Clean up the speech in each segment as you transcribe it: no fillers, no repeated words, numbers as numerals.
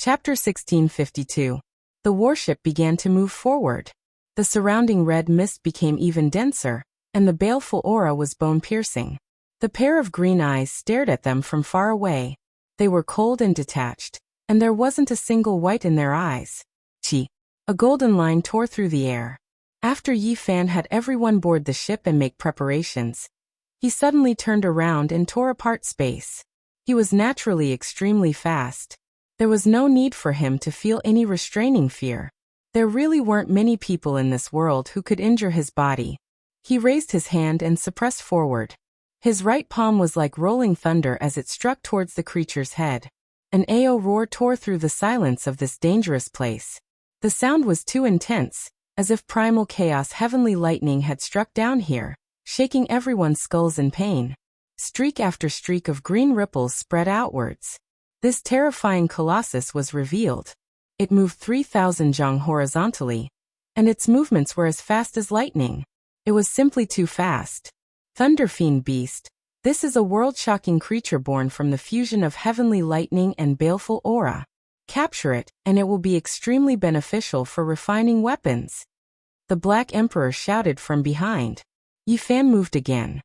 Chapter 1652. The warship began to move forward. The surrounding red mist became even denser, and the baleful aura was bone-piercing. The pair of green eyes stared at them from far away. They were cold and detached, and there wasn't a single white in their eyes. Chi. A golden line tore through the air. After Yi Fan had everyone board the ship and make preparations, he suddenly turned around and tore apart space. He was naturally extremely fast. There was no need for him to feel any restraining fear. There really weren't many people in this world who could injure his body. He raised his hand and suppressed forward. His right palm was like rolling thunder as it struck towards the creature's head. An AO roar tore through the silence of this dangerous place. The sound was too intense, as if primal chaos heavenly lightning had struck down here, shaking everyone's skulls in pain. Streak after streak of green ripples spread outwards. This terrifying colossus was revealed. It moved 3,000 jong horizontally, and its movements were as fast as lightning. It was simply too fast. Thunder Fiend Beast. This is a world-shocking creature born from the fusion of heavenly lightning and baleful aura. Capture it, and it will be extremely beneficial for refining weapons. The Black Emperor shouted from behind. Yi Fan moved again.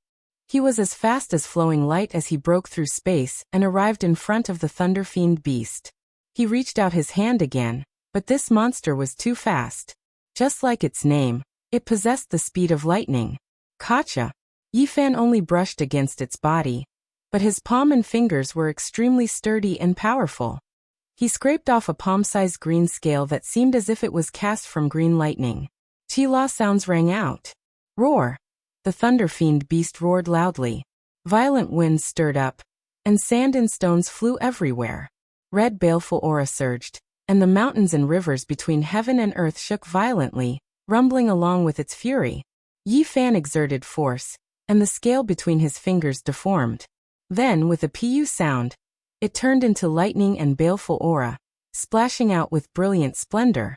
He was as fast as flowing light as he broke through space and arrived in front of the Thunder Fiend Beast. He reached out his hand again, but this monster was too fast. Just like its name, it possessed the speed of lightning. Gotcha. Yi Fan only brushed against its body, but his palm and fingers were extremely sturdy and powerful. He scraped off a palm-sized green scale that seemed as if it was cast from green lightning. Chi-la sounds rang out. Roar! The Thunder Fiend Beast roared loudly. Violent winds stirred up, and sand and stones flew everywhere. Red baleful aura surged, and the mountains and rivers between heaven and earth shook violently, rumbling along with its fury. Yi Fan exerted force, and the scale between his fingers deformed. Then, with a pu sound, it turned into lightning and baleful aura, splashing out with brilliant splendor.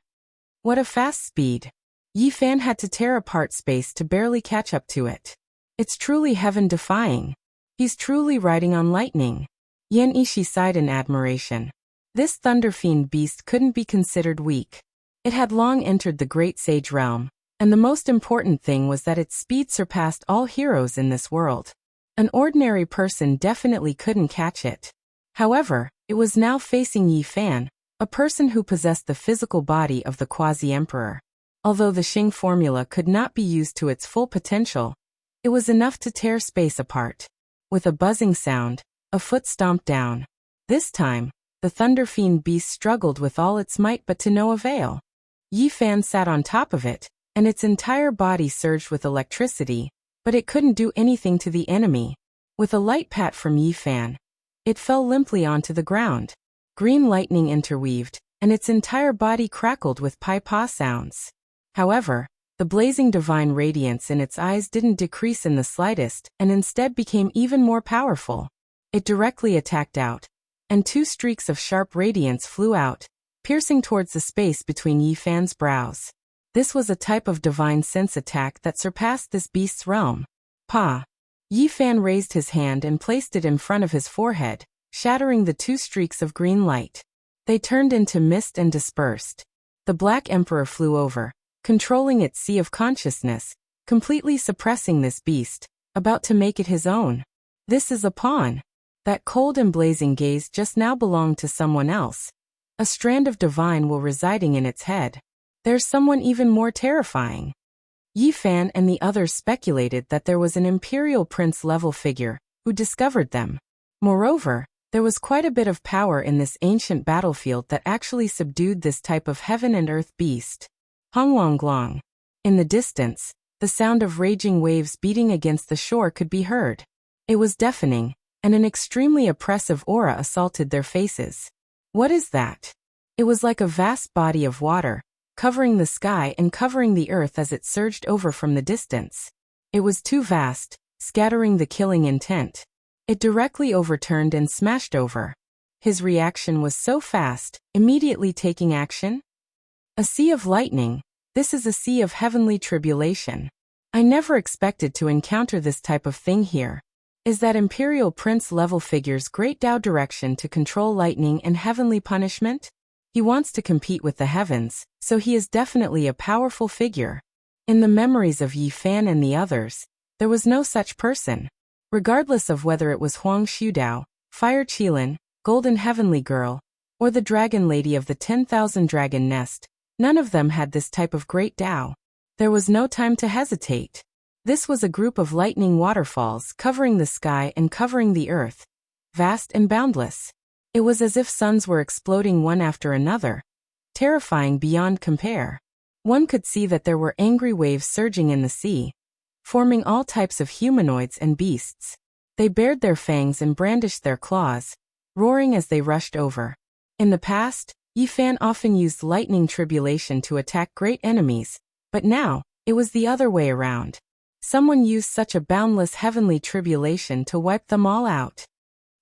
What a fast speed! Yi Fan had to tear apart space to barely catch up to it. It's truly heaven-defying. He's truly riding on lightning. Yan Ishi sighed in admiration. This Thunder Fiend Beast couldn't be considered weak. It had long entered the Great Sage realm, and the most important thing was that its speed surpassed all heroes in this world. An ordinary person definitely couldn't catch it. However, it was now facing Yi Fan, a person who possessed the physical body of the Quasi-Emperor. Although the Xing formula could not be used to its full potential, it was enough to tear space apart. With a buzzing sound, a foot stomped down. This time, the Thunder Fiend Beast struggled with all its might but to no avail. Yi Fan sat on top of it, and its entire body surged with electricity, but it couldn't do anything to the enemy. With a light pat from Yi Fan, it fell limply onto the ground. Green lightning interweaved, and its entire body crackled with pi-pa sounds. However, the blazing divine radiance in its eyes didn't decrease in the slightest and instead became even more powerful. It directly attacked out, and two streaks of sharp radiance flew out, piercing towards the space between Yi Fan's brows. This was a type of divine sense attack that surpassed this beast's realm. Pa! Yi Fan raised his hand and placed it in front of his forehead, shattering the two streaks of green light. They turned into mist and dispersed. The Black Emperor flew over, controlling its sea of consciousness, completely suppressing this beast, about to make it his own. This is a pawn. That cold and blazing gaze just now belonged to someone else. A strand of divine will residing in its head. There's someone even more terrifying. Yi Fan and the others speculated that there was an Imperial Prince-level figure, who discovered them. Moreover, there was quite a bit of power in this ancient battlefield that actually subdued this type of heaven and earth beast. Honglong. In the distance, the sound of raging waves beating against the shore could be heard. It was deafening, and an extremely oppressive aura assaulted their faces. What is that? It was like a vast body of water, covering the sky and covering the earth as it surged over from the distance. It was too vast, scattering the killing intent. It directly overturned and smashed over. His reaction was so fast, immediately taking action. A sea of lightning. This is a sea of heavenly tribulation. I never expected to encounter this type of thing here. Is that Imperial Prince-level figure's great Dao direction to control lightning and heavenly punishment? He wants to compete with the heavens, so he is definitely a powerful figure. In the memories of Yi Fan and the others, there was no such person. Regardless of whether it was Huang Shudao, Fire Qilin, Golden Heavenly Girl, or the Dragon Lady of the 10,000 Dragon Nest, none of them had this type of great Tao. There was no time to hesitate. This was a group of lightning waterfalls covering the sky and covering the earth, vast and boundless. It was as if suns were exploding one after another, terrifying beyond compare. One could see that there were angry waves surging in the sea, forming all types of humanoids and beasts. They bared their fangs and brandished their claws, roaring as they rushed over. In the past, Yi Fan often used lightning tribulation to attack great enemies, but now, it was the other way around. Someone used such a boundless heavenly tribulation to wipe them all out.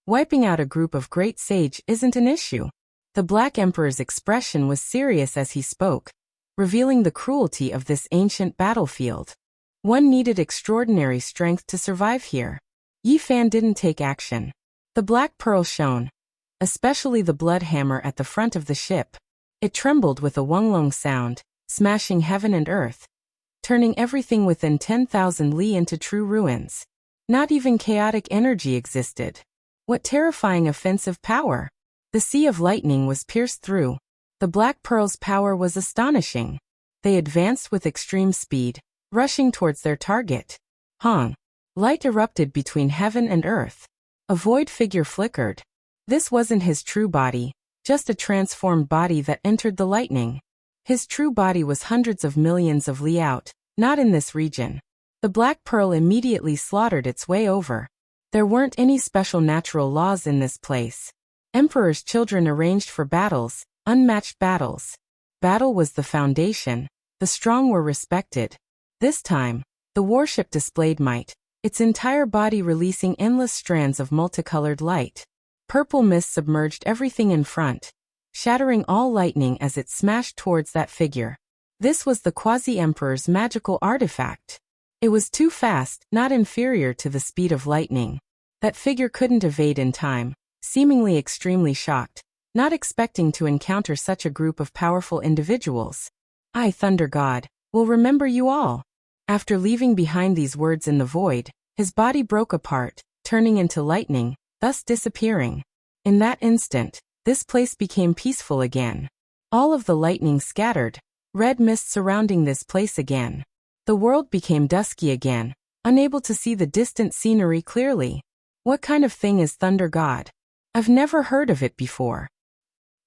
Wiping out a group of great sage isn't an issue. The Black Emperor's expression was serious as he spoke, revealing the cruelty of this ancient battlefield. One needed extraordinary strength to survive here. Yi Fan didn't take action. The black pearl shone, especially the blood hammer at the front of the ship. It trembled with a wonglong sound, smashing heaven and earth, turning everything within 10,000 li into true ruins. Not even chaotic energy existed. What terrifying offensive power! The sea of lightning was pierced through. The Black Pearl's power was astonishing. They advanced with extreme speed, rushing towards their target. Hong! Light erupted between heaven and earth. A void figure flickered. This wasn't his true body, just a transformed body that entered the lightning. His true body was hundreds of millions of li out, not in this region. The Black Pearl immediately slaughtered its way over. There weren't any special natural laws in this place. Emperor's children arranged for battles, unmatched battles. Battle was the foundation. The strong were respected. This time, the warship displayed might, its entire body releasing endless strands of multicolored light. Purple mist submerged everything in front, shattering all lightning as it smashed towards that figure. This was the Quasi-Emperor's magical artifact. It was too fast, not inferior to the speed of lightning. That figure couldn't evade in time, seemingly extremely shocked, not expecting to encounter such a group of powerful individuals. I, Thunder God, will remember you all. After leaving behind these words in the void, his body broke apart, turning into lightning, thus disappearing. In that instant, this place became peaceful again. All of the lightning scattered, red mist surrounding this place again. The world became dusky again, unable to see the distant scenery clearly. What kind of thing is Thunder God? I've never heard of it before.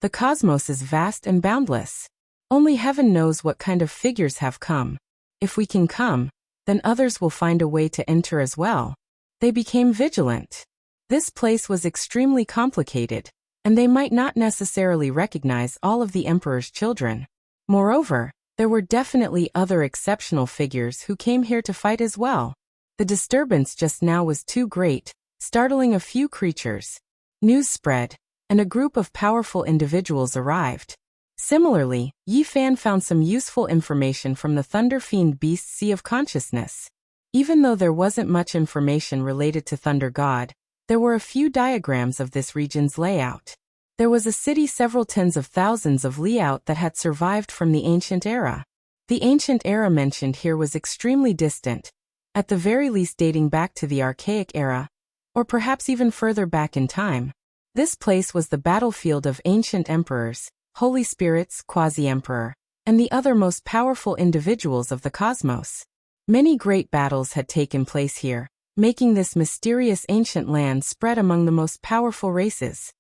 The cosmos is vast and boundless. Only heaven knows what kind of figures have come. If we can come, then others will find a way to enter as well. They became vigilant. This place was extremely complicated, and they might not necessarily recognize all of the Emperor's children. Moreover, there were definitely other exceptional figures who came here to fight as well. The disturbance just now was too great, startling a few creatures. News spread, and a group of powerful individuals arrived. Similarly, Yi Fan found some useful information from the Thunder Fiend Beast's Sea of Consciousness. Even though there wasn't much information related to Thunder God, there were a few diagrams of this region's layout. There was a city several tens of thousands of li out that had survived from the ancient era. The ancient era mentioned here was extremely distant, at the very least dating back to the archaic era, or perhaps even further back in time. This place was the battlefield of ancient emperors, holy spirits, quasi-emperor, and the other most powerful individuals of the cosmos. Many great battles had taken place here, making this mysterious ancient land spread among the most powerful races.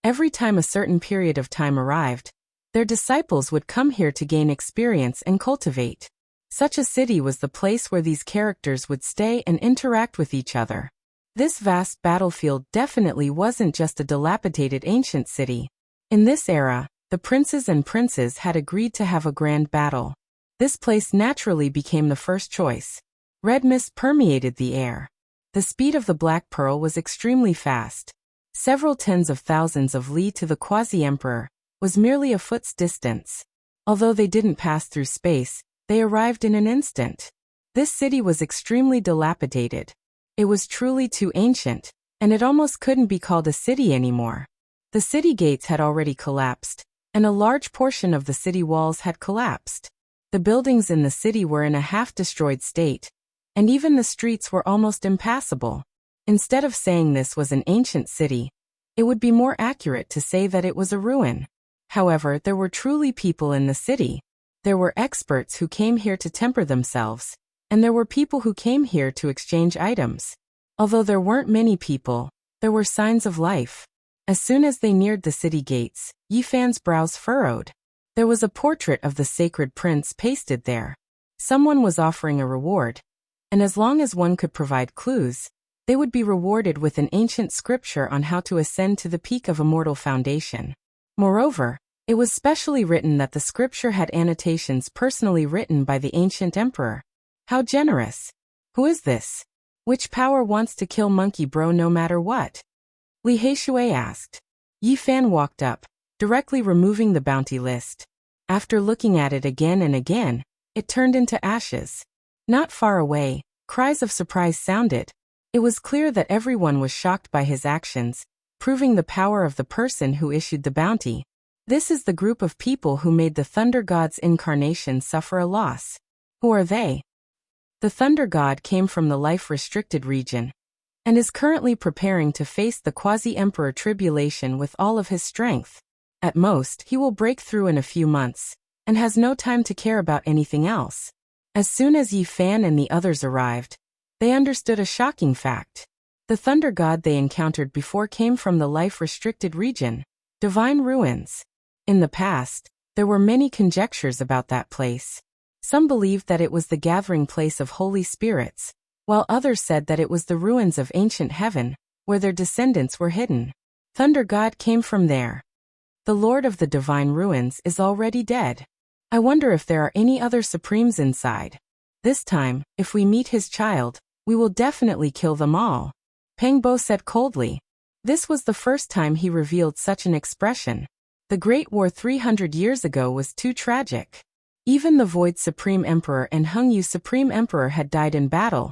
Every time a certain period of time arrived, their disciples would come here to gain experience and cultivate. Such a city was the place where these characters would stay and interact with each other. This vast battlefield definitely wasn't just a dilapidated ancient city. In this era, the princes and princes had agreed to have a grand battle. This place naturally became the first choice. Red mist permeated the air. The speed of the Black Pearl was extremely fast. Several tens of thousands of li to the quasi-emperor was merely a foot's distance. Although they didn't pass through space, they arrived in an instant. This city was extremely dilapidated. It was truly too ancient, and it almost couldn't be called a city anymore. The city gates had already collapsed, and a large portion of the city walls had collapsed. The buildings in the city were in a half-destroyed state, and even the streets were almost impassable. Instead of saying this was an ancient city, it would be more accurate to say that it was a ruin. However, there were truly people in the city. There were experts who came here to temper themselves, and there were people who came here to exchange items. Although there weren't many people, there were signs of life. As soon as they neared the city gates, Yi Fan's brows furrowed. There was a portrait of the sacred prince pasted there. Someone was offering a reward, and as long as one could provide clues, they would be rewarded with an ancient scripture on how to ascend to the peak of immortal foundation. Moreover, it was specially written that the scripture had annotations personally written by the ancient emperor. How generous! Who is this? Which power wants to kill Monkey Bro no matter what? Li Heishui asked. Yi Fan walked up, directly removing the bounty list. After looking at it again and again, it turned into ashes. Not far away, cries of surprise sounded. It was clear that everyone was shocked by his actions, proving the power of the person who issued the bounty. This is the group of people who made the Thunder God's incarnation suffer a loss. Who are they? The Thunder God came from the life-restricted region, and is currently preparing to face the Quasi-Emperor tribulation with all of his strength. At most, he will break through in a few months, and has no time to care about anything else. As soon as Yi Fan and the others arrived, they understood a shocking fact. The Thunder God they encountered before came from the life-restricted region, Divine Ruins. In the past, there were many conjectures about that place. Some believed that it was the gathering place of holy spirits, while others said that it was the ruins of ancient heaven, where their descendants were hidden. Thunder God came from there. The Lord of the Divine Ruins is already dead. I wonder if there are any other Supremes inside. This time, if we meet his child, we will definitely kill them all. Peng Bo said coldly. This was the first time he revealed such an expression. The Great War 300 years ago was too tragic. Even the Void Supreme Emperor and Heng Yu Supreme Emperor had died in battle,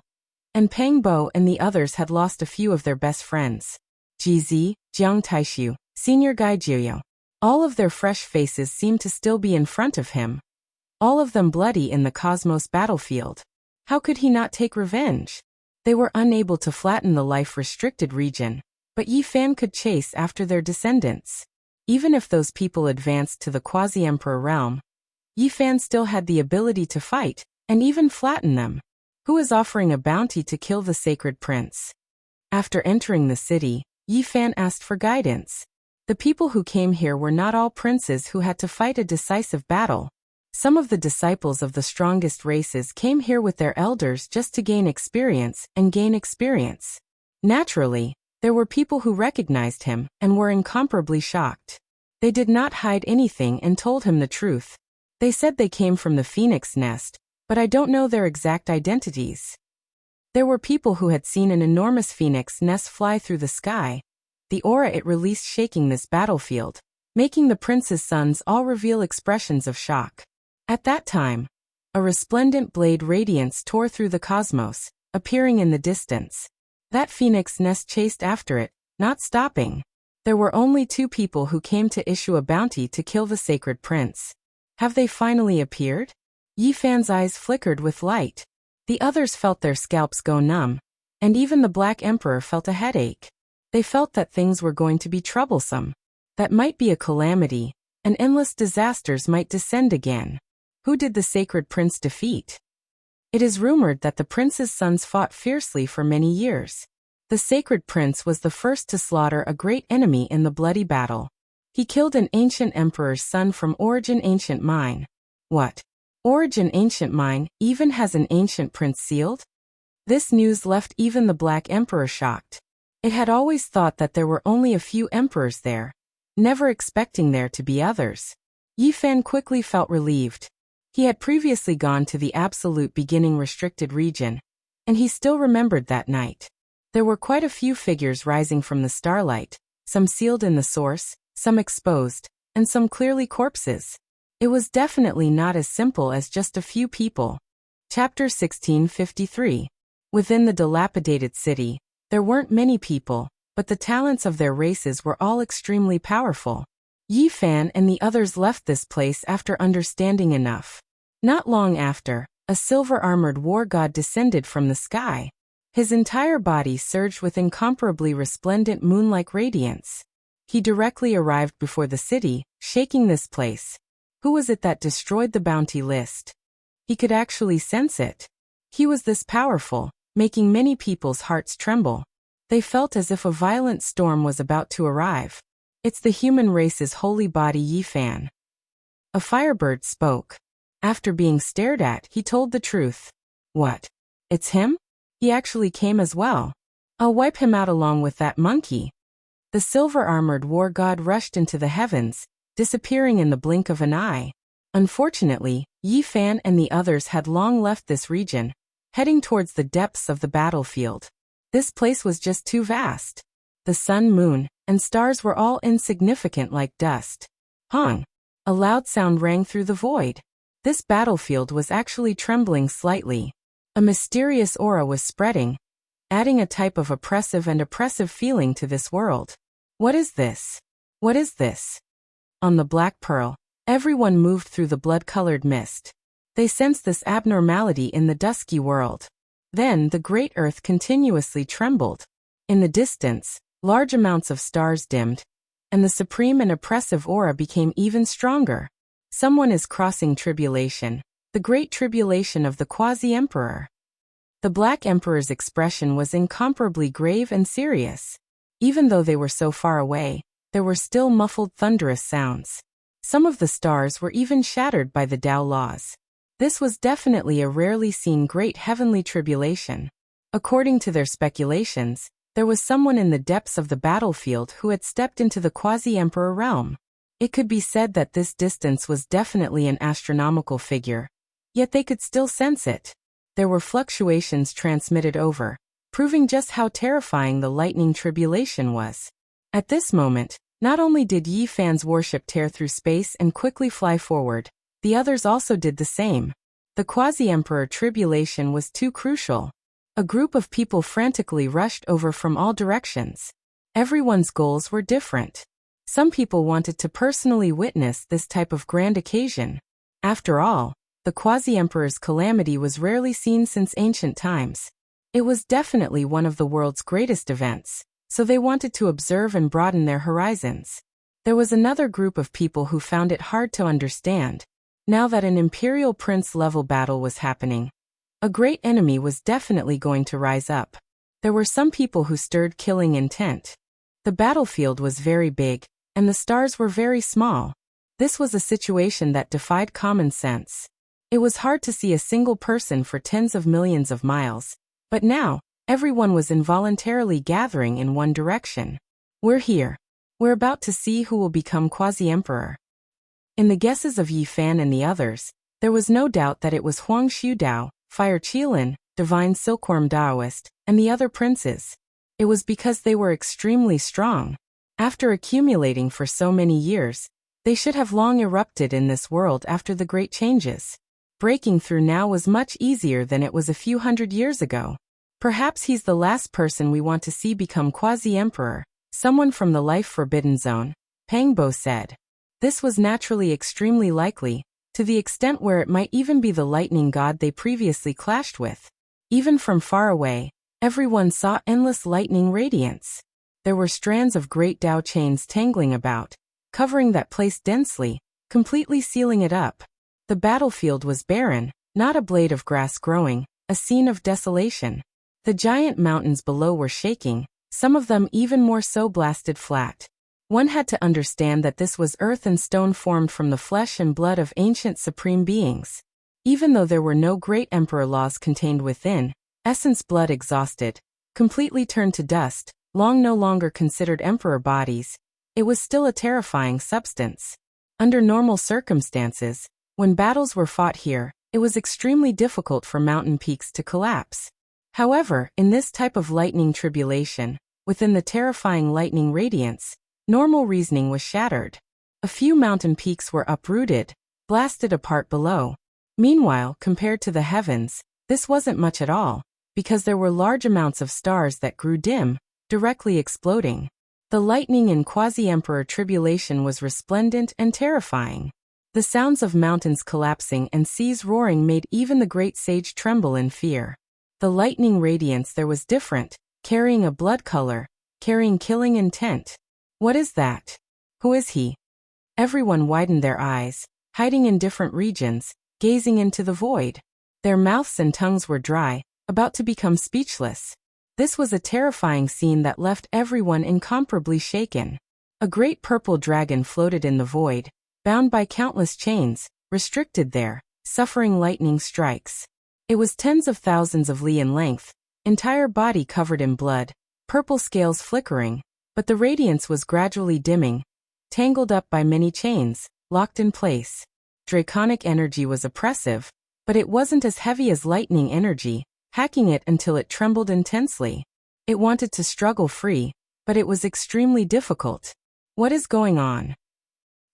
and Peng Bo and the others had lost a few of their best friends. Jizi, Jiang Taishu, Senior Gai Jiuyo. All of their fresh faces seemed to still be in front of him. All of them bloody in the cosmos battlefield. How could he not take revenge? They were unable to flatten the life-restricted region, but Yi Fan could chase after their descendants. Even if those people advanced to the Quasi-Emperor realm, Yi Fan still had the ability to fight, and even flatten them. Who is offering a bounty to kill the sacred prince? After entering the city, Yi Fan asked for guidance. The people who came here were not all princes who had to fight a decisive battle. Some of the disciples of the strongest races came here with their elders just to gain experience and gain experience. Naturally, there were people who recognized him and were incomparably shocked. They did not hide anything and told him the truth. They said they came from the Phoenix Nest, but I don't know their exact identities. There were people who had seen an enormous phoenix nest fly through the sky, the aura it released shaking this battlefield, making the prince's sons all reveal expressions of shock. At that time, a resplendent blade radiance tore through the cosmos, appearing in the distance. That phoenix nest chased after it, not stopping. There were only 2 people who came to issue a bounty to kill the sacred prince. Have they finally appeared? Yi Fan's eyes flickered with light. The others felt their scalps go numb, and even the Black Emperor felt a headache. They felt that things were going to be troublesome. That might be a calamity, and endless disasters might descend again. Who did the sacred prince defeat? It is rumored that the prince's sons fought fiercely for many years. The sacred prince was the first to slaughter a great enemy in the bloody battle. He killed an ancient emperor's son from Origin Ancient Mine. What? Origin Ancient Mine even has an ancient prince sealed? This news left even the Black Emperor shocked. It had always thought that there were only a few emperors there, never expecting there to be others. Yi Fan quickly felt relieved. He had previously gone to the absolute beginning restricted region, and he still remembered that night. There were quite a few figures rising from the starlight, some sealed in the source, some exposed, and some clearly corpses. It was definitely not as simple as just a few people. Chapter 1653. Within the dilapidated city, there weren't many people, but the talents of their races were all extremely powerful. Yi Fan and the others left this place after understanding enough. Not long after, a silver-armored war god descended from the sky. His entire body surged with incomparably resplendent moon-like radiance. He directly arrived before the city, shaking this place. Who was it that destroyed the bounty list? He could actually sense it. He was this powerful, making many people's hearts tremble. They felt as if a violent storm was about to arrive. It's the human race's holy body, Yi Fan. A firebird spoke. After being stared at, he told the truth. What? It's him? He actually came as well. I'll wipe him out along with that monkey. The silver-armored war god rushed into the heavens, disappearing in the blink of an eye. Unfortunately, Yi Fan and the others had long left this region, heading towards the depths of the battlefield. This place was just too vast. The sun, moon, and stars were all insignificant like dust. Hong! A loud sound rang through the void. This battlefield was actually trembling slightly. A mysterious aura was spreading, adding a type of oppressive feeling to this world. What is this? What is this? On the Black Pearl, everyone moved through the blood-colored mist. They sensed this abnormality in the dusky world. Then the great earth continuously trembled. In the distance, large amounts of stars dimmed, and the supreme and oppressive aura became even stronger. Someone is crossing tribulation, the great tribulation of the quasi-emperor. The Black Emperor's expression was incomparably grave and serious. Even though they were so far away, there were still muffled thunderous sounds. Some of the stars were even shattered by the Tao laws. This was definitely a rarely seen great heavenly tribulation. According to their speculations, there was someone in the depths of the battlefield who had stepped into the quasi-emperor realm. It could be said that this distance was definitely an astronomical figure, yet they could still sense it. There were fluctuations transmitted over, proving just how terrifying the lightning tribulation was. At this moment, not only did Yi Fan's warship tear through space and quickly fly forward, the others also did the same. The quasi-emperor tribulation was too crucial. A group of people frantically rushed over from all directions. Everyone's goals were different. Some people wanted to personally witness this type of grand occasion. After all, the quasi-emperor's calamity was rarely seen since ancient times. It was definitely one of the world's greatest events, so they wanted to observe and broaden their horizons. There was another group of people who found it hard to understand. Now that an imperial prince-level battle was happening, a great enemy was definitely going to rise up. There were some people who stirred killing intent. The battlefield was very big, and the stars were very small. This was a situation that defied common sense. It was hard to see a single person for tens of millions of miles, but now, everyone was involuntarily gathering in one direction. We're here. We're about to see who will become quasi-emperor. In the guesses of Yi Fan and the others, there was no doubt that it was Huang Xiudao, Fire Qilin, Divine Silkworm Daoist, and the other princes. It was because they were extremely strong. After accumulating for so many years, they should have long erupted in this world after the great changes. Breaking through now was much easier than it was a few hundred years ago. Perhaps he's the last person we want to see become quasi-emperor, someone from the Life Forbidden Zone, Pangbo said. This was naturally extremely likely, to the extent where it might even be the lightning god they previously clashed with. Even from far away, everyone saw endless lightning radiance. There were strands of great Tao chains tangling about, covering that place densely, completely sealing it up. The battlefield was barren, not a blade of grass growing, a scene of desolation. The giant mountains below were shaking, some of them even more so blasted flat. One had to understand that this was earth and stone formed from the flesh and blood of ancient supreme beings. Even though there were no great emperor laws contained within, essence blood exhausted, completely turned to dust, long no longer considered emperor bodies, it was still a terrifying substance. Under normal circumstances, when battles were fought here, it was extremely difficult for mountain peaks to collapse. However, in this type of lightning tribulation, within the terrifying lightning radiance, normal reasoning was shattered. A few mountain peaks were uprooted, blasted apart below. Meanwhile, compared to the heavens, this wasn't much at all, because there were large amounts of stars that grew dim, directly exploding. The lightning in quasi-emperor tribulation was resplendent and terrifying. The sounds of mountains collapsing and seas roaring made even the great sage tremble in fear. The lightning radiance there was different, carrying a blood color, carrying killing intent. What is that? Who is he? Everyone widened their eyes, hiding in different regions, gazing into the void. Their mouths and tongues were dry, about to become speechless. This was a terrifying scene that left everyone incomparably shaken. A great purple dragon floated in the void, bound by countless chains, restricted there, suffering lightning strikes. It was tens of thousands of li in length, entire body covered in blood, purple scales flickering, but the radiance was gradually dimming, tangled up by many chains, locked in place. Draconic energy was oppressive, but it wasn't as heavy as lightning energy, hacking it until it trembled intensely. It wanted to struggle free, but it was extremely difficult. What is going on?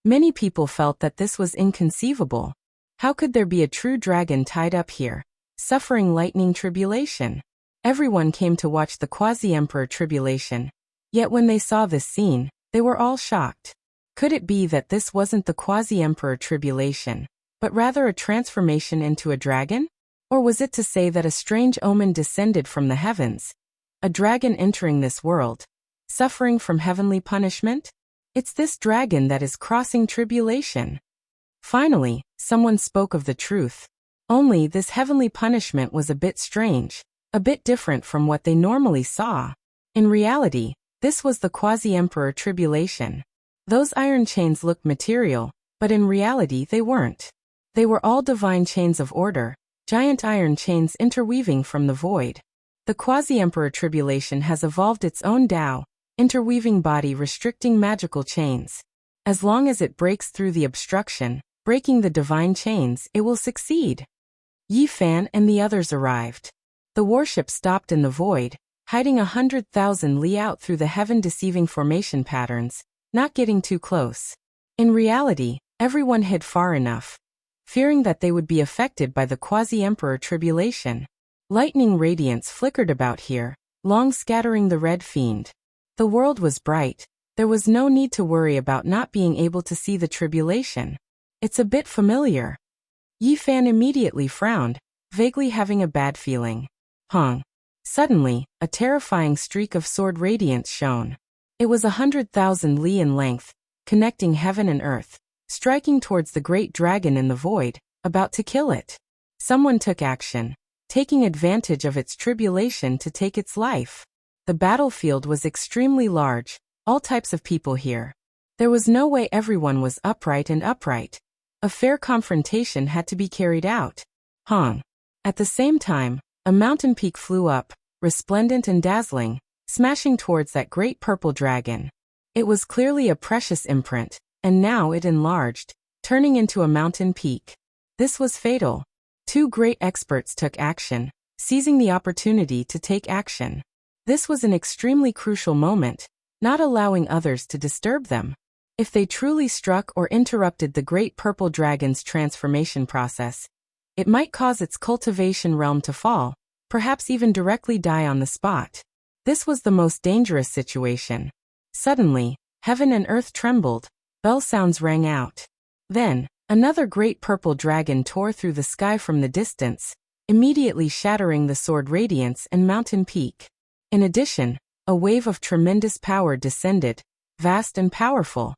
Many people felt that this was inconceivable. How could there be a true dragon tied up here, suffering lightning tribulation? Everyone came to watch the quasi-emperor tribulation. Yet when they saw this scene, they were all shocked. Could it be that this wasn't the quasi-emperor tribulation, but rather a transformation into a dragon? Or was it to say that a strange omen descended from the heavens? A dragon entering this world, suffering from heavenly punishment? It's this dragon that is crossing tribulation. Finally, someone spoke of the truth. Only this heavenly punishment was a bit strange, a bit different from what they normally saw. In reality, this was the quasi-emperor tribulation. Those iron chains looked material, but in reality they weren't. They were all divine chains of order, giant iron chains interweaving from the void. The quasi-emperor tribulation has evolved its own Tao, interweaving body restricting magical chains. As long as it breaks through the obstruction, breaking the divine chains, it will succeed. Yi Fan and the others arrived. The warship stopped in the void, hiding 100,000 li out through the heaven-deceiving formation patterns, not getting too close. In reality, everyone hid far enough, fearing that they would be affected by the quasi-emperor tribulation. Lightning radiance flickered about here, long scattering the red fiend. The world was bright. There was no need to worry about not being able to see the tribulation. It's a bit familiar. Yi Fan immediately frowned, vaguely having a bad feeling. Hong. Suddenly, a terrifying streak of sword radiance shone. It was 100,000 li in length, connecting heaven and earth, striking towards the great dragon in the void, about to kill it. Someone took action, taking advantage of its tribulation to take its life. The battlefield was extremely large, all types of people here. There was no way everyone was upright and upright. A fair confrontation had to be carried out. Hong. At the same time, a mountain peak flew up, resplendent and dazzling, smashing towards that great purple dragon. It was clearly a precious imprint, and now it enlarged, turning into a mountain peak. This was fatal. Two great experts took action, seizing the opportunity to take action. This was an extremely crucial moment, not allowing others to disturb them. If they truly struck or interrupted the great purple dragon's transformation process, it might cause its cultivation realm to fall, perhaps even directly die on the spot. This was the most dangerous situation. Suddenly, heaven and earth trembled, bell sounds rang out. Then, another great purple dragon tore through the sky from the distance, immediately shattering the sword radiance and mountain peak. In addition, a wave of tremendous power descended, vast and powerful,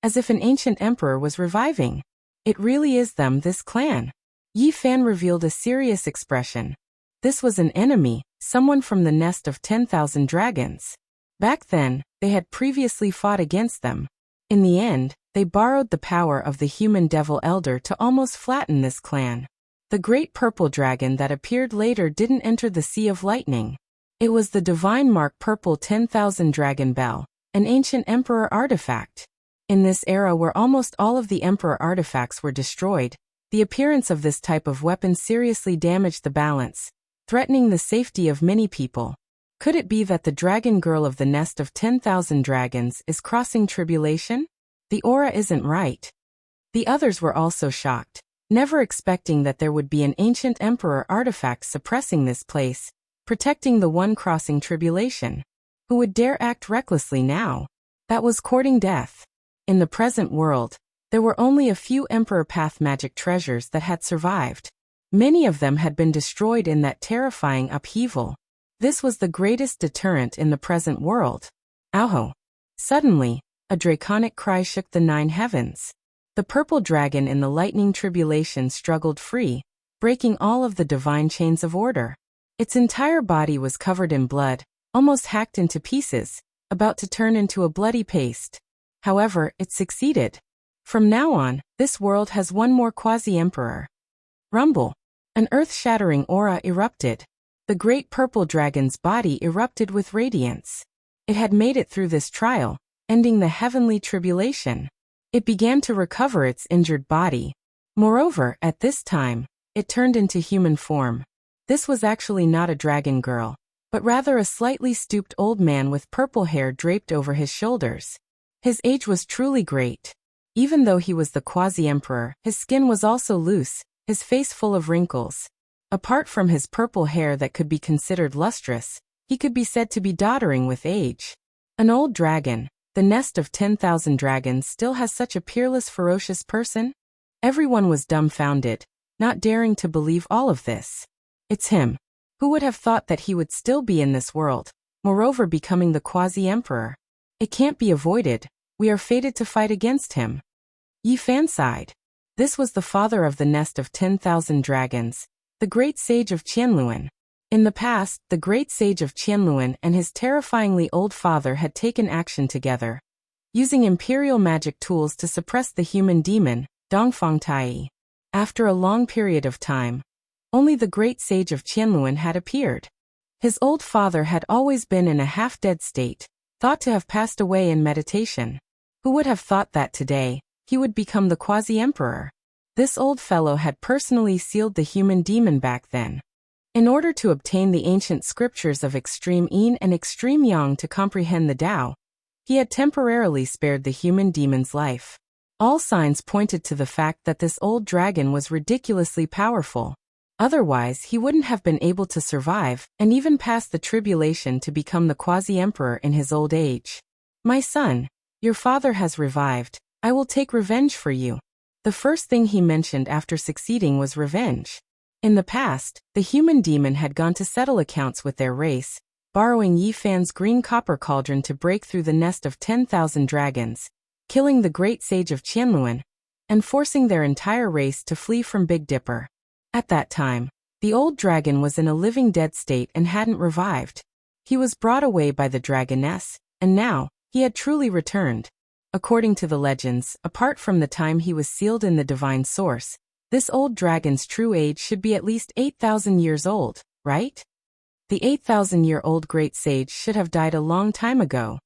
as if an ancient emperor was reviving. It really is them, this clan. Yi Fan revealed a serious expression. This was an enemy, someone from the nest of 10,000 dragons. Back then, they had previously fought against them. In the end, they borrowed the power of the human devil elder to almost flatten this clan. The great purple dragon that appeared later didn't enter the Sea of Lightning. It was the divine mark purple 10,000 dragon bell, an ancient emperor artifact. In this era where almost all of the emperor artifacts were destroyed, the appearance of this type of weapon seriously damaged the balance, threatening the safety of many people. Could it be that the dragon girl of the nest of 10,000 dragons is crossing tribulation? The aura isn't right. The others were also shocked, never expecting that there would be an ancient emperor artifact suppressing this place, protecting the one crossing tribulation. Who would dare act recklessly now? that was courting death. In the present world, there were only a few Emperor Path magic treasures that had survived. Many of them had been destroyed in that terrifying upheaval. This was the greatest deterrent in the present world. Ow! Suddenly, a draconic cry shook the 9 heavens. The purple dragon in the lightning tribulation struggled free, breaking all of the divine chains of order. Its entire body was covered in blood, almost hacked into pieces, about to turn into a bloody paste. However, it succeeded. From now on, this world has one more quasi-emperor. Rumble. An earth-shattering aura erupted. The great purple dragon's body erupted with radiance. It had made it through this trial, ending the heavenly tribulation. It began to recover its injured body. Moreover, at this time, it turned into human form. This was actually not a dragon girl, but rather a slightly stooped old man with purple hair draped over his shoulders. His age was truly great. Even though he was the quasi-emperor, his skin was also loose, his face full of wrinkles. Apart from his purple hair that could be considered lustrous, he could be said to be doddering with age. An old dragon, the nest of 10,000 dragons, still has such a peerless, ferocious person? Everyone was dumbfounded, not daring to believe all of this. It's him. Who would have thought that he would still be in this world, moreover becoming the quasi-emperor? It can't be avoided. We are fated to fight against him. Yi Fan sighed. This was the father of the nest of 10,000 dragons, the great sage of Qianluan. In the past, the great sage of Qianluan and his terrifyingly old father had taken action together, using imperial magic tools to suppress the human demon, Dongfang Tai. After a long period of time, only the great sage of Qianluan had appeared. His old father had always been in a half-dead state, thought to have passed away in meditation. Who would have thought that today, he would become the quasi-emperor? This old fellow had personally sealed the human demon back then. In order to obtain the ancient scriptures of extreme yin and extreme yang to comprehend the Tao, he had temporarily spared the human demon's life. All signs pointed to the fact that this old dragon was ridiculously powerful. Otherwise, he wouldn't have been able to survive and even pass the tribulation to become the quasi-emperor in his old age. My son, your father has revived. I will take revenge for you. The first thing he mentioned after succeeding was revenge. In the past, the human demon had gone to settle accounts with their race, borrowing Yi Fan's green copper cauldron to break through the nest of 10,000 dragons, killing the great sage of Qianluan, and forcing their entire race to flee from Big Dipper. At that time, the old dragon was in a living dead state and hadn't revived. He was brought away by the dragoness, and now, he had truly returned. According to the legends, apart from the time he was sealed in the divine source, this old dragon's true age should be at least 8,000 years old, right? The 8,000-year-old great sage should have died a long time ago.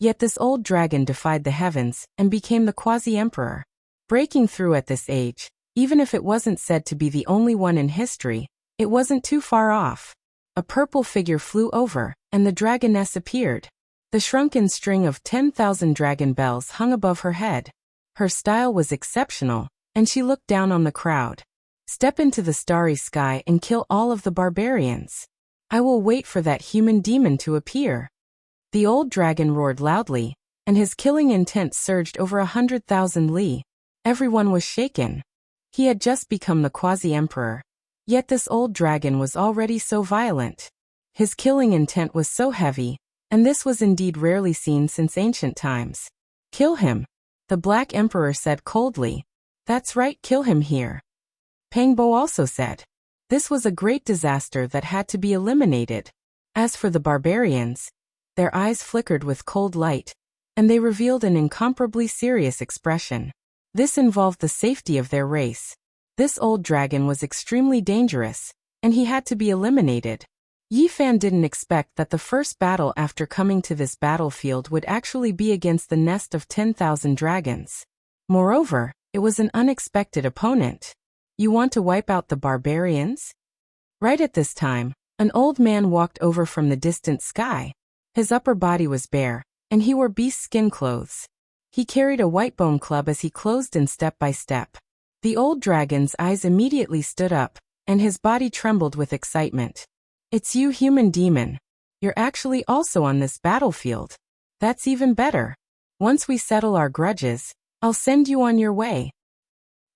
Yet this old dragon defied the heavens and became the quasi-emperor. Breaking through at this age, even if it wasn't said to be the only one in history, it wasn't too far off. A purple figure flew over, and the dragoness appeared. The shrunken string of 10,000 dragon bells hung above her head. Her style was exceptional, and she looked down on the crowd. Step into the starry sky and kill all of the barbarians. I will wait for that human demon to appear. The old dragon roared loudly, and his killing intent surged over 100,000 li. Everyone was shaken. He had just become the quasi-emperor. Yet this old dragon was already so violent. His killing intent was so heavy, and this was indeed rarely seen since ancient times. Kill him, the Black Emperor said coldly. That's right, kill him here. Pangbo also said. This was a great disaster that had to be eliminated. As for the barbarians, their eyes flickered with cold light, and they revealed an incomparably serious expression. This involved the safety of their race. This old dragon was extremely dangerous, and he had to be eliminated. Yi Fan didn't expect that the first battle after coming to this battlefield would actually be against the nest of 10,000 dragons. Moreover, it was an unexpected opponent. You want to wipe out the barbarians? Right at this time, an old man walked over from the distant sky. His upper body was bare, and he wore beast skin clothes. He carried a white bone club as he closed in step by step. The old dragon's eyes immediately stood up, and his body trembled with excitement. It's you, human demon. You're actually also on this battlefield. That's even better. Once we settle our grudges, I'll send you on your way.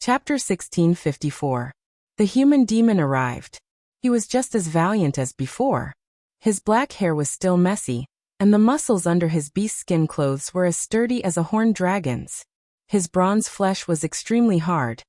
Chapter 1654. The human demon arrived. He was just as valiant as before. His black hair was still messy, and the muscles under his beast skin clothes were as sturdy as a horned dragon's. His bronze flesh was extremely hard,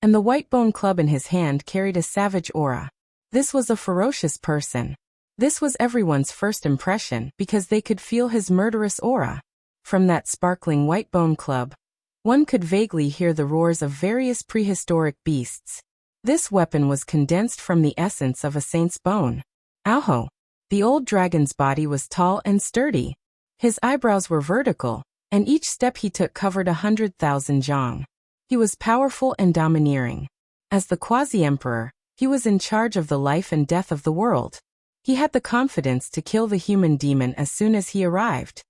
and the white bone club in his hand carried a savage aura. This was a ferocious person. This was everyone's first impression because they could feel his murderous aura. From that sparkling white bone club, one could vaguely hear the roars of various prehistoric beasts. This weapon was condensed from the essence of a saint's bone. Oho! The old dragon's body was tall and sturdy. His eyebrows were vertical, and each step he took covered 100,000 zhang. He was powerful and domineering. As the quasi-emperor, he was in charge of the life and death of the world. He had the confidence to kill the human demon as soon as he arrived.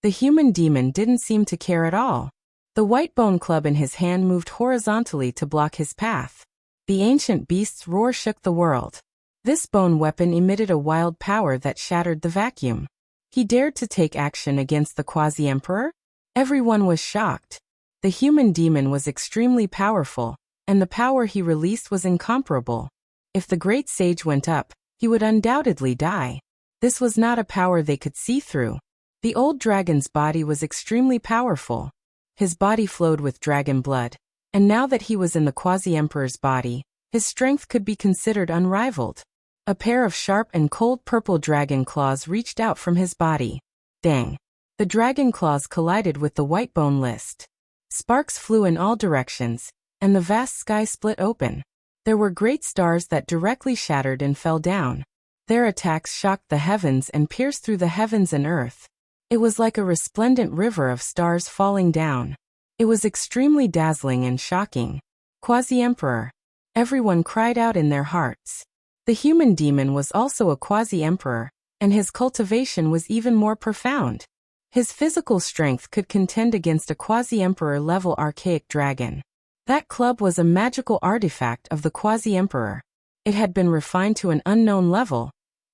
The human demon didn't seem to care at all. The white bone club in his hand moved horizontally to block his path. The ancient beast's roar shook the world. This bone weapon emitted a wild power that shattered the vacuum. He dared to take action against the quasi-emperor? Everyone was shocked. The human demon was extremely powerful, and the power he released was incomparable. If the great sage went up, he would undoubtedly die. This was not a power they could see through. The old dragon's body was extremely powerful. His body flowed with dragon blood, and now that he was in the quasi-emperor's body, his strength could be considered unrivaled. A pair of sharp and cold purple dragon claws reached out from his body. Dang! The dragon claws collided with the white bone list. Sparks flew in all directions, and the vast sky split open. There were great stars that directly shattered and fell down. Their attacks shocked the heavens and pierced through the heavens and earth. It was like a resplendent river of stars falling down. It was extremely dazzling and shocking. Quasi-emperor! Everyone cried out in their hearts. The human demon was also a quasi-emperor, and his cultivation was even more profound. His physical strength could contend against a quasi-emperor level archaic dragon. That club was a magical artifact of the quasi-emperor. It had been refined to an unknown level,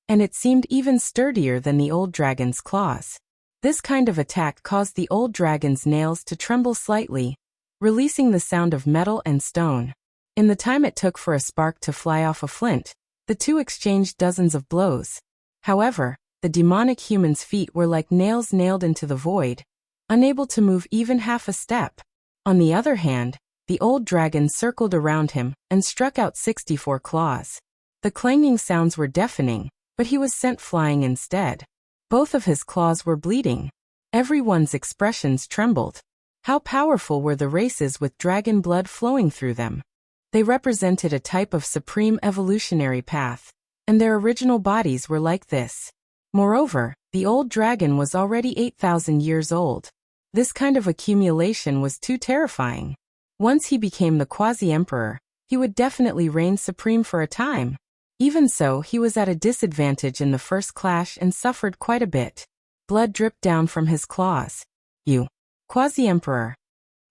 and it seemed even sturdier than the old dragon's claws. This kind of attack caused the old dragon's nails to tremble slightly, releasing the sound of metal and stone. In the time it took for a spark to fly off a flint, the two exchanged dozens of blows. However, the demonic human's feet were like nails nailed into the void, unable to move even half a step. On the other hand, the old dragon circled around him and struck out 64 claws. The clanging sounds were deafening, but he was sent flying instead. Both of his claws were bleeding. Everyone's expressions trembled. How powerful were the races with dragon blood flowing through them? They represented a type of supreme evolutionary path, and their original bodies were like this. Moreover, the old dragon was already 8,000 years old. This kind of accumulation was too terrifying. Once he became the quasi-emperor, he would definitely reign supreme for a time. Even so, he was at a disadvantage in the first clash and suffered quite a bit. Blood dripped down from his claws. You, quasi-emperor.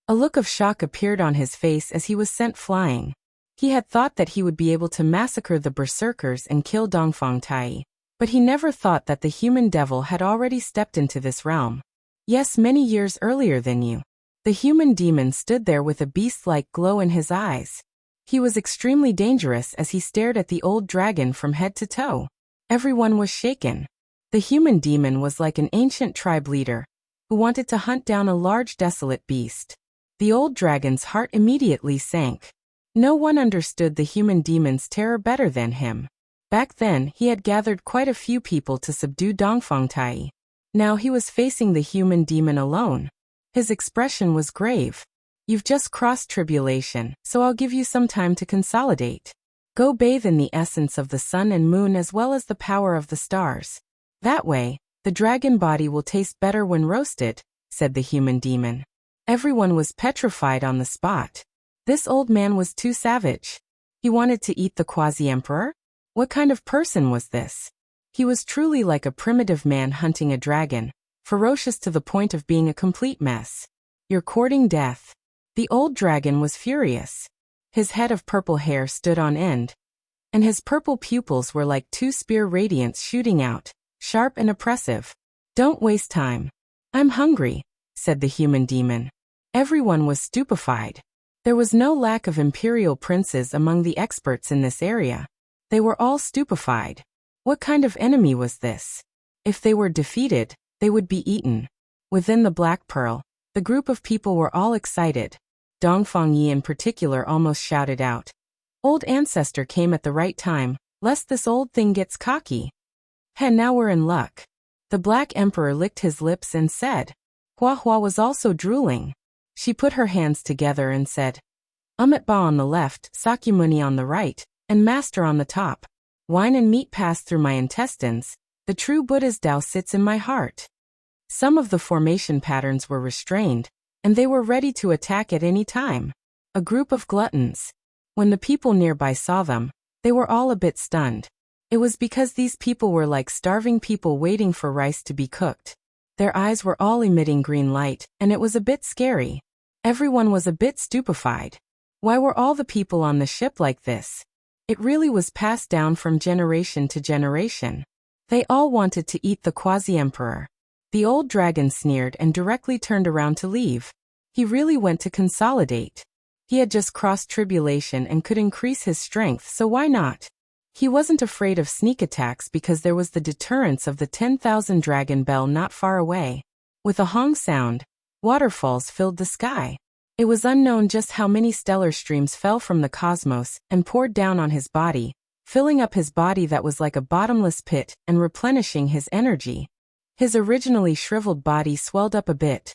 A look of shock appeared on his face as he was sent flying. He had thought that he would be able to massacre the berserkers and kill Dongfang Tai, but he never thought that the human devil had already stepped into this realm. Yes, many years earlier than you. The human demon stood there with a beast-like glow in his eyes. He was extremely dangerous as he stared at the old dragon from head to toe. Everyone was shaken. The human demon was like an ancient tribe leader who wanted to hunt down a large desolate beast. The old dragon's heart immediately sank. No one understood the human demon's terror better than him. Back then, he had gathered quite a few people to subdue Dongfang Tai. Now he was facing the human demon alone. His expression was grave. You've just crossed tribulation, so I'll give you some time to consolidate. Go bathe in the essence of the sun and moon as well as the power of the stars. That way, the dragon body will taste better when roasted, said the human demon. Everyone was petrified on the spot. This old man was too savage. He wanted to eat the quasi-emperor? What kind of person was this? He was truly like a primitive man hunting a dragon, ferocious to the point of being a complete mess. You're courting death. The old dragon was furious. His head of purple hair stood on end, and his purple pupils were like two spear radiants shooting out, sharp and oppressive. Don't waste time. I'm hungry. said the human demon. Everyone was stupefied. There was no lack of imperial princes among the experts in this area. They were all stupefied. What kind of enemy was this? If they were defeated, they would be eaten. Within the Black Pearl, the group of people were all excited. Dongfang Yi in particular almost shouted out. Old ancestor came at the right time, lest this old thing gets cocky. Now we're in luck. The Black Emperor licked his lips and said. Hua Hua was also drooling. She put her hands together and said, Ba on the left, Sakyamuni on the right, and Master on the top. Wine and meat pass through my intestines. The true Buddha's Tao sits in my heart. Some of the formation patterns were restrained, and they were ready to attack at any time. A group of gluttons. When the people nearby saw them, they were all a bit stunned. It was because these people were like starving people waiting for rice to be cooked. Their eyes were all emitting green light, and it was a bit scary. Everyone was a bit stupefied. Why were all the people on the ship like this? It really was passed down from generation to generation. They all wanted to eat the quasi-emperor. The old dragon sneered and directly turned around to leave. He really went to consolidate. He had just crossed tribulation and could increase his strength, so why not? He wasn't afraid of sneak attacks because there was the deterrence of the 10,000 dragon bell not far away. With a hong sound, waterfalls filled the sky. It was unknown just how many stellar streams fell from the cosmos and poured down on his body, filling up his body that was like a bottomless pit and replenishing his energy. His originally shriveled body swelled up a bit,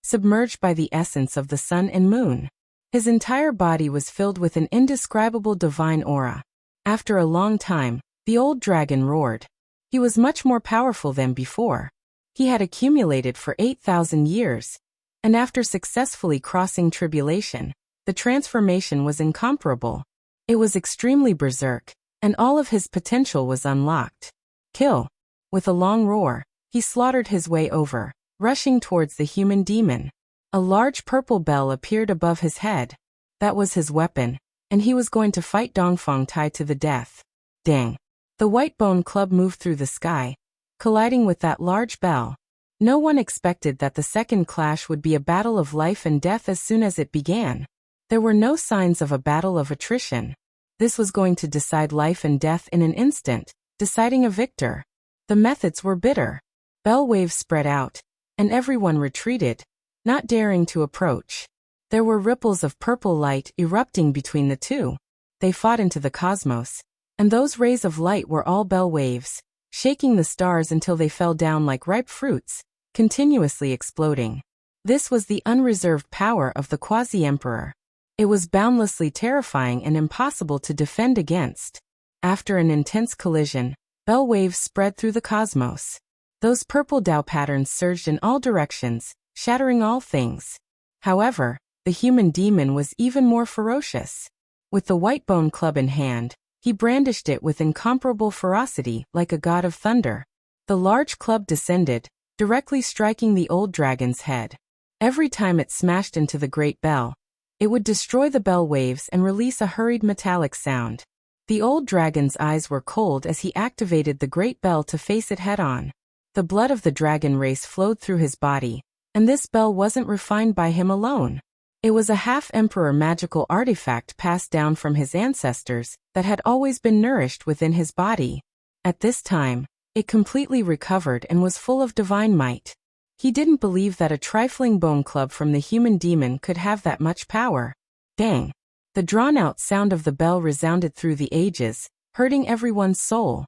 submerged by the essence of the sun and moon. His entire body was filled with an indescribable divine aura. After a long time, the old dragon roared. He was much more powerful than before. He had accumulated for 8,000 years, and after successfully crossing tribulation, the transformation was incomparable. It was extremely berserk, and all of his potential was unlocked. Kill! With a long roar, he slaughtered his way over, rushing towards the human demon. A large purple bell appeared above his head. That was his weapon, and he was going to fight Dongfang Tai to the death. Dang! The white bone club moved through the sky, colliding with that large bell. No one expected that the second clash would be a battle of life and death as soon as it began. There were no signs of a battle of attrition. This was going to decide life and death in an instant, deciding a victor. The methods were bitter. Bell waves spread out, and everyone retreated, not daring to approach. There were ripples of purple light erupting between the two. They fought into the cosmos, and those rays of light were all bell waves, shaking the stars until they fell down like ripe fruits, continuously exploding. This was the unreserved power of the quasi-emperor. It was boundlessly terrifying and impossible to defend against. After an intense collision, bell waves spread through the cosmos. Those purple Tao patterns surged in all directions, shattering all things. However, the human demon was even more ferocious. With the white bone club in hand, he brandished it with incomparable ferocity like a god of thunder. The large club descended, directly striking the old dragon's head. Every time it smashed into the great bell, it would destroy the bell waves and release a hurried metallic sound. The old dragon's eyes were cold as he activated the great bell to face it head-on. The blood of the dragon race flowed through his body, and this bell wasn't refined by him alone. It was a half-emperor magical artifact passed down from his ancestors that had always been nourished within his body. At this time, it completely recovered and was full of divine might. He didn't believe that a trifling bone club from the human demon could have that much power. Dang! The drawn-out sound of the bell resounded through the ages, hurting everyone's soul.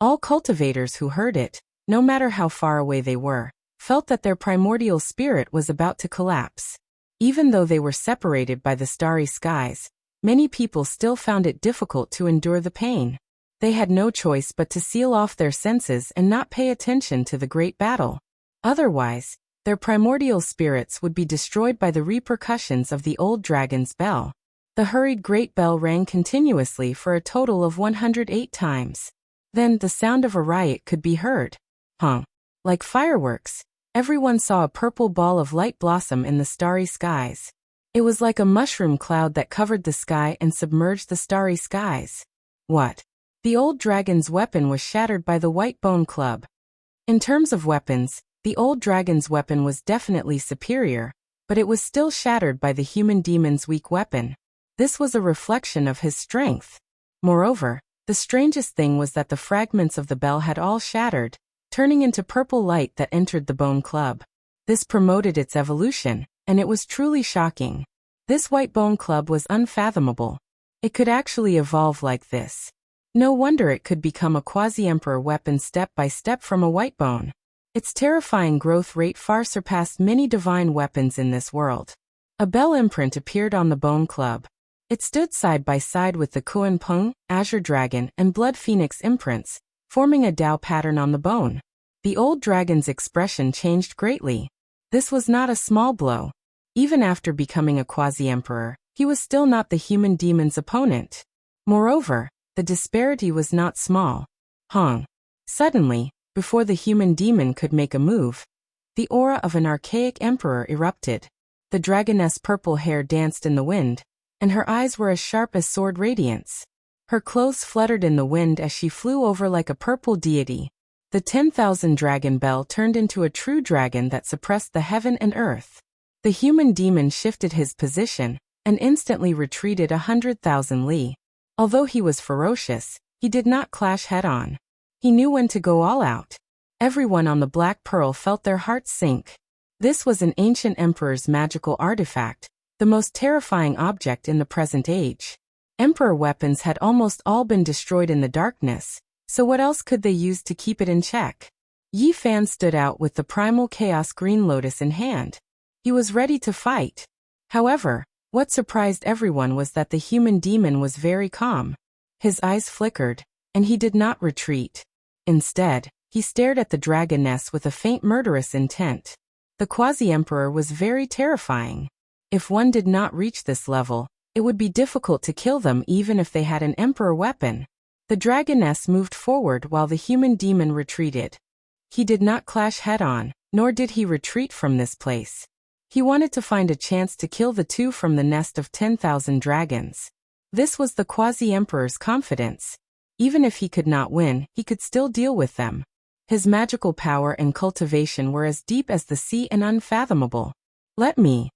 All cultivators who heard it, no matter how far away they were, felt that their primordial spirit was about to collapse. Even though they were separated by the starry skies, many people still found it difficult to endure the pain. They had no choice but to seal off their senses and not pay attention to the great battle. Otherwise, their primordial spirits would be destroyed by the repercussions of the old dragon's bell. The hurried great bell rang continuously for a total of 108 times. Then the sound of a riot could be heard. Like fireworks, everyone saw a purple ball of light blossom in the starry skies. It was like a mushroom cloud that covered the sky and submerged the starry skies. What? The old dragon's weapon was shattered by the white bone club. In terms of weapons, The old dragon's weapon was definitely superior, but it was still shattered by the human demon's weak weapon. This was a reflection of his strength. Moreover, the strangest thing was that the fragments of the bell had all shattered, turning into purple light that entered the bone club. This promoted its evolution, and it was truly shocking. This white bone club was unfathomable. It could actually evolve like this. No wonder it could become a quasi-emperor weapon step by step from a white bone. Its terrifying growth rate far surpassed many divine weapons in this world. A bell imprint appeared on the bone club. It stood side by side with the Kuan Peng, Azure Dragon, and Blood Phoenix imprints, forming a Dao pattern on the bone. The old dragon's expression changed greatly. This was not a small blow. Even after becoming a quasi-emperor, he was still not the human demon's opponent. Moreover, the disparity was not small. Suddenly, before the human demon could make a move, the aura of an archaic emperor erupted. The dragoness' purple hair danced in the wind, and her eyes were as sharp as sword radiance. Her clothes fluttered in the wind as she flew over like a purple deity. The 10,000 dragon bell turned into a true dragon that suppressed the heaven and earth. The human demon shifted his position, and instantly retreated 100,000 li. Although he was ferocious, he did not clash head-on. He knew when to go all out. Everyone on the Black Pearl felt their hearts sink. This was an ancient emperor's magical artifact, the most terrifying object in the present age. Emperor weapons had almost all been destroyed in the darkness, so what else could they use to keep it in check? Yi Fan stood out with the primal chaos green lotus in hand. He was ready to fight. However, what surprised everyone was that the human demon was very calm. His eyes flickered, and he did not retreat. Instead, he stared at the dragoness with a faint murderous intent. The quasi-emperor was very terrifying. If one did not reach this level, it would be difficult to kill them even if they had an emperor weapon. The dragoness moved forward while the human demon retreated. He did not clash head-on, nor did he retreat from this place. He wanted to find a chance to kill the two from the nest of 10,000 dragons. This was the quasi-emperor's confidence. Even if he could not win, he could still deal with them. His magical power and cultivation were as deep as the sea and unfathomable. Let me.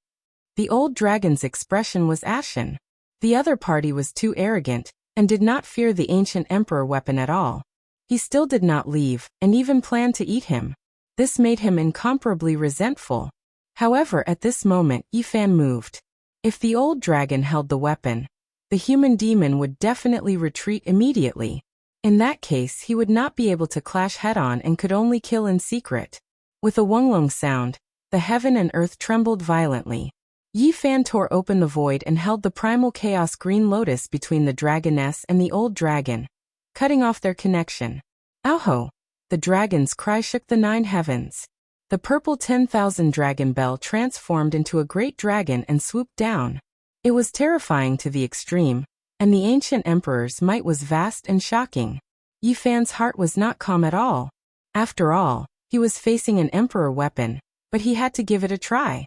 The old dragon's expression was ashen. The other party was too arrogant, and did not fear the ancient emperor weapon at all. He still did not leave, and even planned to eat him. This made him incomparably resentful. However, at this moment, Yi Fan moved. If the old dragon held the weapon, the human demon would definitely retreat immediately. In that case, he would not be able to clash head-on and could only kill in secret. With a wonglong sound, the heaven and earth trembled violently. Yi Fan tore open the void and held the primal chaos green lotus between the dragoness and the old dragon, cutting off their connection. Oho! The dragon's cry shook the 9 heavens. The purple 10,000 dragon bell transformed into a great dragon and swooped down. It was terrifying to the extreme, and the ancient emperor's might was vast and shocking. Yi Fan's heart was not calm at all. After all, he was facing an emperor weapon, but he had to give it a try.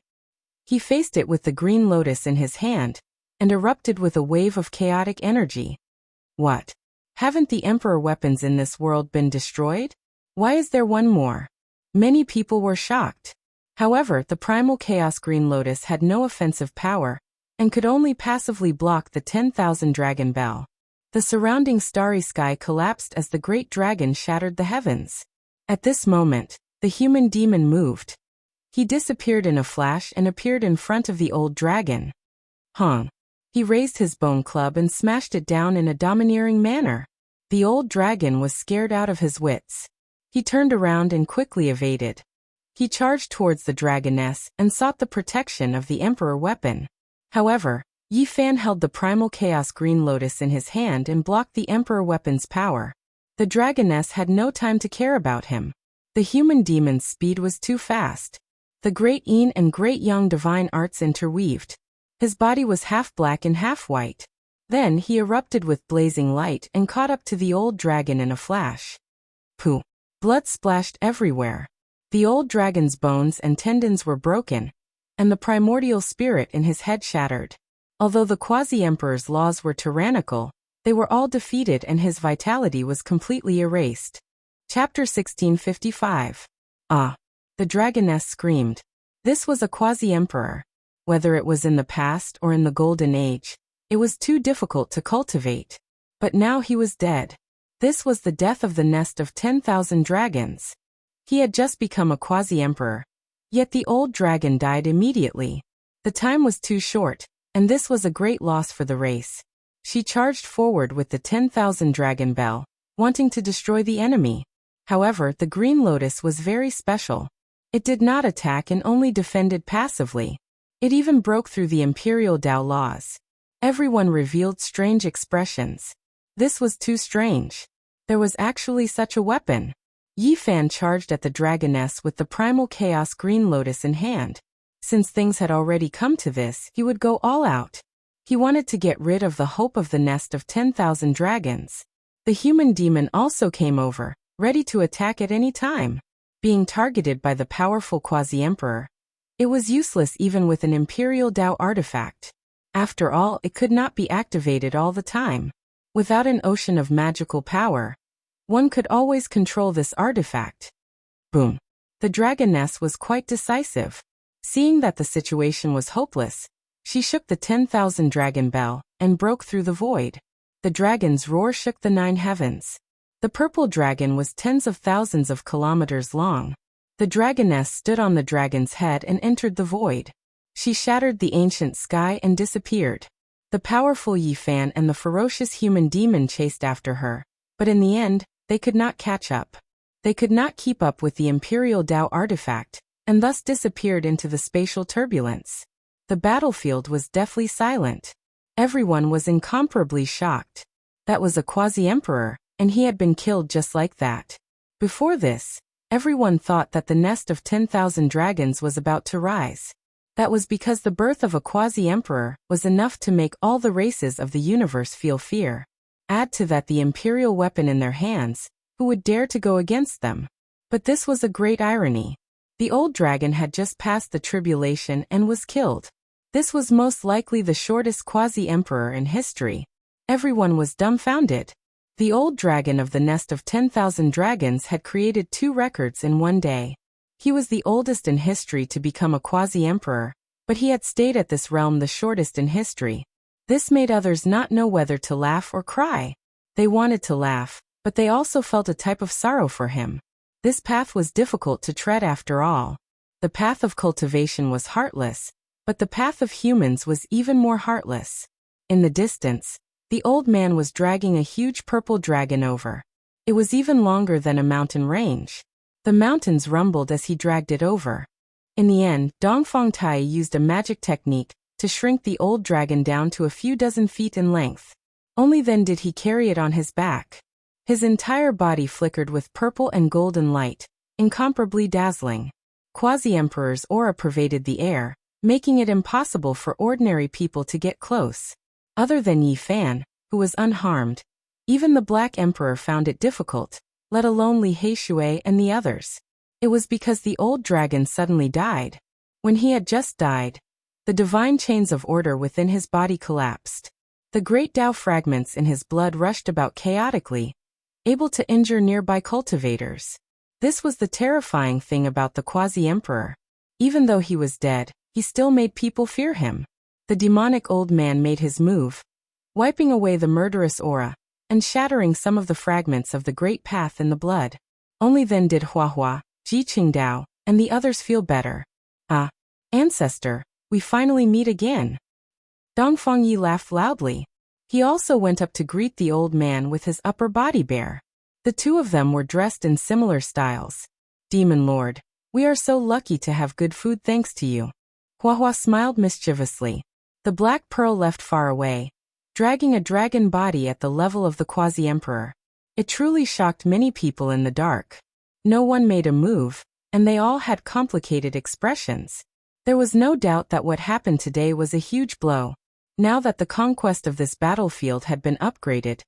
He faced it with the green lotus in his hand, and erupted with a wave of chaotic energy. What? Haven't the emperor weapons in this world been destroyed? Why is there one more? Many people were shocked. However, the primal chaos green lotus had no offensive power, and could only passively block the 10,000 dragon bell. The surrounding starry sky collapsed as the great dragon shattered the heavens. At this moment, the human demon moved. He disappeared in a flash and appeared in front of the old dragon. He raised his bone club and smashed it down in a domineering manner. The old dragon was scared out of his wits. He turned around and quickly evaded. He charged towards the dragoness and sought the protection of the emperor weapon. However, Yi Fan held the primal chaos green lotus in his hand and blocked the emperor weapon's power. The dragoness had no time to care about him. The human demon's speed was too fast. The great Yin and great Yang divine arts interweaved. His body was half black and half white. Then he erupted with blazing light and caught up to the old dragon in a flash. Pooh! Blood splashed everywhere. The old dragon's bones and tendons were broken, and the primordial spirit in his head shattered. Although the quasi-emperor's laws were tyrannical, they were all defeated and his vitality was completely erased. Chapter 1655. The dragoness screamed. This was a quasi-emperor. Whether it was in the past or in the Golden Age, it was too difficult to cultivate. But now he was dead. This was the death of the nest of 10,000 dragons. He had just become a quasi-emperor. Yet the old dragon died immediately. The time was too short, and this was a great loss for the race. She charged forward with the 10,000 dragon bell, wanting to destroy the enemy. However, the Green Lotus was very special. It did not attack and only defended passively. It even broke through the imperial Tao laws. Everyone revealed strange expressions. This was too strange. There was actually such a weapon. Yi Fan charged at the dragoness with the primal chaos Green Lotus in hand. Since things had already come to this, he would go all out. He wanted to get rid of the hope of the nest of 10,000 dragons. The human demon also came over, ready to attack at any time. Being targeted by the powerful quasi-emperor, it was useless even with an imperial Tao artifact. After all, it could not be activated all the time. Without an ocean of magical power, one could always control this artifact. Boom. The dragoness was quite decisive. Seeing that the situation was hopeless, she shook the 10,000 dragon bell and broke through the void. The dragon's roar shook the 9 heavens. The purple dragon was tens of thousands of kilometers long. The dragoness stood on the dragon's head and entered the void. She shattered the ancient sky and disappeared. The powerful Yi Fan and the ferocious human demon chased after her, but in the end, they could not catch up. They could not keep up with the imperial Tao artifact, and thus disappeared into the spatial turbulence. The battlefield was deathly silent. Everyone was incomparably shocked. That was a quasi-emperor, and he had been killed just like that. Before this, everyone thought that the nest of 10,000 dragons was about to rise. That was because the birth of a quasi-emperor was enough to make all the races of the universe feel fear. Add to that the imperial weapon in their hands, who would dare to go against them? But this was a great irony. The old dragon had just passed the tribulation and was killed. This was most likely the shortest quasi-emperor in history. Everyone was dumbfounded. The old dragon of the nest of 10,000 dragons had created 2 records in one day. He was the oldest in history to become a quasi-emperor, but he had stayed at this realm the shortest in history. This made others not know whether to laugh or cry. They wanted to laugh, but they also felt a type of sorrow for him. This path was difficult to tread after all. The path of cultivation was heartless, but the path of humans was even more heartless. In the distance, the old man was dragging a huge purple dragon over. It was even longer than a mountain range. The mountains rumbled as he dragged it over. In the end, Dongfang Tai used a magic technique to shrink the old dragon down to a few dozen feet in length. Only then did he carry it on his back. His entire body flickered with purple and golden light, incomparably dazzling. Quasi-Emperor's aura pervaded the air, making it impossible for ordinary people to get close. Other than Yi Fan, who was unharmed, even the Black Emperor found it difficult, let alone Li Heishui and the others. It was because the old dragon suddenly died. When he had just died, the divine chains of order within his body collapsed. The great Tao fragments in his blood rushed about chaotically, able to injure nearby cultivators. This was the terrifying thing about the Quasi-Emperor. Even though he was dead, he still made people fear him. The demonic old man made his move, wiping away the murderous aura, and shattering some of the fragments of the great path in the blood. Only then did Huahua, Ji Qingdao, and the others feel better. Ah, ancestor, we finally meet again. Dongfang Yi laughed loudly. He also went up to greet the old man with his upper body bare. The two of them were dressed in similar styles. Demon Lord, we are so lucky to have good food thanks to you. Huahua smiled mischievously. The Black Pearl left far away, dragging a dragon body at the level of the Quasi-Emperor. It truly shocked many people in the dark. No one made a move, and they all had complicated expressions. There was no doubt that what happened today was a huge blow. Now that the conquest of this battlefield had been upgraded,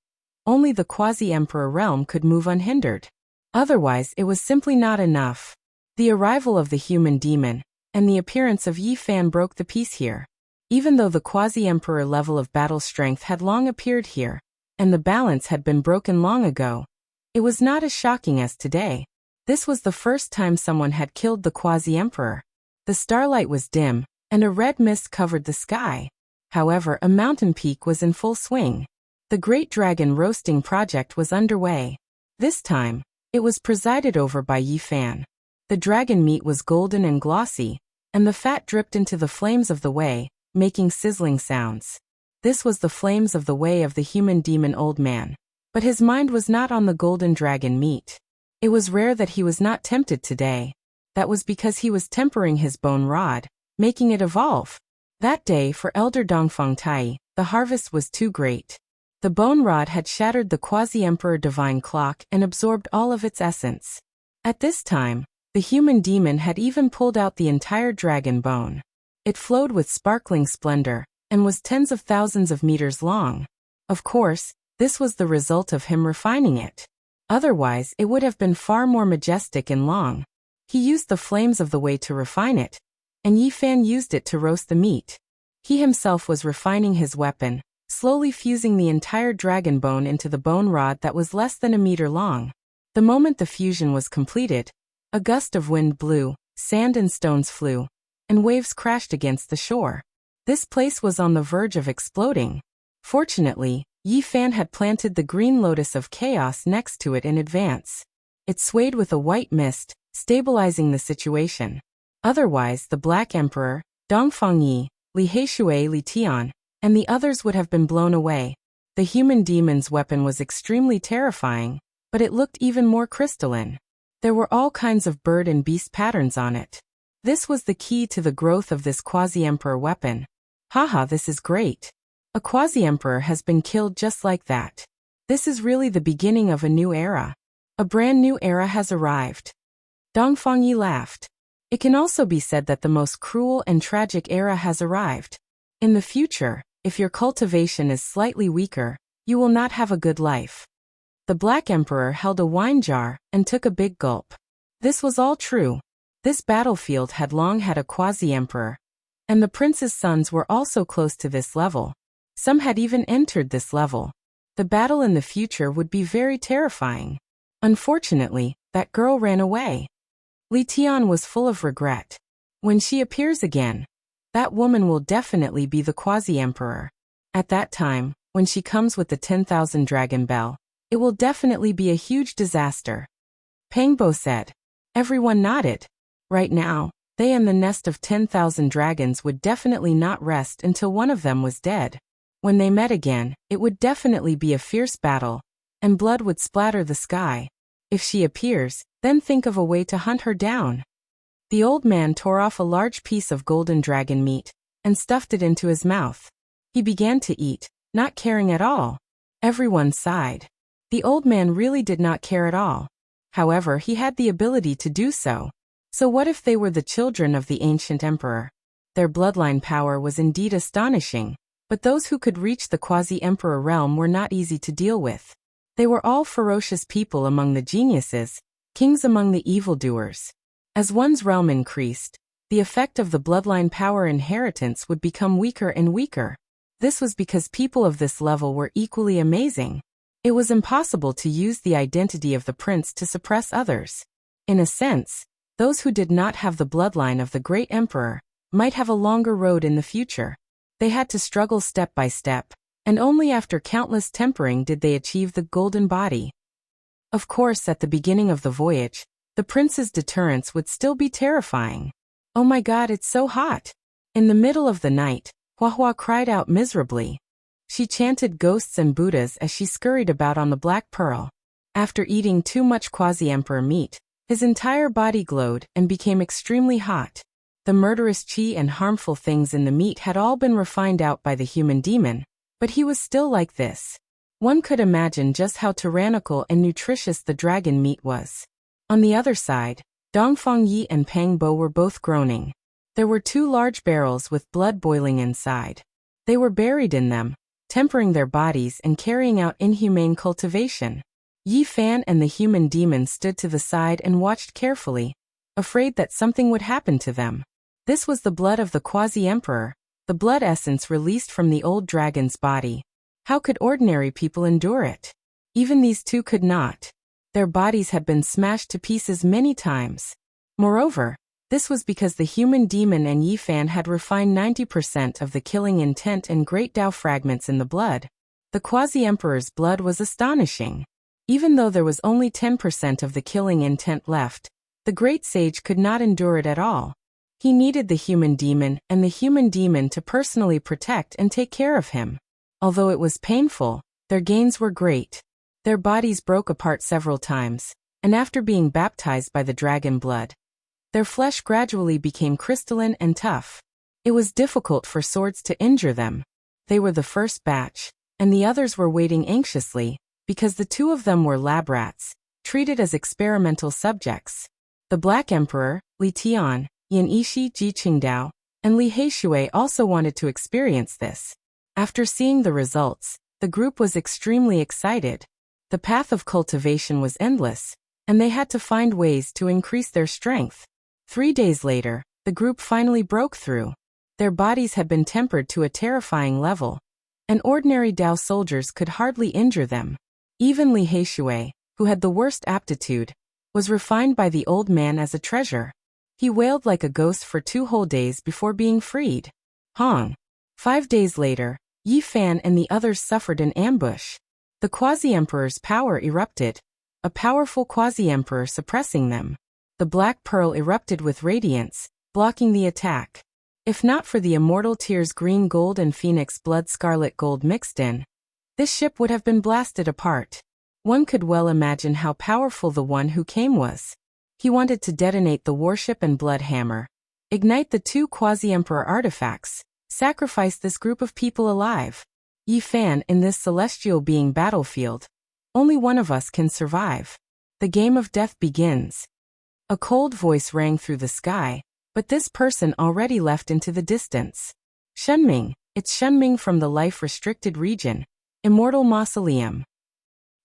only the Quasi-Emperor realm could move unhindered. Otherwise, it was simply not enough. The arrival of the human demon and the appearance of Yi Fan broke the peace here. Even though the Quasi-Emperor level of battle strength had long appeared here, and the balance had been broken long ago, it was not as shocking as today. This was the first time someone had killed the quasi-emperor. The starlight was dim, and a red mist covered the sky. However, a mountain peak was in full swing. The Great Dragon Roasting Project was underway. This time, it was presided over by Yi Fan. The dragon meat was golden and glossy, and the fat dripped into the flames of the way, making sizzling sounds. This was the flames of the way of the human demon old man. But his mind was not on the golden dragon meat. It was rare that he was not tempted today. That was because he was tempering his bone rod, making it evolve. That day for Elder Dongfang Tai, the harvest was too great. The bone rod had shattered the quasi-emperor divine clock and absorbed all of its essence. At this time, the human demon had even pulled out the entire dragon bone. It flowed with sparkling splendor, and was tens of thousands of meters long. Of course, this was the result of him refining it. Otherwise, it would have been far more majestic and long. He used the flames of the way to refine it, and Yi Fan used it to roast the meat. He himself was refining his weapon, slowly fusing the entire dragon bone into the bone rod that was less than a meter long. The moment the fusion was completed, a gust of wind blew, sand and stones flew, and waves crashed against the shore. This place was on the verge of exploding. Fortunately, Yi Fan had planted the green lotus of chaos next to it in advance. It swayed with a white mist, stabilizing the situation. Otherwise, the Black Emperor, Dongfang Yi, Li Heishui Li Tian, and the others would have been blown away. The human demon's weapon was extremely terrifying, but it looked even more crystalline. There were all kinds of bird and beast patterns on it. This was the key to the growth of this quasi-emperor weapon. Haha, this is great. A quasi-emperor has been killed just like that. This is really the beginning of a new era. A brand new era has arrived. Dongfang Yi laughed. It can also be said that the most cruel and tragic era has arrived. In the future, if your cultivation is slightly weaker, you will not have a good life. The Black Emperor held a wine jar and took a big gulp. This was all true. This battlefield had long had a quasi-emperor, and the prince's sons were also close to this level. Some had even entered this level. The battle in the future would be very terrifying. Unfortunately, that girl ran away. Li Tian was full of regret. When she appears again, that woman will definitely be the quasi-emperor. At that time, when she comes with the 10,000 dragon bell, it will definitely be a huge disaster. Pangbo said. Everyone nodded. Right now, they and the nest of 10,000 dragons would definitely not rest until one of them was dead. When they met again, it would definitely be a fierce battle, and blood would splatter the sky. If she appears, then think of a way to hunt her down. The old man tore off a large piece of golden dragon meat, and stuffed it into his mouth. He began to eat, not caring at all. Everyone sighed. The old man really did not care at all. However, he had the ability to do so. So what if they were the children of the ancient emperor? Their bloodline power was indeed astonishing, but those who could reach the quasi-emperor realm were not easy to deal with. They were all ferocious people among the geniuses, kings among the evildoers. As one's realm increased, the effect of the bloodline power inheritance would become weaker and weaker. This was because people of this level were equally amazing. It was impossible to use the identity of the prince to suppress others. In a sense, those who did not have the bloodline of the great emperor might have a longer road in the future. They had to struggle step by step, and only after countless tempering did they achieve the golden body. Of course, at the beginning of the voyage, the prince's deterrence would still be terrifying. Oh my God, it's so hot! In the middle of the night, Huahua cried out miserably. She chanted ghosts and Buddhas as she scurried about on the Black Pearl. After eating too much quasi-emperor meat, his entire body glowed and became extremely hot. The murderous qi and harmful things in the meat had all been refined out by the human demon, but he was still like this. One could imagine just how tyrannical and nutritious the dragon meat was. On the other side, Dongfang Yi and Pang Bo were both groaning. There were 2 large barrels with blood boiling inside. They were buried in them, tempering their bodies and carrying out inhumane cultivation. Yi Fan and the human demon stood to the side and watched carefully, afraid that something would happen to them. This was the blood of the quasi-emperor, the blood essence released from the old dragon's body. How could ordinary people endure it? Even these 2 could not. Their bodies had been smashed to pieces many times. Moreover, this was because the human demon and Yi Fan had refined 90% of the killing intent and great Dao fragments in the blood. The quasi-emperor's blood was astonishing. Even though there was only 10% of the killing intent left, the great sage could not endure it at all. He needed the human demon and the human demon to personally protect and take care of him. Although it was painful, their gains were great. Their bodies broke apart several times, and after being baptized by the dragon blood, their flesh gradually became crystalline and tough. It was difficult for swords to injure them. They were the first batch, and the others were waiting anxiously, because the two of them were lab rats, treated as experimental subjects. The Black Emperor, Li Tian, Yan Yishi, Ji Qingdao, and Li Heishui also wanted to experience this. After seeing the results, the group was extremely excited. The path of cultivation was endless, and they had to find ways to increase their strength. 3 days later, the group finally broke through. Their bodies had been tempered to a terrifying level, and ordinary Dao soldiers could hardly injure them. Even Li Heishui, who had the worst aptitude, was refined by the old man as a treasure. He wailed like a ghost for 2 whole days before being freed. 5 days later, Yi Fan and the others suffered an ambush. The quasi-emperor's power erupted, a powerful quasi-emperor suppressing them. The black pearl erupted with radiance, blocking the attack. If not for the immortal tears green gold and phoenix blood scarlet gold mixed in, this ship would have been blasted apart. One could well imagine how powerful the one who came was. He wanted to detonate the warship and blood hammer, ignite the 2 quasi-emperor artifacts, sacrifice this group of people alive. Yi Fan, in this celestial being battlefield, only one of us can survive. The game of death begins. A cold voice rang through the sky, but this person already left into the distance. Shenming, it's Shenming from the life-restricted region, Immortal Mausoleum.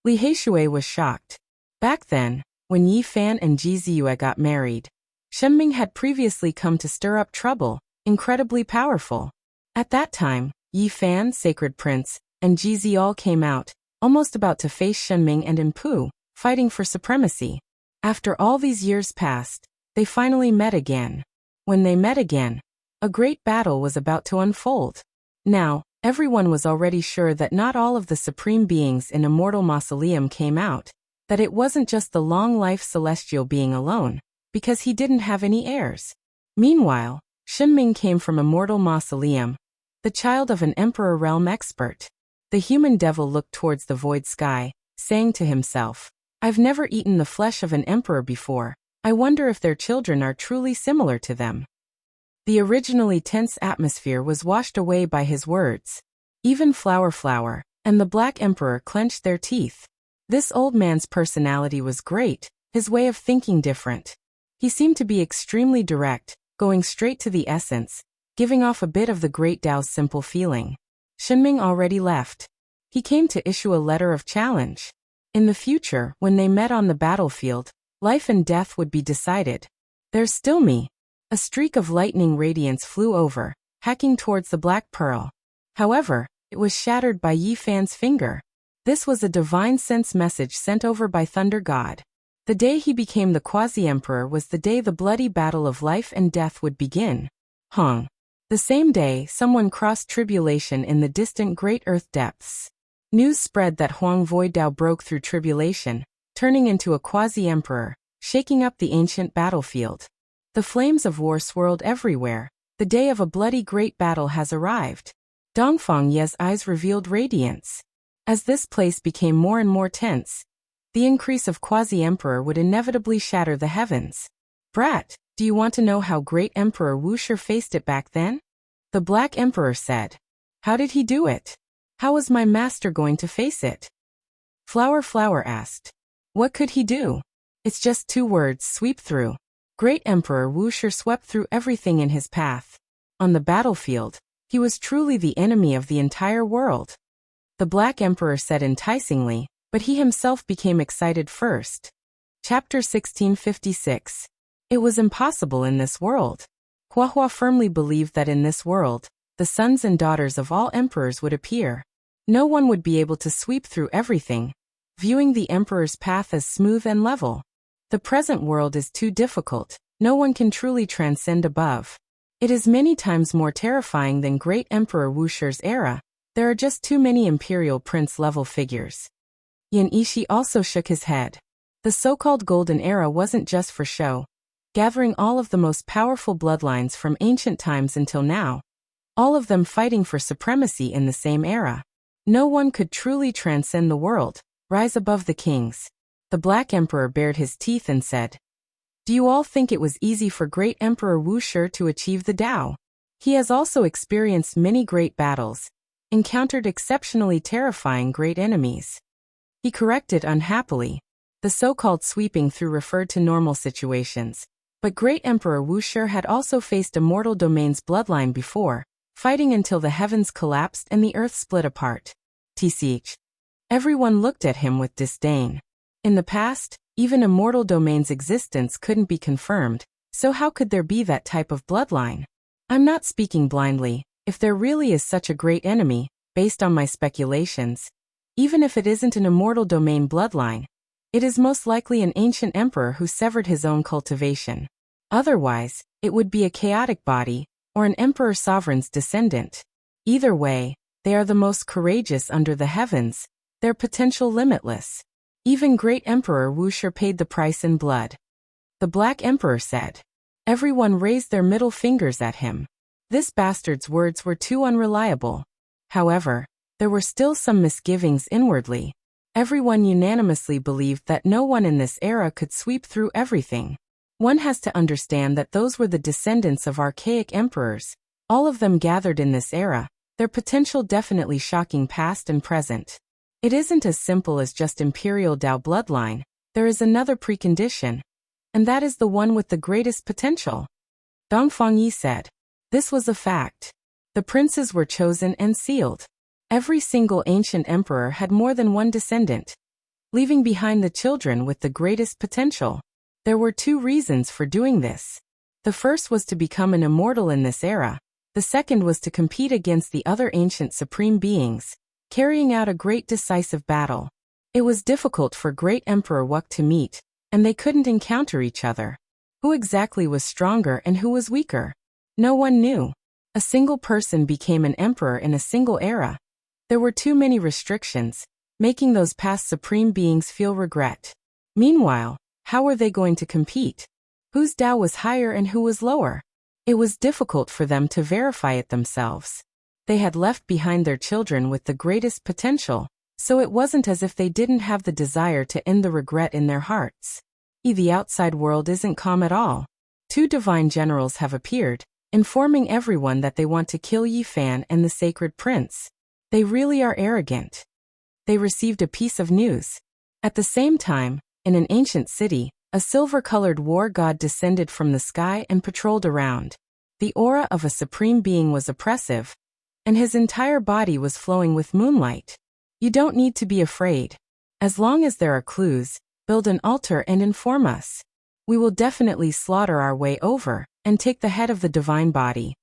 Li Heishui was shocked. Back then, when Yi Fan and Ji Ziyue got married, Shenming had previously come to stir up trouble, incredibly powerful. At that time, Yi Fan, Sacred Prince, and Ji Zi all came out, almost about to face Shenming and Impu, fighting for supremacy. After all these years passed, they finally met again. When they met again, a great battle was about to unfold. Now, everyone was already sure that not all of the supreme beings in Immortal Mausoleum came out, that it wasn't just the long-life celestial being alone, because he didn't have any heirs. Meanwhile, Shenming came from Immortal Mausoleum, the child of an Emperor Realm expert. The human devil looked towards the void sky, saying to himself, I've never eaten the flesh of an emperor before. I wonder if their children are truly similar to them. The originally tense atmosphere was washed away by his words. Even Flower and the Black Emperor clenched their teeth. This old man's personality was great, his way of thinking different. He seemed to be extremely direct, going straight to the essence, giving off a bit of the great Tao's simple feeling. Shenming already left. He came to issue a letter of challenge. In the future, when they met on the battlefield, life and death would be decided. There's still me. A streak of lightning radiance flew over, hacking towards the black pearl. However, it was shattered by Yi Fan's finger. This was a divine sense message sent over by Thunder God. The day he became the quasi-emperor was the day the bloody battle of life and death would begin. The same day, someone crossed tribulation in the distant great earth depths. News spread that Huang Voidao broke through tribulation, turning into a quasi-emperor, shaking up the ancient battlefield. The flames of war swirled everywhere. The day of a bloody great battle has arrived. Dongfang Ye's eyes revealed radiance. As this place became more and more tense, the increase of quasi-emperor would inevitably shatter the heavens. Brat, do you want to know how great Emperor Wuxia faced it back then? The Black Emperor said. How did he do it? How was my master going to face it? Flower asked. What could he do? It's just 2 words, sweep through. Great Emperor Wuxia swept through everything in his path. On the battlefield, he was truly the enemy of the entire world. The Black Emperor said enticingly, but he himself became excited first. Chapter 1656. It was impossible in this world. Huahua firmly believed that in this world, the sons and daughters of all emperors would appear. No one would be able to sweep through everything. viewing the emperor's path as smooth and level. The present world is too difficult, no one can truly transcend above. It is many times more terrifying than great Emperor Wuxia's era, there are just too many imperial prince-level figures. Yan Yishi also shook his head. The so-called Golden Era wasn't just for show, gathering all of the most powerful bloodlines from ancient times until now, all of them fighting for supremacy in the same era. No one could truly transcend the world, rise above the kings. The Black Emperor bared his teeth and said, "Do you all think it was easy for great Emperor Wuxia to achieve the Tao? He has also experienced many great battles, encountered exceptionally terrifying great enemies." He corrected unhappily. The so-called sweeping through referred to normal situations, but great Emperor Wuxia had also faced a mortal domain's bloodline before, fighting until the heavens collapsed and the earth split apart. TCH. Everyone looked at him with disdain. In the past, even a mortal domain's existence couldn't be confirmed, so how could there be that type of bloodline? I'm not speaking blindly, if there really is such a great enemy, based on my speculations, even if it isn't an immortal domain bloodline, it is most likely an ancient emperor who severed his own cultivation. Otherwise, it would be a chaotic body, or an emperor sovereign's descendant. Either way, they are the most courageous under the heavens, their potential limitless. Even great Emperor Wuxia paid the price in blood. The Black Emperor said. Everyone raised their middle fingers at him. This bastard's words were too unreliable. However, there were still some misgivings inwardly. Everyone unanimously believed that no one in this era could sweep through everything. One has to understand that those were the descendants of archaic emperors, all of them gathered in this era, their potential definitely shocking past and present. It isn't as simple as just imperial Dao bloodline, there is another precondition, and that is the one with the greatest potential. Dong Fangyi said. This was a fact. The princes were chosen and sealed. Every single ancient emperor had more than one descendant, leaving behind the children with the greatest potential. There were two reasons for doing this. The first was to become an immortal in this era, the second was to compete against the other ancient supreme beings, carrying out a great decisive battle. It was difficult for great Emperor Wuk to meet, and they couldn't encounter each other. Who exactly was stronger and who was weaker? No one knew. A single person became an emperor in a single era. There were too many restrictions, making those past supreme beings feel regret. Meanwhile, how were they going to compete? Whose Tao was higher and who was lower? It was difficult for them to verify it themselves. They had left behind their children with the greatest potential, so it wasn't as if they didn't have the desire to end the regret in their hearts. The outside world isn't calm at all. Two divine generals have appeared, informing everyone that they want to kill Yi Fan and the sacred prince. They really are arrogant. They received a piece of news. At the same time, in an ancient city, a silver-colored war god descended from the sky and patrolled around. The aura of a supreme being was oppressive, and his entire body was flowing with moonlight. You don't need to be afraid. As long as there are clues, build an altar and inform us. We will definitely slaughter our way over, and take the head of the divine body.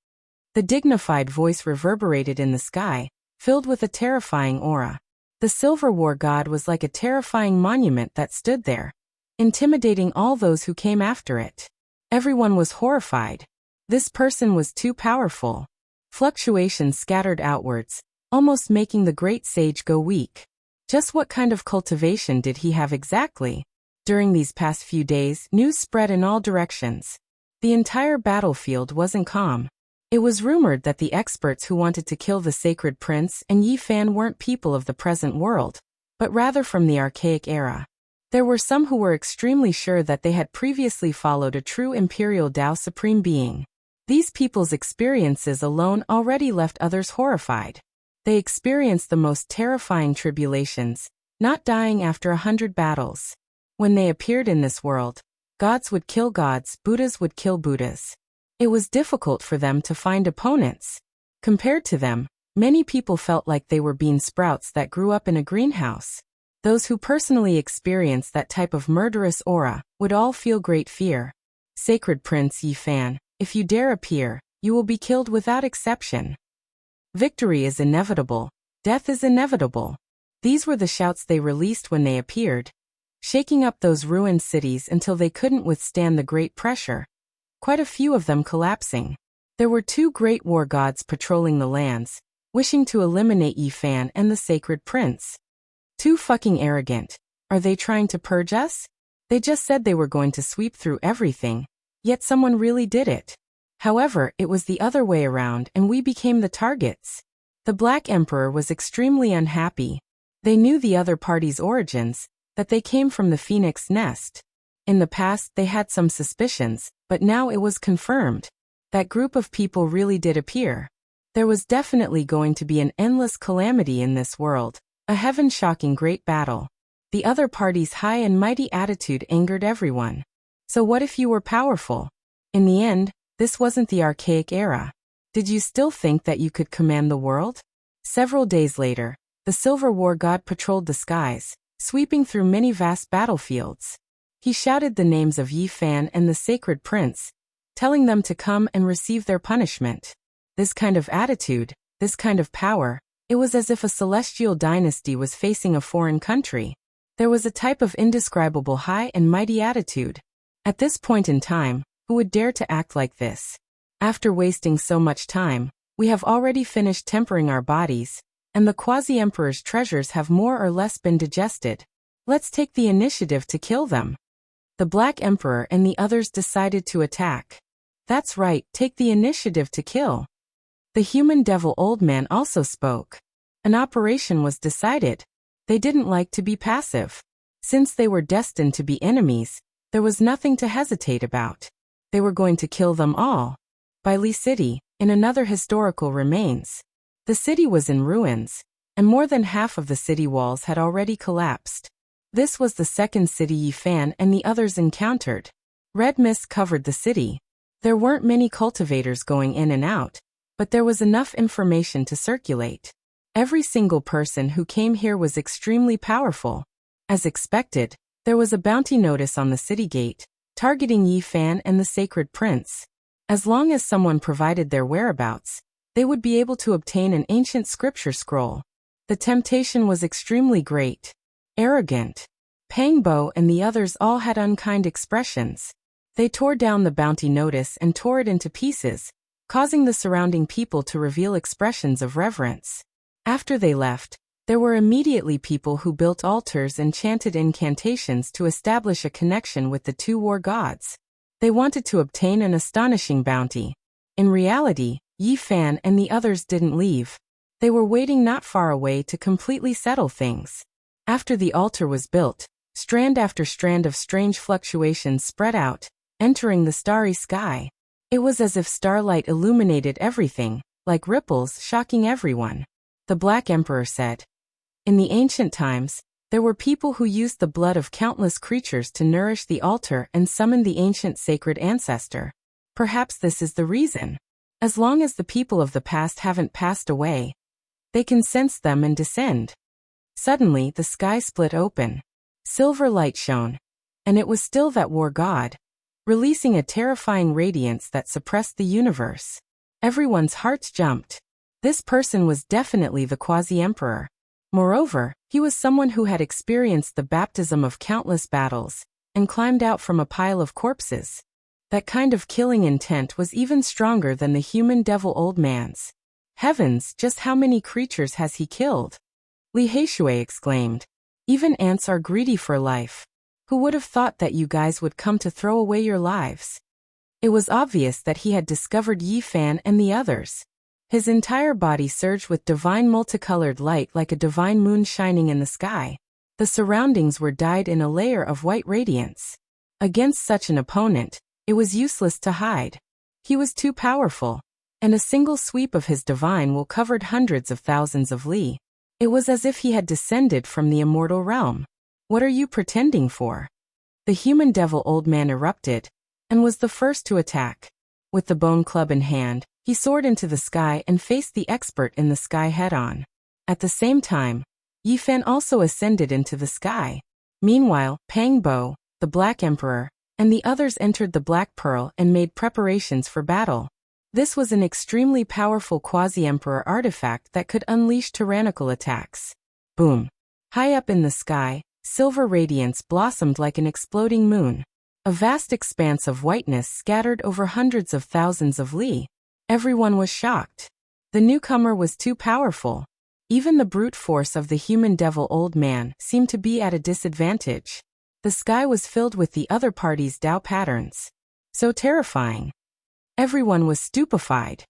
The dignified voice reverberated in the sky, filled with a terrifying aura. The silver war god was like a terrifying monument that stood there, intimidating all those who came after it. Everyone was horrified. This person was too powerful. Fluctuations scattered outwards, almost making the great sage go weak. Just what kind of cultivation did he have exactly? During these past few days, news spread in all directions. The entire battlefield wasn't calm. It was rumored that the experts who wanted to kill the sacred prince and Yi Fan weren't people of the present world, but rather from the archaic era. There were some who were extremely sure that they had previously followed a true imperial Tao supreme being. These people's experiences alone already left others horrified. They experienced the most terrifying tribulations, not dying after 100 battles. When they appeared in this world, gods would kill gods, Buddhas would kill Buddhas. It was difficult for them to find opponents. Compared to them, many people felt like they were bean sprouts that grew up in a greenhouse. Those who personally experienced that type of murderous aura would all feel great fear. Sacred Prince Yi Fan, if you dare appear, you will be killed without exception. Victory is inevitable. Death is inevitable. These were the shouts they released when they appeared, shaking up those ruined cities until they couldn't withstand the great pressure, quite a few of them collapsing. There were 2 great war gods patrolling the lands, wishing to eliminate Yi Fan and the sacred prince. Too fucking arrogant. Are they trying to purge us? They just said they were going to sweep through everything, yet someone really did it. However, it was the other way around and we became the targets. The Black Emperor was extremely unhappy. They knew the other party's origins, that they came from the Phoenix Nest. In the past they had some suspicions, but now it was confirmed. That group of people really did appear. There was definitely going to be an endless calamity in this world, a heaven-shocking great battle. The other party's high and mighty attitude angered everyone. So what if you were powerful? In the end, this wasn't the archaic era. Did you still think that you could command the world? Several days later, the Silver War God patrolled the skies, sweeping through many vast battlefields. He shouted the names of Yi Fan and the Sacred Prince, telling them to come and receive their punishment. This kind of attitude, this kind of power, it was as if a celestial dynasty was facing a foreign country. There was a type of indescribable high and mighty attitude. At this point in time, who would dare to act like this? After wasting so much time, we have already finished tempering our bodies, and the Quasi-Emperor's treasures have more or less been digested. Let's take the initiative to kill them. The Black Emperor and the others decided to attack. That's right, take the initiative to kill. The human devil old man also spoke. An operation was decided. They didn't like to be passive. Since they were destined to be enemies, there was nothing to hesitate about. They were going to kill them all. By Li City, in another historical remains. The city was in ruins, and more than half of the city walls had already collapsed. This was the second city Yi Fan and the others encountered. Red mist covered the city. There weren't many cultivators going in and out, but there was enough information to circulate. Every single person who came here was extremely powerful. As expected, there was a bounty notice on the city gate, targeting Yi Fan and the Sacred Prince. As long as someone provided their whereabouts, they would be able to obtain an ancient scripture scroll. The temptation was extremely great. Arrogant. Pang Bo and the others all had unkind expressions. They tore down the bounty notice and tore it into pieces, causing the surrounding people to reveal expressions of reverence. After they left, there were immediately people who built altars and chanted incantations to establish a connection with the 2 war gods. They wanted to obtain an astonishing bounty. In reality, Yi Fan and the others didn't leave. They were waiting not far away to completely settle things. After the altar was built, strand after strand of strange fluctuations spread out, entering the starry sky. It was as if starlight illuminated everything, like ripples shocking everyone. The Black Emperor said, "In the ancient times, there were people who used the blood of countless creatures to nourish the altar and summon the ancient sacred ancestor. Perhaps this is the reason. As long as the people of the past haven't passed away, they can sense them and descend." Suddenly, the sky split open. Silver light shone, and it was still that war god, releasing a terrifying radiance that suppressed the universe. Everyone's hearts jumped. This person was definitely the Quasi-Emperor. Moreover, he was someone who had experienced the baptism of countless battles, and climbed out from a pile of corpses. That kind of killing intent was even stronger than the human devil old man's. Heavens, just how many creatures has he killed? Li Heishui exclaimed. Even ants are greedy for life. Who would have thought that you guys would come to throw away your lives? It was obvious that he had discovered Yi Fan and the others. His entire body surged with divine multicolored light like a divine moon shining in the sky. The surroundings were dyed in a layer of white radiance. Against such an opponent, it was useless to hide. He was too powerful, and a single sweep of his divine will covered hundreds of thousands of li. It was as if he had descended from the immortal realm. What are you pretending for? The human devil old man erupted, and was the first to attack. With the bone club in hand, he soared into the sky and faced the expert in the sky head-on. At the same time, Yi Fan also ascended into the sky. Meanwhile, Pang Bo, the Black Emperor, and the others entered the Black Pearl and made preparations for battle. This was an extremely powerful Quasi-Emperor artifact that could unleash tyrannical attacks. Boom. High up in the sky, silver radiance blossomed like an exploding moon. A vast expanse of whiteness scattered over hundreds of thousands of li. Everyone was shocked. The newcomer was too powerful. Even the brute force of the human devil old man seemed to be at a disadvantage. The sky was filled with the other party's Tao patterns. So terrifying. Everyone was stupefied.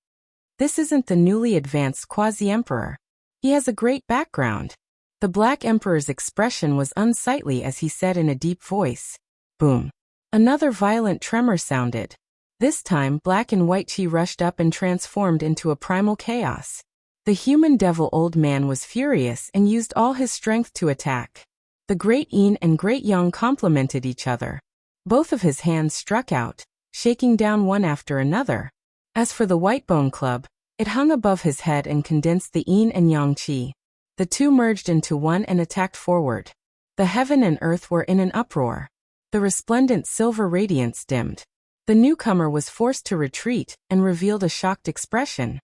This isn't the newly advanced quasi-emperor. He has a great background. The Black Emperor's expression was unsightly as he said in a deep voice. Boom. Another violent tremor sounded. This time black and white chi rushed up and transformed into a primal chaos. The human devil old man was furious and used all his strength to attack. The Great Yin and Great Yang complemented each other. Both of his hands struck out, shaking down one after another. As for the White Bone Club, it hung above his head and condensed the Yin and Yang chi. The two merged into one and attacked forward. The heaven and earth were in an uproar. The resplendent silver radiance dimmed. The newcomer was forced to retreat and revealed a shocked expression.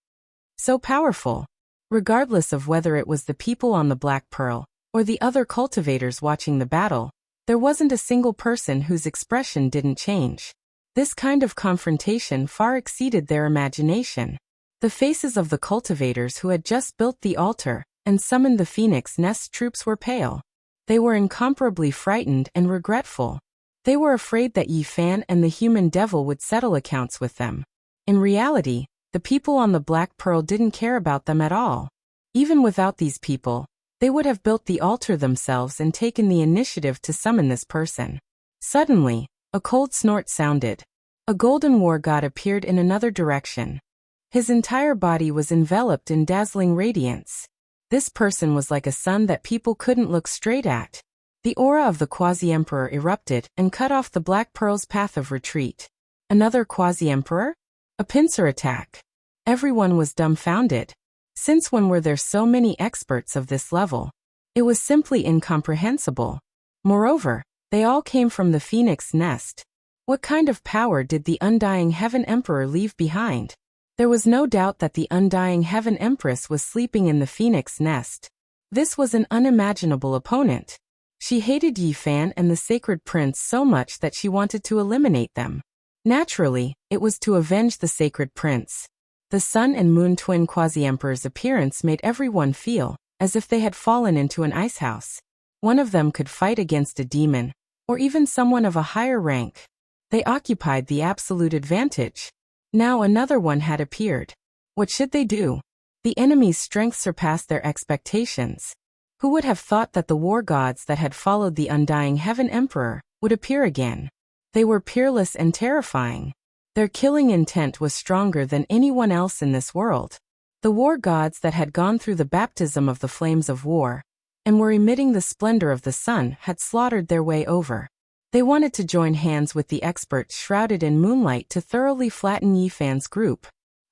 So powerful. Regardless of whether it was the people on the Black Pearl or the other cultivators watching the battle, there wasn't a single person whose expression didn't change. This kind of confrontation far exceeded their imagination. The faces of the cultivators who had just built the altar and summoned the Phoenix Nest troops were pale. They were incomparably frightened and regretful. They were afraid that Yi Fan and the human devil would settle accounts with them. In reality, the people on the Black Pearl didn't care about them at all. Even without these people, they would have built the altar themselves and taken the initiative to summon this person. Suddenly, a cold snort sounded. A golden war god appeared in another direction. His entire body was enveloped in dazzling radiance. This person was like a sun that people couldn't look straight at. The aura of the quasi-emperor erupted and cut off the Black Pearl's path of retreat. Another quasi-emperor? A pincer attack. Everyone was dumbfounded. Since when were there so many experts of this level? It was simply incomprehensible. Moreover, they all came from the Phoenix Nest. What kind of power did the Undying Heaven Emperor leave behind? There was no doubt that the Undying Heaven Empress was sleeping in the Phoenix Nest. This was an unimaginable opponent. She hated Yi Fan and the Sacred Prince so much that she wanted to eliminate them. Naturally, it was to avenge the Sacred Prince. The Sun and Moon twin quasi-emperor's appearance made everyone feel as if they had fallen into an ice house. One of them could fight against a demon, or even someone of a higher rank. They occupied the absolute advantage. Now another one had appeared. What should they do? The enemy's strength surpassed their expectations. Who would have thought that the war gods that had followed the Undying Heaven Emperor would appear again? They were peerless and terrifying. Their killing intent was stronger than anyone else in this world. The war gods that had gone through the baptism of the flames of war and were emitting the splendor of the sun had slaughtered their way over. They wanted to join hands with the experts shrouded in moonlight to thoroughly flatten Yi Fan's group.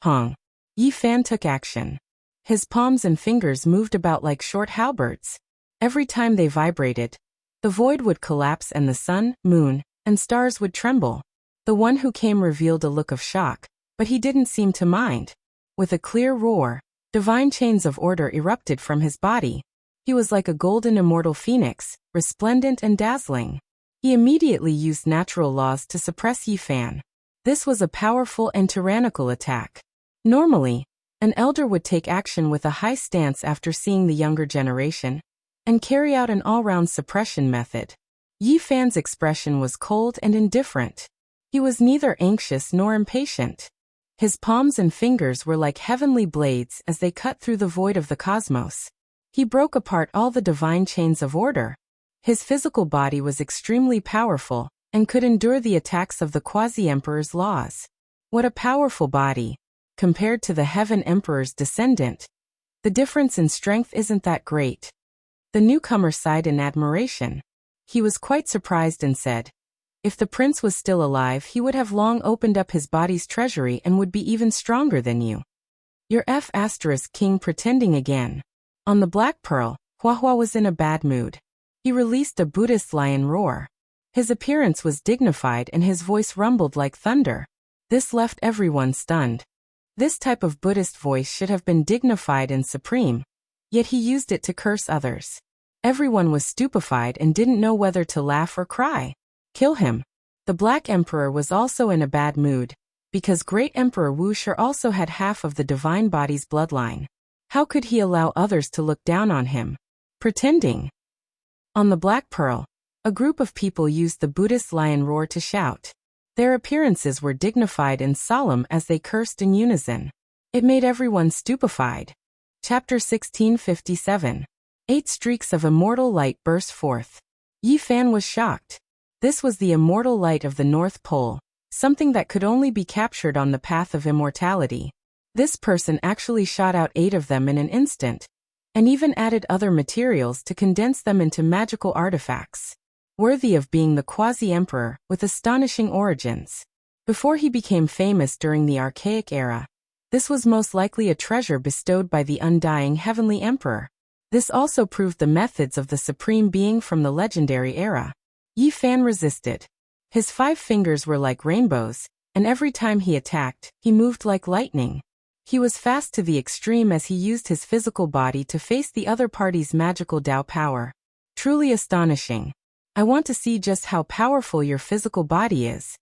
Hong. Yi Fan took action. His palms and fingers moved about like short halberds. Every time they vibrated, the void would collapse and the sun, moon, and stars would tremble. The one who came revealed a look of shock, but he didn't seem to mind. With a clear roar, divine chains of order erupted from his body. He was like a golden immortal phoenix, resplendent and dazzling. He immediately used natural laws to suppress Yi Fan. This was a powerful and tyrannical attack. Normally, an elder would take action with a high stance after seeing the younger generation and carry out an all-round suppression method. Yi Fan's expression was cold and indifferent. He was neither anxious nor impatient. His palms and fingers were like heavenly blades as they cut through the void of the cosmos. He broke apart all the divine chains of order. His physical body was extremely powerful and could endure the attacks of the quasi-emperor's laws. What a powerful body, compared to the Heaven Emperor's descendant. The difference in strength isn't that great. The newcomer sighed in admiration. He was quite surprised and said, if the prince was still alive, he would have long opened up his body's treasury and would be even stronger than you. Your King pretending again. On the Black Pearl, Huahua was in a bad mood. He released a Buddhist lion roar. His appearance was dignified and his voice rumbled like thunder. This left everyone stunned. This type of Buddhist voice should have been dignified and supreme, yet he used it to curse others. Everyone was stupefied and didn't know whether to laugh or cry. Kill him. The Black Emperor was also in a bad mood, because Great Emperor Wuxia also had half of the divine body's bloodline. How could he allow others to look down on him? Pretending. On the Black Pearl, a group of people used the Buddhist lion roar to shout. Their appearances were dignified and solemn as they cursed in unison. It made everyone stupefied. Chapter 1657. 8 streaks of immortal light burst forth. Yi Fan was shocked. This was the immortal light of the North Pole, something that could only be captured on the path of immortality. This person actually shot out 8 of them in an instant, and even added other materials to condense them into magical artifacts, worthy of being the quasi-emperor with astonishing origins. Before he became famous during the Archaic era, this was most likely a treasure bestowed by the undying heavenly emperor. This also proved the methods of the supreme being from the legendary era. Yi Fan resisted. His 5 fingers were like rainbows, and every time he attacked, he moved like lightning. He was fast to the extreme as he used his physical body to face the other party's magical Dao power. Truly astonishing. I want to see just how powerful your physical body is.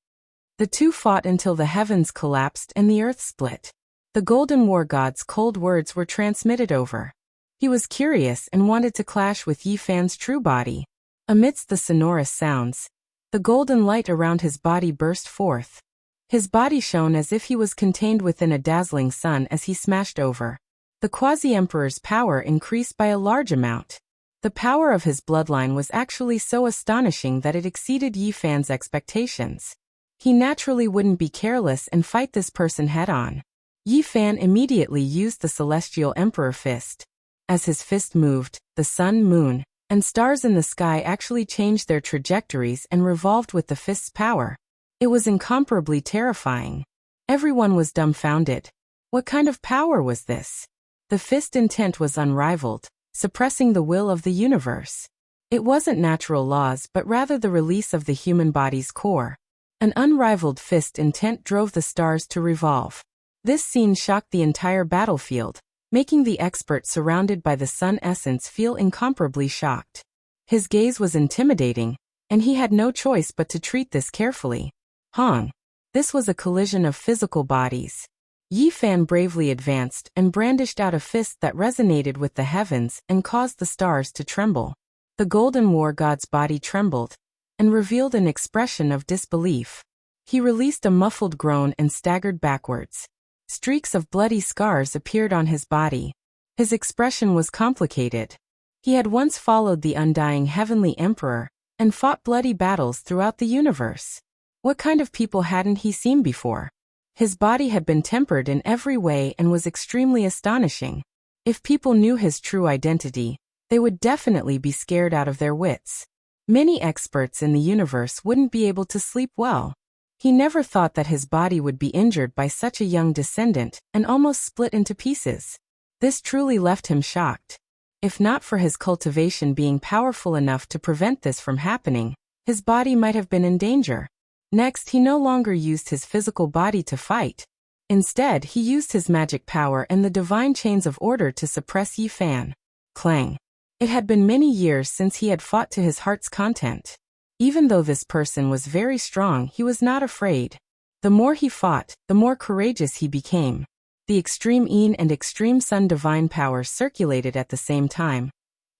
The two fought until the heavens collapsed and the earth split. The Golden War God's cold words were transmitted over. He was curious and wanted to clash with Yi Fan's true body. Amidst the sonorous sounds, the golden light around his body burst forth. His body shone as if he was contained within a dazzling sun as he smashed over. The quasi-emperor's power increased by a large amount. The power of his bloodline was actually so astonishing that it exceeded Yi Fan's expectations. He naturally wouldn't be careless and fight this person head-on. Yi Fan immediately used the Celestial Emperor Fist. As his fist moved, the sun, moon, and stars in the sky actually changed their trajectories and revolved with the fist's power. It was incomparably terrifying. Everyone was dumbfounded. What kind of power was this? The fist intent was unrivaled, suppressing the will of the universe. It wasn't natural laws but rather the release of the human body's core. An unrivaled fist intent drove the stars to revolve. This scene shocked the entire battlefield, making the expert surrounded by the sun essence feel incomparably shocked. His gaze was intimidating, and he had no choice but to treat this carefully. Hong. This was a collision of physical bodies. Yi Fan bravely advanced and brandished out a fist that resonated with the heavens and caused the stars to tremble. The Golden War God's body trembled and revealed an expression of disbelief. He released a muffled groan and staggered backwards. Streaks of bloody scars appeared on his body. His expression was complicated. He had once followed the undying heavenly emperor and fought bloody battles throughout the universe. What kind of people hadn't he seen before? His body had been tempered in every way and was extremely astonishing. If people knew his true identity, they would definitely be scared out of their wits. Many experts in the universe wouldn't be able to sleep well. He never thought that his body would be injured by such a young descendant and almost split into pieces. This truly left him shocked. If not for his cultivation being powerful enough to prevent this from happening, his body might have been in danger. Next, he no longer used his physical body to fight. Instead, he used his magic power and the divine chains of order to suppress Yi Fan. Clang. It had been many years since he had fought to his heart's content. Even though this person was very strong, he was not afraid. The more he fought, the more courageous he became. The extreme Yin and extreme Sun divine powers circulated at the same time,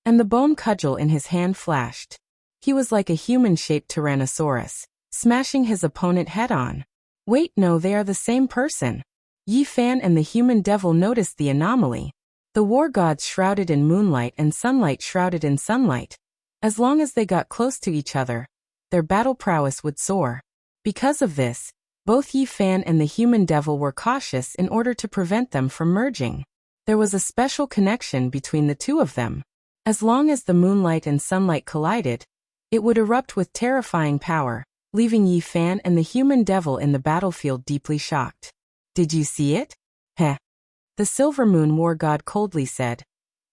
and the bone cudgel in his hand flashed. He was like a human-shaped Tyrannosaurus, smashing his opponent head-on. Wait, no, they are the same person. Yi Fan and the human devil noticed the anomaly. The war gods shrouded in moonlight and sunlight shrouded in sunlight. As long as they got close to each other, their battle prowess would soar. Because of this, both Yi Fan and the human devil were cautious in order to prevent them from merging. There was a special connection between the two of them. As long as the moonlight and sunlight collided, it would erupt with terrifying power, leaving Yi Fan and the human devil in the battlefield deeply shocked. Did you see it? Heh. The Silver Moon War God coldly said.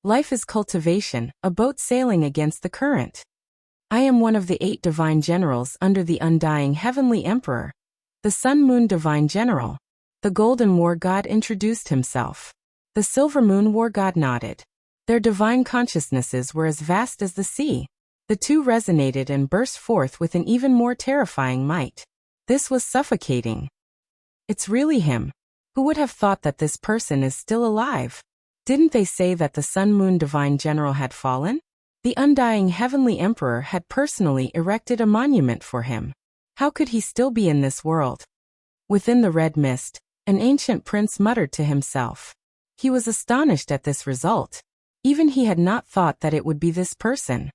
Life is cultivation, a boat sailing against the current. I am one of the 8 divine generals under the undying heavenly emperor, the Sun Moon Divine General. The Golden War God introduced himself. The Silver Moon War God nodded. Their divine consciousnesses were as vast as the sea. The two resonated and burst forth with an even more terrifying might. This was suffocating. It's really him. Who would have thought that this person is still alive? Didn't they say that the Sun-Moon Divine General had fallen? The undying Heavenly Emperor had personally erected a monument for him. How could he still be in this world? Within the red mist, an ancient prince muttered to himself. He was astonished at this result. Even he had not thought that it would be this person.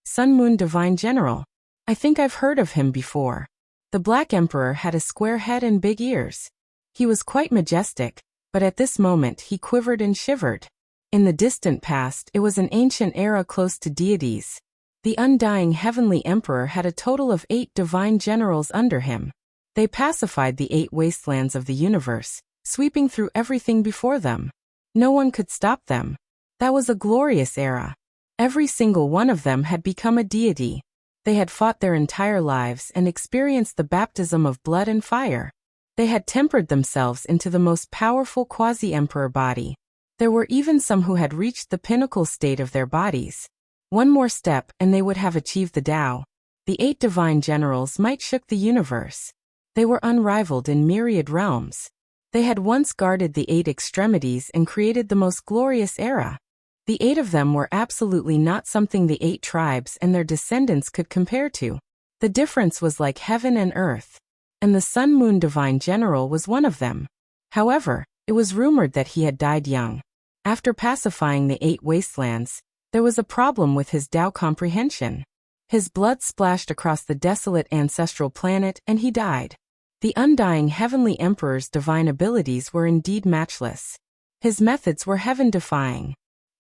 Sun-Moon Divine General. I think I've heard of him before. The Black Emperor had a square head and big ears. He was quite majestic, but at this moment he quivered and shivered. In the distant past, it was an ancient era close to deities. The undying Heavenly Emperor had a total of 8 divine generals under him. They pacified the 8 wastelands of the universe, sweeping through everything before them. No one could stop them. That was a glorious era. Every single one of them had become a deity. They had fought their entire lives and experienced the baptism of blood and fire. They had tempered themselves into the most powerful quasi-emperor body. There were even some who had reached the pinnacle state of their bodies. One more step and they would have achieved the Tao. The 8 divine generals might shook the universe. They were unrivaled in myriad realms. They had once guarded the 8 extremities and created the most glorious era. The 8 of them were absolutely not something the 8 tribes and their descendants could compare to. The difference was like heaven and earth. And the Sun-Moon Divine General was one of them. However, it was rumored that he had died young. After pacifying the 8 wastelands, there was a problem with his Tao comprehension. His blood splashed across the desolate ancestral planet and he died. The undying Heavenly Emperor's divine abilities were indeed matchless. His methods were heaven-defying.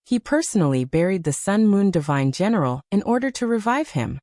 He personally buried the Sun-Moon Divine General in order to revive him.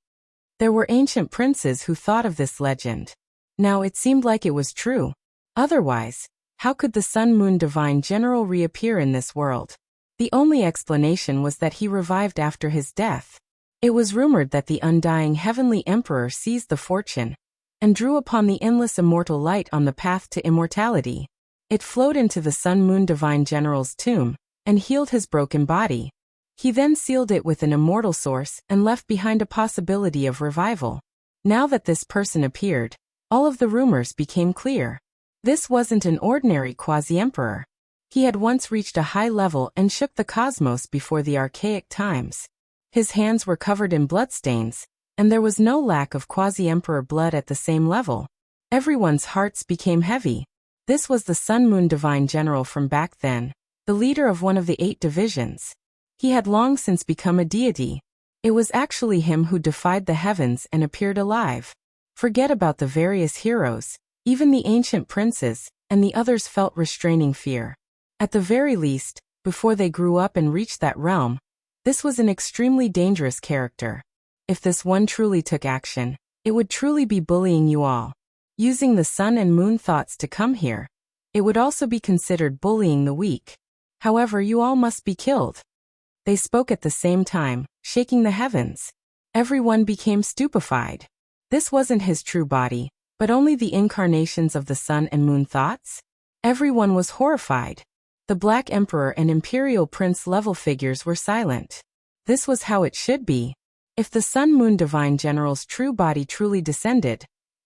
There were ancient princes who thought of this legend. Now it seemed like it was true. Otherwise, how could the Sun-Moon Divine General reappear in this world? The only explanation was that he revived after his death. It was rumored that the undying Heavenly Emperor seized the fortune and drew upon the endless immortal light on the path to immortality. It flowed into the Sun-Moon Divine General's tomb and healed his broken body. He then sealed it with an immortal source and left behind a possibility of revival. Now that this person appeared, all of the rumors became clear. This wasn't an ordinary quasi-emperor. He had once reached a high level and shook the cosmos before the archaic times. His hands were covered in bloodstains, and there was no lack of quasi-emperor blood at the same level. Everyone's hearts became heavy. This was the Sun-Moon Divine General from back then, the leader of one of the 8 divisions. He had long since become a deity. It was actually him who defied the heavens and appeared alive. Forget about the various heroes, even the ancient princes, and the others felt restraining fear. At the very least, before they grew up and reached that realm, this was an extremely dangerous character. If this one truly took action, it would truly be bullying you all. Using the sun and moon thoughts to come here, it would also be considered bullying the weak. However, you all must be killed. They spoke at the same time, shaking the heavens. Everyone became stupefied. This wasn't his true body, but only the incarnations of the sun and moon thoughts. Everyone was horrified. The Black Emperor and Imperial Prince level figures were silent. This was how it should be. If the Sun-Moon Divine General's true body truly descended,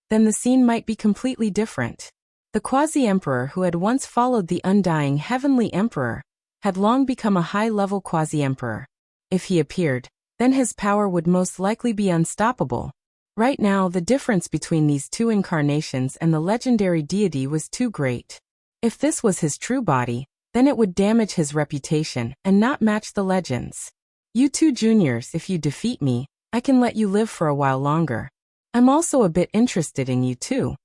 then the scene might be completely different. The quasi-emperor who had once followed the undying Heavenly Emperor had long become a high-level quasi-emperor. If he appeared, then his power would most likely be unstoppable. Right now, the difference between these 2 incarnations and the legendary deity was too great. If this was his true body, then it would damage his reputation and not match the legends. You 2 juniors, if you defeat me, I can let you live for a while longer. I'm also a bit interested in you too.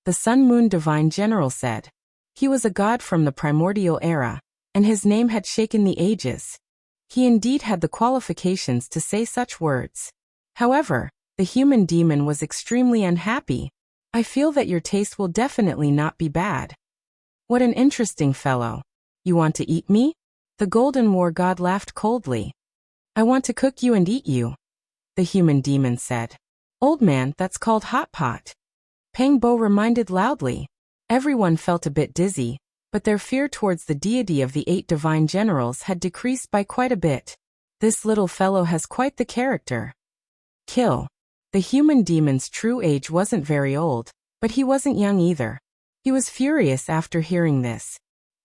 The Sun-Moon Divine General said. He was a god from the primordial era, and his name had shaken the ages. He indeed had the qualifications to say such words. However, the human demon was extremely unhappy. I feel that your taste will definitely not be bad. What an interesting fellow. You want to eat me? The Golden War god laughed coldly. I want to cook you and eat you, the human demon said. Old man, that's called hot pot. Pang Bo reminded loudly. Everyone felt a bit dizzy, but their fear towards the deity of the 8 divine generals had decreased by quite a bit. This little fellow has quite the character. Kill. The human demon's true age wasn't very old, but he wasn't young either. He was furious after hearing this.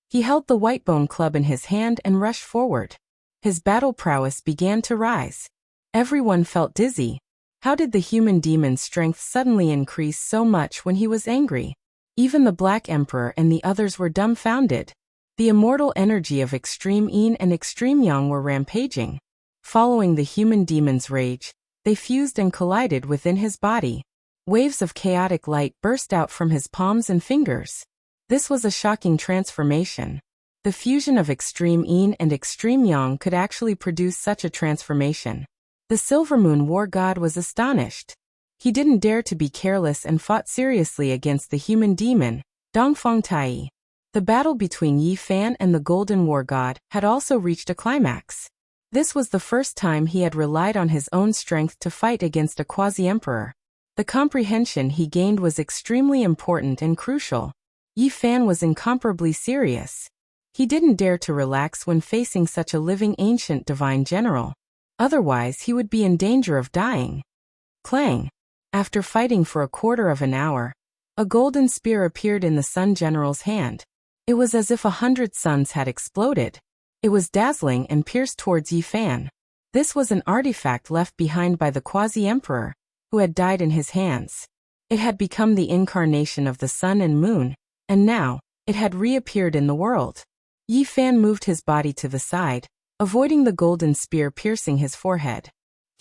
He held the white bone club in his hand and rushed forward. His battle prowess began to rise. Everyone felt dizzy. How did the human demon's strength suddenly increase so much when he was angry? Even the Black Emperor and the others were dumbfounded. The immortal energy of Extreme Yin and Extreme Yang were rampaging. Following the human demon's rage, they fused and collided within his body. Waves of chaotic light burst out from his palms and fingers. This was a shocking transformation. The fusion of Extreme Yin and Extreme Yang could actually produce such a transformation. The Silver Moon War God was astonished. He didn't dare to be careless and fought seriously against the human demon, Dongfang Tai. The battle between Yi Fan and the Golden War God had also reached a climax. This was the first time he had relied on his own strength to fight against a quasi-emperor. The comprehension he gained was extremely important and crucial. Yi Fan was incomparably serious. He didn't dare to relax when facing such a living ancient divine general. Otherwise he would be in danger of dying. Clang! After fighting for a quarter of an hour, a golden spear appeared in the Sun General's hand. It was as if 100 suns had exploded. It was dazzling and pierced towards Yi Fan. This was an artifact left behind by the quasi-emperor, who had died in his hands. It had become the incarnation of the sun and moon, and now, it had reappeared in the world. Yi Fan moved his body to the side, avoiding the golden spear piercing his forehead.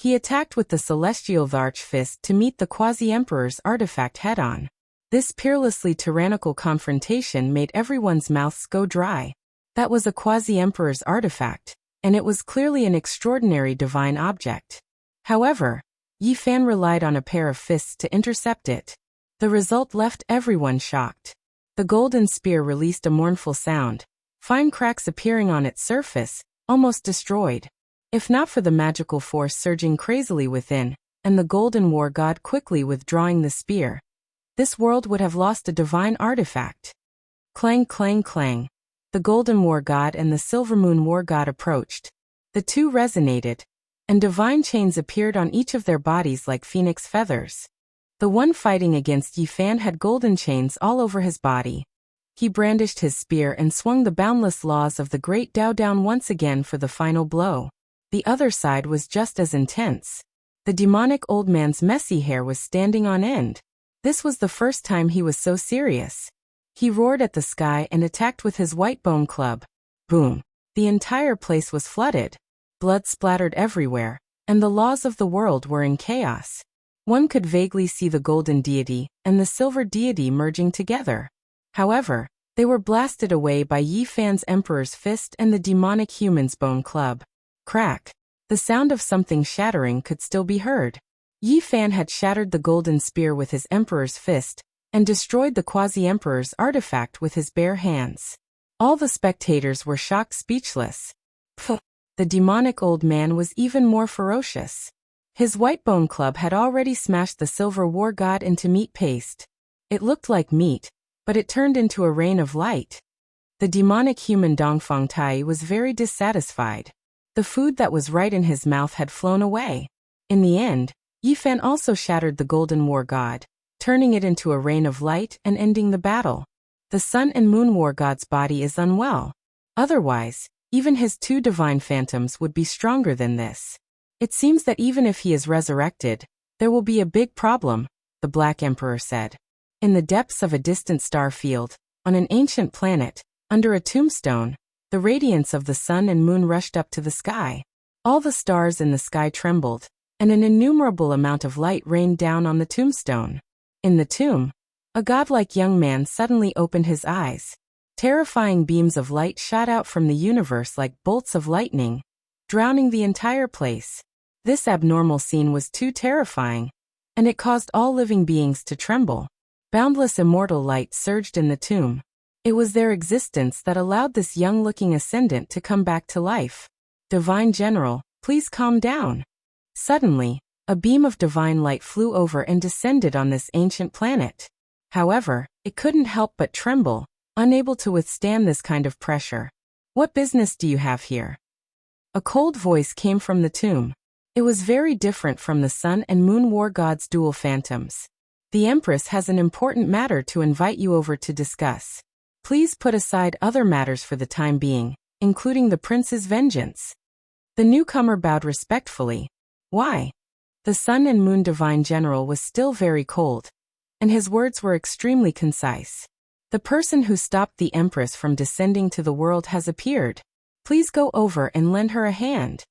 He attacked with the celestial Varch fist to meet the quasi-emperor's artifact head-on. This peerlessly tyrannical confrontation made everyone's mouths go dry. That was a quasi-emperor's artifact, and it was clearly an extraordinary divine object. However, Yi Fan relied on a pair of fists to intercept it. The result left everyone shocked. The golden spear released a mournful sound, fine cracks appearing on its surface, almost destroyed. If not for the magical force surging crazily within, and the Golden War God quickly withdrawing the spear, this world would have lost a divine artifact. Clang, clang, clang. The Golden War God and the Silver Moon War God approached. The two resonated, and divine chains appeared on each of their bodies like phoenix feathers. The one fighting against Yi Fan had golden chains all over his body. He brandished his spear and swung the boundless laws of the Great Dao down once again for the final blow. The other side was just as intense. The demonic old man's messy hair was standing on end. This was the first time he was so serious. He roared at the sky and attacked with his white bone club. Boom! The entire place was flooded. Blood splattered everywhere, and the laws of the world were in chaos. One could vaguely see the golden deity and the silver deity merging together. However, they were blasted away by Yi Fan's emperor's fist and the demonic human's bone club. Crack! The sound of something shattering could still be heard. Yi Fan had shattered the golden spear with his emperor's fist, and destroyed the quasi-emperor's artifact with his bare hands. All the spectators were shocked speechless. Pfft! The demonic old man was even more ferocious. His white bone club had already smashed the silver war god into meat paste. It looked like meat, but it turned into a rain of light. The demonic human Dongfang Tai was very dissatisfied. The food that was right in his mouth had flown away. In the end, Yi Fan also shattered the Golden War God, turning it into a rain of light and ending the battle. The Sun and Moon War God's body is unwell. Otherwise, even his 2 divine phantoms would be stronger than this. It seems that even if he is resurrected, there will be a big problem, the Black Emperor said. In the depths of a distant star field, on an ancient planet, under a tombstone, the radiance of the sun and moon rushed up to the sky. All the stars in the sky trembled, and an innumerable amount of light rained down on the tombstone. In the tomb, a godlike young man suddenly opened his eyes. Terrifying beams of light shot out from the universe like bolts of lightning, drowning the entire place. This abnormal scene was too terrifying, and it caused all living beings to tremble. Boundless immortal light surged in the tomb. It was their existence that allowed this young-looking ascendant to come back to life. Divine General, please calm down. Suddenly, a beam of divine light flew over and descended on this ancient planet. However, it couldn't help but tremble, unable to withstand this kind of pressure. What business do you have here? A cold voice came from the tomb. It was very different from the sun and moon war gods' dual phantoms. The Empress has an important matter to invite you over to discuss. Please put aside other matters for the time being, including the prince's vengeance. The newcomer bowed respectfully. Why? The sun and moon divine general was still very cold, and his words were extremely concise. The person who stopped the Empress from descending to the world has appeared. Please go over and lend her a hand.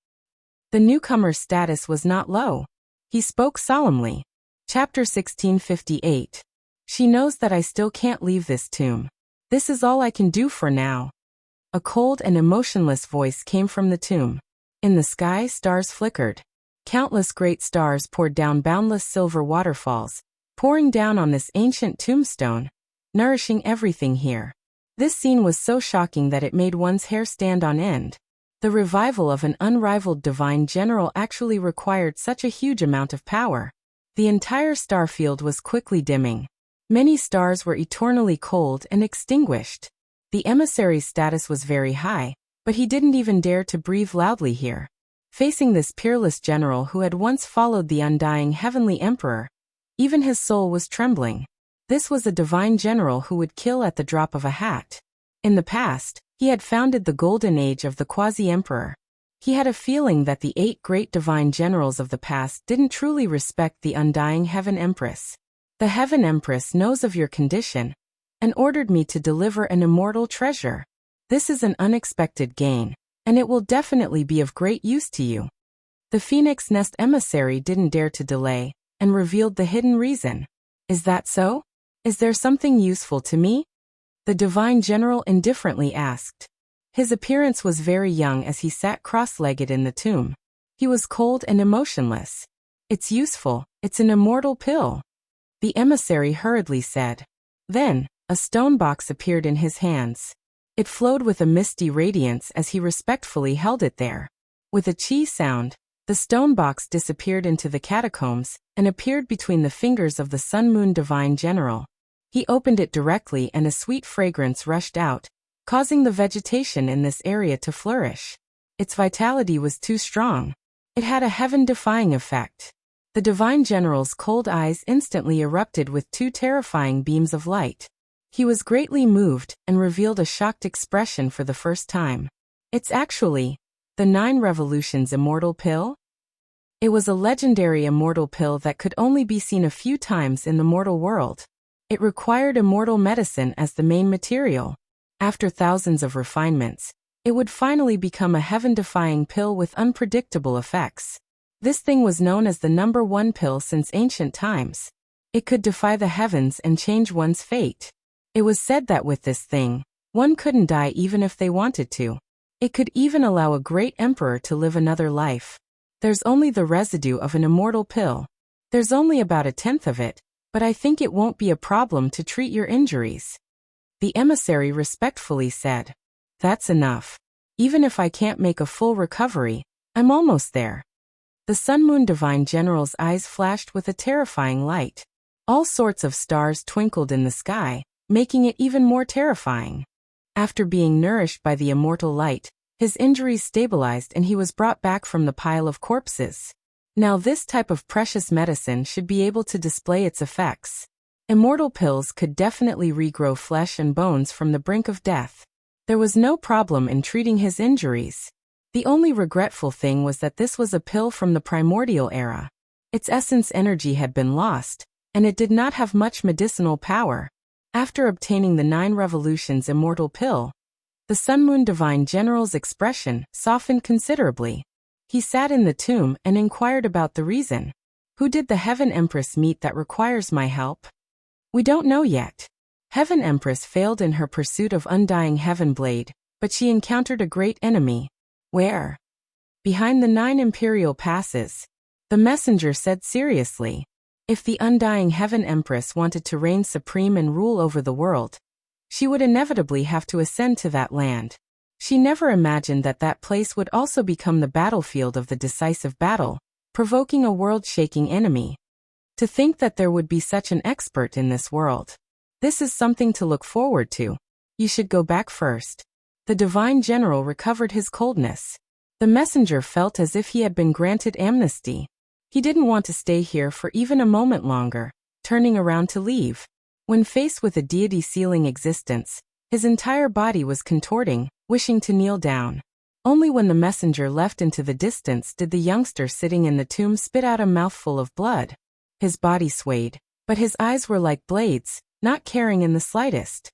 The newcomer's status was not low. He spoke solemnly. Chapter 1658. She knows that I still can't leave this tomb. This is all I can do for now. A cold and emotionless voice came from the tomb. In the sky, stars flickered. Countless great stars poured down boundless silver waterfalls, pouring down on this ancient tombstone, nourishing everything here. This scene was so shocking that it made one's hair stand on end. The revival of an unrivaled divine general actually required such a huge amount of power. The entire star field was quickly dimming. Many stars were eternally cold and extinguished. The emissary's status was very high, but he didn't even dare to breathe loudly here. Facing this peerless general who had once followed the undying heavenly emperor, even his soul was trembling. This was a divine general who would kill at the drop of a hat. In the past, he had founded the golden age of the quasi-emperor. He had a feeling that the 8 great divine generals of the past didn't truly respect the undying Heaven Empress. The Heaven Empress knows of your condition, and ordered me to deliver an immortal treasure. This is an unexpected gain, and it will definitely be of great use to you. The Phoenix Nest emissary didn't dare to delay, and revealed the hidden reason. Is that so? Is there something useful to me? The divine general indifferently asked. His appearance was very young as he sat cross-legged in the tomb. He was cold and emotionless. It's useful, it's an immortal pill. The emissary hurriedly said. Then, a stone box appeared in his hands. It flowed with a misty radiance as he respectfully held it there. With a chi sound, the stone box disappeared into the catacombs and appeared between the fingers of the Sun-Moon Divine General. He opened it directly and a sweet fragrance rushed out, causing the vegetation in this area to flourish. Its vitality was too strong. It had a heaven-defying effect. The Divine General's cold eyes instantly erupted with 2 terrifying beams of light. He was greatly moved and revealed a shocked expression for the first time. It's actually the 9 Revolutions Immortal Pill? It was a legendary immortal pill that could only be seen a few times in the mortal world. It required immortal medicine as the main material. After thousands of refinements, it would finally become a heaven-defying pill with unpredictable effects. This thing was known as the number 1 pill since ancient times. It could defy the heavens and change one's fate. It was said that with this thing, one couldn't die even if they wanted to. It could even allow a great emperor to live another life. There's only the residue of an immortal pill. There's only about 1/10 of it, but I think it won't be a problem to treat your injuries. The emissary respectfully said. That's enough. Even if I can't make a full recovery, I'm almost there. The Sun-Moon Divine General's eyes flashed with a terrifying light. All sorts of stars twinkled in the sky, making it even more terrifying. After being nourished by the immortal light, his injuries stabilized and he was brought back from the pile of corpses. Now this type of precious medicine should be able to display its effects. Immortal pills could definitely regrow flesh and bones from the brink of death. There was no problem in treating his injuries. The only regretful thing was that this was a pill from the primordial era. Its essence energy had been lost, and it did not have much medicinal power. After obtaining the 9 Revolutions Immortal Pill, the Sun-Moon Divine General's expression softened considerably. He sat in the tomb and inquired about the reason. Who did the Heaven Empress meet that requires my help? We don't know yet. Heaven Empress failed in her pursuit of undying Heaven Blade, but she encountered a great enemy. Where? Behind the 9 Imperial Passes. The messenger said seriously. If the undying Heaven Empress wanted to reign supreme and rule over the world, she would inevitably have to ascend to that land. She never imagined that that place would also become the battlefield of the decisive battle, provoking a world-shaking enemy. To think that there would be such an expert in this world. This is something to look forward to. You should go back first. The divine general recovered his coldness. The messenger felt as if he had been granted amnesty. He didn't want to stay here for even a moment longer, turning around to leave. When faced with a deity sealing existence, his entire body was contorting, wishing to kneel down. Only when the messenger left into the distance did the youngster sitting in the tomb spit out a mouthful of blood. His body swayed, but his eyes were like blades, not caring in the slightest.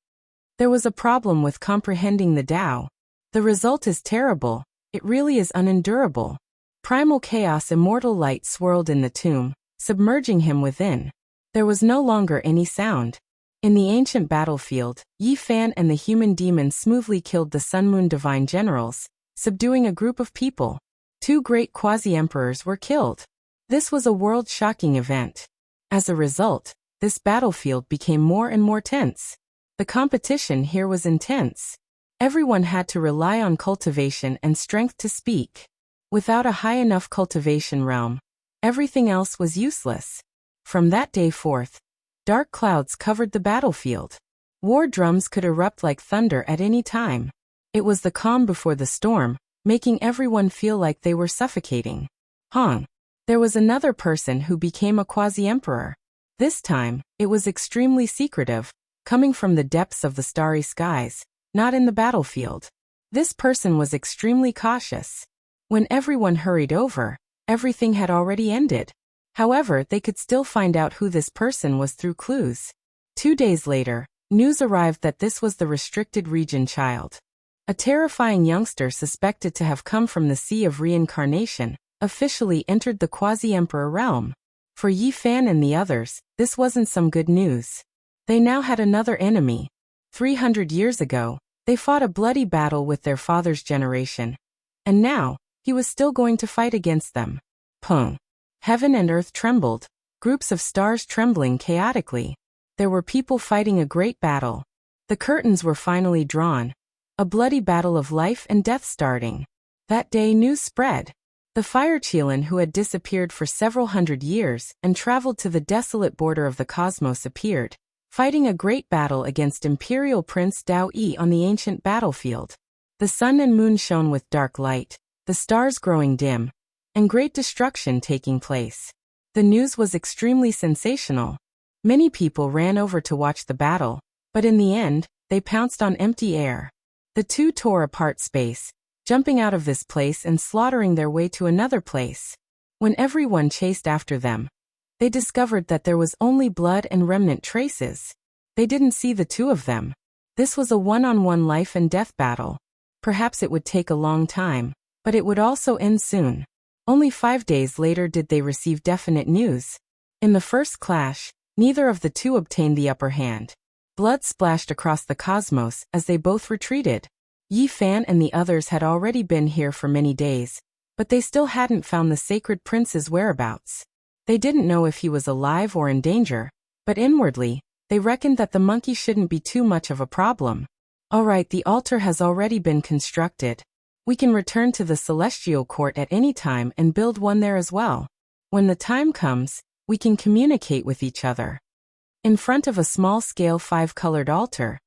There was a problem with comprehending the Tao. The result is terrible, it really is unendurable. Primal chaos immortal light swirled in the tomb, submerging him within. There was no longer any sound. In the ancient battlefield, Yi Fan and the human demon smoothly killed the Sun Moon divine generals, subduing a group of people. 2 great quasi-emperors were killed. This was a world-shocking event. As a result, this battlefield became more and more tense. The competition here was intense. Everyone had to rely on cultivation and strength to speak. Without a high enough cultivation realm, everything else was useless. From that day forth, dark clouds covered the battlefield. War drums could erupt like thunder at any time. It was the calm before the storm, making everyone feel like they were suffocating. There was another person who became a quasi-emperor. This time, it was extremely secretive, coming from the depths of the starry skies, not in the battlefield. This person was extremely cautious. When everyone hurried over, everything had already ended. However, they could still find out who this person was through clues. 2 days later, news arrived that this was the restricted region child. A terrifying youngster suspected to have come from the Sea of Reincarnation, officially entered the quasi-emperor realm. For Yi Fan and the others, this wasn't some good news. They now had another enemy. 300 years ago, they fought a bloody battle with their father's generation. And now, he was still going to fight against them. Heaven and earth trembled, groups of stars trembling chaotically. There were people fighting a great battle. The curtains were finally drawn. A bloody battle of life and death starting. That day news spread. The fire Qilin who had disappeared for several hundred years and traveled to the desolate border of the cosmos appeared, fighting a great battle against Imperial Prince Dao Yi on the ancient battlefield. The sun and moon shone with dark light, the stars growing dim, and great destruction taking place. The news was extremely sensational. Many people ran over to watch the battle, but in the end, they pounced on empty air. The two tore apart space, jumping out of this place and slaughtering their way to another place. When everyone chased after them, they discovered that there was only blood and remnant traces. They didn't see the two of them. This was a one-on-one life and death battle. Perhaps it would take a long time, but it would also end soon. Only 5 days later did they receive definite news. In the first clash, neither of the two obtained the upper hand. Blood splashed across the cosmos as they both retreated. Yi Fan and the others had already been here for many days, but they still hadn't found the sacred prince's whereabouts. They didn't know if he was alive or in danger, but inwardly, they reckoned that the monkey shouldn't be too much of a problem. Alright, the altar has already been constructed. We can return to the celestial court at any time and build one there as well. When the time comes, we can communicate with each other. In front of a small-scale 5-colored altar,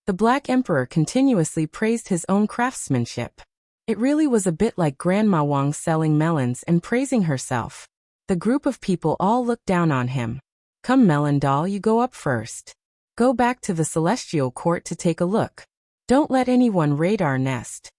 the Black Emperor continuously praised his own craftsmanship. It really was a bit like Grandma Wang selling melons and praising herself. The group of people all looked down on him. Come Melon Doll, you go up first. Go back to the celestial court to take a look. Don't let anyone raid our nest.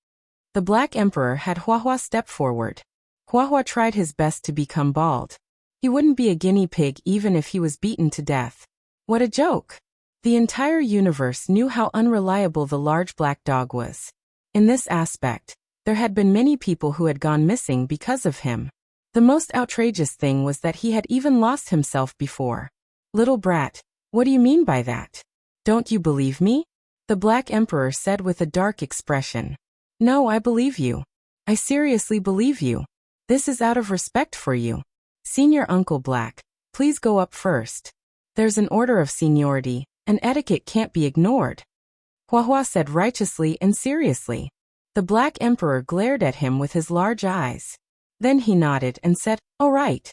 The Black Emperor had Huahua step forward. Huahua tried his best to become bald. He wouldn't be a guinea pig even if he was beaten to death. What a joke! The entire universe knew how unreliable the large black dog was. In this aspect, there had been many people who had gone missing because of him. The most outrageous thing was that he had even lost himself before. Little brat, what do you mean by that? Don't you believe me? The Black Emperor said with a dark expression. No, I believe you. I seriously believe you. This is out of respect for you. Senior Uncle Black, please go up first. There's an order of seniority, and etiquette can't be ignored. Huahua said righteously and seriously. The Black Emperor glared at him with his large eyes. Then he nodded and said, all right.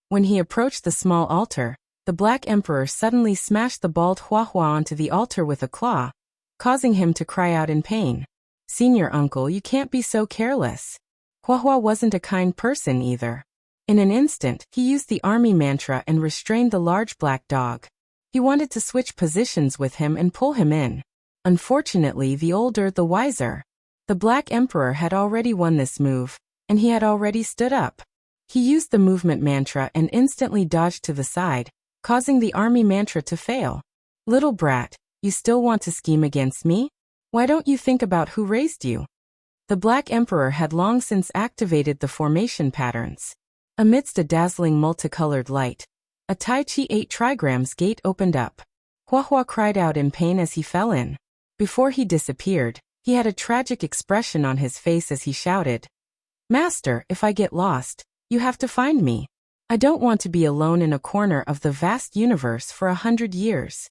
When he approached the small altar, the Black Emperor suddenly smashed the bald Huahua onto the altar with a claw. causing him to cry out in pain. Senior uncle, you can't be so careless. Huahua wasn't a kind person either. In an instant, he used the army mantra and restrained the large black dog. He wanted to switch positions with him and pull him in. Unfortunately, the older, the wiser. The Black Emperor had already won this move, and he had already stood up. He used the movement mantra and instantly dodged to the side, causing the army mantra to fail. Little brat, you still want to scheme against me? Why don't you think about who raised you? The Black Emperor had long since activated the formation patterns. Amidst a dazzling multicolored light, a Tai Chi 8 trigrams gate opened up. Huahua cried out in pain as he fell in. Before he disappeared, he had a tragic expression on his face as he shouted, Master, if I get lost, you have to find me. I don't want to be alone in a corner of the vast universe for 100 years.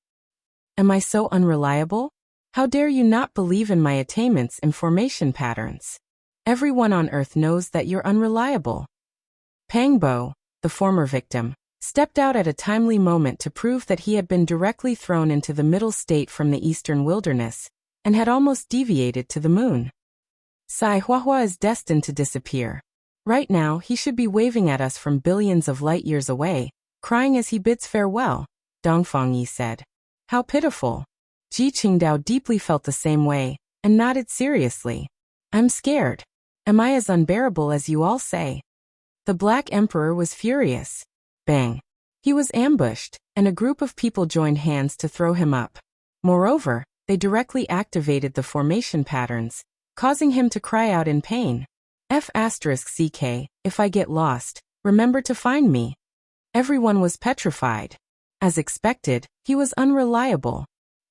Am I so unreliable? How dare you not believe in my attainments and formation patterns? Everyone on Earth knows that you're unreliable. Pang Bo, the former victim, stepped out at a timely moment to prove that he had been directly thrown into the middle state from the eastern wilderness, and had almost deviated to the moon. Sai Huahua is destined to disappear. Right now, he should be waving at us from billions of light years away, crying as he bids farewell, Dongfang Yi said. How pitiful. Ji Qingdao deeply felt the same way, and nodded seriously. I'm scared. Am I as unbearable as you all say? The Black Emperor was furious. Bang. He was ambushed, and a group of people joined hands to throw him up. Moreover, they directly activated the formation patterns, causing him to cry out in pain. F***CK, if I get lost, remember to find me. Everyone was petrified. As expected, he was unreliable.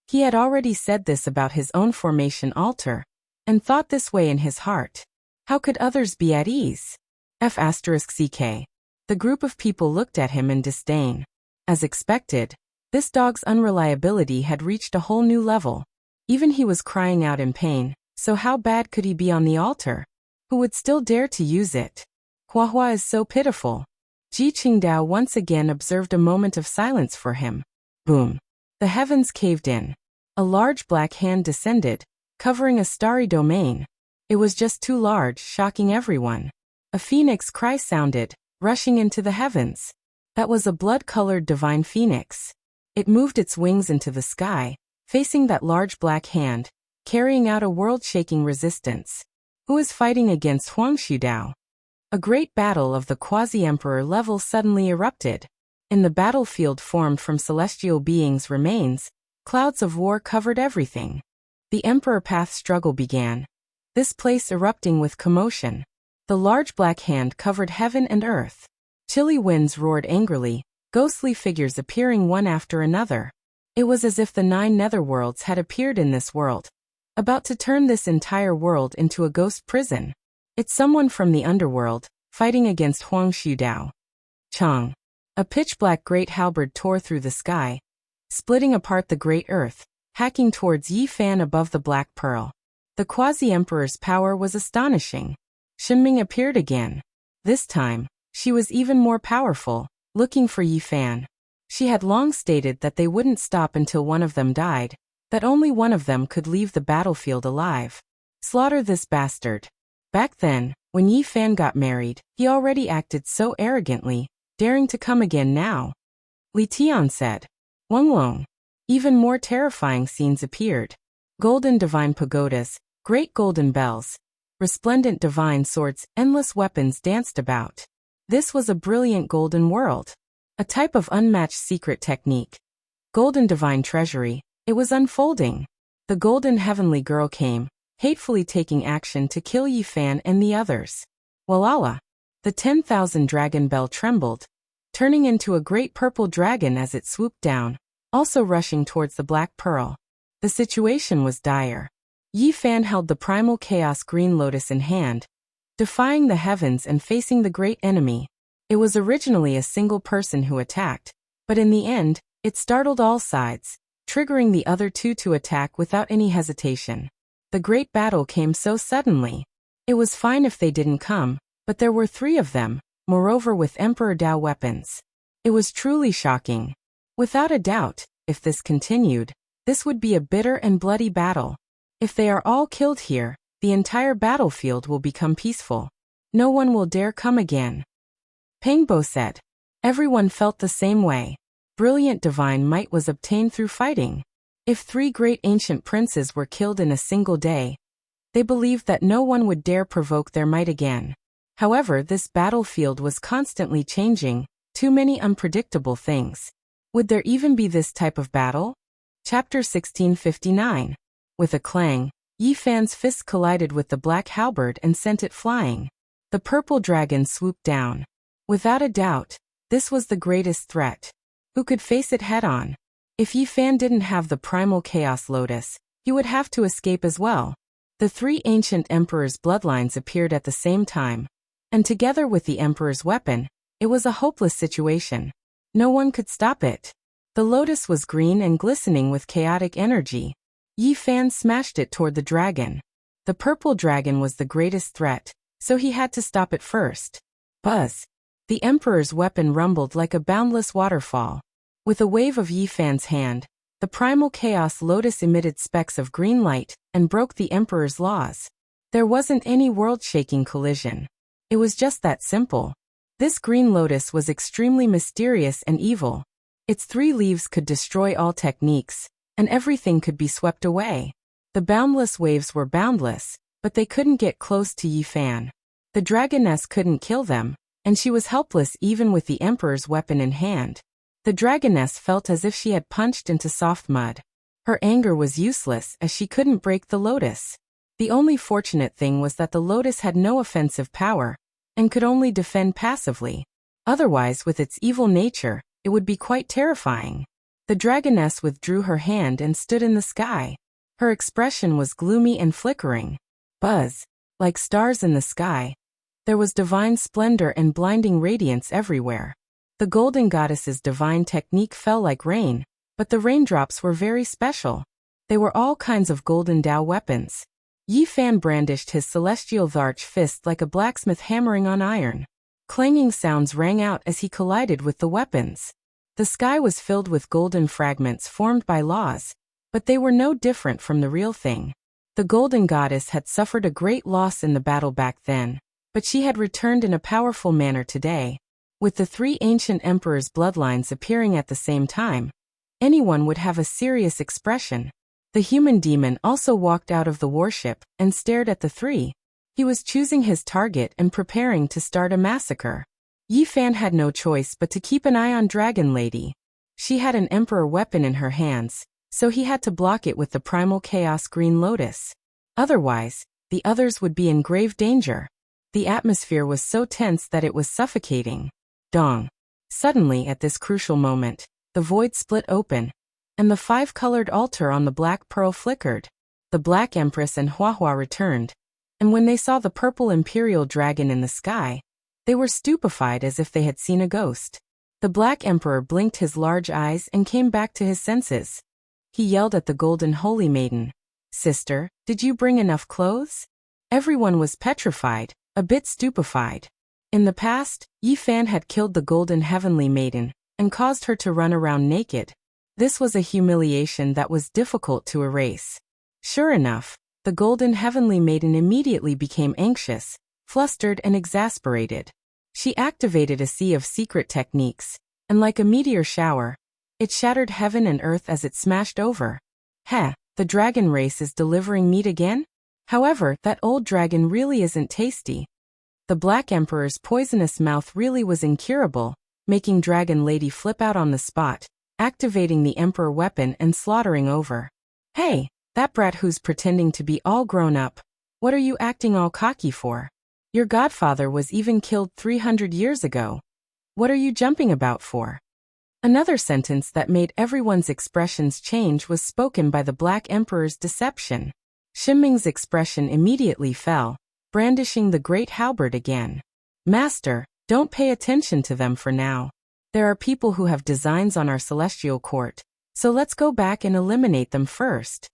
He had already said this about his own formation altar, and thought this way in his heart. How could others be at ease? F***CK. The group of people looked at him in disdain. As expected, this dog's unreliability had reached a whole new level. Even he was crying out in pain, so how bad could he be on the altar? Who would still dare to use it? Huahua is so pitiful. Ji Qingdao once again observed a moment of silence for him. Boom. The heavens caved in. A large black hand descended, covering a starry domain. It was just too large, shocking everyone. A phoenix cry sounded, rushing into the heavens. That was a blood-colored divine phoenix. It moved its wings into the sky, facing that large black hand, carrying out a world-shaking resistance. Who is fighting against Huangshudao? A great battle of the quasi-emperor level suddenly erupted. In the battlefield formed from celestial beings' remains, clouds of war covered everything. The Emperor Path struggle began, this place erupting with commotion. The large black hand covered heaven and earth. Chilly winds roared angrily, ghostly figures appearing one after another. It was as if the 9 netherworlds had appeared in this world, about to turn this entire world into a ghost prison. It's someone from the underworld, fighting against Huangshudao. Chang. A pitch-black great halberd tore through the sky, splitting apart the great earth, hacking towards Yi Fan above the Black Pearl. The quasi-emperor's power was astonishing. Shinming appeared again. This time, she was even more powerful, looking for Yi Fan. She had long stated that they wouldn't stop until one of them died, that only one of them could leave the battlefield alive. Slaughter this bastard. Back then, when Yi Fan got married, he already acted so arrogantly, daring to come again now. Li Tian said. Wenglong. Even more terrifying scenes appeared. Golden divine pagodas, great golden bells, resplendent divine swords, endless weapons danced about. This was a brilliant golden world. A type of unmatched secret technique. Golden divine treasury, it was unfolding. The golden heavenly girl came, hatefully taking action to kill Yi Fan and the others. Walala. The 10,000 dragon bell trembled, turning into a great purple dragon as it swooped down, also rushing towards the Black Pearl. The situation was dire. Yi Fan held the primal chaos green lotus in hand, defying the heavens and facing the great enemy. It was originally a single person who attacked, but in the end, it startled all sides, triggering the other two to attack without any hesitation. The great battle came so suddenly. It was fine if they didn't come, but there were 3 of them, moreover with Emperor Dao weapons. It was truly shocking. Without a doubt, if this continued, This would be a bitter and bloody battle. If they are all killed here, the entire battlefield will become peaceful. No one will dare come again. Pangbo said. Everyone felt the same way. Brilliant divine might was obtained through fighting. If 3 great ancient princes were killed in a single day, they believed that no one would dare provoke their might again. However, this battlefield was constantly changing, too many unpredictable things. Would there even be this type of battle? Chapter 1659. With a clang, Yi Fan's fist collided with the black halberd and sent it flying. The purple dragon swooped down. Without a doubt, this was the greatest threat. Who could face it head-on? If Yi Fan didn't have the primal chaos lotus, he would have to escape as well. The 3 ancient emperors' bloodlines appeared at the same time, and together with the emperor's weapon, it was a hopeless situation. No one could stop it. The lotus was green and glistening with chaotic energy. Yi Fan smashed it toward the dragon. The purple dragon was the greatest threat, so he had to stop it first. Buzz! The emperor's weapon rumbled like a boundless waterfall. With a wave of Yi Fan's hand, the primal chaos lotus emitted specks of green light and broke the emperor's laws. There wasn't any world-shaking collision. It was just that simple. This green lotus was extremely mysterious and evil. Its 3 leaves could destroy all techniques, and everything could be swept away. The boundless waves were boundless, but they couldn't get close to Yi Fan. The dragoness couldn't kill them, and she was helpless even with the emperor's weapon in hand. The dragoness felt as if she had punched into soft mud. Her anger was useless as she couldn't break the lotus. The only fortunate thing was that the lotus had no offensive power, and could only defend passively. Otherwise, with its evil nature, it would be quite terrifying. The dragoness withdrew her hand and stood in the sky. Her expression was gloomy and flickering. Buzz! Like stars in the sky, there was divine splendor and blinding radiance everywhere. The golden goddess's divine technique fell like rain, but the raindrops were very special. They were all kinds of golden Dao weapons. Yi Fan brandished his celestial large fist like a blacksmith hammering on iron. Clanging sounds rang out as he collided with the weapons. The sky was filled with golden fragments formed by laws, but they were no different from the real thing. The golden goddess had suffered a great loss in the battle back then, but she had returned in a powerful manner today. With the 3 ancient emperors' bloodlines appearing at the same time, anyone would have a serious expression. The human demon also walked out of the warship and stared at the 3. He was choosing his target and preparing to start a massacre. Yi Fan had no choice but to keep an eye on Dragon Lady. She had an emperor weapon in her hands, so he had to block it with the primal chaos green lotus. Otherwise, the others would be in grave danger. The atmosphere was so tense that it was suffocating. Dong! Suddenly at this crucial moment, the void split open, and the 5-colored altar on the black pearl flickered. The Black Empress and Huahua returned, and when they saw the purple imperial dragon in the sky, they were stupefied as if they had seen a ghost. The Black Emperor blinked his large eyes and came back to his senses. He yelled at the golden holy maiden. "Sister, did you bring enough clothes?" Everyone was petrified, a bit stupefied. In the past, Yi Fan had killed the golden heavenly maiden and caused her to run around naked. This was a humiliation that was difficult to erase. Sure enough, the golden heavenly maiden immediately became anxious, flustered and exasperated. She activated a sea of secret techniques, and like a meteor shower, it shattered heaven and earth as it smashed over. Heh, the dragon race is delivering meat again? However, that old dragon really isn't tasty. The Black Emperor's poisonous mouth really was incurable, making Dragon Lady flip out on the spot, activating the Emperor weapon and slaughtering over. "Hey, that brat who's pretending to be all grown up, what are you acting all cocky for? Your godfather was even killed 300 years ago. What are you jumping about for?" Another sentence that made everyone's expressions change was spoken by the Black Emperor's deception. Xinming's expression immediately fell, brandishing the great halberd again. "Master, don't pay attention to them for now. There are people who have designs on our celestial court, so let's go back and eliminate them first,"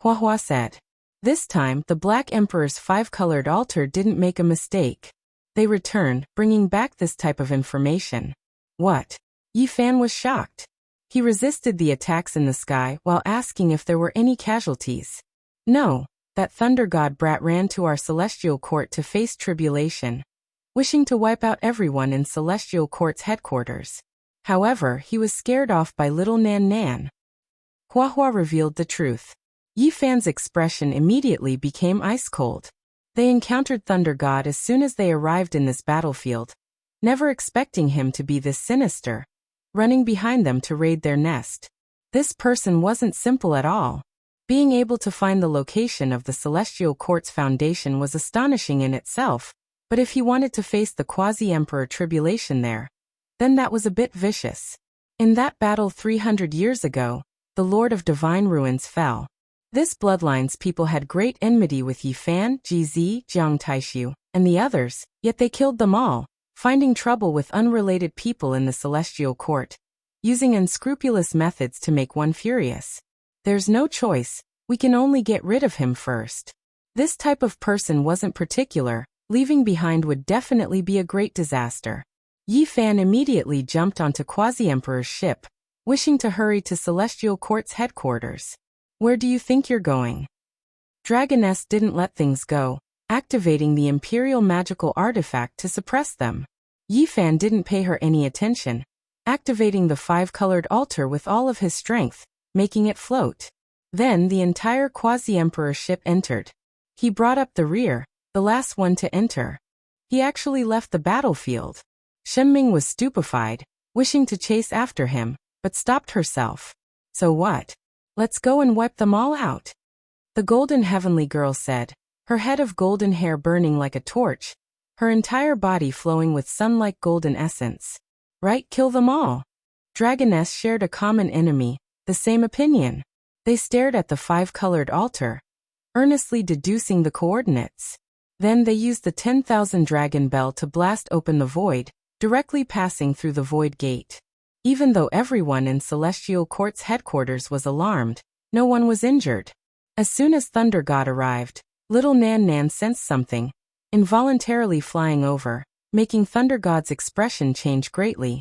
Huahua said. This time, the Black Emperor's 5-colored altar didn't make a mistake. They returned, bringing back this type of information. What? Yi Fan was shocked. He resisted the attacks in the sky while asking if there were any casualties. No, that thunder god brat ran to our celestial court to face tribulation, wishing to wipe out everyone in celestial court's headquarters. However, he was scared off by little Nan Nan. Hua Hua revealed the truth. Yi Fan's expression immediately became ice cold. They encountered Thunder God as soon as they arrived in this battlefield, never expecting him to be this sinister, running behind them to raid their nest. This person wasn't simple at all. Being able to find the location of the Celestial Court's foundation was astonishing in itself, but if he wanted to face the Quasi-Emperor tribulation there, then that was a bit vicious. In that battle 300 years ago, the Lord of Divine Ruins fell. This bloodline's people had great enmity with Yi Fan, Ji, Jiang Taishu, and the others, yet they killed them all, finding trouble with unrelated people in the Celestial Court, using unscrupulous methods to make one furious. There's no choice, we can only get rid of him first. This type of person wasn't particular, leaving behind would definitely be a great disaster. Yi Fan immediately jumped onto Quasi-Emperor's ship, wishing to hurry to Celestial Court's headquarters. Where do you think you're going? Dragoness didn't let things go, activating the Imperial magical artifact to suppress them. Yi Fan didn't pay her any attention, activating the five-colored altar with all of his strength, making it float. Then the entire Quasi-Emperor ship entered. He brought up the rear, the last one to enter. He actually left the battlefield. Shenming was stupefied, wishing to chase after him, but stopped herself. So what? Let's go and wipe them all out. The golden heavenly girl said, her head of golden hair burning like a torch, her entire body flowing with sun-like golden essence. Right, kill them all. Dragoness shared a common enemy, the same opinion. They stared at the five-colored altar, earnestly deducing the coordinates. Then they used the 10,000 dragon bell to blast open the void, directly passing through the void gate. Even though everyone in Celestial Court's headquarters was alarmed, no one was injured. As soon as Thunder God arrived, little Nan Nan sensed something, involuntarily flying over, making Thunder God's expression change greatly.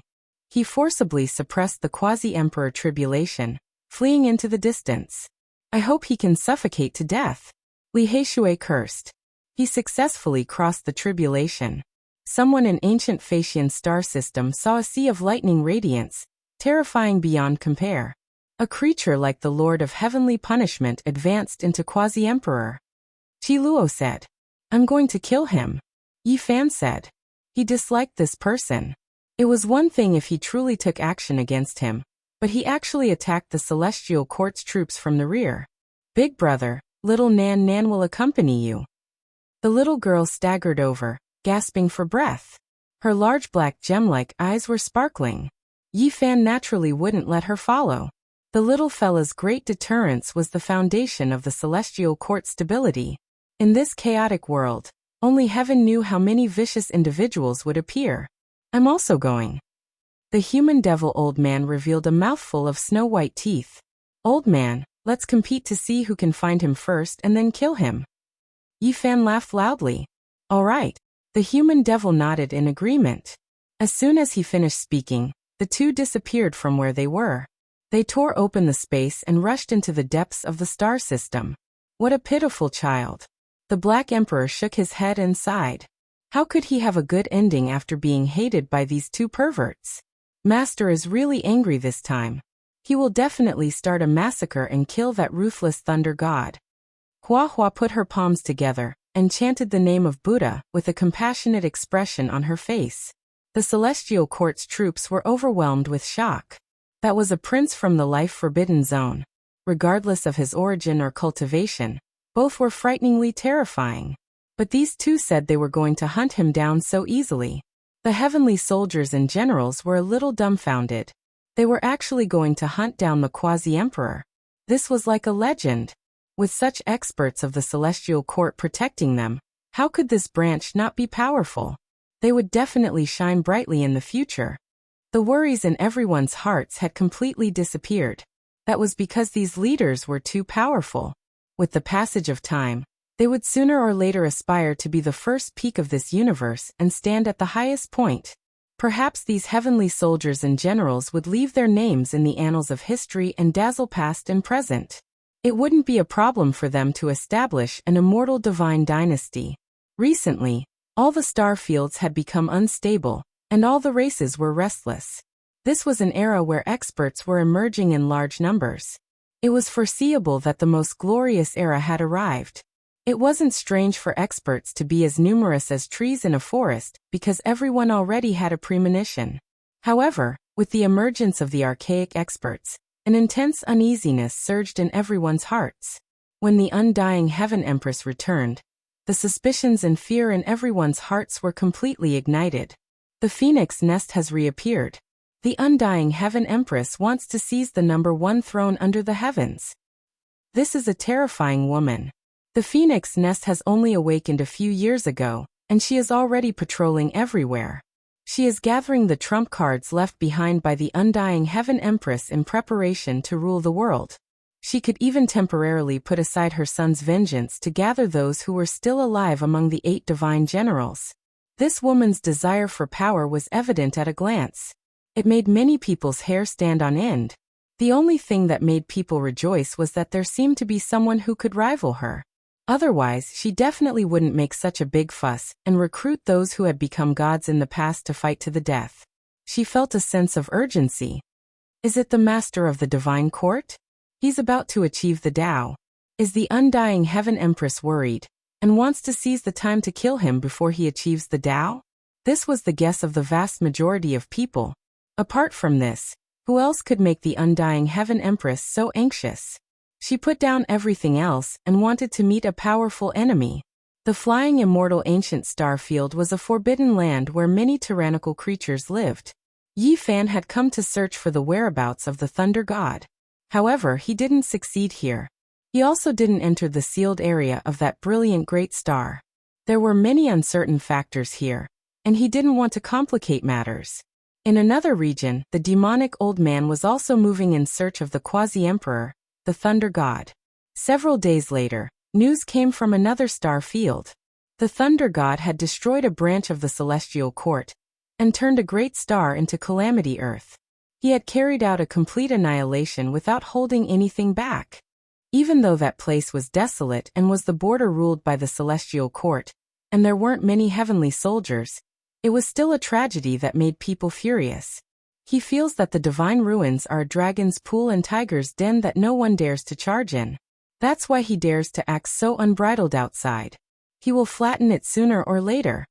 He forcibly suppressed the Quasi-Emperor tribulation, fleeing into the distance. I hope he can suffocate to death. Li Heishui cursed. He successfully crossed the tribulation. Someone in ancient Phaeacian star system saw a sea of lightning radiance, terrifying beyond compare. A creature like the Lord of Heavenly Punishment advanced into Quasi-Emperor. Qi Luo said, I'm going to kill him. Yi Fan said. He disliked this person. It was one thing if he truly took action against him, but he actually attacked the Celestial Court's troops from the rear. Big brother, little Nan Nan will accompany you. The little girl staggered over, gasping for breath. Her large black gem-like eyes were sparkling. Yi Fan naturally wouldn't let her follow. The little fella's great deterrence was the foundation of the Celestial Court's stability. In this chaotic world, only heaven knew how many vicious individuals would appear. I'm also going. The human devil old man revealed a mouthful of snow-white teeth. Old man, let's compete to see who can find him first and then kill him. Yi Fan laughed loudly. All right. The human devil nodded in agreement. As soon as he finished speaking, the two disappeared from where they were. They tore open the space and rushed into the depths of the star system. What a pitiful child. The Black Emperor shook his head and sighed. How could he have a good ending after being hated by these two perverts? Master is really angry this time. He will definitely start a massacre and kill that ruthless thunder god. Hua Hua put her palms together and chanted the name of Buddha with a compassionate expression on her face. The Celestial Court's troops were overwhelmed with shock. That was a prince from the life-forbidden zone. Regardless of his origin or cultivation, both were frighteningly terrifying. But these two said they were going to hunt him down so easily. The heavenly soldiers and generals were a little dumbfounded. They were actually going to hunt down the Quasi-Emperor. This was like a legend. With such experts of the Celestial Court protecting them, how could this branch not be powerful? They would definitely shine brightly in the future. The worries in everyone's hearts had completely disappeared. That was because these leaders were too powerful. With the passage of time, they would sooner or later aspire to be the first peak of this universe and stand at the highest point. Perhaps these heavenly soldiers and generals would leave their names in the annals of history and dazzle past and present. It wouldn't be a problem for them to establish an immortal divine dynasty. Recently, all the star fields had become unstable, and all the races were restless. This was an era where experts were emerging in large numbers. It was foreseeable that the most glorious era had arrived. It wasn't strange for experts to be as numerous as trees in a forest, because everyone already had a premonition. However, with the emergence of the archaic experts, an intense uneasiness surged in everyone's hearts. When the undying Heaven Empress returned, the suspicions and fear in everyone's hearts were completely ignited. The phoenix nest has reappeared. The undying Heaven Empress wants to seize the #1 throne under the heavens. This is a terrifying woman. The phoenix nest has only awakened a few years ago, and she is already patrolling everywhere. She is gathering the trump cards left behind by the undying Heaven Empress in preparation to rule the world. She could even temporarily put aside her son's vengeance to gather those who were still alive among the 8 divine generals. This woman's desire for power was evident at a glance. It made many people's hair stand on end. The only thing that made people rejoice was that there seemed to be someone who could rival her. Otherwise, she definitely wouldn't make such a big fuss and recruit those who had become gods in the past to fight to the death. She felt a sense of urgency. Is it the master of the divine court? He's about to achieve the Tao. Is the undying Heaven Empress worried and wants to seize the time to kill him before he achieves the Tao? This was the guess of the vast majority of people. Apart from this, who else could make the undying Heaven Empress so anxious? She put down everything else and wanted to meet a powerful enemy. The flying immortal ancient star field was a forbidden land where many tyrannical creatures lived. Yi Fan had come to search for the whereabouts of the thunder god. However, he didn't succeed here. He also didn't enter the sealed area of that brilliant great star. There were many uncertain factors here, and he didn't want to complicate matters. In another region, the demonic old man was also moving in search of the quasi-emperor, the thunder god. Several days later, news came from another star field. The thunder god had destroyed a branch of the celestial court and turned a great star into Calamity Earth. He had carried out a complete annihilation without holding anything back. Even though that place was desolate and was the border ruled by the celestial court, and there weren't many heavenly soldiers, it was still a tragedy that made people furious. He feels that the divine ruins are a dragon's pool and tiger's den that no one dares to charge in. That's why he dares to act so unbridled outside. He will flatten it sooner or later.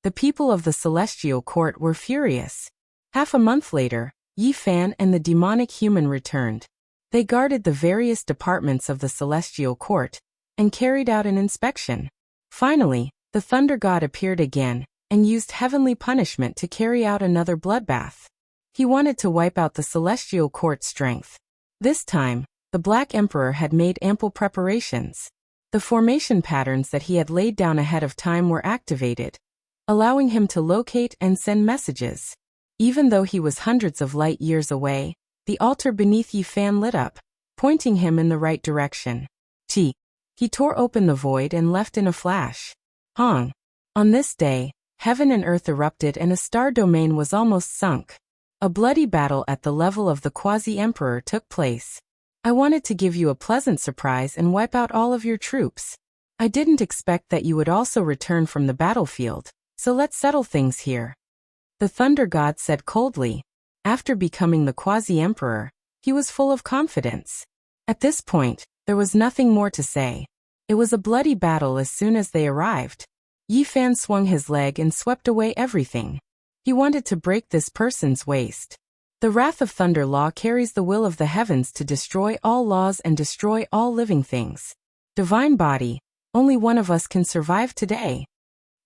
The people of the celestial court were furious. Half a month later, Yi Fan and the demonic human returned. They guarded the various departments of the celestial court and carried out an inspection. Finally, the thunder god appeared again and used heavenly punishment to carry out another bloodbath. He wanted to wipe out the celestial court's strength. This time, the Black Emperor had made ample preparations. The formation patterns that he had laid down ahead of time were activated, allowing him to locate and send messages. Even though he was hundreds of light years away, the altar beneath Yi Fan lit up, pointing him in the right direction. He tore open the void and left in a flash. On this day, heaven and earth erupted and a star domain was almost sunk. A bloody battle at the level of the quasi-emperor took place. I wanted to give you a pleasant surprise and wipe out all of your troops. I didn't expect that you would also return from the battlefield, so let's settle things here. The thunder god said coldly. After becoming the quasi-emperor, he was full of confidence. At this point, there was nothing more to say. It was a bloody battle as soon as they arrived. Yi Fan swung his leg and swept away everything. He wanted to break this person's waist. The wrath of Thunder Law carries the will of the heavens to destroy all laws and destroy all living things. Divine body, only one of us can survive today.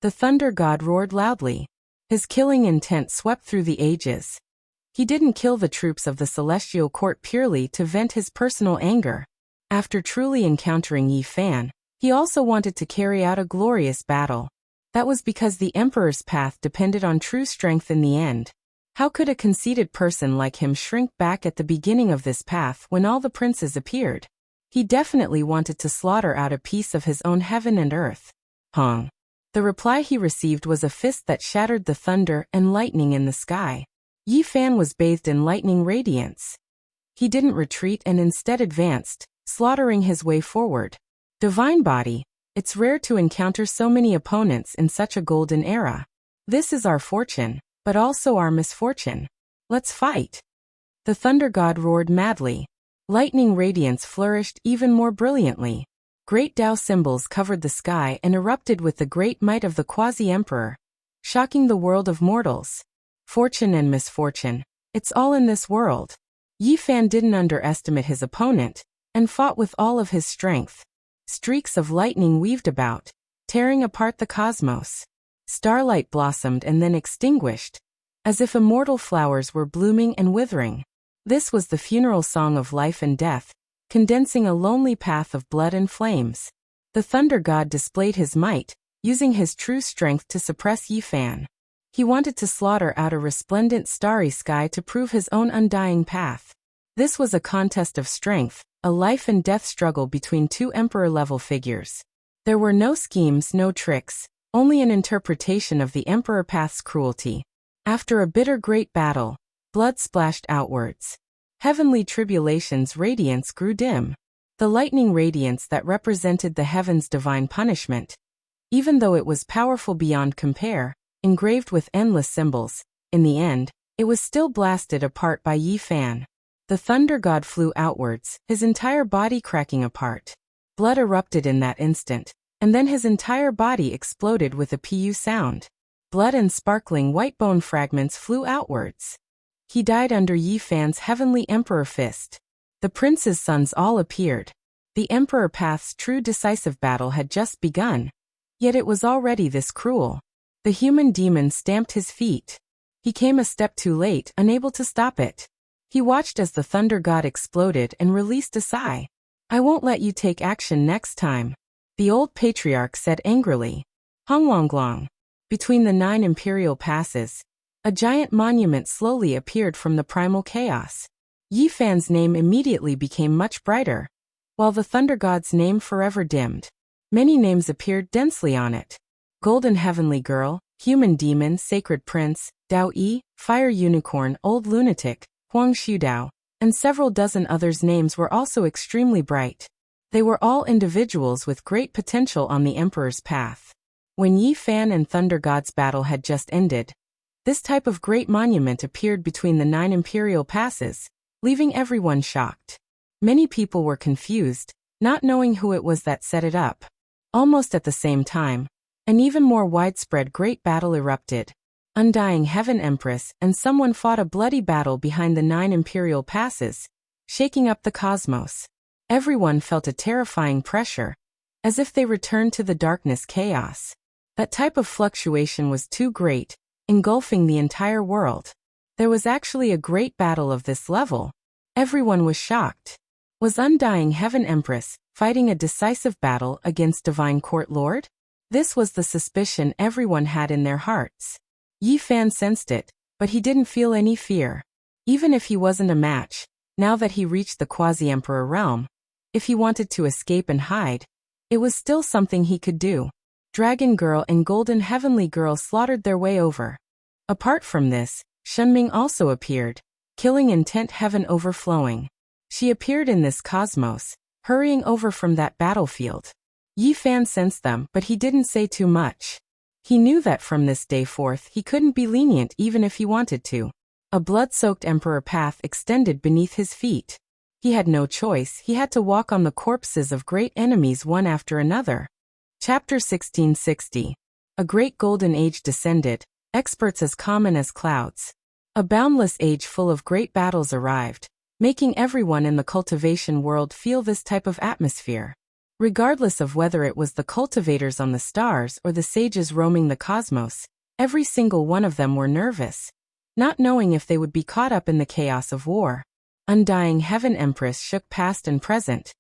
The thunder god roared loudly. His killing intent swept through the ages. He didn't kill the troops of the celestial court purely to vent his personal anger. After truly encountering Yi Fan, he also wanted to carry out a glorious battle. That was because the emperor's path depended on true strength in the end. How could a conceited person like him shrink back at the beginning of this path when all the princes appeared? He definitely wanted to slaughter out a piece of his own heaven and earth. The reply he received was a fist that shattered the thunder and lightning in the sky. Yi Fan was bathed in lightning radiance. He didn't retreat and instead advanced, slaughtering his way forward. Divine body, it's rare to encounter so many opponents in such a golden era. This is our fortune, but also our misfortune. Let's fight. The thunder god roared madly. Lightning radiance flourished even more brilliantly. Great Tao symbols covered the sky and erupted with the great might of the quasi-emperor, shocking the world of mortals. Fortune and misfortune, it's all in this world. Yi Fan didn't underestimate his opponent, and fought with all of his strength. Streaks of lightning weaved about, tearing apart the cosmos. Starlight blossomed and then extinguished, as if immortal flowers were blooming and withering. This was the funeral song of life and death, condensing a lonely path of blood and flames. The thunder god displayed his might, using his true strength to suppress Yi Fan. He wanted to slaughter out a resplendent starry sky to prove his own undying path. This was a contest of strength, a life and death struggle between two emperor-level figures. There were no schemes, no tricks, only an interpretation of the emperor path's cruelty. After a bitter great battle, blood splashed outwards. Heavenly tribulation's radiance grew dim. The lightning radiance that represented the heaven's divine punishment. Even though it was powerful beyond compare, engraved with endless symbols, in the end, it was still blasted apart by Yi Fan. The thunder god flew outwards, his entire body cracking apart. Blood erupted in that instant, and then his entire body exploded with a pu sound. Blood and sparkling white bone fragments flew outwards. He died under Yi Fan's heavenly emperor fist. The prince's sons all appeared. The emperor path's true decisive battle had just begun. Yet it was already this cruel. The human demon stamped his feet. He came a step too late, unable to stop it. He watched as the thunder god exploded and released a sigh. I won't let you take action next time, the old patriarch said angrily. Honglonglong. Between the 9 imperial passes, a giant monument slowly appeared from the primal chaos. Yi Fan's name immediately became much brighter, while the thunder god's name forever dimmed. Many names appeared densely on it. Golden Heavenly Girl, Human Demon, Sacred Prince, Dao Yi, Fire Unicorn, Old Lunatic, Huang Xiudao, and several dozen others' names were also extremely bright. They were all individuals with great potential on the Emperor's path. When Yi Fan and Thunder God's battle had just ended, this type of great monument appeared between the 9 imperial passes, leaving everyone shocked. Many people were confused, not knowing who it was that set it up. Almost at the same time, an even more widespread great battle erupted. Undying Heaven Empress and someone fought a bloody battle behind the 9 imperial passes, shaking up the cosmos. Everyone felt a terrifying pressure, as if they returned to the darkness chaos. That type of fluctuation was too great, engulfing the entire world. There was actually a great battle of this level. Everyone was shocked. Was Undying Heaven Empress fighting a decisive battle against Divine Court Lord? This was the suspicion everyone had in their hearts. Yi Fan sensed it, but he didn't feel any fear. Even if he wasn't a match, now that he reached the quasi-emperor realm, if he wanted to escape and hide, it was still something he could do. Dragon Girl and Golden Heavenly Girl slaughtered their way over. Apart from this, Shunming also appeared, killing intent heaven overflowing. She appeared in this cosmos, hurrying over from that battlefield. Yi Fan sensed them, but he didn't say too much. He knew that from this day forth he couldn't be lenient even if he wanted to. A blood-soaked emperor path extended beneath his feet. He had no choice, he had to walk on the corpses of great enemies one after another. Chapter 1660. A great golden age descended, experts as common as clouds. A boundless age full of great battles arrived, making everyone in the cultivation world feel this type of atmosphere. Regardless of whether it was the cultivators on the stars or the sages roaming the cosmos, every single one of them were nervous, not knowing if they would be caught up in the chaos of war. Undying Heaven Empress shook past and present.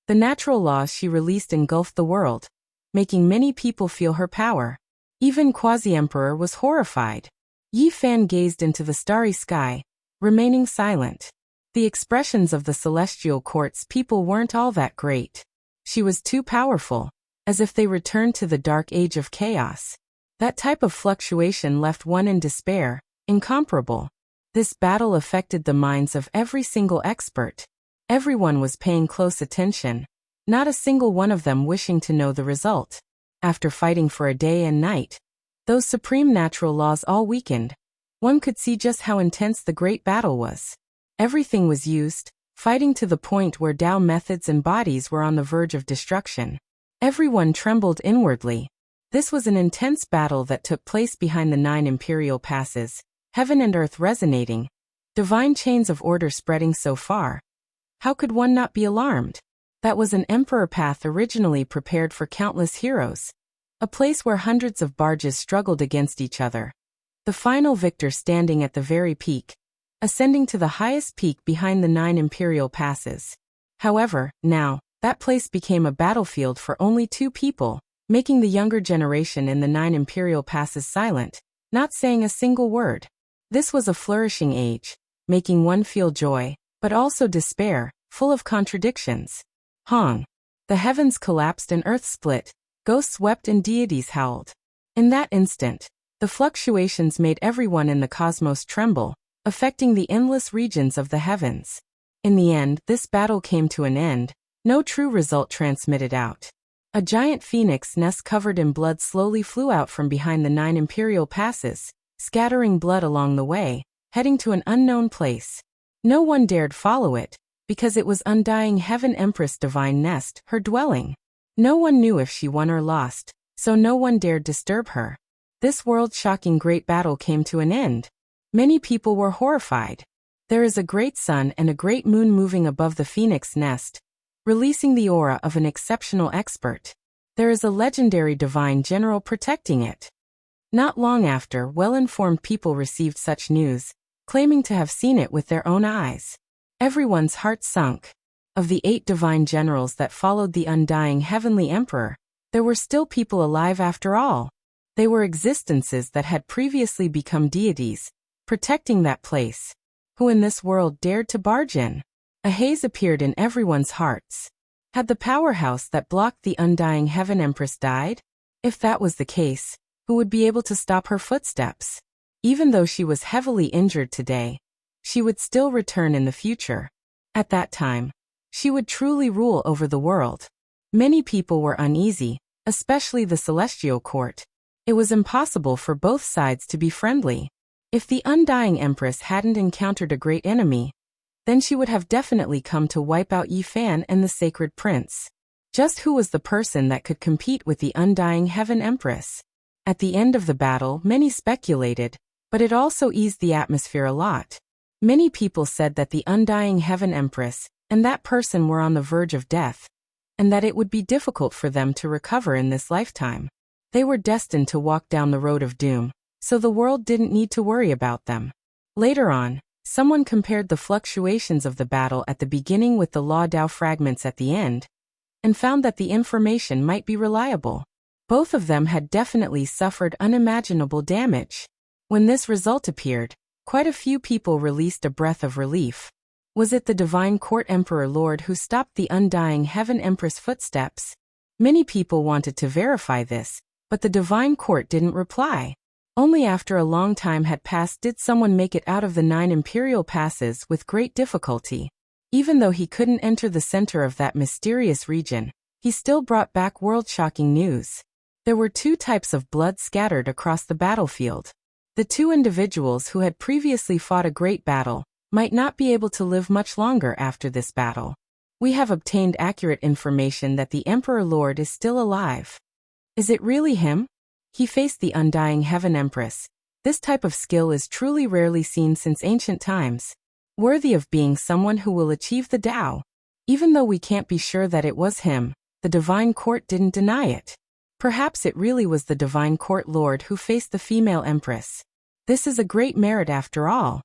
The natural laws she released engulfed the world, making many people feel her power. Even Quasi-Emperor was horrified. Yi Fan gazed into the starry sky, remaining silent. The expressions of the celestial court's people weren't all that great. She was too powerful, as if they returned to the dark age of chaos. That type of fluctuation left one in despair, incomparable. This battle affected the minds of every single expert. Everyone was paying close attention, not a single one of them wishing to know the result. After fighting for a day and night, those supreme natural laws all weakened. One could see just how intense the great battle was. Everything was used, fighting to the point where Tao methods and bodies were on the verge of destruction. Everyone trembled inwardly. This was an intense battle that took place behind the 9 imperial passes, heaven and earth resonating, divine chains of order spreading so far. How could one not be alarmed? That was an emperor path originally prepared for countless heroes, a place where hundreds of barges struggled against each other. The final victor standing at the very peak, ascending to the highest peak behind the 9 imperial passes. However, now, that place became a battlefield for only 2 people, making the younger generation in the 9 imperial passes silent, not saying a single word. This was a flourishing age, making one feel joy, but also despair, full of contradictions. Hong. The heavens collapsed and earth split, ghosts wept and deities howled. In that instant, the fluctuations made everyone in the cosmos tremble, affecting the endless regions of the heavens. In the end, this battle came to an end, no true result transmitted out. A giant phoenix nest covered in blood slowly flew out from behind the 9 imperial passes, scattering blood along the way, heading to an unknown place. No one dared follow it, because it was Undying Heaven Empress Divine Nest, her dwelling. No one knew if she won or lost, so no one dared disturb her. This world-shocking great battle came to an end. Many people were horrified. There is a great sun and a great moon moving above the phoenix nest, releasing the aura of an exceptional expert. There is a legendary divine general protecting it. Not long after, well-informed people received such news, claiming to have seen it with their own eyes. Everyone's heart sunk. Of the 8 divine generals that followed the undying heavenly emperor, there were still people alive after all. They were existences that had previously become deities, protecting that place. Who in this world dared to barge in? A haze appeared in everyone's hearts. Had the powerhouse that blocked the undying heaven empress died? If that was the case, who would be able to stop her footsteps? Even though she was heavily injured today, she would still return in the future. At that time, she would truly rule over the world. Many people were uneasy, especially the celestial court. It was impossible for both sides to be friendly. If the undying empress hadn't encountered a great enemy, then she would have definitely come to wipe out Yi Fan and the sacred prince. Just who was the person that could compete with the undying heaven empress? At the end of the battle, many speculated, but it also eased the atmosphere a lot. Many people said that the undying heaven empress and that person were on the verge of death, and that it would be difficult for them to recover in this lifetime. They were destined to walk down the road of doom, so the world didn't need to worry about them. Later on, someone compared the fluctuations of the battle at the beginning with the Law Dao fragments at the end, and found that the information might be reliable. Both of them had definitely suffered unimaginable damage. When this result appeared, quite a few people released a breath of relief. Was it the Divine Court Emperor Lord who stopped the undying Heaven Empress footsteps? Many people wanted to verify this, but the Divine Court didn't reply. Only after a long time had passed did someone make it out of the 9 imperial passes with great difficulty. Even though he couldn't enter the center of that mysterious region, he still brought back world-shocking news. There were 2 types of blood scattered across the battlefield. The 2 individuals who had previously fought a great battle might not be able to live much longer after this battle. We have obtained accurate information that the Emperor Lord is still alive. Is it really him? He faced the undying Heaven Empress. This type of skill is truly rarely seen since ancient times. Worthy of being someone who will achieve the Tao. Even though we can't be sure that it was him, the Divine Court didn't deny it. Perhaps it really was the Divine Court Lord who faced the female Empress. This is a great merit after all.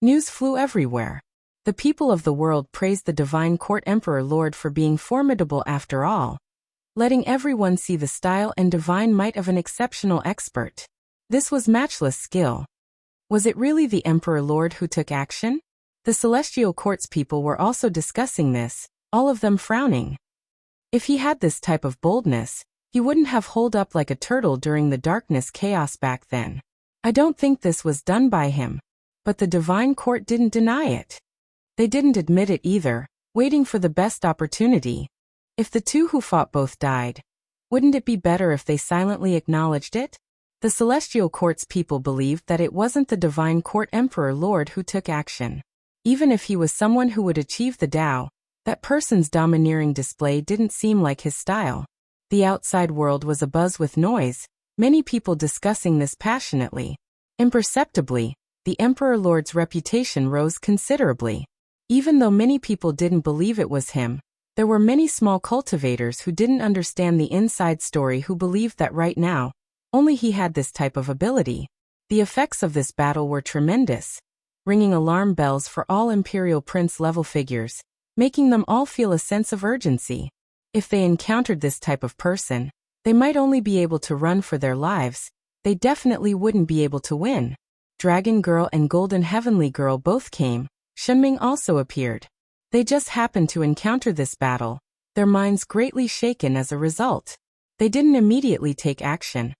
News flew everywhere. The people of the world praised the Divine Court Emperor Lord for being formidable after all, letting everyone see the style and divine might of an exceptional expert. This was matchless skill. Was it really the Emperor Lord who took action? The Celestial Court's people were also discussing this, all of them frowning. If he had this type of boldness, He wouldn't have holed up like a turtle during the darkness chaos back then. I don't think this was done by him. But the divine court didn't deny it. They didn't admit it either, waiting for the best opportunity. If the two who fought both died, wouldn't it be better if they silently acknowledged it? The celestial court's people believed that it wasn't the divine court emperor lord who took action. Even if he was someone who would achieve the Tao, that person's domineering display didn't seem like his style. The outside world was abuzz with noise, many people discussing this passionately. Imperceptibly, the emperor lord's reputation rose considerably. Even though many people didn't believe it was him, there were many small cultivators who didn't understand the inside story who believed that right now, only he had this type of ability. The effects of this battle were tremendous, ringing alarm bells for all Imperial Prince level figures, making them all feel a sense of urgency. If they encountered this type of person, they might only be able to run for their lives, they definitely wouldn't be able to win. Dragon Girl and Golden Heavenly Girl both came, Shenming also appeared. They just happened to encounter this battle, their minds greatly shaken as a result. They didn't immediately take action,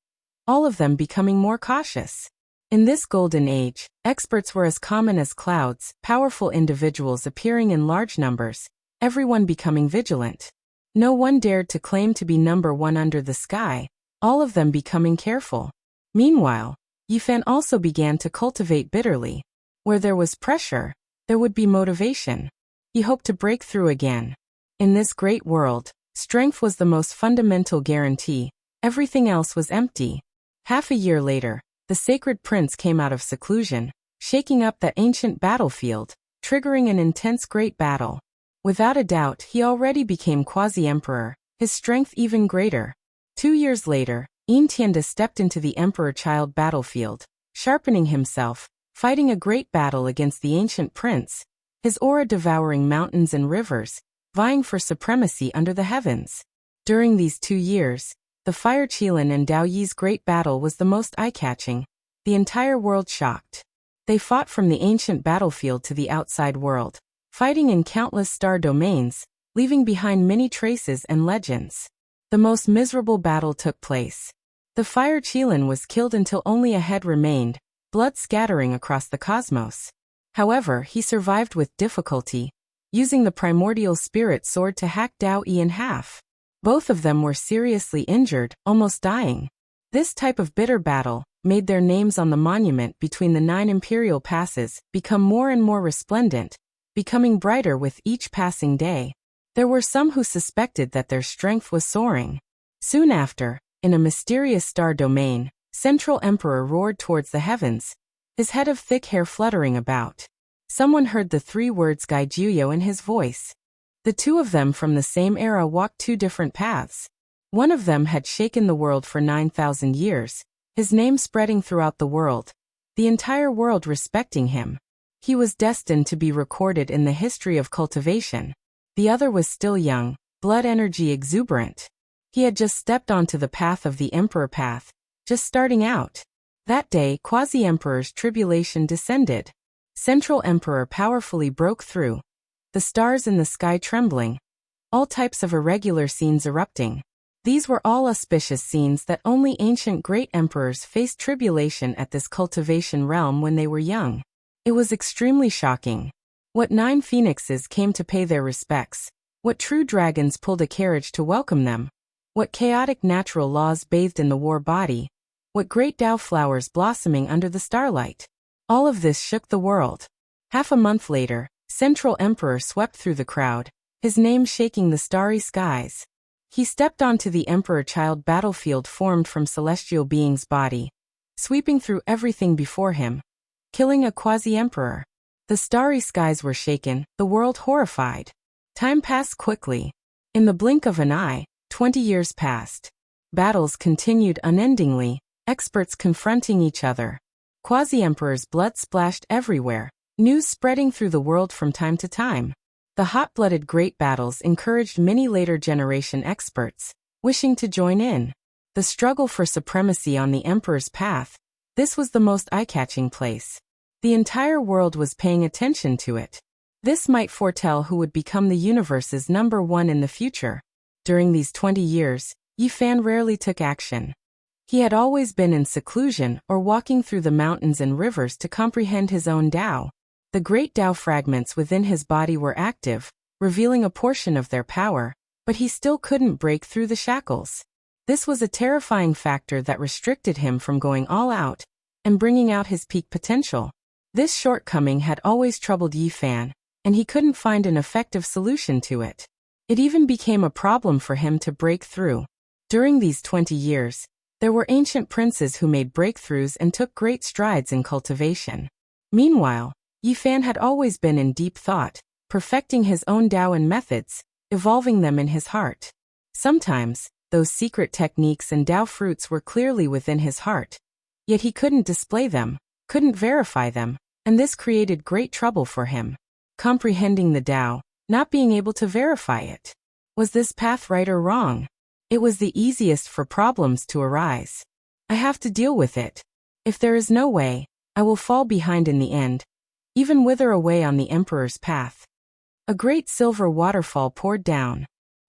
all of them becoming more cautious. In this golden age, experts were as common as clouds, powerful individuals appearing in large numbers, everyone becoming vigilant. No one dared to claim to be number one under the sky, all of them becoming careful. Meanwhile, Yifan also began to cultivate bitterly. Where there was pressure, there would be motivation. He hoped to break through again. In this great world, strength was the most fundamental guarantee, everything else was empty. Half a year later, the sacred prince came out of seclusion, shaking up that ancient battlefield, triggering an intense great battle. Without a doubt, he already became quasi-emperor, his strength even greater. 2 years later, Yin Tianda stepped into the emperor-child battlefield, sharpening himself, fighting a great battle against the ancient prince, his aura devouring mountains and rivers, vying for supremacy under the heavens. During these 2 years, the Fire Qilin and Dao Yi's great battle was the most eye-catching, the entire world shocked. They fought from the ancient battlefield to the outside world, fighting in countless star domains, leaving behind many traces and legends. The most miserable battle took place. The Fire Qilin was killed until only a head remained, blood scattering across the cosmos. However, he survived with difficulty, using the primordial spirit sword to hack Dao Yi in half. Both of them were seriously injured, almost dying. This type of bitter battle made their names on the monument between the 9 imperial passes become more and more resplendent, becoming brighter with each passing day. There were some who suspected that their strength was soaring. Soon after, in a mysterious star domain, Central Emperor roared towards the heavens, his head of thick hair fluttering about. Someone heard the 3 words Gaijuyo in his voice. The two of them from the same era walked 2 different paths. One of them had shaken the world for 9,000 years, his name spreading throughout the world, the entire world respecting him. He was destined to be recorded in the history of cultivation. The other was still young, blood energy exuberant. He had just stepped onto the path of the Emperor path, just starting out. That day, Quasi-Emperor's tribulation descended. Central Emperor powerfully broke through. The stars in the sky trembling. All types of irregular scenes erupting. These were all auspicious scenes that only ancient great emperors faced tribulation at this cultivation realm when they were young. It was extremely shocking. What 9 phoenixes came to pay their respects. What true dragons pulled a carriage to welcome them. What chaotic natural laws bathed in the war body. What great Tao flowers blossoming under the starlight. All of this shook the world. Half a month later, Central Emperor swept through the crowd, his name shaking the starry skies. He stepped onto the emperor-child battlefield formed from celestial beings' body, sweeping through everything before him, killing a quasi-emperor. The starry skies were shaken, the world horrified. Time passed quickly. In the blink of an eye, 20 years passed. Battles continued unendingly, experts confronting each other. Quasi-emperor's blood splashed everywhere, news spreading through the world from time to time. The hot-blooded great battles encouraged many later generation experts, wishing to join in. The struggle for supremacy on the emperor's path, this was the most eye-catching place. The entire world was paying attention to it. This might foretell who would become the universe's #1 in the future. During these 20 years, Yi Fan rarely took action. He had always been in seclusion or walking through the mountains and rivers to comprehend his own Tao. The great Tao fragments within his body were active, revealing a portion of their power, but he still couldn't break through the shackles. This was a terrifying factor that restricted him from going all out and bringing out his peak potential. This shortcoming had always troubled Yi Fan, and he couldn't find an effective solution to it. It even became a problem for him to break through. During these 20 years, there were ancient princes who made breakthroughs and took great strides in cultivation. Meanwhile, Yi Fan had always been in deep thought, perfecting his own Tao and methods, evolving them in his heart. Sometimes, those secret techniques and Tao fruits were clearly within his heart. Yet he couldn't display them, couldn't verify them, and this created great trouble for him. Comprehending the Tao, not being able to verify it. Was this path right or wrong? It was the easiest for problems to arise. I have to deal with it. If there is no way, I will fall behind in the end, even wither away on the Emperor's path. A great silver waterfall poured down.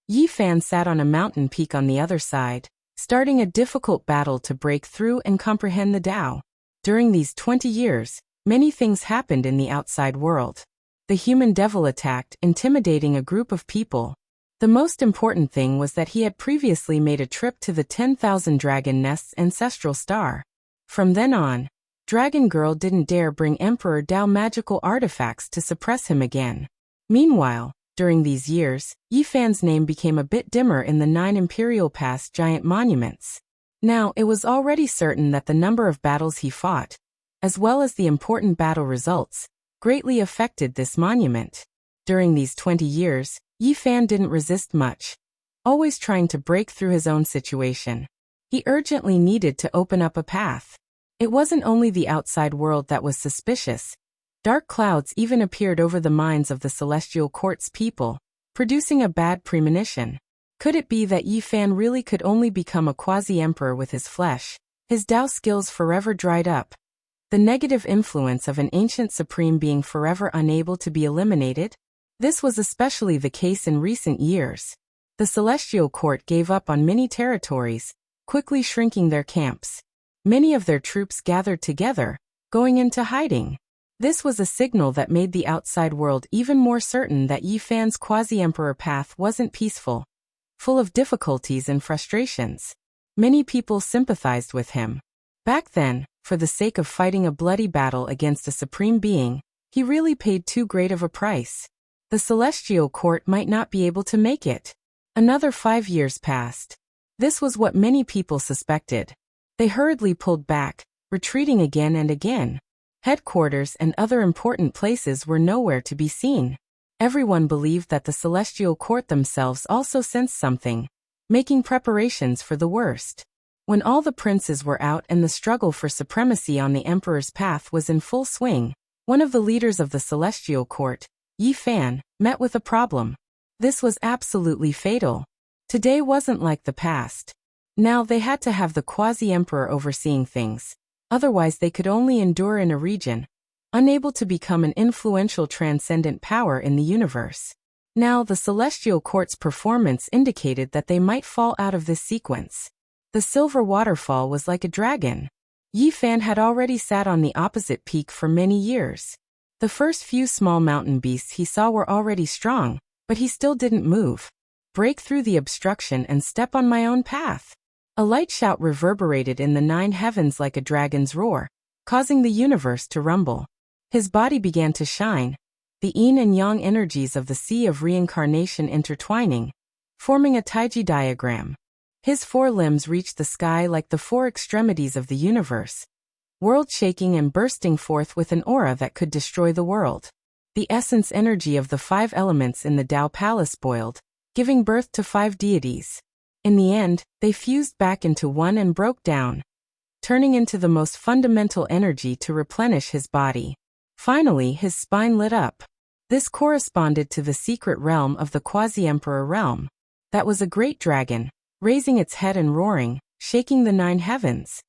Yi Fan sat on a mountain peak on the other side, starting a difficult battle to break through and comprehend the Tao. During these 20 years, many things happened in the outside world. The human devil attacked, intimidating a group of people. The most important thing was that he had previously made a trip to the 10,000 Dragon Nest's ancestral star. From then on, Dragon Girl didn't dare bring Emperor Tao magical artifacts to suppress him again. Meanwhile, during these years, Yi Fan's name became a bit dimmer in the 9 Imperial Pass giant monuments. Now, it was already certain that the number of battles he fought, as well as the important battle results, greatly affected this monument. During these 20 years, Yi Fan didn't resist much, always trying to break through his own situation. He urgently needed to open up a path. It wasn't only the outside world that was suspicious. Dark clouds even appeared over the minds of the Celestial Court's people, producing a bad premonition. Could it be that Yi Fan really could only become a quasi-emperor with his flesh, his Tao skills forever dried up? The negative influence of an ancient supreme being forever unable to be eliminated? This was especially the case in recent years. The Celestial Court gave up on many territories, quickly shrinking their camps. Many of their troops gathered together, going into hiding. This was a signal that made the outside world even more certain that Yi Fan's quasi-emperor path wasn't peaceful, full of difficulties and frustrations. Many people sympathized with him. Back then, for the sake of fighting a bloody battle against a supreme being, he really paid too great of a price. The Celestial Court might not be able to make it. Another 5 years passed. This was what many people suspected. They hurriedly pulled back, retreating again and again. Headquarters and other important places were nowhere to be seen. Everyone believed that the Celestial Court themselves also sensed something, making preparations for the worst. When all the princes were out and the struggle for supremacy on the Emperor's path was in full swing, one of the leaders of the Celestial Court, Yi Fan, met with a problem. This was absolutely fatal. Today wasn't like the past. Now they had to have the quasi-emperor overseeing things. Otherwise they could only endure in a region, unable to become an influential transcendent power in the universe. Now the Celestial Court's performance indicated that they might fall out of this sequence. The silver waterfall was like a dragon. Yi Fan had already sat on the opposite peak for many years. The first few small mountain beasts he saw were already strong, but he still didn't move. Break through the obstruction and step on my own path. A light shout reverberated in the 9 heavens like a dragon's roar, causing the universe to rumble. His body began to shine, the yin and yang energies of the sea of reincarnation intertwining, forming a taiji diagram. His 4 limbs reached the sky like the 4 extremities of the universe, world-shaking and bursting forth with an aura that could destroy the world. The essence energy of the 5 elements in the Tao Palace boiled, giving birth to 5 deities. In the end, they fused back into one and broke down, turning into the most fundamental energy to replenish his body. Finally, his spine lit up. This corresponded to the secret realm of the quasi-emperor realm. That was a great dragon, raising its head and roaring, shaking the 9 heavens.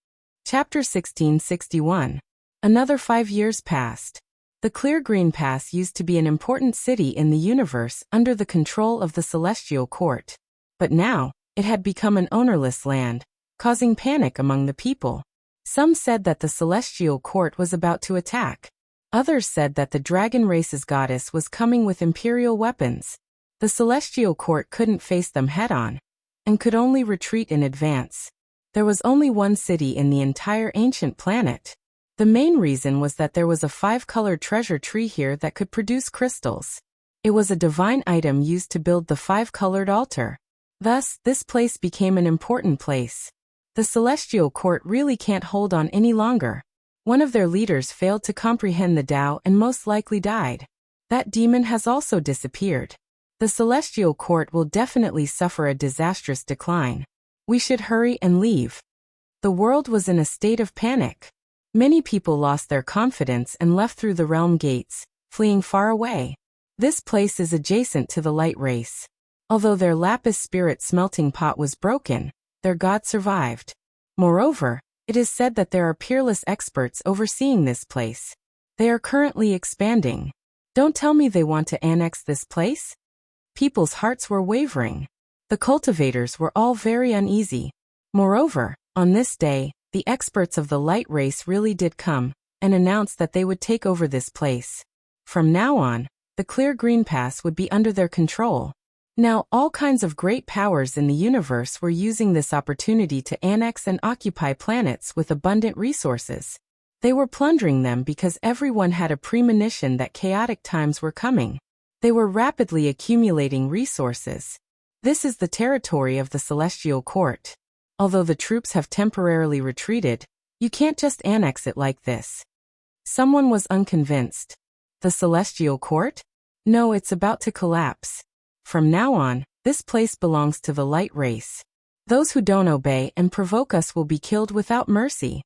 Chapter 1661. Another 5 years passed. The Clear Green Pass used to be an important city in the universe under the control of the Celestial Court. But now, It had become an ownerless land, causing panic among the people. Some said that the celestial court was about to attack. Others said that the dragon race's goddess was coming with imperial weapons. The celestial court couldn't face them head-on, and could only retreat in advance. There was only one city in the entire ancient planet. The main reason was that there was a 5-colored treasure tree here that could produce crystals. It was a divine item used to build the 5-colored altar. Thus, this place became an important place. The celestial court really can't hold on any longer. One of their leaders failed to comprehend the Tao and most likely died. That demon has also disappeared. The celestial court will definitely suffer a disastrous decline. We should hurry and leave. The world was in a state of panic. Many people lost their confidence and left through the realm gates, fleeing far away. This place is adjacent to the light race. Although their lapis spirit smelting pot was broken, their god survived. Moreover, it is said that there are peerless experts overseeing this place. They are currently expanding. Don't tell me they want to annex this place? People's hearts were wavering. The cultivators were all very uneasy. Moreover, on this day, the experts of the light race really did come, and announced that they would take over this place. From now on, the clear green pass would be under their control. Now, all kinds of great powers in the universe were using this opportunity to annex and occupy planets with abundant resources. They were plundering them because everyone had a premonition that chaotic times were coming. They were rapidly accumulating resources. This is the territory of the Celestial Court. Although the troops have temporarily retreated, you can't just annex it like this. Someone was unconvinced. The Celestial Court? No, it's about to collapse. From now on, this place belongs to the light race. Those who don't obey and provoke us will be killed without mercy.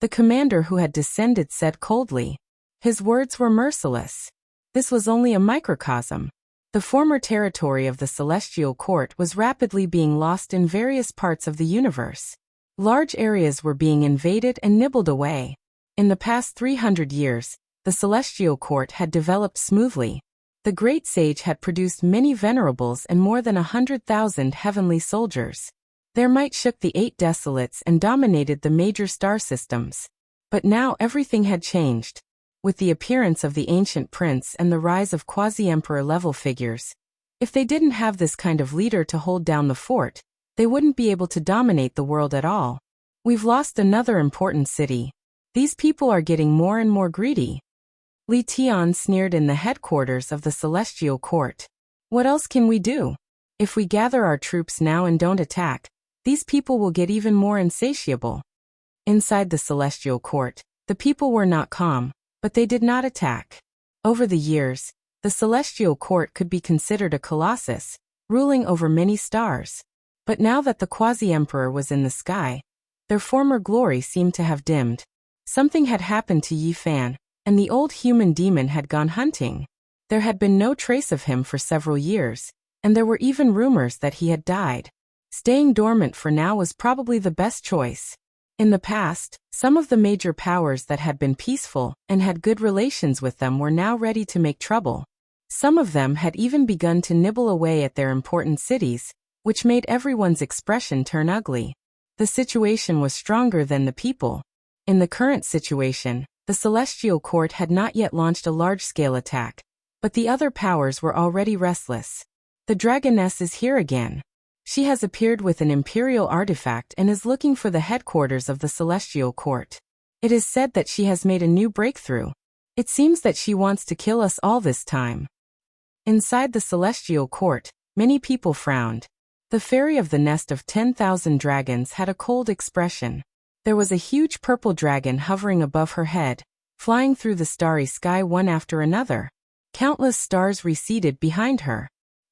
The commander who had descended said coldly. His words were merciless. This was only a microcosm. The former territory of the Celestial Court was rapidly being lost in various parts of the universe. Large areas were being invaded and nibbled away. In the past 300 years, the Celestial Court had developed smoothly. The Great Sage had produced many venerables and more than 100,000 heavenly soldiers. Their might shook the 8 desolates and dominated the major star systems. But now everything had changed. With the appearance of the ancient prince and the rise of quasi-emperor level figures. If they didn't have this kind of leader to hold down the fort, they wouldn't be able to dominate the world at all. We've lost another important city. These people are getting more and more greedy. Li Tian sneered in the headquarters of the Celestial Court. What else can we do? If we gather our troops now and don't attack, these people will get even more insatiable. Inside the Celestial Court, the people were not calm. But they did not attack. Over the years, the Celestial Court could be considered a colossus, ruling over many stars. But now that the quasi-emperor was in the sky, their former glory seemed to have dimmed. Something had happened to Yi Fan, and the old human demon had gone hunting. There had been no trace of him for several years, and there were even rumors that he had died. Staying dormant for now was probably the best choice. In the past, some of the major powers that had been peaceful and had good relations with them were now ready to make trouble. Some of them had even begun to nibble away at their important cities, which made everyone's expression turn ugly. The situation was stronger than the people. In the current situation, the Celestial Court had not yet launched a large-scale attack, but the other powers were already restless. The dragoness is here again. She has appeared with an imperial artifact and is looking for the headquarters of the Celestial Court. It is said that she has made a new breakthrough. It seems that she wants to kill us all this time. Inside the Celestial Court, many people frowned. The fairy of the nest of 10,000 dragons had a cold expression. There was a huge purple dragon hovering above her head, flying through the starry sky one after another. Countless stars receded behind her.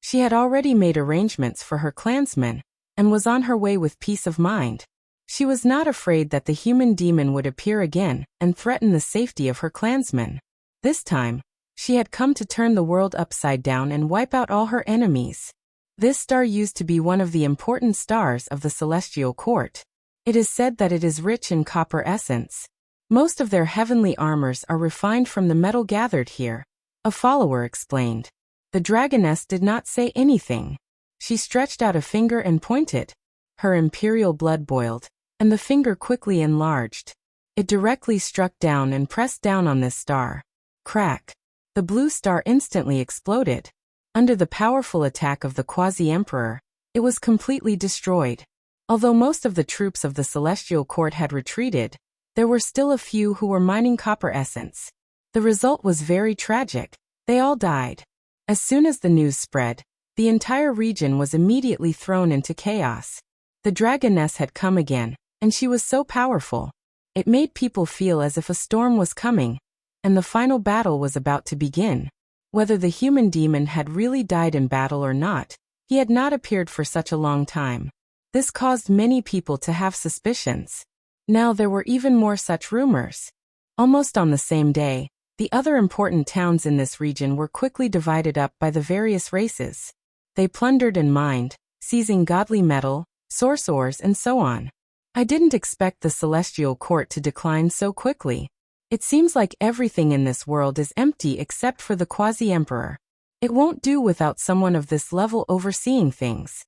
She had already made arrangements for her clansmen, and was on her way with peace of mind. She was not afraid that the human demon would appear again and threaten the safety of her clansmen. This time, she had come to turn the world upside down and wipe out all her enemies. This star used to be one of the important stars of the Celestial Court. It is said that it is rich in copper essence. Most of their heavenly armors are refined from the metal gathered here, a follower explained. The dragoness did not say anything. She stretched out a finger and pointed. Her imperial blood boiled, and the finger quickly enlarged. It directly struck down and pressed down on this star. Crack! The blue star instantly exploded. Under the powerful attack of the quasi-emperor, it was completely destroyed. Although most of the troops of the Celestial Court had retreated, there were still a few who were mining copper essence. The result was very tragic. They all died. As soon as the news spread, the entire region was immediately thrown into chaos. The dragoness had come again, and she was so powerful. It made people feel as if a storm was coming, and the final battle was about to begin. Whether the human demon had really died in battle or not, he had not appeared for such a long time. This caused many people to have suspicions. Now there were even more such rumors. Almost on the same day, the other important towns in this region were quickly divided up by the various races. They plundered and mined, seizing godly metal, source ores and so on. I didn't expect the Celestial Court to decline so quickly. It seems like everything in this world is empty except for the quasi-emperor. It won't do without someone of this level overseeing things.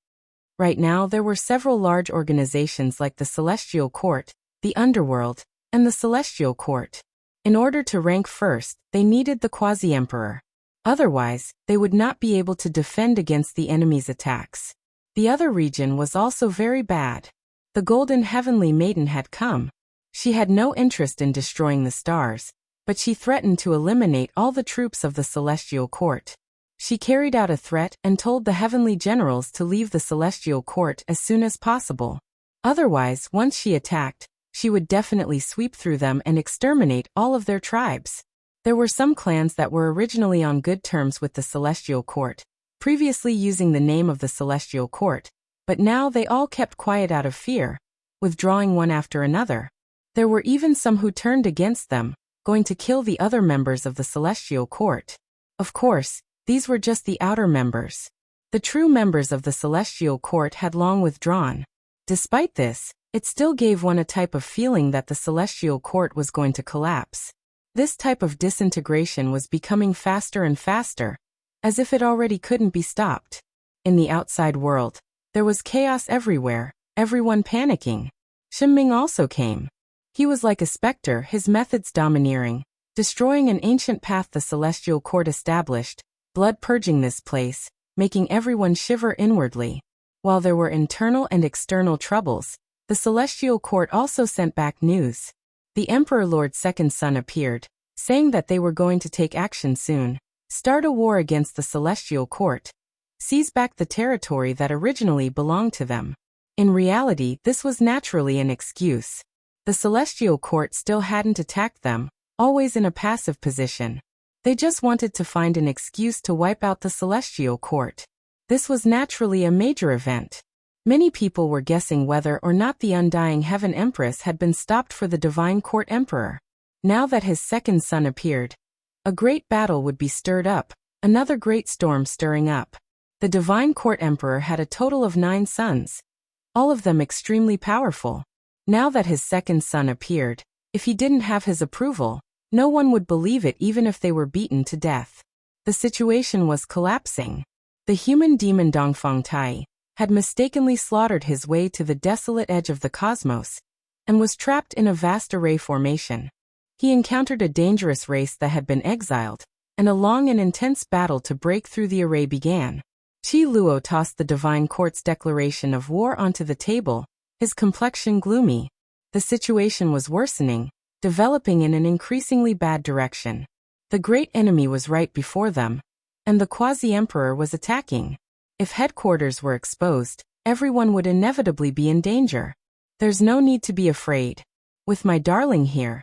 Right now there were several large organizations like the Celestial Court, the Underworld, and the Celestial Court. In order to rank first, they needed the quasi-emperor. Otherwise, they would not be able to defend against the enemy's attacks. The other region was also very bad. The Golden Heavenly Maiden had come. She had no interest in destroying the stars, but she threatened to eliminate all the troops of the Celestial Court. She carried out a threat and told the heavenly generals to leave the Celestial Court as soon as possible. Otherwise, once she attacked, she would definitely sweep through them and exterminate all of their tribes. There were some clans that were originally on good terms with the Celestial Court, previously using the name of the Celestial Court, but now they all kept quiet out of fear, withdrawing one after another. There were even some who turned against them, going to kill the other members of the Celestial Court. Of course, these were just the outer members. The true members of the Celestial Court had long withdrawn. Despite this, it still gave one a type of feeling that the Celestial Court was going to collapse. This type of disintegration was becoming faster and faster, as if it already couldn't be stopped. In the outside world, there was chaos everywhere, everyone panicking. Shinming also came. He was like a specter, his methods domineering, destroying an ancient path the Celestial Court established, blood-purging this place, making everyone shiver inwardly. While there were internal and external troubles, the Celestial Court also sent back news. The Emperor Lord's second son appeared, saying that they were going to take action soon, start a war against the Celestial Court, seize back the territory that originally belonged to them. In reality, this was naturally an excuse. The Celestial Court still hadn't attacked them, always in a passive position. They just wanted to find an excuse to wipe out the Celestial Court. This was naturally a major event. Many people were guessing whether or not the Undying Heaven Empress had been stopped for the Divine Court Emperor. Now that his second son appeared, a great battle would be stirred up, another great storm stirring up. The Divine Court Emperor had a total of 9 sons, all of them extremely powerful. Now that his second son appeared, if he didn't have his approval, no one would believe it even if they were beaten to death. The situation was collapsing. The human demon Dongfang Tai had mistakenly slaughtered his way to the desolate edge of the cosmos, and was trapped in a vast array formation. He encountered a dangerous race that had been exiled, and a long and intense battle to break through the array began. Qi Luo tossed the Divine Court's declaration of war onto the table, his complexion gloomy. The situation was worsening, developing in an increasingly bad direction. The great enemy was right before them, and the quasi-emperor was attacking. If headquarters were exposed, everyone would inevitably be in danger. There's no need to be afraid. With my darling here,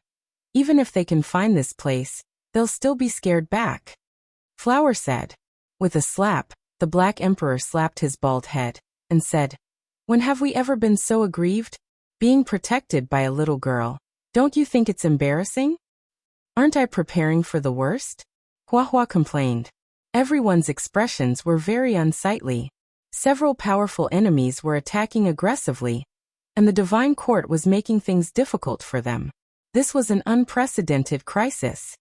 even if they can find this place, they'll still be scared back. Flower said. With a slap, the Black Emperor slapped his bald head, and said, "When have we ever been so aggrieved? Being protected by a little girl. Don't you think it's embarrassing? Aren't I preparing for the worst?" Hua Hua complained. Everyone's expressions were very unsightly. Several powerful enemies were attacking aggressively, and the Divine Court was making things difficult for them. This was an unprecedented crisis.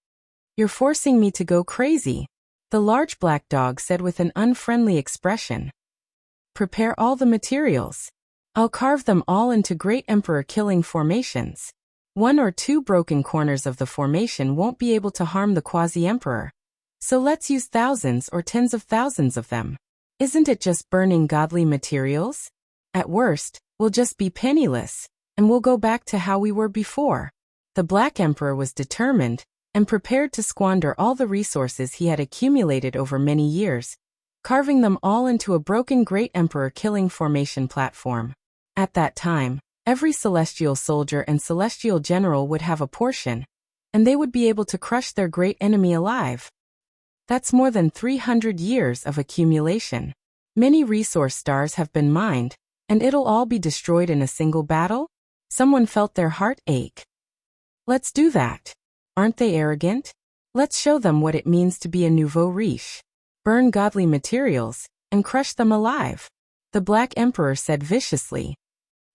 "You're forcing me to go crazy," the large black dog said with an unfriendly expression. Prepare all the materials. I'll carve them all into great emperor-killing formations. 1 or 2 broken corners of the formation won't be able to harm the quasi-emperor. So let's use thousands or tens of thousands of them. Isn't it just burning godly materials? At worst, we'll just be penniless, and we'll go back to how we were before. The Black Emperor was determined and prepared to squander all the resources he had accumulated over many years, carving them all into a broken great emperor-killing formation platform. At that time, every celestial soldier and celestial general would have a portion, and they would be able to crush their great enemy alive. That's more than 300 years of accumulation. Many resource stars have been mined, and it'll all be destroyed in a single battle? Someone felt their heart ache. Let's do that. Aren't they arrogant? Let's show them what it means to be a nouveau riche. Burn godly materials, and crush them alive. The Black Emperor said viciously.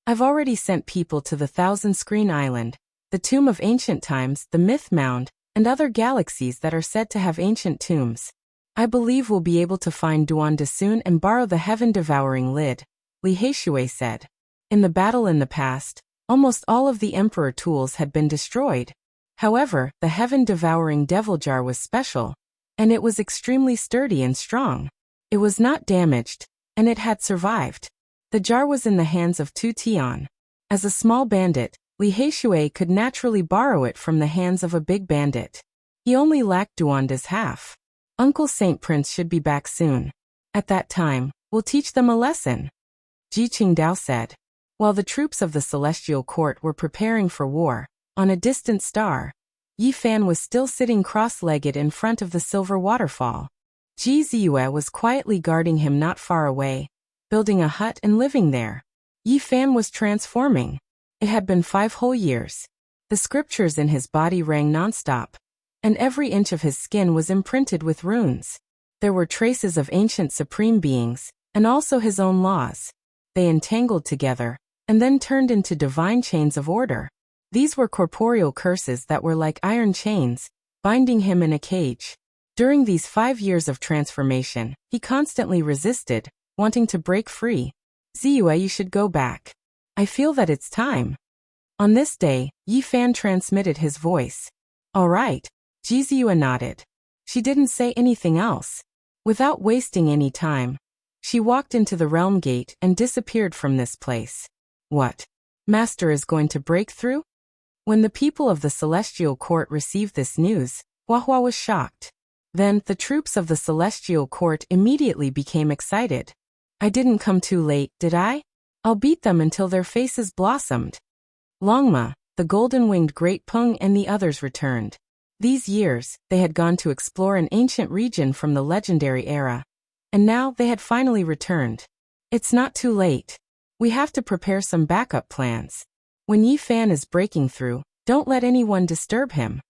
I've already sent people to the Thousand Screen Island, the Tomb of Ancient Times, the Myth Mound, and other galaxies that are said to have ancient tombs. I believe we'll be able to find Duanda soon and borrow the heaven-devouring lid, Li Heishui said. In the battle in the past, almost all of the Emperor tools had been destroyed. However, the heaven-devouring devil jar was special, and it was extremely sturdy and strong. It was not damaged, and it had survived. The jar was in the hands of Tu Tian. As a small bandit, Li Heishui could naturally borrow it from the hands of a big bandit. He only lacked Duanda's half. Uncle Saint Prince should be back soon. At that time, we'll teach them a lesson, Ji Qingdao said. While the troops of the Celestial Court were preparing for war, on a distant star, Yi Fan was still sitting cross-legged in front of the silver waterfall. Ji Ziyue was quietly guarding him not far away, building a hut and living there. Yi Fan was transforming. It had been 5 whole years. The scriptures in his body rang nonstop, and every inch of his skin was imprinted with runes. There were traces of ancient supreme beings, and also his own laws. They entangled together, and then turned into divine chains of order. These were corporeal curses that were like iron chains, binding him in a cage. During these 5 years of transformation, he constantly resisted, wanting to break free. Ziyue, you should go back. I feel that it's time. On this day, Yi Fan transmitted his voice. All right, Ji Ziyue nodded. She didn't say anything else. Without wasting any time, she walked into the realm gate and disappeared from this place. What? Master is going to break through? When the people of the Celestial Court received this news, Huahua was shocked. Then, the troops of the Celestial Court immediately became excited. I didn't come too late, did I? I'll beat them until their faces blossomed. Longma, the golden-winged Great Peng and the others returned. These years, they had gone to explore an ancient region from the legendary era. And now they had finally returned. It's not too late. We have to prepare some backup plans. When Yi Fan is breaking through, don't let anyone disturb him,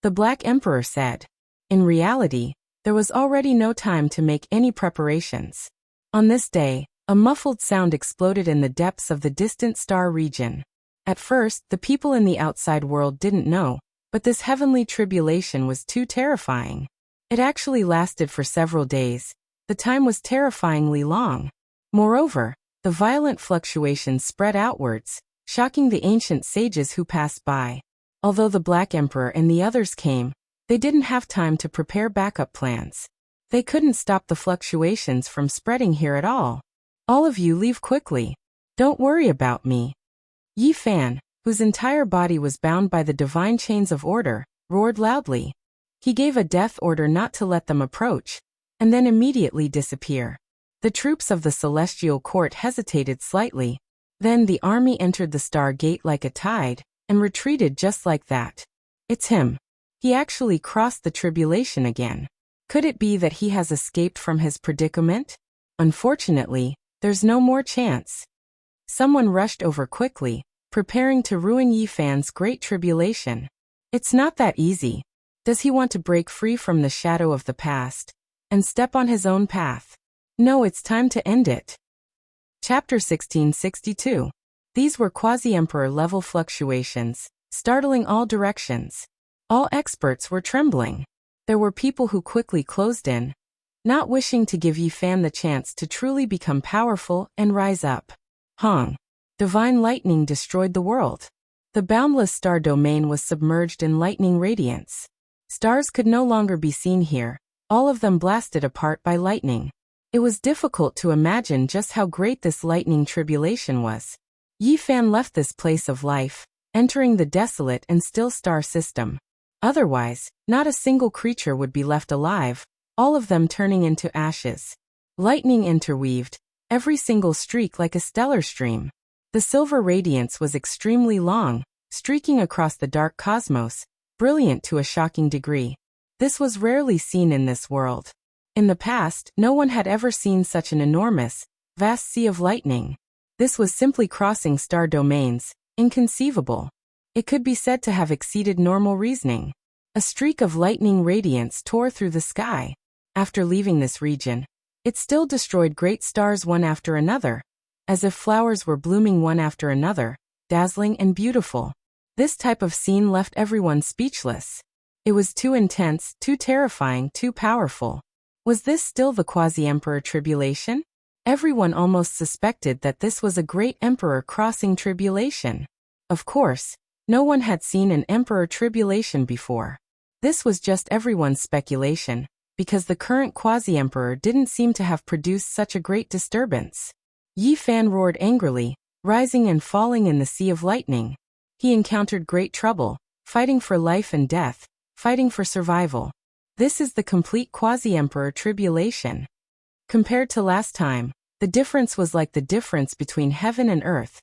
the Black Emperor said. In reality, there was already no time to make any preparations. On this day, a muffled sound exploded in the depths of the distant star region. At first, the people in the outside world didn't know, but this heavenly tribulation was too terrifying. It actually lasted for several days. The time was terrifyingly long. Moreover, the violent fluctuations spread outwards, shocking the ancient sages who passed by. Although the Black Emperor and the others came, they didn't have time to prepare backup plans. They couldn't stop the fluctuations from spreading here at all. All of you leave quickly. Don't worry about me. Yi Fan, whose entire body was bound by the divine chains of order, roared loudly. He gave a death order not to let them approach, and then immediately disappear. The troops of the Celestial Court hesitated slightly. Then the army entered the Star Gate like a tide, and retreated just like that. It's him. He actually crossed the tribulation again. Could it be that he has escaped from his predicament? Unfortunately, there's no more chance. Someone rushed over quickly, preparing to ruin Yi Fan's great tribulation. It's not that easy. Does he want to break free from the shadow of the past and step on his own path? No, it's time to end it. Chapter 1662. These were quasi-emperor level fluctuations, startling all directions. All experts were trembling. There were people who quickly closed in. not wishing to give Yi Fan the chance to truly become powerful and rise up. Hong. Divine lightning destroyed the world. The boundless star domain was submerged in lightning radiance. Stars could no longer be seen here, all of them blasted apart by lightning. It was difficult to imagine just how great this lightning tribulation was. Yi Fan left this place of life, entering the desolate and still star system. Otherwise, not a single creature would be left alive, all of them turning into ashes. Lightning interweaved, every single streak like a stellar stream. The silver radiance was extremely long, streaking across the dark cosmos, brilliant to a shocking degree. This was rarely seen in this world. In the past, no one had ever seen such an enormous, vast sea of lightning. This was simply crossing star domains, inconceivable. It could be said to have exceeded normal reasoning. A streak of lightning radiance tore through the sky. After leaving this region, it still destroyed great stars one after another, as if flowers were blooming one after another, dazzling and beautiful. This type of scene left everyone speechless. It was too intense, too terrifying, too powerful. Was this still the quasi-emperor tribulation? Everyone almost suspected that this was a great emperor crossing tribulation. Of course, no one had seen an emperor tribulation before. This was just everyone's speculation, because the current quasi-emperor didn't seem to have produced such a great disturbance. Yi Fan roared angrily, rising and falling in the sea of lightning. He encountered great trouble, fighting for life and death, fighting for survival. This is the complete quasi-emperor tribulation. Compared to last time, the difference was like the difference between heaven and earth,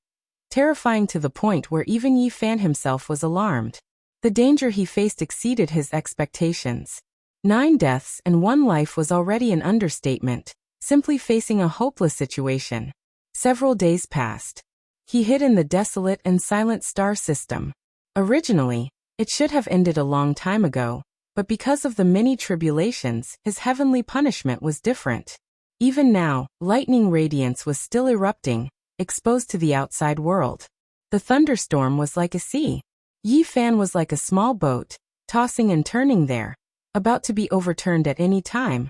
terrifying to the point where even Yi Fan himself was alarmed. The danger he faced exceeded his expectations. 9 deaths and 1 life was already an understatement, simply facing a hopeless situation. Several days passed. He hid in the desolate and silent star system. Originally, it should have ended a long time ago, but because of the many tribulations, his heavenly punishment was different. Even now, lightning radiance was still erupting, exposed to the outside world. The thunderstorm was like a sea. Yi Fan was like a small boat, tossing and turning there, about to be overturned at any time,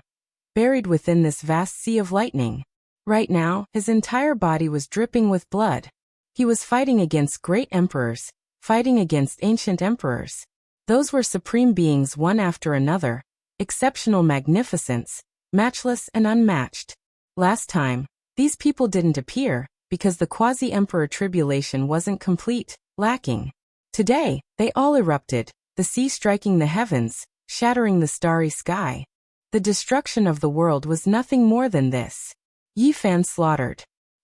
buried within this vast sea of lightning. Right now, his entire body was dripping with blood. He was fighting against great emperors, fighting against ancient emperors. Those were supreme beings one after another, exceptional magnificence, matchless and unmatched. Last time, these people didn't appear, because the quasi-emperor tribulation wasn't complete, lacking. Today, they all erupted, the sea striking the heavens, shattering the starry sky. The destruction of the world was nothing more than this. Yi Fan slaughtered.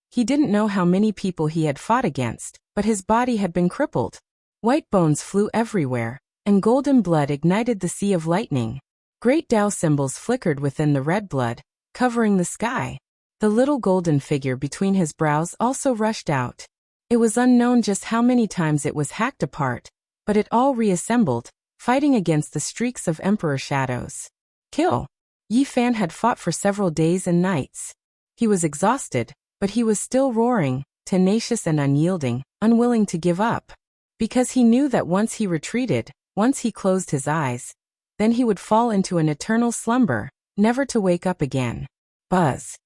He didn't know how many people he had fought against, but his body had been crippled. White bones flew everywhere, and golden blood ignited the sea of lightning. Great Tao symbols flickered within the red blood, covering the sky. The little golden figure between his brows also rushed out. It was unknown just how many times it was hacked apart, but it all reassembled, fighting against the streaks of emperor shadows. Kill! Yi Fan had fought for several days and nights. He was exhausted, but he was still roaring, tenacious and unyielding, unwilling to give up. Because he knew that once he retreated, once he closed his eyes, then he would fall into an eternal slumber, never to wake up again. Buzz.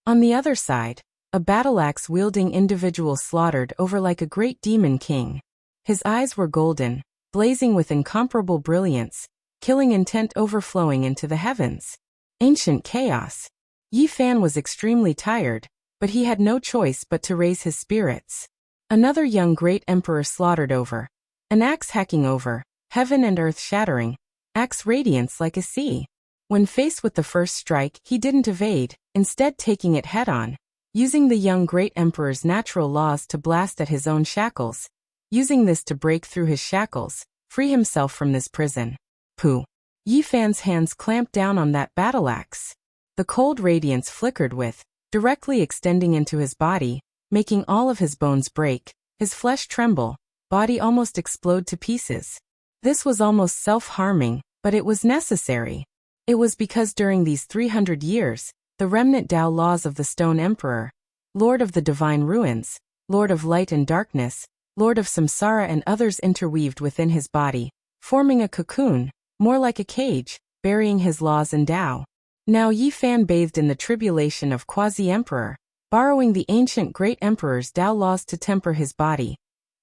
On the other side, a battle-axe-wielding individual slaughtered over like a great demon king. His eyes were golden, blazing with incomparable brilliance, killing intent overflowing into the heavens. Ancient chaos. Yi Fan was extremely tired, but he had no choice but to raise his spirits. Another young great emperor slaughtered over. An axe hacking over, heaven and earth shattering, axe radiance like a sea. When faced with the first strike, he didn't evade, instead taking it head-on, using the young great emperor's natural laws to blast at his own shackles, using this to break through his shackles, free himself from this prison. Pooh! Yi Fan's hands clamped down on that battle axe. The cold radiance flickered with, directly extending into his body, making all of his bones break, his flesh tremble, body almost explode to pieces. This was almost self-harming, but it was necessary. It was because during these 300 years, the remnant Tao laws of the Stone Emperor, Lord of the Divine Ruins, Lord of Light and Darkness, Lord of Samsara and others interweaved within his body, forming a cocoon, more like a cage, burying his laws and Tao. Now Yi Fan bathed in the tribulation of quasi-emperor, borrowing the ancient great emperor's Tao laws to temper his body,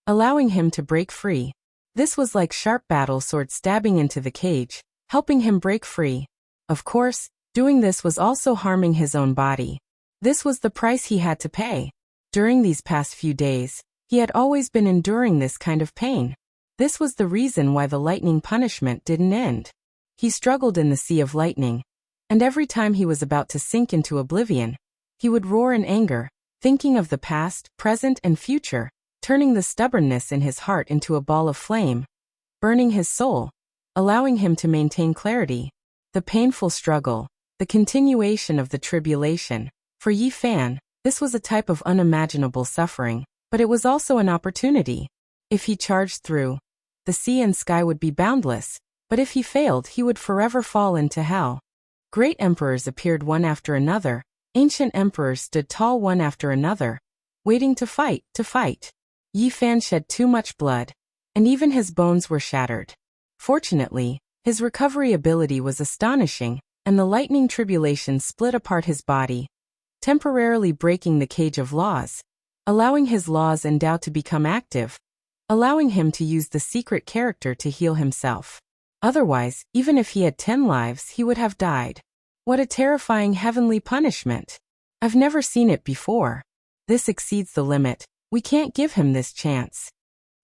allowing him to break free. This was like sharp battle sword stabbing into the cage, helping him break free. Of course, doing this was also harming his own body. This was the price he had to pay. During these past few days, he had always been enduring this kind of pain. This was the reason why the lightning punishment didn't end. He struggled in the sea of lightning, and every time he was about to sink into oblivion, he would roar in anger, thinking of the past, present, and future, turning the stubbornness in his heart into a ball of flame, burning his soul, allowing him to maintain clarity. The painful struggle, the continuation of the tribulation. For Yi Fan, this was a type of unimaginable suffering, but it was also an opportunity. If he charged through, the sea and sky would be boundless, but if he failed, he would forever fall into hell. Great emperors appeared one after another. Ancient emperors stood tall one after another, waiting to fight, to fight. Yi Fan shed too much blood, and even his bones were shattered. Fortunately, his recovery ability was astonishing, and the lightning tribulation split apart his body, temporarily breaking the cage of laws, allowing his laws and Tao to become active, allowing him to use the secret character to heal himself. Otherwise, even if he had 10 lives, he would have died. What a terrifying heavenly punishment. I've never seen it before. This exceeds the limit. We can't give him this chance.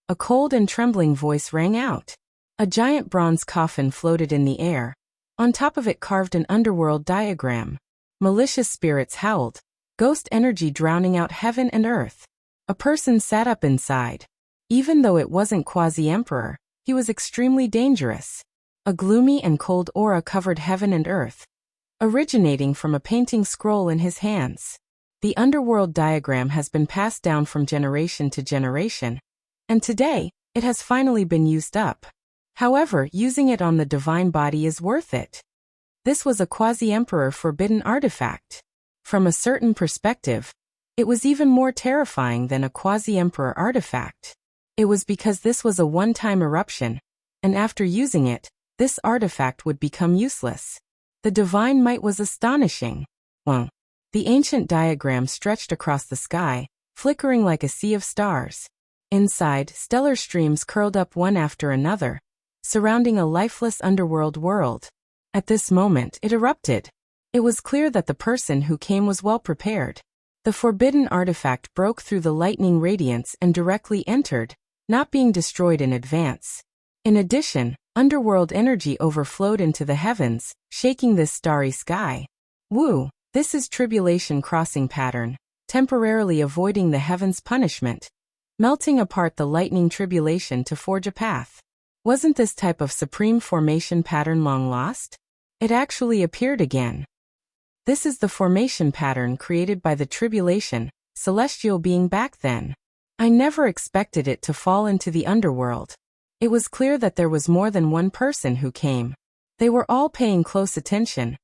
A cold and trembling voice rang out. A giant bronze coffin floated in the air. On top of it carved an underworld diagram. Malicious spirits howled, ghost energy drowning out heaven and earth. A person sat up inside. Even though it wasn't quasi-emperor, he was extremely dangerous. A gloomy and cold aura covered heaven and earth, originating from a painting scroll in his hands. The underworld diagram has been passed down from generation to generation, and today, it has finally been used up. However, using it on the divine body is worth it. This was a quasi-emperor forbidden artifact. From a certain perspective, it was even more terrifying than a quasi-emperor artifact. It was because this was a one-time eruption, and after using it, this artifact would become useless. The divine might was astonishing. The ancient diagram stretched across the sky, flickering like a sea of stars. Inside, stellar streams curled up one after another, surrounding a lifeless underworld world. At this moment, it erupted. It was clear that the person who came was well prepared. The forbidden artifact broke through the lightning radiance and directly entered, not being destroyed in advance. In addition, underworld energy overflowed into the heavens, shaking this starry sky. Woo! This is tribulation crossing pattern, temporarily avoiding the heavens' punishment, melting apart the lightning tribulation to forge a path. Wasn't this type of supreme formation pattern long lost? It actually appeared again. This is the formation pattern created by the tribulation, celestial being back then. I never expected it to fall into the underworld. It was clear that there was more than one person who came. They were all paying close attention,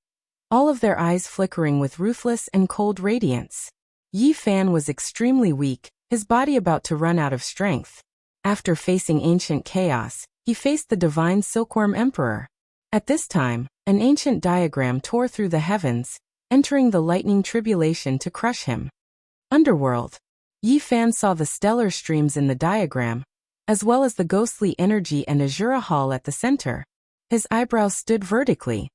all of their eyes flickering with ruthless and cold radiance. Yi Fan was extremely weak, his body about to run out of strength. After facing ancient chaos, he faced the divine Silkworm Emperor. At this time, an ancient diagram tore through the heavens, entering the lightning tribulation to crush him. Underworld. Yi Fan saw the stellar streams in the diagram, as well as the ghostly energy and Azura Hall at the center. His eyebrows stood vertically.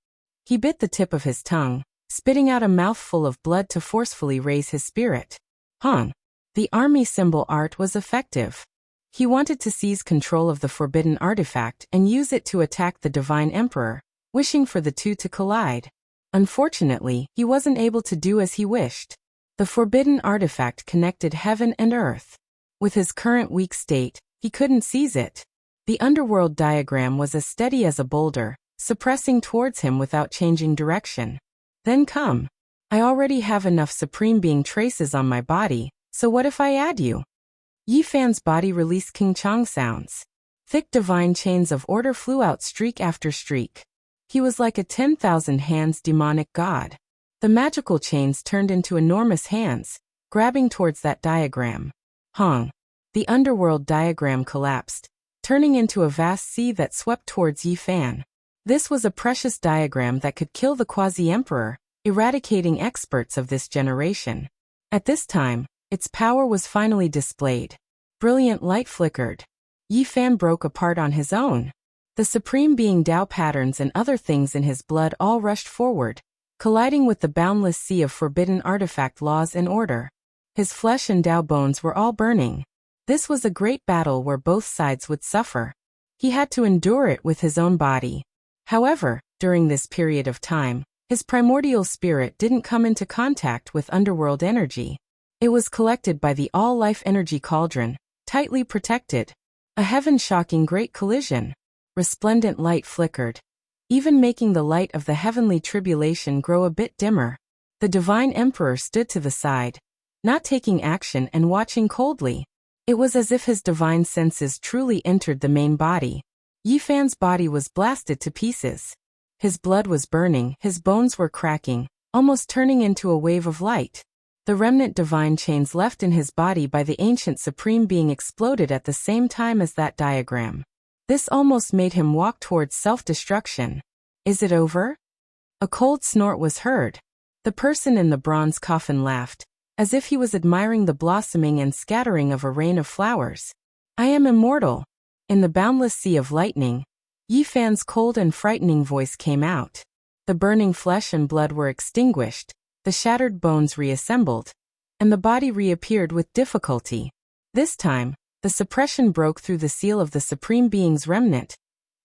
He bit the tip of his tongue, spitting out a mouthful of blood to forcefully raise his spirit. The army symbol art was effective. He wanted to seize control of the forbidden artifact and use it to attack the divine emperor, wishing for the two to collide. Unfortunately, he wasn't able to do as he wished. The forbidden artifact connected heaven and earth. With his current weak state, he couldn't seize it. The underworld diagram was as steady as a boulder, suppressing towards him without changing direction. Then come. I already have enough Supreme Being traces on my body, so what if I add you? Yi Fan's body released King Chong sounds. Thick divine chains of order flew out streak after streak. He was like a 10,000 hands demonic god. The magical chains turned into enormous hands, grabbing towards that diagram. The underworld diagram collapsed, turning into a vast sea that swept towards Yi Fan. This was a precious diagram that could kill the quasi-emperor, eradicating experts of this generation. At this time, its power was finally displayed. Brilliant light flickered. Yi Fan broke apart on his own. The supreme being Tao patterns and other things in his blood all rushed forward, colliding with the boundless sea of forbidden artifact laws and order. His flesh and Tao bones were all burning. This was a great battle where both sides would suffer. He had to endure it with his own body. However, during this period of time, his primordial spirit didn't come into contact with underworld energy. It was collected by the all-life energy cauldron, tightly protected. A heaven-shocking great collision. Resplendent light flickered, even making the light of the heavenly tribulation grow a bit dimmer. The divine emperor stood to the side, not taking action and watching coldly. It was as if his divine senses truly entered the main body. Yi Fan's body was blasted to pieces. His blood was burning, his bones were cracking, almost turning into a wave of light. The remnant divine chains left in his body by the ancient supreme being exploded at the same time as that diagram. This almost made him walk towards self-destruction. Is it over? A cold snort was heard. The person in the bronze coffin laughed, as if he was admiring the blossoming and scattering of a rain of flowers. I am immortal. In the boundless sea of lightning, Yi Fan's cold and frightening voice came out. The burning flesh and blood were extinguished, the shattered bones reassembled, and the body reappeared with difficulty. This time, the suppression broke through the seal of the Supreme Being's remnant,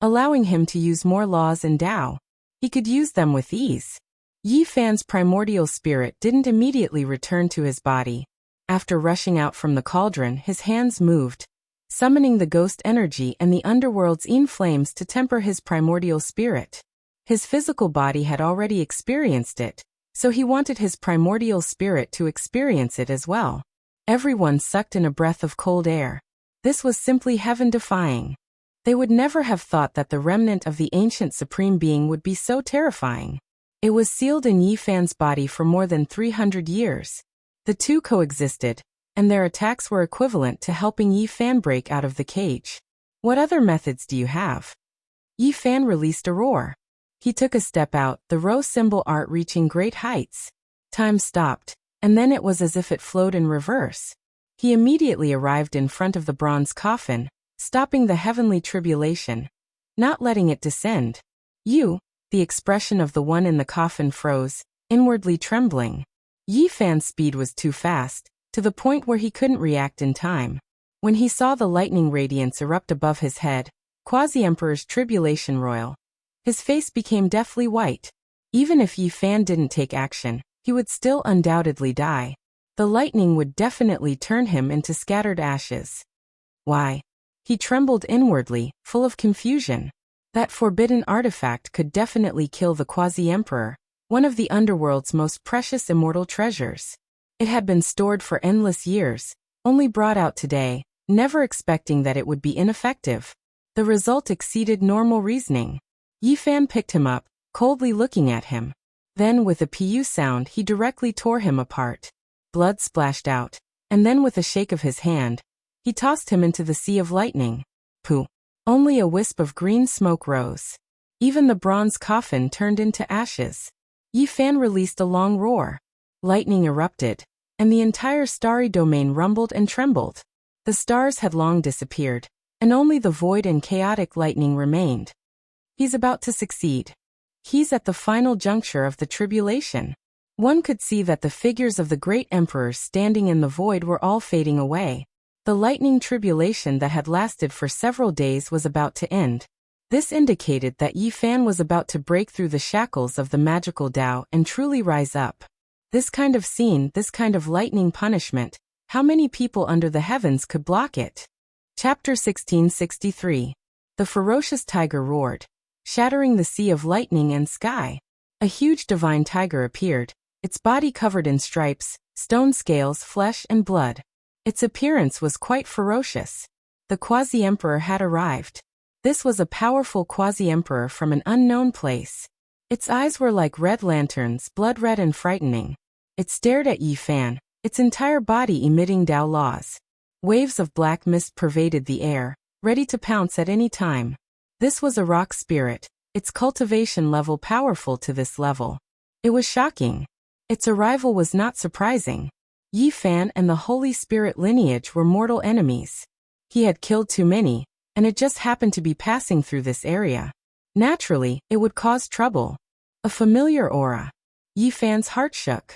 allowing him to use more laws and Tao. He could use them with ease. Yi Fan's primordial spirit didn't immediately return to his body. After rushing out from the cauldron, his hands moved, summoning the ghost energy and the underworld's flames to temper his primordial spirit. His physical body had already experienced it, so he wanted his primordial spirit to experience it as well. Everyone sucked in a breath of cold air. This was simply heaven-defying. They would never have thought that the remnant of the ancient Supreme Being would be so terrifying. It was sealed in Yi Fan's body for more than 300 years. The two coexisted, and their attacks were equivalent to helping Yi Fan break out of the cage. What other methods do you have? Yi Fan released a roar. He took a step out, the rho symbol art reaching great heights. Time stopped, and then it was as if it flowed in reverse. He immediately arrived in front of the bronze coffin, stopping the heavenly tribulation, not letting it descend. The expression of the one in the coffin froze, inwardly trembling. Yi Fan's speed was too fast, to the point where he couldn't react in time. When he saw the lightning radiance erupt above his head, Quasi-Emperor's tribulation royal, his face became deathly white. Even if Yi Fan didn't take action, he would still undoubtedly die. The lightning would definitely turn him into scattered ashes. Why? He trembled inwardly, full of confusion. That forbidden artifact could definitely kill the Quasi-Emperor, one of the underworld's most precious immortal treasures. It had been stored for endless years, only brought out today, never expecting that it would be ineffective. The result exceeded normal reasoning. Yi Fan picked him up, coldly looking at him. Then with a pu sound he directly tore him apart. Blood splashed out, and then with a shake of his hand, he tossed him into the sea of lightning. Pooh! Only a wisp of green smoke rose. Even the bronze coffin turned into ashes. Yi Fan released a long roar. Lightning erupted, and the entire starry domain rumbled and trembled. The stars had long disappeared, and only the void and chaotic lightning remained. He's about to succeed. He's at the final juncture of the tribulation. One could see that the figures of the great emperors standing in the void were all fading away. The lightning tribulation that had lasted for several days was about to end. This indicated that Yi Fan was about to break through the shackles of the magical Tao and truly rise up. This kind of scene, this kind of lightning punishment, how many people under the heavens could block it? Chapter 1663. The ferocious tiger roared, shattering the sea of lightning and sky. A huge divine tiger appeared, its body covered in stripes, stone scales, flesh, and blood. Its appearance was quite ferocious. The Quasi-Emperor had arrived. This was a powerful Quasi-Emperor from an unknown place. Its eyes were like red lanterns, blood-red and frightening. It stared at Yi Fan, its entire body emitting Tao laws. Waves of black mist pervaded the air, ready to pounce at any time. This was a rock spirit, its cultivation level powerful to this level. It was shocking. Its arrival was not surprising. Yi Fan and the Holy Spirit lineage were mortal enemies. He had killed too many, and it just happened to be passing through this area. Naturally, it would cause trouble. A familiar aura. Yi Fan's heart shook.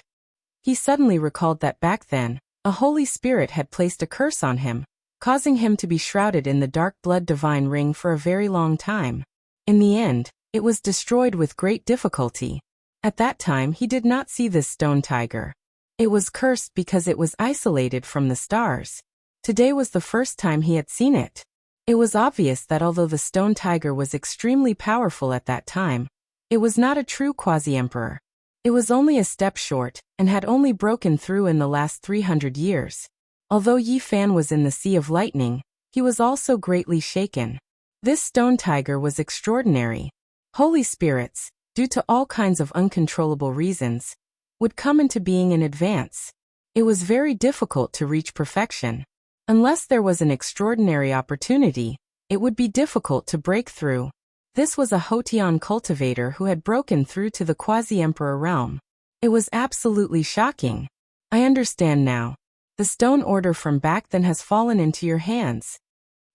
He suddenly recalled that back then, a Holy Spirit had placed a curse on him, causing him to be shrouded in the dark blood divine ring for a very long time. In the end, it was destroyed with great difficulty. At that time he did not see this stone tiger. It was cursed because it was isolated from the stars. Today was the first time he had seen it. It was obvious that although the stone tiger was extremely powerful at that time, it was not a true quasi-emperor. It was only a step short, and had only broken through in the last 300 years. Although Yi Fan was in the Sea of Lightning, he was also greatly shaken. This stone tiger was extraordinary. Holy spirits, due to all kinds of uncontrollable reasons, would come into being in advance. It was very difficult to reach perfection. Unless there was an extraordinary opportunity, it would be difficult to break through. This was a Hotian cultivator who had broken through to the quasi-emperor realm. It was absolutely shocking. I understand now. The stone order from back then has fallen into your hands.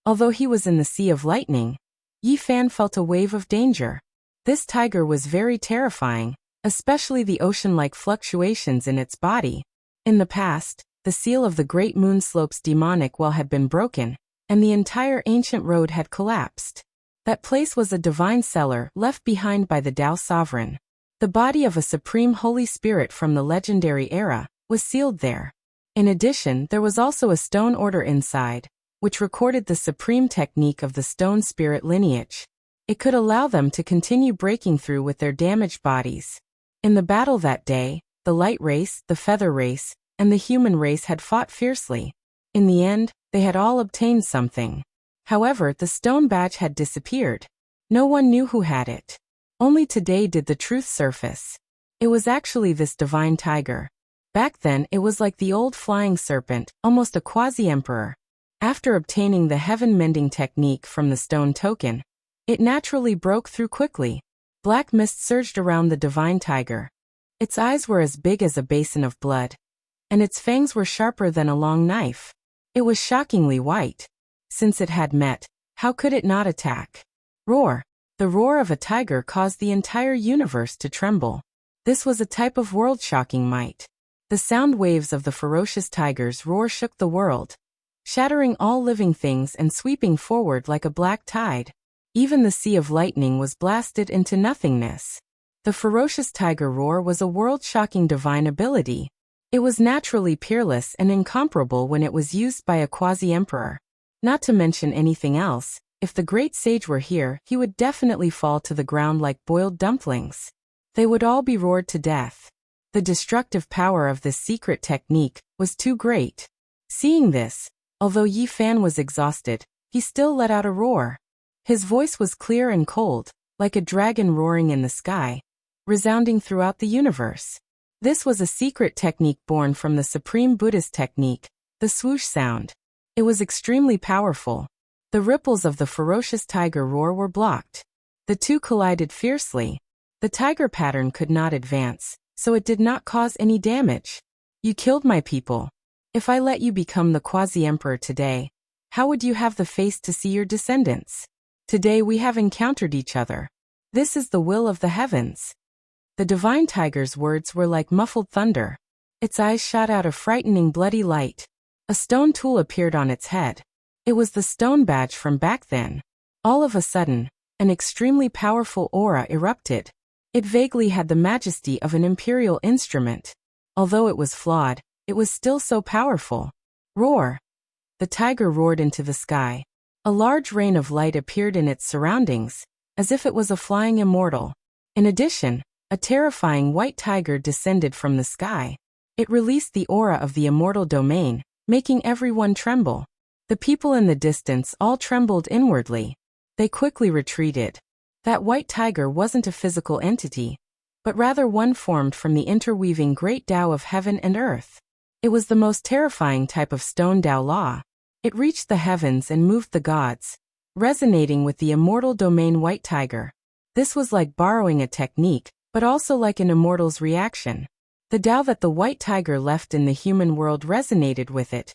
Although he was in the Sea of Lightning, Yi Fan felt a wave of danger. This tiger was very terrifying, especially the ocean-like fluctuations in its body. In the past, the seal of the Great Moon Slope's demonic well had been broken, and the entire ancient road had collapsed. That place was a divine cellar left behind by the Tao Sovereign. The body of a supreme Holy Spirit from the legendary era was sealed there. In addition, there was also a stone order inside, which recorded the supreme technique of the stone spirit lineage. It could allow them to continue breaking through with their damaged bodies. In the battle that day, the light race, the feather race, and the human race had fought fiercely. In the end, they had all obtained something. However, the stone badge had disappeared. No one knew who had it. Only today did the truth surface. It was actually this divine tiger. Back then it was like the old flying serpent, almost a quasi-emperor. After obtaining the heaven-mending technique from the stone token, it naturally broke through quickly. Black mist surged around the divine tiger. Its eyes were as big as a basin of blood, and its fangs were sharper than a long knife. It was shockingly white. Since it had met, how could it not attack? Roar. The roar of a tiger caused the entire universe to tremble. This was a type of world-shocking might. The sound waves of the ferocious tiger's roar shook the world, shattering all living things and sweeping forward like a black tide. Even the Sea of Lightning was blasted into nothingness. The ferocious tiger roar was a world-shocking divine ability. It was naturally peerless and incomparable when it was used by a quasi-emperor. Not to mention anything else, if the great sage were here, he would definitely fall to the ground like boiled dumplings. They would all be roared to death. The destructive power of this secret technique was too great. Seeing this, although Yi Fan was exhausted, he still let out a roar. His voice was clear and cold, like a dragon roaring in the sky, resounding throughout the universe. This was a secret technique born from the supreme Buddhist technique, the swoosh sound. It was extremely powerful. The ripples of the ferocious tiger roar were blocked. The two collided fiercely. The tiger pattern could not advance, so it did not cause any damage. You killed my people. If I let you become the quasi-emperor today, how would you have the face to see your descendants? Today we have encountered each other. This is the will of the heavens. The divine tiger's words were like muffled thunder. Its eyes shot out a frightening bloody light. A stone tool appeared on its head. It was the stone badge from back then. All of a sudden, an extremely powerful aura erupted. It vaguely had the majesty of an imperial instrument. Although it was flawed, it was still so powerful. Roar! The tiger roared into the sky. A large rain of light appeared in its surroundings, as if it was a flying immortal. In addition, a terrifying white tiger descended from the sky. It released the aura of the immortal domain, making everyone tremble. The people in the distance all trembled inwardly. They quickly retreated. That white tiger wasn't a physical entity, but rather one formed from the interweaving great Tao of heaven and earth. It was the most terrifying type of stone Tao law. It reached the heavens and moved the gods, resonating with the immortal domain white tiger. This was like borrowing a technique, but also like an immortal's reaction. The Tao that the white tiger left in the human world resonated with it,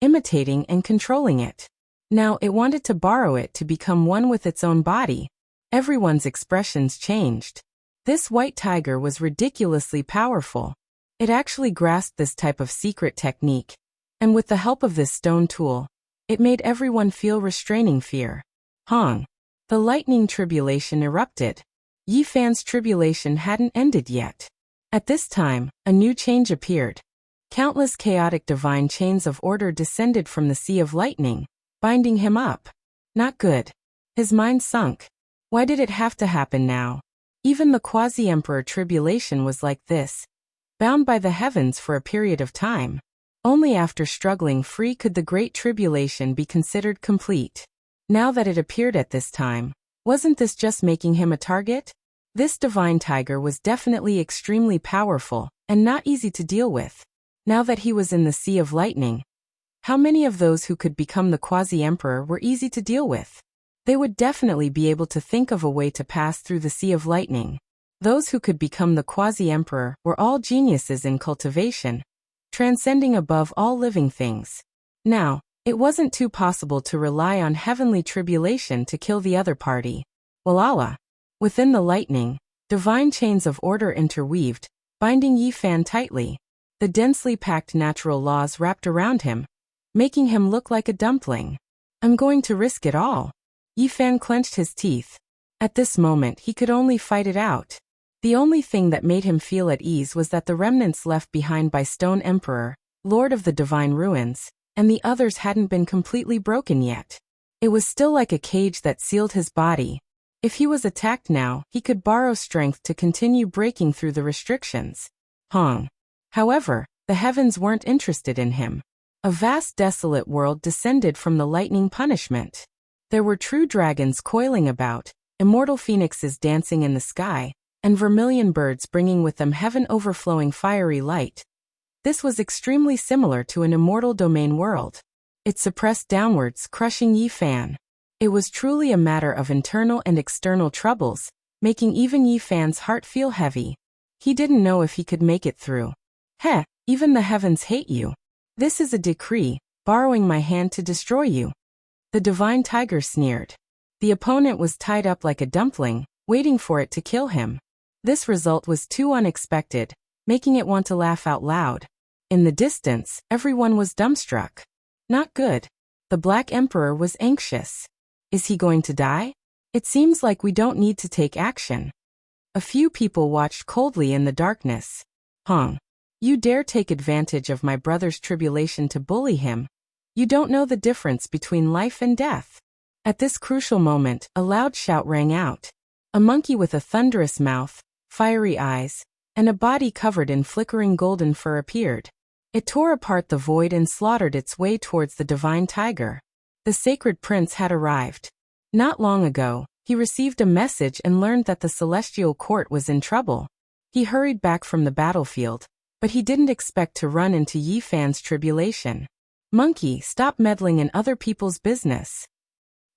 imitating and controlling it. Now it wanted to borrow it to become one with its own body. Everyone's expressions changed. This white tiger was ridiculously powerful. It actually grasped this type of secret technique, and with the help of this stone tool, it made everyone feel restraining fear. Hong. The lightning tribulation erupted. Yi Fan's tribulation hadn't ended yet. At this time, a new change appeared. Countless chaotic divine chains of order descended from the sea of lightning, binding him up. Not good. His mind sunk. Why did it have to happen now? Even the quasi-emperor tribulation was like this, bound by the heavens for a period of time. Only after struggling free could the great tribulation be considered complete. Now that it appeared at this time, wasn't this just making him a target? This divine tiger was definitely extremely powerful, and not easy to deal with. Now that he was in the sea of lightning, how many of those who could become the quasi-emperor were easy to deal with? They would definitely be able to think of a way to pass through the sea of lightning. Those who could become the quasi-emperor were all geniuses in cultivation, transcending above all living things. Now, it wasn't too possible to rely on heavenly tribulation to kill the other party. Walala. Within the lightning, divine chains of order interweaved, binding Yi Fan tightly. The densely packed natural laws wrapped around him, making him look like a dumpling. I'm going to risk it all. Yi Fan clenched his teeth. At this moment he could only fight it out. The only thing that made him feel at ease was that the remnants left behind by Stone Emperor, Lord of the Divine Ruins, and the others hadn't been completely broken yet. It was still like a cage that sealed his body. If he was attacked now, he could borrow strength to continue breaking through the restrictions. Hong. However, the heavens weren't interested in him. A vast desolate world descended from the lightning punishment. There were true dragons coiling about, immortal phoenixes dancing in the sky, and vermilion birds bringing with them heaven overflowing fiery light. This was extremely similar to an immortal domain world. It suppressed downwards, crushing Yi Fan. It was truly a matter of internal and external troubles, making even Yi Fan's heart feel heavy. He didn't know if he could make it through. Heh, even the heavens hate you. This is a decree, borrowing my hand to destroy you. The divine tiger sneered. The opponent was tied up like a dumpling, waiting for it to kill him. This result was too unexpected, making it want to laugh out loud. In the distance, everyone was dumbstruck. Not good. The Black Emperor was anxious. Is he going to die? It seems like we don't need to take action. A few people watched coldly in the darkness. Hong. You dare take advantage of my brother's tribulation to bully him? You don't know the difference between life and death. At this crucial moment, a loud shout rang out. A monkey with a thunderous mouth, fiery eyes, and a body covered in flickering golden fur appeared. It tore apart the void and slaughtered its way towards the divine tiger. The sacred prince had arrived. Not long ago, he received a message and learned that the celestial court was in trouble. He hurried back from the battlefield, but he didn't expect to run into Yi Fan's tribulation. Monkey, stop meddling in other people's business.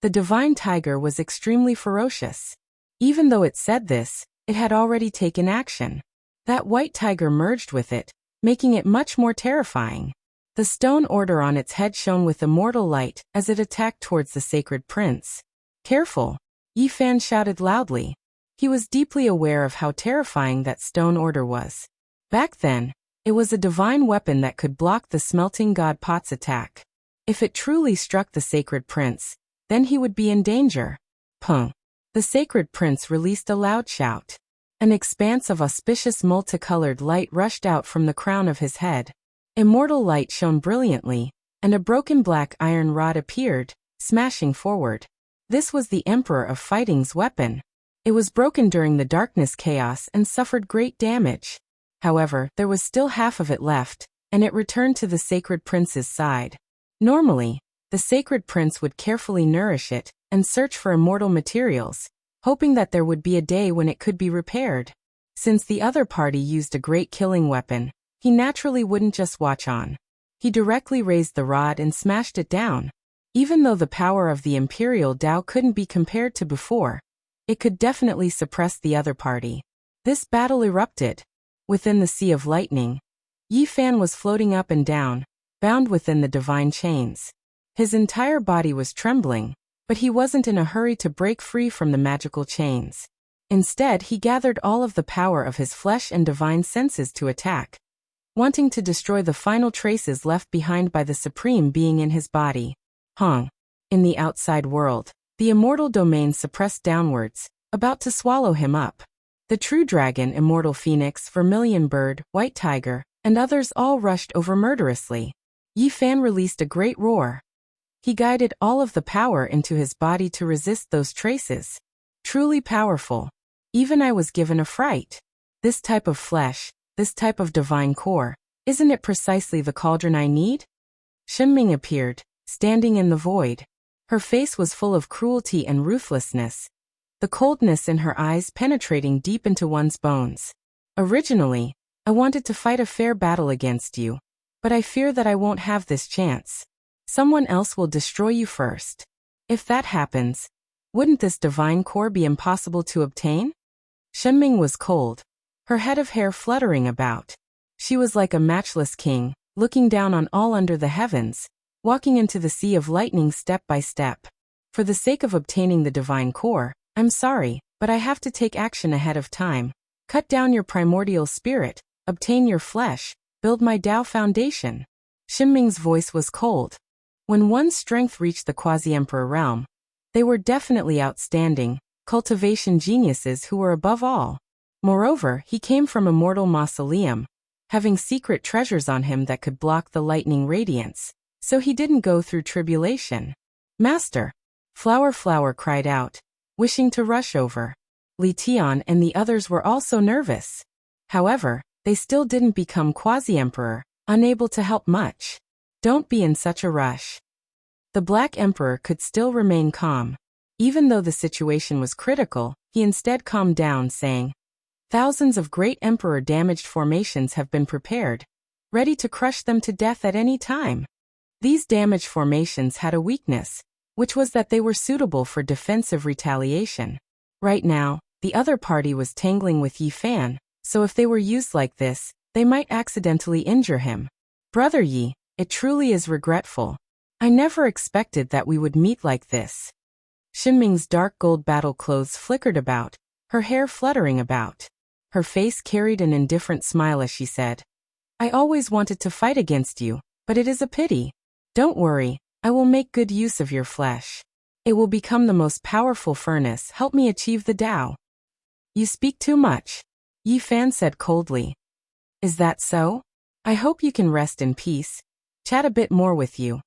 The divine tiger was extremely ferocious. Even though it said this, it had already taken action. That white tiger merged with it, making it much more terrifying. The stone order on its head shone with immortal light as it attacked towards the sacred prince. Careful! Yi Fan shouted loudly. He was deeply aware of how terrifying that stone order was. Back then, it was a divine weapon that could block the smelting god pot's attack. If it truly struck the sacred prince, then he would be in danger. Pung! The sacred prince released a loud shout. An expanse of auspicious multicolored light rushed out from the crown of his head. Immortal light shone brilliantly, and a broken black iron rod appeared, smashing forward. This was the Emperor of Fighting's weapon. It was broken during the darkness chaos and suffered great damage. However, there was still half of it left, and it returned to the sacred prince's side. Normally, the sacred prince would carefully nourish it and search for immortal materials, hoping that there would be a day when it could be repaired. Since the other party used a great killing weapon, he naturally wouldn't just watch on. He directly raised the rod and smashed it down. Even though the power of the Imperial Tao couldn't be compared to before, it could definitely suppress the other party. This battle erupted. Within the sea of lightning, Yi Fan was floating up and down, bound within the divine chains. His entire body was trembling, but he wasn't in a hurry to break free from the magical chains. Instead, he gathered all of the power of his flesh and divine senses to attack, wanting to destroy the final traces left behind by the supreme being in his body. In the outside world, the immortal domain suppressed downwards, about to swallow him up. The true dragon, immortal phoenix, vermilion bird, white tiger, and others all rushed over murderously. Yi Fan released a great roar. He guided all of the power into his body to resist those traces. Truly powerful. Even I was given a fright. This type of flesh, this type of divine core, isn't it precisely the cauldron I need? Shenming appeared, standing in the void. Her face was full of cruelty and ruthlessness, the coldness in her eyes penetrating deep into one's bones. Originally, I wanted to fight a fair battle against you, but I fear that I won't have this chance. Someone else will destroy you first. If that happens, wouldn't this divine core be impossible to obtain? Shenming was cold, her head of hair fluttering about. She was like a matchless king, looking down on all under the heavens, walking into the sea of lightning step by step. For the sake of obtaining the divine core, I'm sorry, but I have to take action ahead of time. Cut down your primordial spirit, obtain your flesh, build my Tao foundation. Shenming's voice was cold. When one's strength reached the quasi-emperor realm, they were definitely outstanding, cultivation geniuses who were above all. Moreover, he came from immortal mausoleum, having secret treasures on him that could block the lightning radiance, so he didn't go through tribulation. Master! Flower cried out, wishing to rush over. Li Tian and the others were also nervous. However, they still didn't become quasi-emperor, unable to help much. Don't be in such a rush. The Black Emperor could still remain calm. Even though the situation was critical, he instead calmed down, saying, "Thousands of great emperor-damaged formations have been prepared, ready to crush them to death at any time." These damaged formations had a weakness, which was that they were suitable for defensive retaliation. Right now, the other party was tangling with Yi Fan, so if they were used like this, they might accidentally injure him. Brother Yi, it truly is regretful. I never expected that we would meet like this. Shenming's dark gold battle clothes flickered about, her hair fluttering about. Her face carried an indifferent smile as she said, "I always wanted to fight against you, but it is a pity. Don't worry, I will make good use of your flesh. It will become the most powerful furnace. Help me achieve the Tao." "You speak too much," Yi Fan said coldly. "Is that so? I hope you can rest in peace. Chat a bit more with you.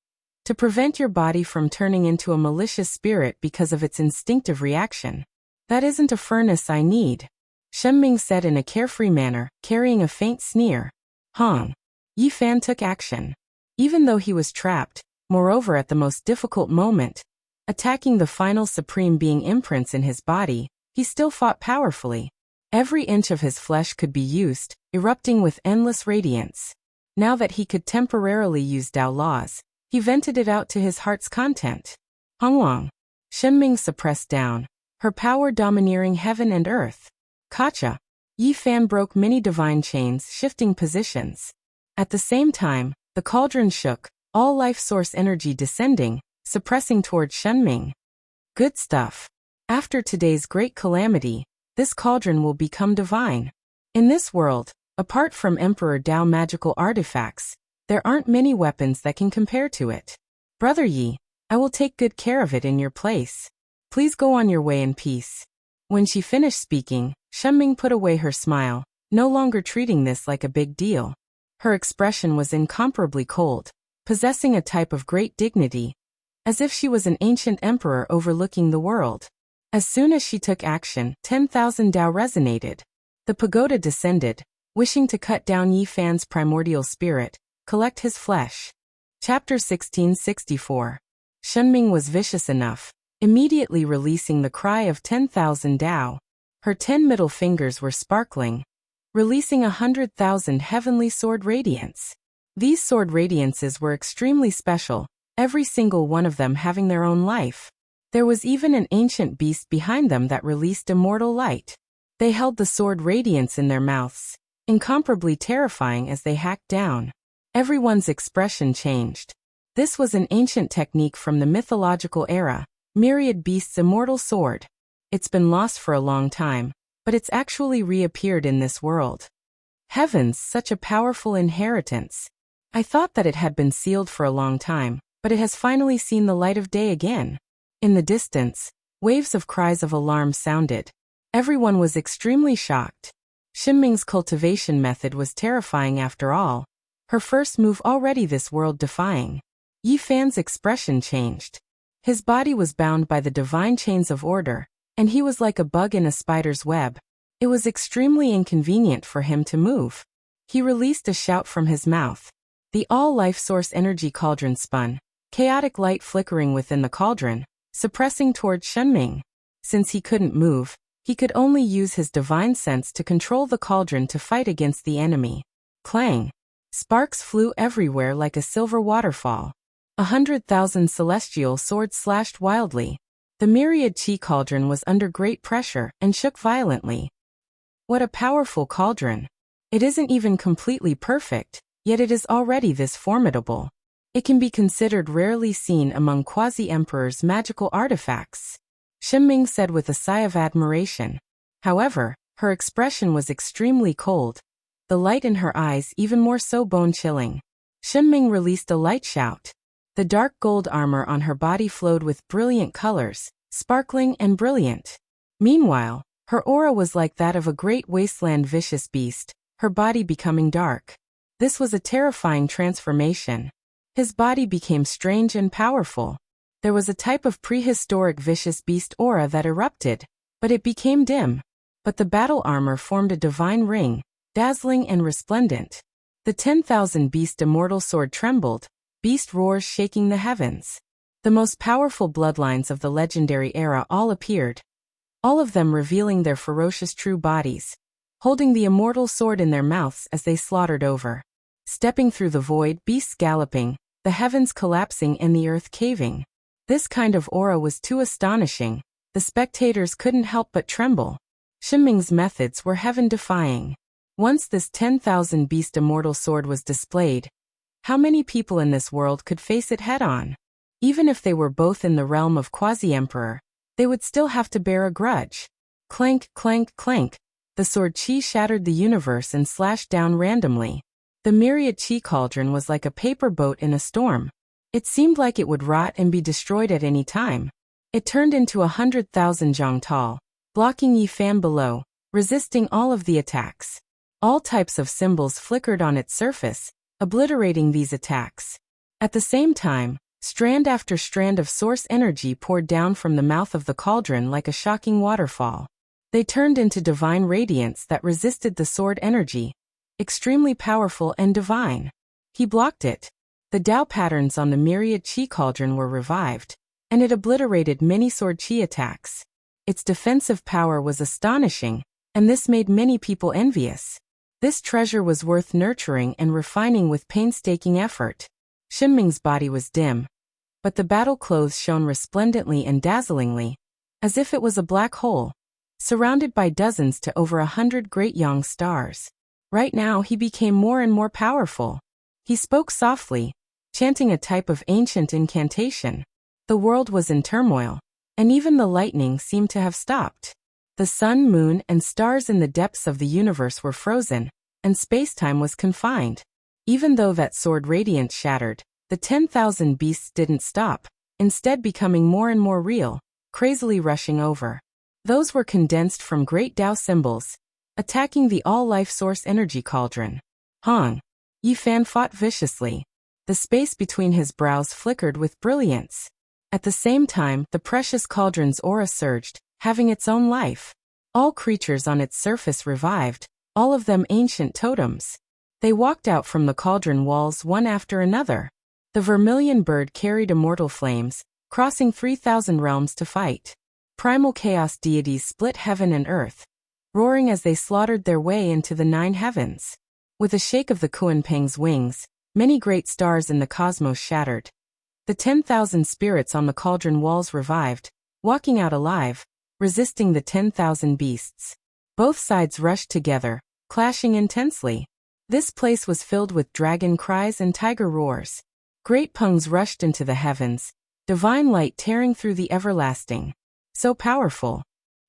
To prevent your body from turning into a malicious spirit because of its instinctive reaction. That isn't a furnace I need," Shenming said in a carefree manner, carrying a faint sneer. Yi Fan took action. Even though he was trapped, moreover at the most difficult moment, attacking the final supreme being imprints in his body, he still fought powerfully. Every inch of his flesh could be used, erupting with endless radiance. Now that he could temporarily use Tao laws, he vented it out to his heart's content. Hongwang. Shenming suppressed down, her power domineering heaven and earth. Kacha. Yi Fan broke many divine chains, shifting positions. At the same time, the cauldron shook, all life source energy descending, suppressing toward Shenming. Good stuff. After today's great calamity, this cauldron will become divine. In this world, apart from Emperor Tao magical artifacts, there aren't many weapons that can compare to it. Brother Yi, I will take good care of it in your place. Please go on your way in peace. When she finished speaking, Shenming put away her smile, no longer treating this like a big deal. Her expression was incomparably cold, possessing a type of great dignity, as if she was an ancient emperor overlooking the world. As soon as she took action, 10,000 Tao resonated. The pagoda descended, wishing to cut down Yi Fan's primordial spirit, collect his flesh. Chapter 1664. Shenming was vicious enough, immediately releasing the cry of 10,000 Tao. Her 10 middle fingers were sparkling, releasing 100,000 heavenly sword radiance. These sword radiances were extremely special, every single one of them having their own life. There was even an ancient beast behind them that released immortal light. They held the sword Radiance in their mouths, incomparably terrifying as they hacked down. Everyone's expression changed. This was an ancient technique from the mythological era, Myriad Beast's immortal sword. It's been lost for a long time, but it's actually reappeared in this world. Heavens, such a powerful inheritance. I thought that it had been sealed for a long time, but it has finally seen the light of day again. In the distance, waves of cries of alarm sounded. Everyone was extremely shocked. Xinming's cultivation method was terrifying after all. Her first move already this world-defying. Yi Fan's expression changed. His body was bound by the divine chains of order, and he was like a bug in a spider's web. It was extremely inconvenient for him to move. He released a shout from his mouth. The all-life source energy cauldron spun, chaotic light flickering within the cauldron, suppressing towards Xinming. Since he couldn't move, he could only use his divine sense to control the cauldron to fight against the enemy. Clang! Sparks flew everywhere like a silver waterfall. 100,000 celestial swords slashed wildly. The myriad chi cauldron was under great pressure and shook violently. What a powerful cauldron! It isn't even completely perfect, yet it is already this formidable. It can be considered rarely seen among quasi-emperor's magical artifacts, Xinming said with a sigh of admiration. However, her expression was extremely cold. The light in her eyes even more so bone-chilling. Xinming released a light shout. The dark gold armor on her body flowed with brilliant colors, sparkling and brilliant. Meanwhile, her aura was like that of a great wasteland vicious beast, her body becoming dark. This was a terrifying transformation. His body became strange and powerful. There was a type of prehistoric vicious beast aura that erupted, but it became dim. But the battle armor formed a divine ring, dazzling and resplendent. The 10,000 beast immortal sword trembled, beast roars shaking the heavens. The most powerful bloodlines of the legendary era all appeared, all of them revealing their ferocious true bodies, holding the immortal sword in their mouths as they slaughtered over. Stepping through the void, beasts galloping, the heavens collapsing and the earth caving. This kind of aura was too astonishing. The spectators couldn't help but tremble. Xinming's methods were heaven-defying. Once this 10,000 beast immortal sword was displayed, how many people in this world could face it head-on? Even if they were both in the realm of quasi-emperor, they would still have to bear a grudge. Clank, clank, clank. The sword chi shattered the universe and slashed down randomly. The myriad chi cauldron was like a paper boat in a storm. It seemed like it would rot and be destroyed at any time. It turned into 100,000 zhang tall, blocking Yi Fan below, resisting all of the attacks. All types of symbols flickered on its surface, obliterating these attacks. At the same time, strand after strand of source energy poured down from the mouth of the cauldron like a shocking waterfall. They turned into divine radiance that resisted the sword energy, extremely powerful and divine. He blocked it. The Dao patterns on the myriad chi cauldron were revived, and it obliterated many sword chi attacks. Its defensive power was astonishing, and this made many people envious. This treasure was worth nurturing and refining with painstaking effort. Xinming's body was dim, but the battle clothes shone resplendently and dazzlingly, as if it was a black hole, surrounded by dozens to over 100 great young stars. Right now he became more and more powerful. He spoke softly, chanting a type of ancient incantation. The world was in turmoil, and even the lightning seemed to have stopped. The sun, moon, and stars in the depths of the universe were frozen, and spacetime was confined. Even though that sword radiance shattered, the 10,000 beasts didn't stop, instead becoming more and more real, crazily rushing over. Those were condensed from great Dao symbols, attacking the all-life source energy cauldron. Hong! Yi Fan fought viciously. The space between his brows flickered with brilliance. At the same time, the precious cauldron's aura surged, having its own life. All creatures on its surface revived, all of them ancient totems. They walked out from the cauldron walls one after another. The vermilion bird carried immortal flames, crossing 3,000 realms to fight. Primal chaos deities split heaven and earth, roaring as they slaughtered their way into the 9 heavens. With a shake of the Kunpeng's wings, many great stars in the cosmos shattered. The 10,000 spirits on the cauldron walls revived, walking out alive, resisting the 10,000 beasts. Both sides rushed together, clashing intensely. This place was filled with dragon cries and tiger roars. Great pungs rushed into the heavens, divine light tearing through the everlasting. So powerful.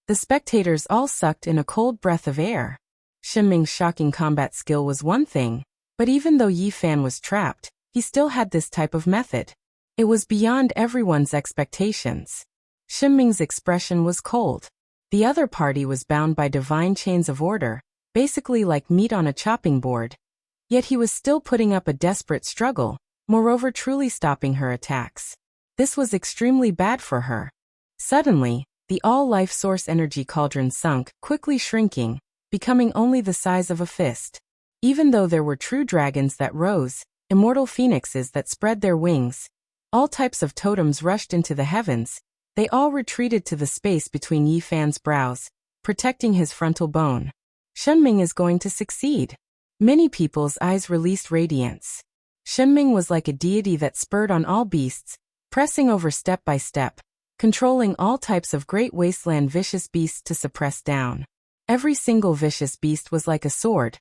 The spectators all sucked in a cold breath of air. Shenming's shocking combat skill was one thing, but even though Yi Fan was trapped, he still had this type of method. It was beyond everyone's expectations. Shenming's expression was cold. The other party was bound by divine chains of order, basically like meat on a chopping board. Yet he was still putting up a desperate struggle, moreover truly stopping her attacks. This was extremely bad for her. Suddenly, the all-life source energy cauldron sunk, quickly shrinking, becoming only the size of a fist. Even though there were true dragons that rose, immortal phoenixes that spread their wings, all types of totems rushed into the heavens, they all retreated to the space between Yi Fan's brows, protecting his frontal bone. Shenming is going to succeed. Many people's eyes released radiance. Shenming was like a deity that spurred on all beasts, pressing over step by step, controlling all types of great wasteland vicious beasts to suppress down. Every single vicious beast was like a sword,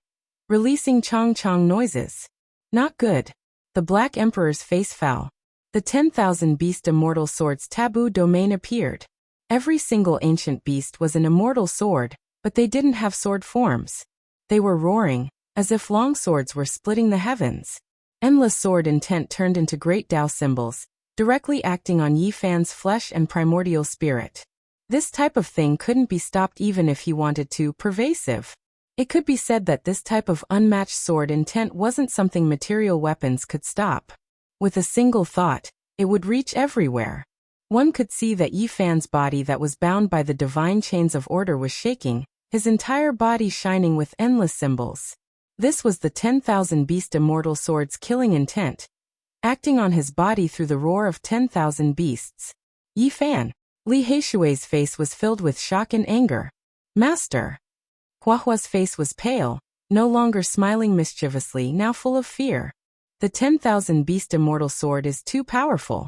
releasing chong-chong noises. Not good. The Black Emperor's face fell. The 10,000 beast immortal sword's taboo domain appeared. Every single ancient beast was an immortal sword, but they didn't have sword forms. They were roaring, as if long swords were splitting the heavens. Endless sword intent turned into great Tao symbols, directly acting on Yi Fan's flesh and primordial spirit. This type of thing couldn't be stopped even if he wanted to, pervasive. It could be said that this type of unmatched sword intent wasn't something material weapons could stop. With a single thought, it would reach everywhere. One could see that Yi Fan's body that was bound by the divine chains of order was shaking, his entire body shining with endless symbols. This was the 10,000 beast immortal sword's killing intent, acting on his body through the roar of 10,000 beasts. Yi Fan. Li Heishui's face was filled with shock and anger. Master. Huahua's face was pale, no longer smiling mischievously, now full of fear. The 10,000 beast immortal sword is too powerful.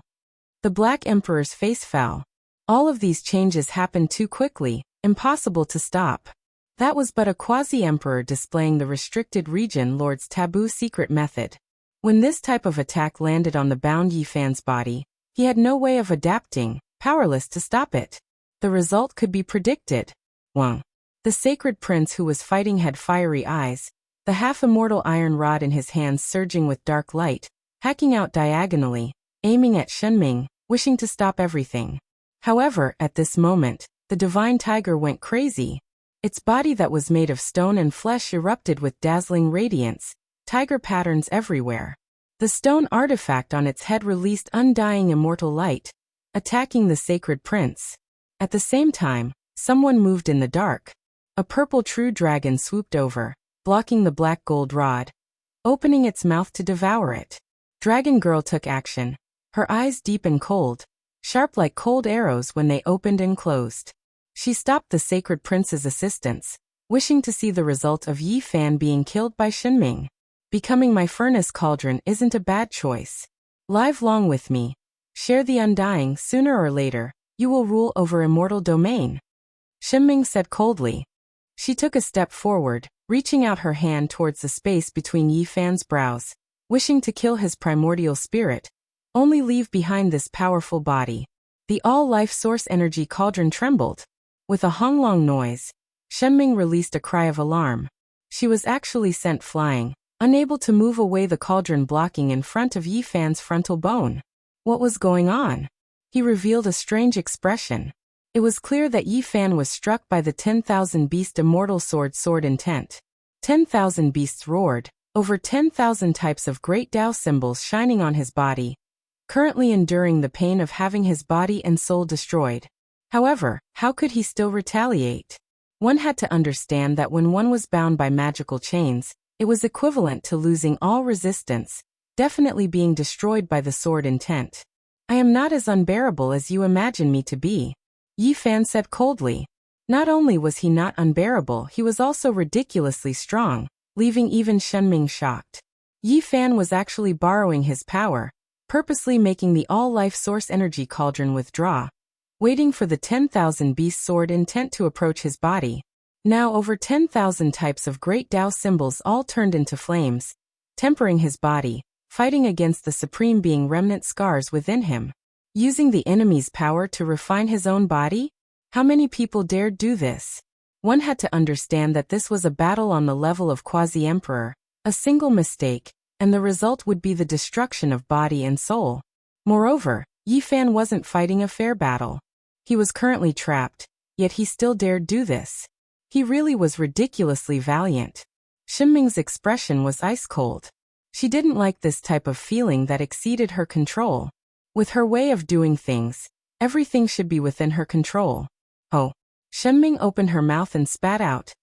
The Black Emperor's face fell. All of these changes happened too quickly, impossible to stop. That was but a quasi-emperor displaying the restricted region lord's taboo secret method. When this type of attack landed on the bound Yi Fan's body, he had no way of adapting, powerless to stop it. The result could be predicted. Wang. The sacred prince who was fighting had fiery eyes, the half-immortal iron rod in his hands surging with dark light, hacking out diagonally, aiming at Shenming, wishing to stop everything. However, at this moment, the divine tiger went crazy. Its body that was made of stone and flesh erupted with dazzling radiance, tiger patterns everywhere. The stone artifact on its head released undying immortal light, attacking the sacred prince. At the same time, someone moved in the dark. A purple true dragon swooped over, blocking the black gold rod, opening its mouth to devour it. Dragon Girl took action, her eyes deep and cold, sharp like cold arrows when they opened and closed. She stopped the sacred prince's assistance, wishing to see the result of Yi Fan being killed by Shenming. Becoming my furnace cauldron isn't a bad choice. Live long with me. Share the undying, sooner or later, you will rule over immortal domain. Shenming said coldly. She took a step forward, reaching out her hand towards the space between Yi Fan's brows, wishing to kill his primordial spirit, only leave behind this powerful body. The all-life source energy cauldron trembled. With a honglong noise, Shenming released a cry of alarm. She was actually sent flying, unable to move away, the cauldron blocking in front of Yi Fan's frontal bone. What was going on? He revealed a strange expression. It was clear that Yi Fan was struck by the 10,000 beast immortal sword intent. 10,000 beasts roared, over 10,000 types of great Tao symbols shining on his body, currently enduring the pain of having his body and soul destroyed. However, how could he still retaliate? One had to understand that when one was bound by magical chains, it was equivalent to losing all resistance, definitely being destroyed by the sword intent. I am not as unbearable as you imagine me to be. Yi Fan said coldly. Not only was he not unbearable, he was also ridiculously strong, leaving even Shenming shocked. Yi Fan was actually borrowing his power, purposely making the all-life source energy cauldron withdraw. waiting for the 10,000 beast sword intent to approach his body. Now over 10,000 types of great Tao symbols all turned into flames, tempering his body, fighting against the Supreme Being remnant scars within him. Using the enemy's power to refine his own body? How many people dared do this? One had to understand that this was a battle on the level of quasi-emperor. A single mistake, and the result would be the destruction of body and soul. Moreover, Yi Fan wasn't fighting a fair battle. He was currently trapped, yet he still dared do this. He really was ridiculously valiant. Shenming's expression was ice-cold. She didn't like this type of feeling that exceeded her control. With her way of doing things, everything should be within her control. Oh. Shenming opened her mouth and spat out,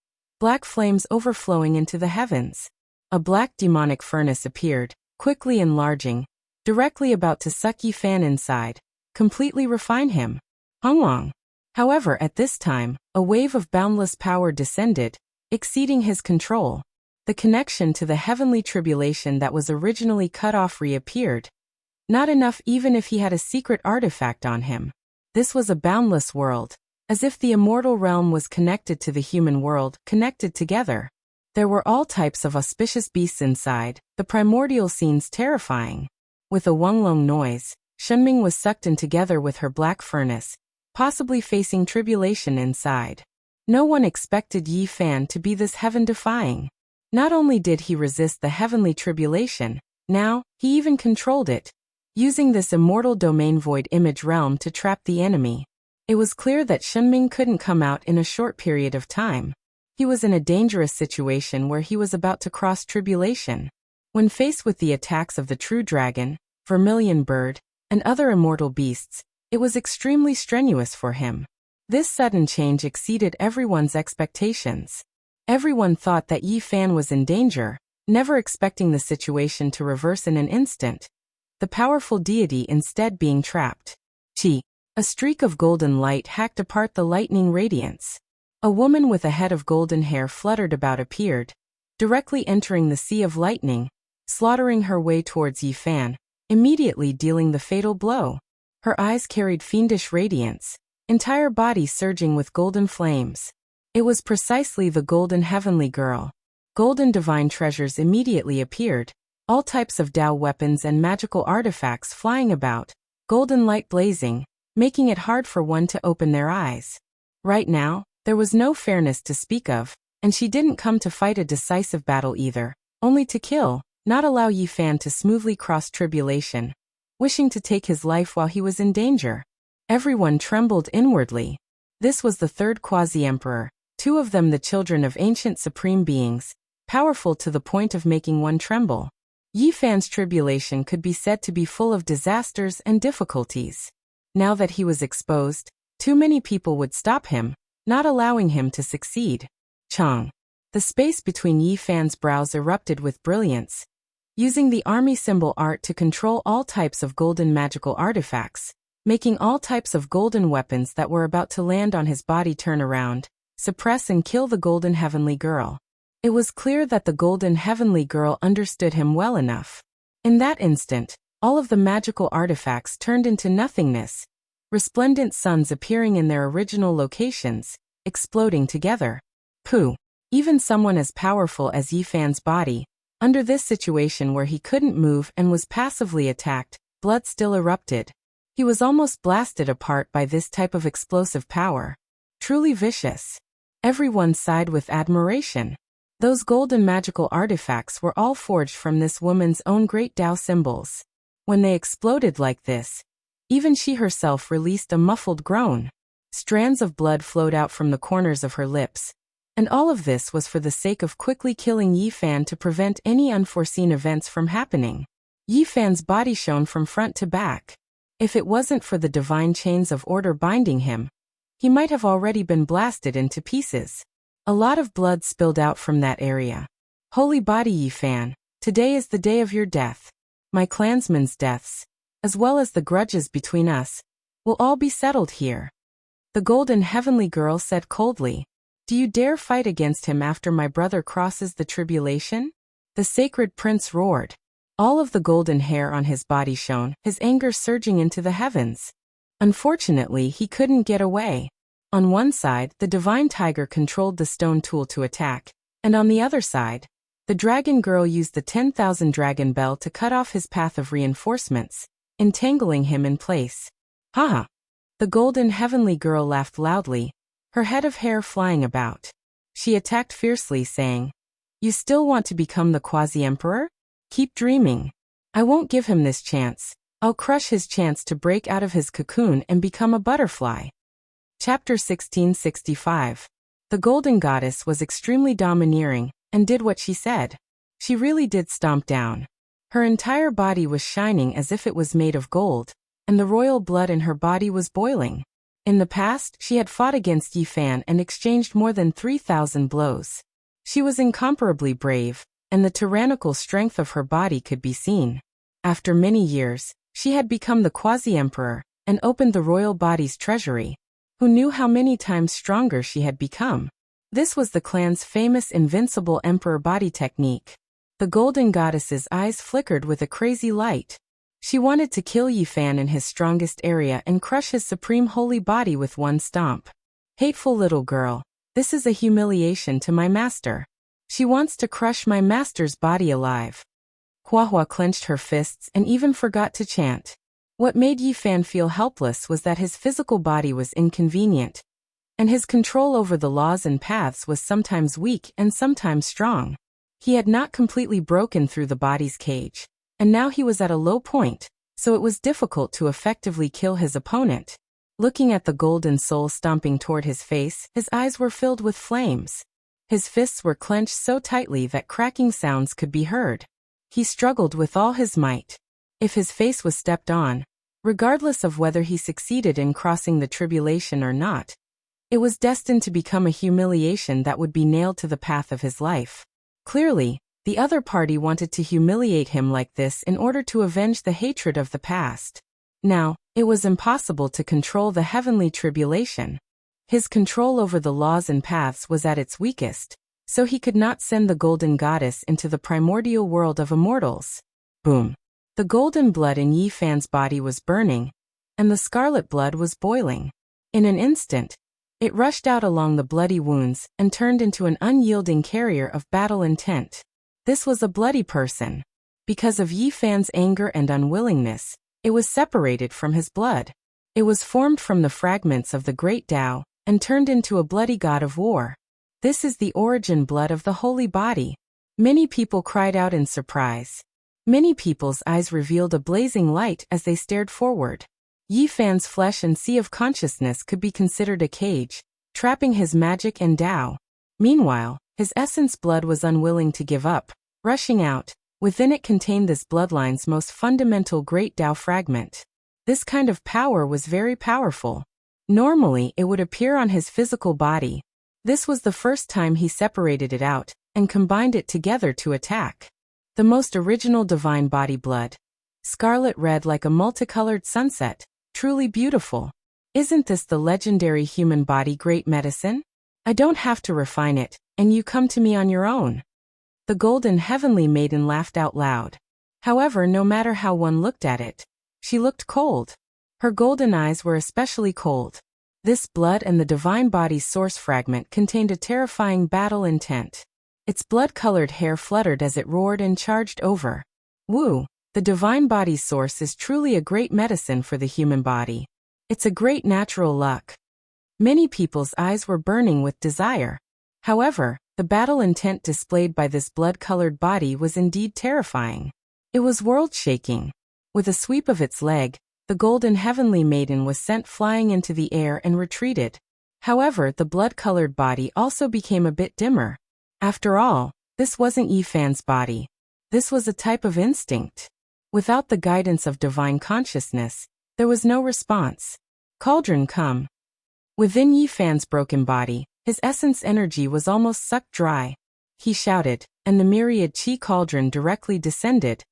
black flames overflowing into the heavens. A black demonic furnace appeared, quickly enlarging, directly about to suck Yi Fan inside, completely refine him. Honglong. However, at this time, a wave of boundless power descended, exceeding his control. The connection to the heavenly tribulation that was originally cut off reappeared. Not enough even if he had a secret artifact on him. This was a boundless world, as if the immortal realm was connected to the human world, connected together. There were all types of auspicious beasts inside, the primordial scenes terrifying. With a wonglong noise, Shenming was sucked in together with her black furnace, possibly facing tribulation inside. No one expected Yi Fan to be this heaven-defying. Not only did he resist the heavenly tribulation, now, he even controlled it, using this immortal domain void image realm to trap the enemy. It was clear that Shenming couldn't come out in a short period of time. He was in a dangerous situation where he was about to cross tribulation. When faced with the attacks of the true dragon, vermilion bird, and other immortal beasts, it was extremely strenuous for him. This sudden change exceeded everyone's expectations. Everyone thought that Yi Fan was in danger, never expecting the situation to reverse in an instant. The powerful deity instead being trapped. Chi. A streak of golden light hacked apart the lightning radiance. A woman with a head of golden hair fluttered about appeared, directly entering the sea of lightning, slaughtering her way towards Yi Fan, immediately dealing the fatal blow. Her eyes carried fiendish radiance, entire body surging with golden flames. It was precisely the golden heavenly girl. Golden divine treasures immediately appeared, all types of Tao weapons and magical artifacts flying about, golden light blazing, making it hard for one to open their eyes. Right now, there was no fairness to speak of, and she didn't come to fight a decisive battle either, only to kill, not allow Yi Fan to smoothly cross tribulation, wishing to take his life while he was in danger. Everyone trembled inwardly. This was the third quasi-emperor, two of them the children of ancient supreme beings, powerful to the point of making one tremble. Yi Fan's tribulation could be said to be full of disasters and difficulties. Now that he was exposed, too many people would stop him, not allowing him to succeed. Chang. The space between Yi Fan's brows erupted with brilliance. Using the army symbol art to control all types of golden magical artifacts, making all types of golden weapons that were about to land on his body turn around, suppress and kill the golden heavenly girl. It was clear that the golden heavenly girl understood him well enough. In that instant, all of the magical artifacts turned into nothingness, resplendent suns appearing in their original locations, exploding together. Pooh! Even someone as powerful as Yi Fan's body, under this situation where he couldn't move and was passively attacked, blood still erupted. He was almost blasted apart by this type of explosive power. Truly vicious. Everyone sighed with admiration. Those golden magical artifacts were all forged from this woman's own great Tao symbols. When they exploded like this, even she herself released a muffled groan. Strands of blood flowed out from the corners of her lips. And all of this was for the sake of quickly killing Yi Fan to prevent any unforeseen events from happening. Yi Fan's body shone from front to back. If it wasn't for the divine chains of order binding him, he might have already been blasted into pieces. A lot of blood spilled out from that area. Holy body Yi Fan, today is the day of your death. My clansmen's deaths, as well as the grudges between us, will all be settled here. The golden heavenly girl said coldly. Do you dare fight against him after my brother crosses the tribulation? The sacred prince roared. All of the golden hair on his body shone, his anger surging into the heavens. Unfortunately, he couldn't get away. On one side, the divine tiger controlled the stone tool to attack, and on the other side, the dragon girl used the 10,000 dragon bell to cut off his path of reinforcements, entangling him in place. Haha! The golden heavenly girl laughed loudly, her head of hair flying about. She attacked fiercely, saying, "You still want to become the quasi-emperor? Keep dreaming. I won't give him this chance. I'll crush his chance to break out of his cocoon and become a butterfly." Chapter 1665. The Golden Goddess was extremely domineering, and did what she said. She really did stomp down. Her entire body was shining as if it was made of gold, and the royal blood in her body was boiling. In the past, she had fought against Yi Fan and exchanged more than 3,000 blows. She was incomparably brave, and the tyrannical strength of her body could be seen. After many years, she had become the quasi-emperor, and opened the royal body's treasury. Who knew how many times stronger she had become? This was the clan's famous invincible emperor body technique. The Golden Goddess's eyes flickered with a crazy light. She wanted to kill Yi Fan in his strongest area and crush his supreme holy body with one stomp. Hateful little girl, this is a humiliation to my master. She wants to crush my master's body alive. Hua clenched her fists and even forgot to chant. What made Yi Fan feel helpless was that his physical body was inconvenient, and his control over the laws and paths was sometimes weak and sometimes strong. He had not completely broken through the body's cage, and now he was at a low point, so it was difficult to effectively kill his opponent. Looking at the golden soul stomping toward his face, his eyes were filled with flames. His fists were clenched so tightly that cracking sounds could be heard. He struggled with all his might. If his face was stepped on, regardless of whether he succeeded in crossing the tribulation or not, it was destined to become a humiliation that would be nailed to the path of his life. Clearly, the other party wanted to humiliate him like this in order to avenge the hatred of the past. Now, it was impossible to control the heavenly tribulation. His control over the laws and paths was at its weakest, so he could not send the Golden Goddess into the primordial world of immortals. Boom! The golden blood in Yi Fan's body was burning, and the scarlet blood was boiling. In an instant, it rushed out along the bloody wounds and turned into an unyielding carrier of battle intent. This was a bloody person. Because of Yi Fan's anger and unwillingness, it was separated from his blood. It was formed from the fragments of the great Tao, and turned into a bloody god of war. This is the origin blood of the holy body. Many people cried out in surprise. Many people's eyes revealed a blazing light as they stared forward. Yi Fan's flesh and sea of consciousness could be considered a cage, trapping his magic and Tao. Meanwhile, his essence blood was unwilling to give up, rushing out. Within it contained this bloodline's most fundamental great Tao fragment. This kind of power was very powerful. Normally, it would appear on his physical body. This was the first time he separated it out and combined it together to attack. The most original divine body blood. Scarlet red like a multicolored sunset, truly beautiful. Isn't this the legendary human body great medicine? I don't have to refine it, and you come to me on your own. The golden heavenly maiden laughed out loud. However, no matter how one looked at it, she looked cold. Her golden eyes were especially cold. This blood and the divine body's source fragment contained a terrifying battle intent. Its blood-colored hair fluttered as it roared and charged over. Woo! The divine body's source is truly a great medicine for the human body. It's a great natural luck. Many people's eyes were burning with desire. However, the battle intent displayed by this blood-colored body was indeed terrifying. It was world-shaking. With a sweep of its leg, the golden heavenly maiden was sent flying into the air and retreated. However, the blood-colored body also became a bit dimmer. After all, this wasn't Yi Fan's body. This was a type of instinct. Without the guidance of divine consciousness, there was no response. Cauldron come. Within Yi Fan's broken body, his essence energy was almost sucked dry. He shouted, and the myriad chi cauldron directly descended,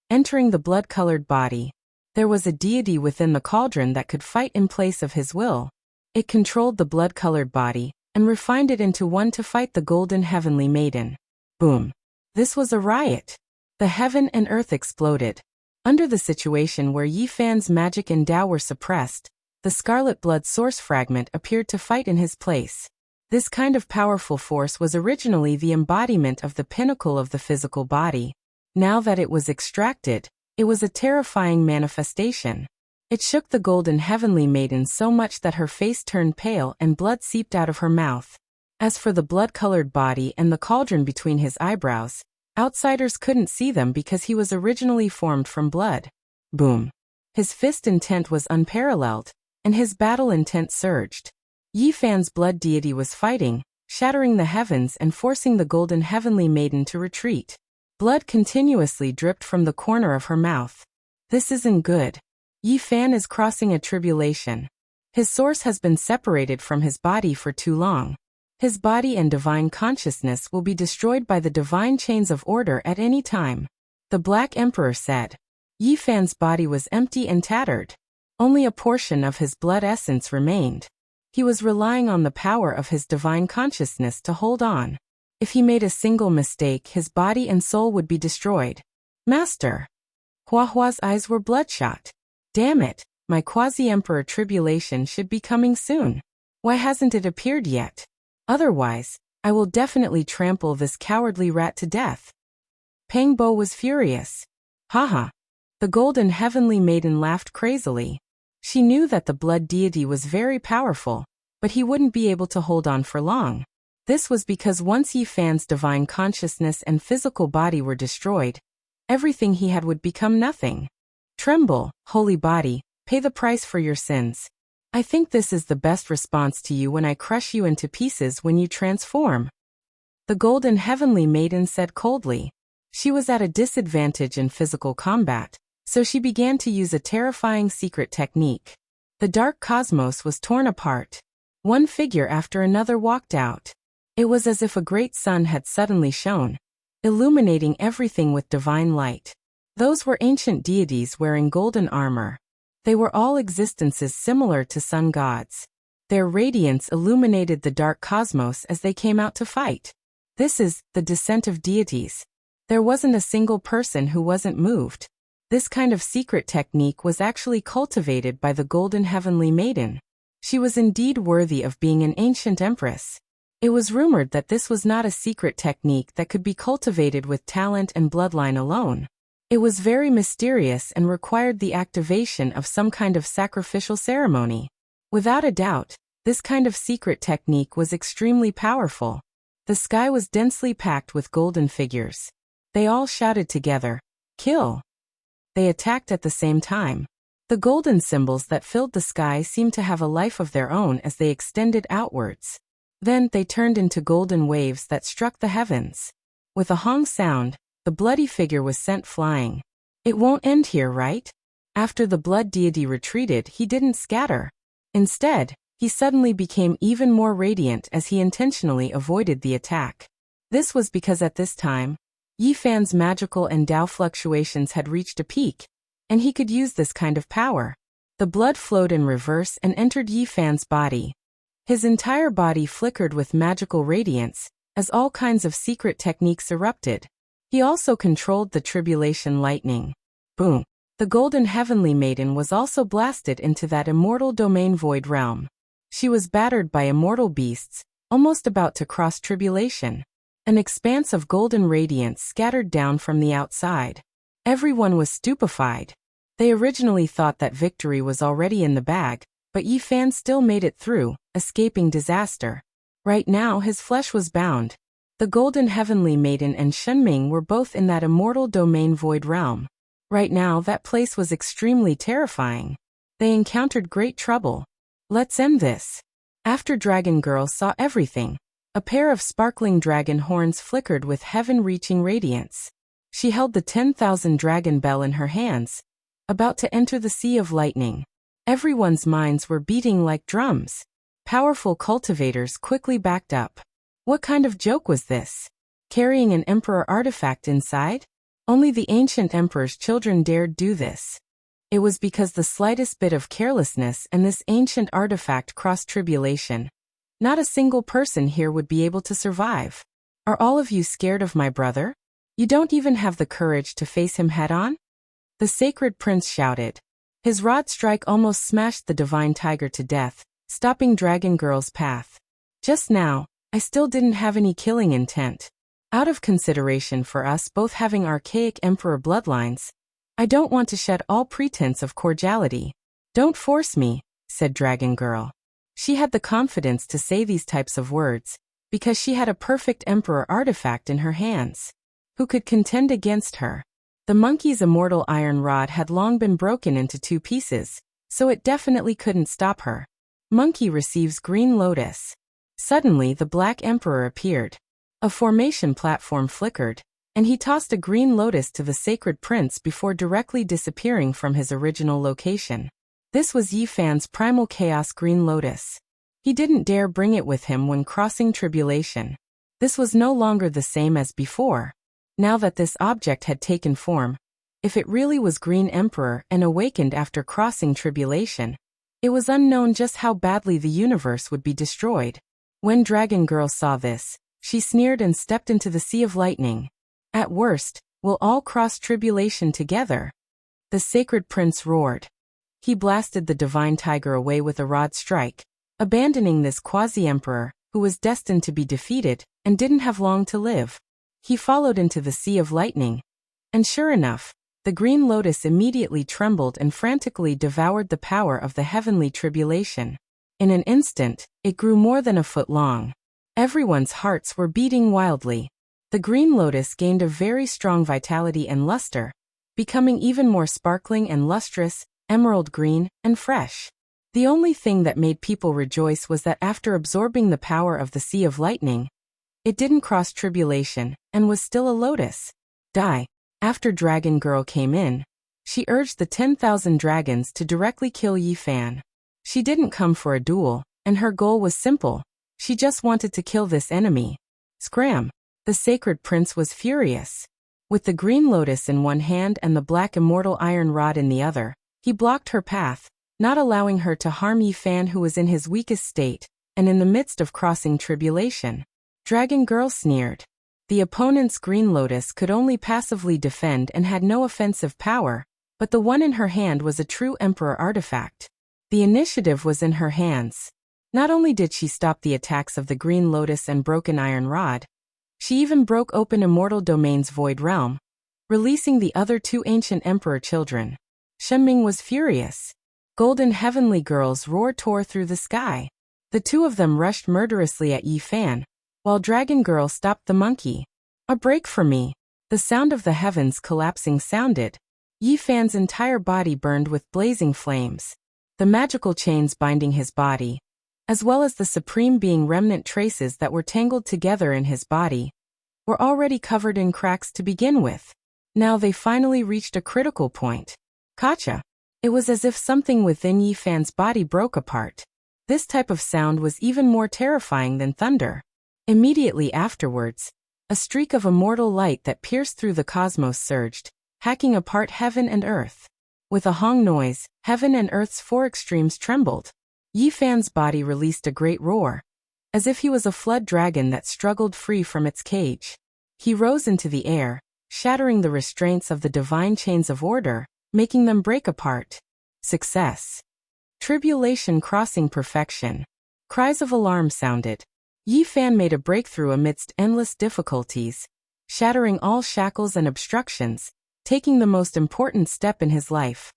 entering the blood-colored body. There was a deity within the cauldron that could fight in place of his will. It controlled the blood-colored body, and refined it into one to fight the golden heavenly maiden. Boom. This was a riot. The heaven and earth exploded. Under the situation where Yi Fan's magic and Tao were suppressed, the scarlet blood source fragment appeared to fight in his place. This kind of powerful force was originally the embodiment of the pinnacle of the physical body. Now that it was extracted, it was a terrifying manifestation. It shook the golden heavenly maiden so much that her face turned pale and blood seeped out of her mouth. As for the blood-colored body and the cauldron between his eyebrows, outsiders couldn't see them because he was originally formed from blood. Boom. His fist intent was unparalleled, and his battle intent surged. Yi Fan's blood deity was fighting, shattering the heavens and forcing the golden heavenly maiden to retreat. Blood continuously dripped from the corner of her mouth. This isn't good. Yi Fan is crossing a tribulation. His source has been separated from his body for too long. His body and divine consciousness will be destroyed by the divine chains of order at any time. The Black Emperor said. Yi Fan's body was empty and tattered. Only a portion of his blood essence remained. He was relying on the power of his divine consciousness to hold on. If he made a single mistake, his body and soul would be destroyed. Master. Huahua's eyes were bloodshot. Damn it, my quasi-emperor tribulation should be coming soon. Why hasn't it appeared yet? Otherwise, I will definitely trample this cowardly rat to death. Pang Bo was furious. Haha. The golden heavenly maiden laughed crazily. She knew that the blood deity was very powerful, but he wouldn't be able to hold on for long. This was because once Yi Fan's divine consciousness and physical body were destroyed, everything he had would become nothing. Tremble, holy body, pay the price for your sins. I think this is the best response to you when I crush you into pieces when you transform. The golden heavenly maiden said coldly. She was at a disadvantage in physical combat, so she began to use a terrifying secret technique. The dark cosmos was torn apart. One figure after another walked out. It was as if a great sun had suddenly shone, illuminating everything with divine light. Those were ancient deities wearing golden armor. They were all existences similar to sun gods. Their radiance illuminated the dark cosmos as they came out to fight. This is the descent of deities. There wasn't a single person who wasn't moved. This kind of secret technique was actually cultivated by the golden heavenly maiden. She was indeed worthy of being an ancient empress. It was rumored that this was not a secret technique that could be cultivated with talent and bloodline alone. It was very mysterious and required the activation of some kind of sacrificial ceremony. Without a doubt, this kind of secret technique was extremely powerful. The sky was densely packed with golden figures. They all shouted together, "Kill!" They attacked at the same time. The golden symbols that filled the sky seemed to have a life of their own as they extended outwards. Then they turned into golden waves that struck the heavens. With a hong sound, the bloody figure was sent flying. It won't end here, right? After the blood deity retreated, he didn't scatter. Instead, he suddenly became even more radiant as he intentionally avoided the attack. This was because at this time, Yi Fan's magical and Tao fluctuations had reached a peak, and he could use this kind of power. The blood flowed in reverse and entered Yi Fan's body. His entire body flickered with magical radiance, as all kinds of secret techniques erupted. He also controlled the tribulation lightning. Boom. The golden heavenly maiden was also blasted into that immortal domain void realm. She was battered by immortal beasts, almost about to cross tribulation. An expanse of golden radiance scattered down from the outside. Everyone was stupefied. They originally thought that victory was already in the bag, but Yi Fan still made it through, escaping disaster. Right now his flesh was bound. The golden heavenly maiden and Shenming were both in that immortal domain void realm. Right now that place was extremely terrifying. They encountered great trouble. Let's end this. After Dragon Girl saw everything, a pair of sparkling dragon horns flickered with heaven-reaching radiance. She held the 10,000 dragon bell in her hands, about to enter the sea of lightning. Everyone's minds were beating like drums. Powerful cultivators quickly backed up. What kind of joke was this? Carrying an emperor artifact inside? Only the ancient emperor's children dared do this. It was because the slightest bit of carelessness and this ancient artifact crossed tribulation. Not a single person here would be able to survive. Are all of you scared of my brother? You don't even have the courage to face him head-on? The sacred prince shouted. His rod strike almost smashed the divine tiger to death, stopping Dragon Girl's path. Just now, I still didn't have any killing intent. Out of consideration for us both having archaic emperor bloodlines, I don't want to shed all pretense of cordiality. Don't force me, said Dragon Girl. She had the confidence to say these types of words, because she had a perfect emperor artifact in her hands. Who could contend against her? The monkey's immortal iron rod had long been broken into 2 pieces, so it definitely couldn't stop her. Monkey receives green lotus. Suddenly the Black Emperor appeared. A formation platform flickered, and he tossed a green lotus to the sacred prince before directly disappearing from his original location. This was Yi Fan's primal chaos green lotus. He didn't dare bring it with him when crossing tribulation. This was no longer the same as before. Now that this object had taken form, if it really was Green Emperor and awakened after crossing tribulation, it was unknown just how badly the universe would be destroyed. When Dragon Girl saw this, she sneered and stepped into the sea of lightning. At worst, we'll all cross tribulation together. The sacred prince roared. He blasted the divine tiger away with a rod strike, abandoning this quasi-emperor, who was destined to be defeated and didn't have long to live. He followed into the sea of lightning, and sure enough, the green lotus immediately trembled and frantically devoured the power of the heavenly tribulation. In an instant, it grew more than a foot long. Everyone's hearts were beating wildly. The green lotus gained a very strong vitality and luster, becoming even more sparkling and lustrous, emerald green, and fresh. The only thing that made people rejoice was that after absorbing the power of the sea of lightning, it didn't cross tribulation, and was still a lotus. Die. After Dragon Girl came in, she urged the 10,000 dragons to directly kill Yi Fan. She didn't come for a duel, and her goal was simple. She just wanted to kill this enemy. Scram! The sacred prince was furious. With the green lotus in one hand and the black immortal iron rod in the other, he blocked her path, not allowing her to harm Yi Fan, who was in his weakest state, and in the midst of crossing tribulation. Dragon Girl sneered. The opponent's green lotus could only passively defend and had no offensive power, but the one in her hand was a true emperor artifact. The initiative was in her hands. Not only did she stop the attacks of the green lotus and broken iron rod, she even broke open Immortal Domain's void realm, releasing the other 2 ancient emperor children. Shenming was furious. Golden heavenly girls tore through the sky. The 2 of them rushed murderously at Yi Fan, while Dragon Girl stopped the monkey. A break for me. The sound of the heavens collapsing sounded. Yi Fan's entire body burned with blazing flames. The magical chains binding his body, as well as the Supreme Being remnant traces that were tangled together in his body, were already covered in cracks to begin with. Now they finally reached a critical point. Gotcha! It was as if something within Yi Fan's body broke apart. This type of sound was even more terrifying than thunder. Immediately afterwards, a streak of immortal light that pierced through the cosmos surged, hacking apart heaven and earth. With a hong noise, heaven and earth's 4 extremes trembled. Yi Fan's body released a great roar, as if he was a flood dragon that struggled free from its cage. He rose into the air, shattering the restraints of the divine chains of order, making them break apart. Success. Tribulation crossing perfection. Cries of alarm sounded. Yi Fan made a breakthrough amidst endless difficulties, shattering all shackles and obstructions, taking the most important step in his life.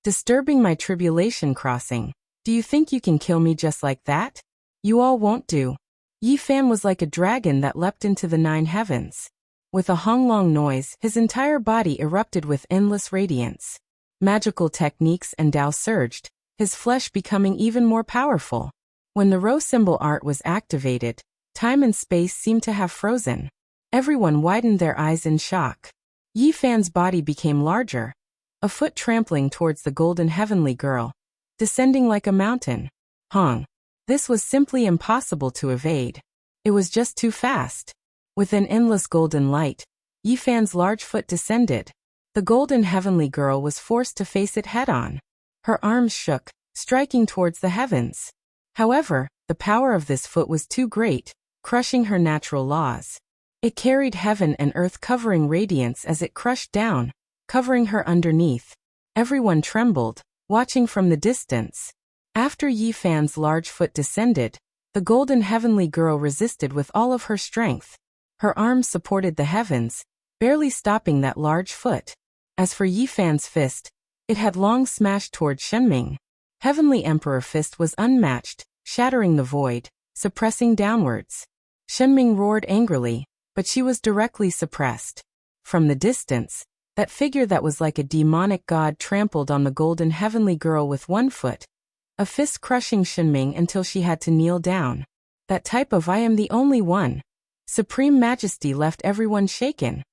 Disturbing my tribulation crossing. Do you think you can kill me just like that? You all won't do. Yi Fan was like a dragon that leapt into the 9 heavens. With a honglong noise, his entire body erupted with endless radiance. Magical techniques and Tao surged, his flesh becoming even more powerful. When the Rho symbol art was activated, time and space seemed to have frozen. Everyone widened their eyes in shock. Yi Fan's body became larger, a foot trampling towards the golden heavenly girl, descending like a mountain. Hong. This was simply impossible to evade. It was just too fast. With an endless golden light, Yi Fan's large foot descended. The golden heavenly girl was forced to face it head-on. Her arms shook, striking towards the heavens. However, the power of this foot was too great, crushing her natural laws. It carried heaven and earth covering radiance as it crushed down, covering her underneath. Everyone trembled. watching from the distance. After Yi Fan's large foot descended, the golden heavenly girl resisted with all of her strength. Her arms supported the heavens, barely stopping that large foot. As for Yi Fan's fist, it had long smashed toward Shenming. Heavenly Emperor fist was unmatched, shattering the void, suppressing downwards. Shenming roared angrily, but she was directly suppressed. From the distance, that figure that was like a demonic god trampled on the golden heavenly girl with one foot, a fist crushing Shenming until she had to kneel down. That type of I am the only one. Supreme majesty left everyone shaken.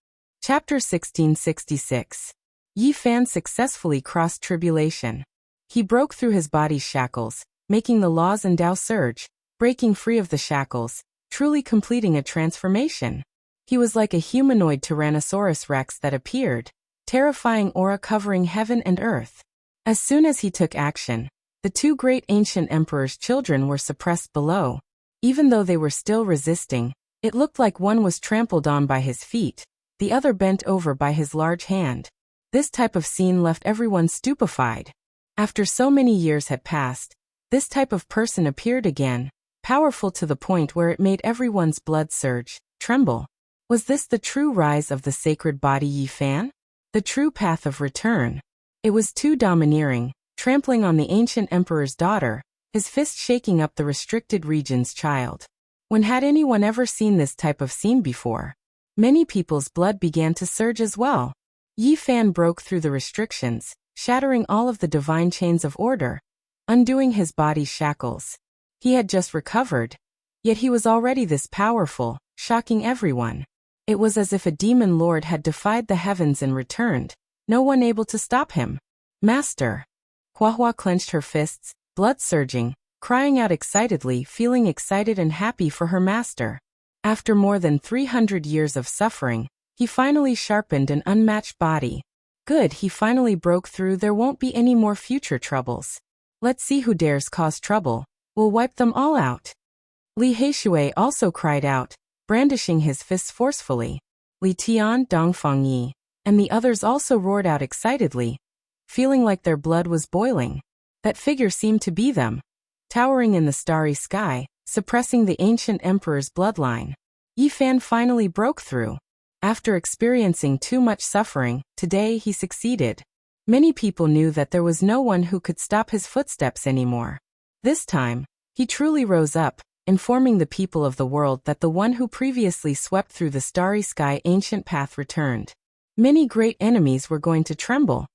Chapter 1666. Yi Fan successfully crossed tribulation. He broke through his body's shackles, making the laws and Tao surge, breaking free of the shackles, truly completing a transformation. He was like a humanoid Tyrannosaurus Rex that appeared, terrifying aura covering heaven and earth. As soon as he took action, the two great ancient emperor's children were suppressed below. Even though they were still resisting, it looked like one was trampled on by his feet, the other bent over by his large hand. This type of scene left everyone stupefied. After so many years had passed, this type of person appeared again, powerful to the point where it made everyone's blood surge, tremble. Was this the true rise of the sacred body Yi Fan? The true path of return? It was too domineering, trampling on the ancient emperor's daughter, his fist shaking up the restricted region's child. When had anyone ever seen this type of scene before? Many people's blood began to surge as well. Yi Fan broke through the restrictions, shattering all of the divine chains of order, undoing his body's shackles. He had just recovered, yet he was already this powerful, shocking everyone. It was as if a demon lord had defied the heavens and returned, no one able to stop him. Master! Huahua clenched her fists, blood surging, crying out excitedly, feeling excited and happy for her master. After more than 300 years of suffering, he finally sharpened an unmatched body. Good, he finally broke through. There won't be any more future troubles. Let's see who dares cause trouble. We'll wipe them all out. Li Heishui also cried out, brandishing his fists forcefully. Li Tian, Dongfang Yi, and the others also roared out excitedly, feeling like their blood was boiling. That figure seemed to be them, towering in the starry sky, suppressing the ancient emperor's bloodline. Yi Fan finally broke through. After experiencing too much suffering, today he succeeded. Many people knew that there was no one who could stop his footsteps anymore. This time, he truly rose up, informing the people of the world that the one who previously swept through the starry sky ancient path returned. Many great enemies were going to tremble.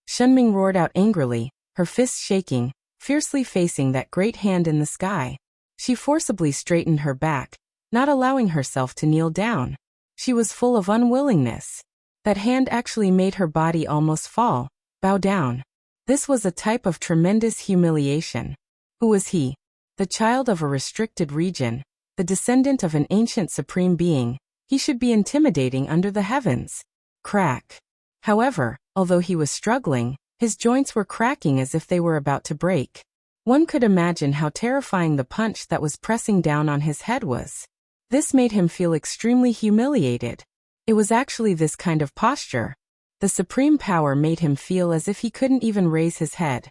Shenming roared out angrily, her fists shaking, fiercely facing that great hand in the sky. She forcibly straightened her back, not allowing herself to kneel down. She was full of unwillingness. That hand actually made her body almost fall, bow down. This was a type of tremendous humiliation. Who was he? The child of a restricted region, the descendant of an ancient supreme being. He should be intimidating under the heavens. Crack. However, although he was struggling, his joints were cracking as if they were about to break. One could imagine how terrifying the punch that was pressing down on his head was. This made him feel extremely humiliated. It was actually this kind of posture. The supreme power made him feel as if he couldn't even raise his head.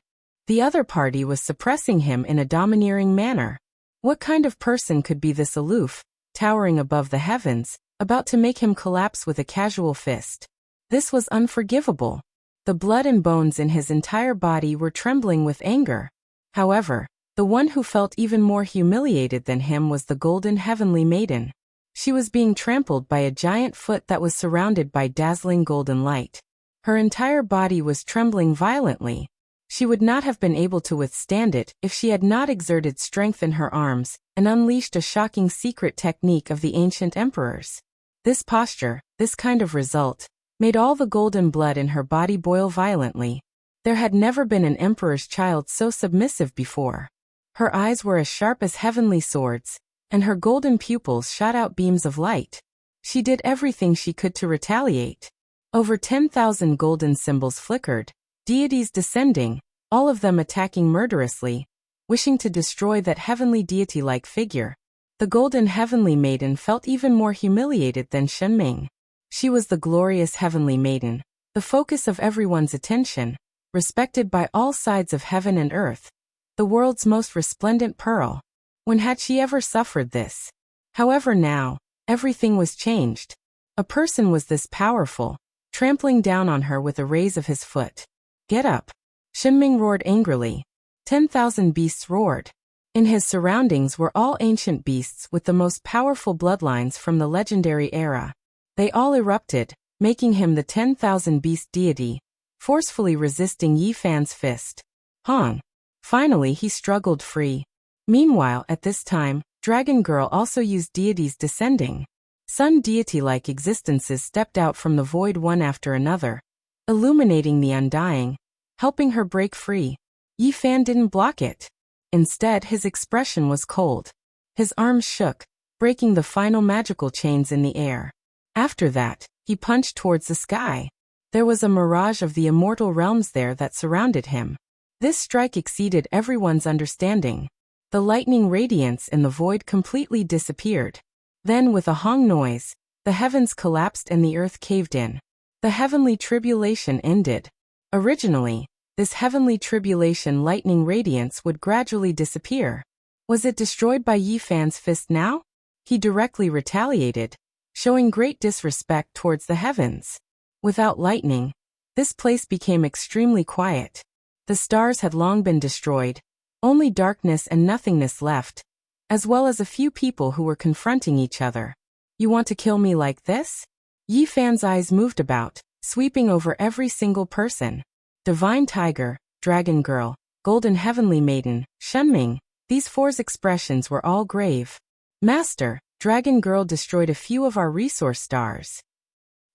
The other party was suppressing him in a domineering manner. What kind of person could be this aloof, towering above the heavens, about to make him collapse with a casual fist? This was unforgivable. The blood and bones in his entire body were trembling with anger. However, the one who felt even more humiliated than him was the golden heavenly maiden. She was being trampled by a giant foot that was surrounded by dazzling golden light. Her entire body was trembling violently. She would not have been able to withstand it if she had not exerted strength in her arms and unleashed a shocking secret technique of the ancient emperors. This posture, this kind of result, made all the golden blood in her body boil violently. There had never been an emperor's child so submissive before. Her eyes were as sharp as heavenly swords, and her golden pupils shot out beams of light. She did everything she could to retaliate. Over 10,000 golden symbols flickered, deities descending, all of them attacking murderously, wishing to destroy that heavenly deity-like figure. The golden heavenly maiden felt even more humiliated than Shenming. She was the glorious heavenly maiden, the focus of everyone's attention, respected by all sides of heaven and earth, the world's most resplendent pearl. When had she ever suffered this? However now, everything was changed. A person was this powerful, trampling down on her with a raise of his foot. Get up! Shenming roared angrily. 10,000 beasts roared. In his surroundings were all ancient beasts with the most powerful bloodlines from the legendary era. They all erupted, making him the 10,000 beast deity, forcefully resisting Yi Fan's fist. Hong! Finally he struggled free. Meanwhile, at this time, Dragon Girl also used deities descending. Sun deity-like existences stepped out from the void one after another, illuminating the undying, helping her break free. Yi Fan didn't block it. Instead, his expression was cold. His arms shook, breaking the final magical chains in the air. After that, he punched towards the sky. There was a mirage of the immortal realms there that surrounded him. This strike exceeded everyone's understanding. The lightning radiance in the void completely disappeared. Then with a hong noise, the heavens collapsed and the earth caved in. The heavenly tribulation ended. Originally, this heavenly tribulation lightning radiance would gradually disappear. Was it destroyed by Yi Fan's fist now? He directly retaliated, showing great disrespect towards the heavens. Without lightning, this place became extremely quiet. The stars had long been destroyed, only darkness and nothingness left, as well as a few people who were confronting each other. You want to kill me like this? Yi Fan's eyes moved about, sweeping over every single person. Divine Tiger, Dragon Girl, Golden Heavenly Maiden, Shenming, these four's expressions were all grave. Master, Dragon Girl destroyed a few of our resource stars.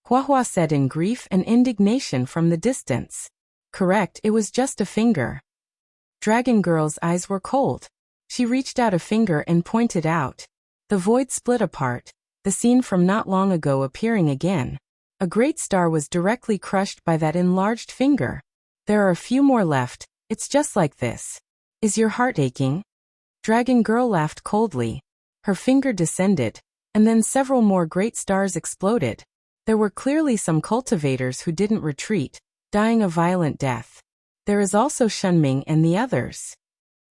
Huahua said in grief and indignation from the distance. Correct, it was just a finger. Dragon Girl's eyes were cold. She reached out a finger and pointed out. The void split apart, the scene from not long ago appearing again. A great star was directly crushed by that enlarged finger. There are a few more left, it's just like this. Is your heart aching? Dragon Girl laughed coldly. Her finger descended, and then several more great stars exploded. There were clearly some cultivators who didn't retreat, dying a violent death. There is also Shenming and the others.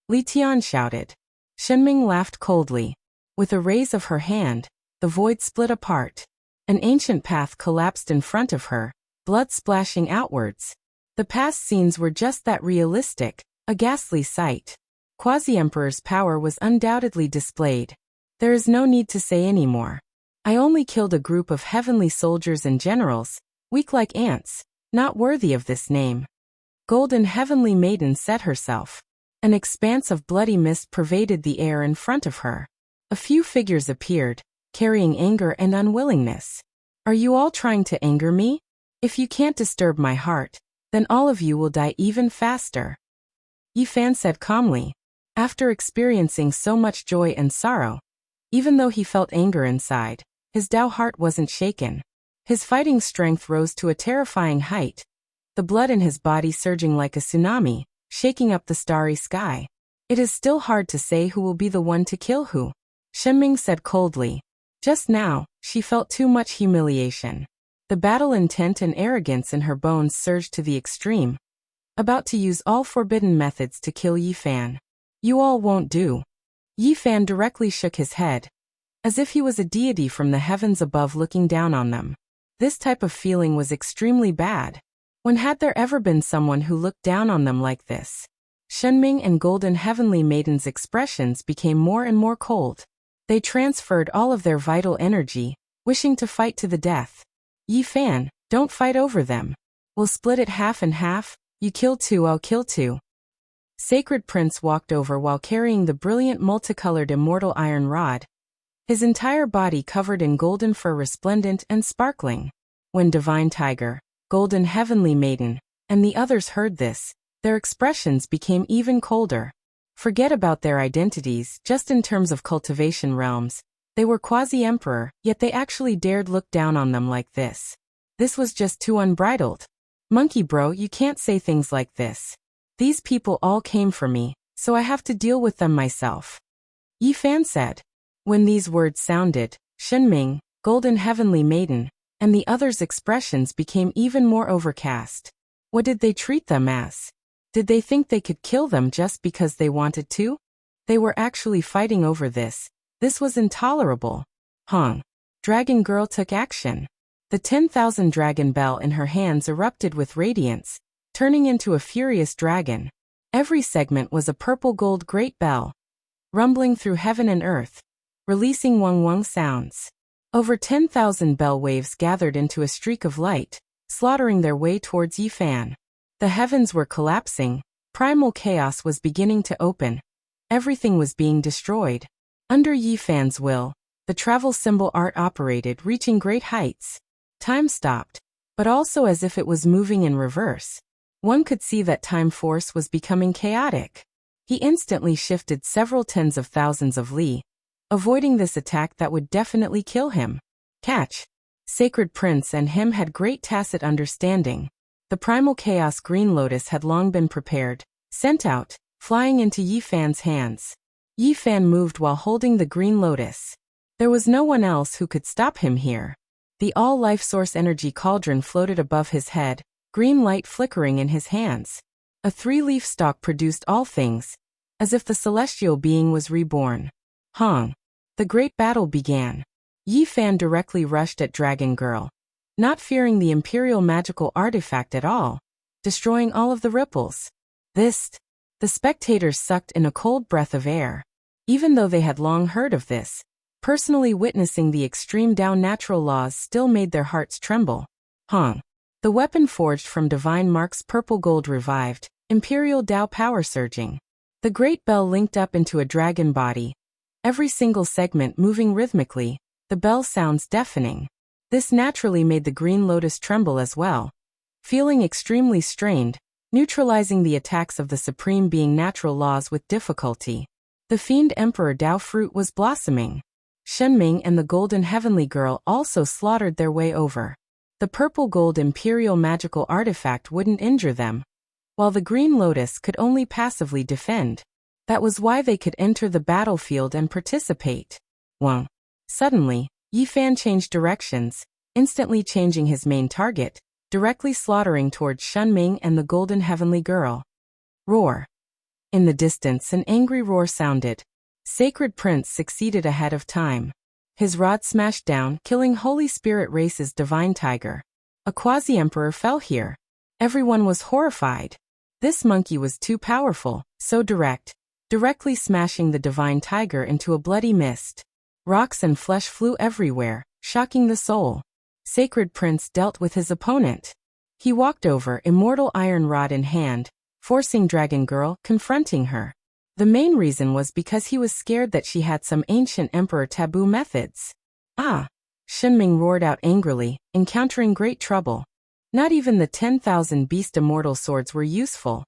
Li Tian shouted. Shenming laughed coldly. With a raise of her hand, the void split apart. An ancient path collapsed in front of her, blood splashing outwards. The past scenes were just that realistic, a ghastly sight. Quasi-Emperor's power was undoubtedly displayed. There is no need to say any more. I only killed a group of heavenly soldiers and generals, weak like ants, not worthy of this name. Golden Heavenly Maiden set herself. An expanse of bloody mist pervaded the air in front of her. A few figures appeared, carrying anger and unwillingness. Are you all trying to anger me? If you can't disturb my heart, then all of you will die even faster. Yi Fan said calmly. After experiencing so much joy and sorrow, even though he felt anger inside, his Dao heart wasn't shaken. His fighting strength rose to a terrifying height, the blood in his body surging like a tsunami, shaking up the starry sky. It is still hard to say who will be the one to kill who, Shenming said coldly. Just now, she felt too much humiliation. The battle intent and arrogance in her bones surged to the extreme. About to use all forbidden methods to kill Yi Fan. You all won't do. Yi Fan directly shook his head, as if he was a deity from the heavens above looking down on them. This type of feeling was extremely bad. When had there ever been someone who looked down on them like this? Shenming and Golden Heavenly Maiden's expressions became more and more cold. They transferred all of their vital energy, wishing to fight to the death. Yi Fan, don't fight over them. We'll split it half and half, you kill two, I'll kill two. Sacred Prince walked over while carrying the brilliant multicolored immortal iron rod. His entire body covered in golden fur resplendent and sparkling. When Divine Tiger, Golden Heavenly Maiden, and the others heard this, their expressions became even colder. Forget about their identities, just in terms of cultivation realms. They were quasi-emperor, yet they actually dared look down on them like this. This was just too unbridled. Monkey bro, you can't say things like this. These people all came for me, so I have to deal with them myself. Yi Fan said. When these words sounded, Shenming, Golden Heavenly Maiden, and the others' expressions became even more overcast. What did they treat them as? Did they think they could kill them just because they wanted to? They were actually fighting over this. This was intolerable. Dragon Girl took action. The 10,000 dragon bell in her hands erupted with radiance, turning into a furious dragon. Every segment was a purple-gold great bell, rumbling through heaven and earth, releasing wong-wong sounds. Over 10,000 bell waves gathered into a streak of light, slaughtering their way towards Yifan. The heavens were collapsing, primal chaos was beginning to open. Everything was being destroyed. Under Yifan's will, the travel symbol art operated, reaching great heights. Time stopped, but also as if it was moving in reverse. One could see that time force was becoming chaotic. He instantly shifted several tens of thousands of li, avoiding this attack that would definitely kill him. Catch. Sacred Prince and him had great tacit understanding. The primal chaos green lotus had long been prepared, sent out, flying into Yifan's hands. Yifan moved while holding the green lotus. There was no one else who could stop him here. The all-life source energy cauldron floated above his head, green light flickering in his hands. A 3-leaf stalk produced all things, as if the celestial being was reborn. The great battle began. Yifan directly rushed at Dragon Girl, not fearing the imperial magical artifact at all, destroying all of the ripples. The spectators sucked in a cold breath of air. Even though they had long heard of this, personally witnessing the extreme Dao natural laws still made their hearts tremble. The weapon forged from divine marks purple gold revived, imperial Dao power surging. The great bell linked up into a dragon body, every single segment moving rhythmically, the bell sounds deafening. This naturally made the green lotus tremble as well. Feeling extremely strained, neutralizing the attacks of the supreme being natural laws with difficulty. The fiend emperor Dao fruit was blossoming. Shenming and the golden heavenly girl also slaughtered their way over. The purple gold imperial magical artifact wouldn't injure them, while the green lotus could only passively defend. That was why they could enter the battlefield and participate. Suddenly, Yifan changed directions, instantly changing his main target, directly slaughtering towards Shenming and the golden heavenly girl. Roar. In the distance an angry roar sounded. Sacred Prince succeeded ahead of time. His rod smashed down, killing Holy Spirit Race's divine tiger. A quasi-emperor fell here. Everyone was horrified. This monkey was too powerful, so direct, directly smashing the divine tiger into a bloody mist. Rocks and flesh flew everywhere, shocking the soul. Sacred Prince dealt with his opponent. He walked over, immortal iron rod in hand, forcing Dragon Girl, confronting her. The main reason was because he was scared that she had some ancient emperor taboo methods. Shenming roared out angrily, encountering great trouble. Not even the 10,000 beast immortal swords were useful.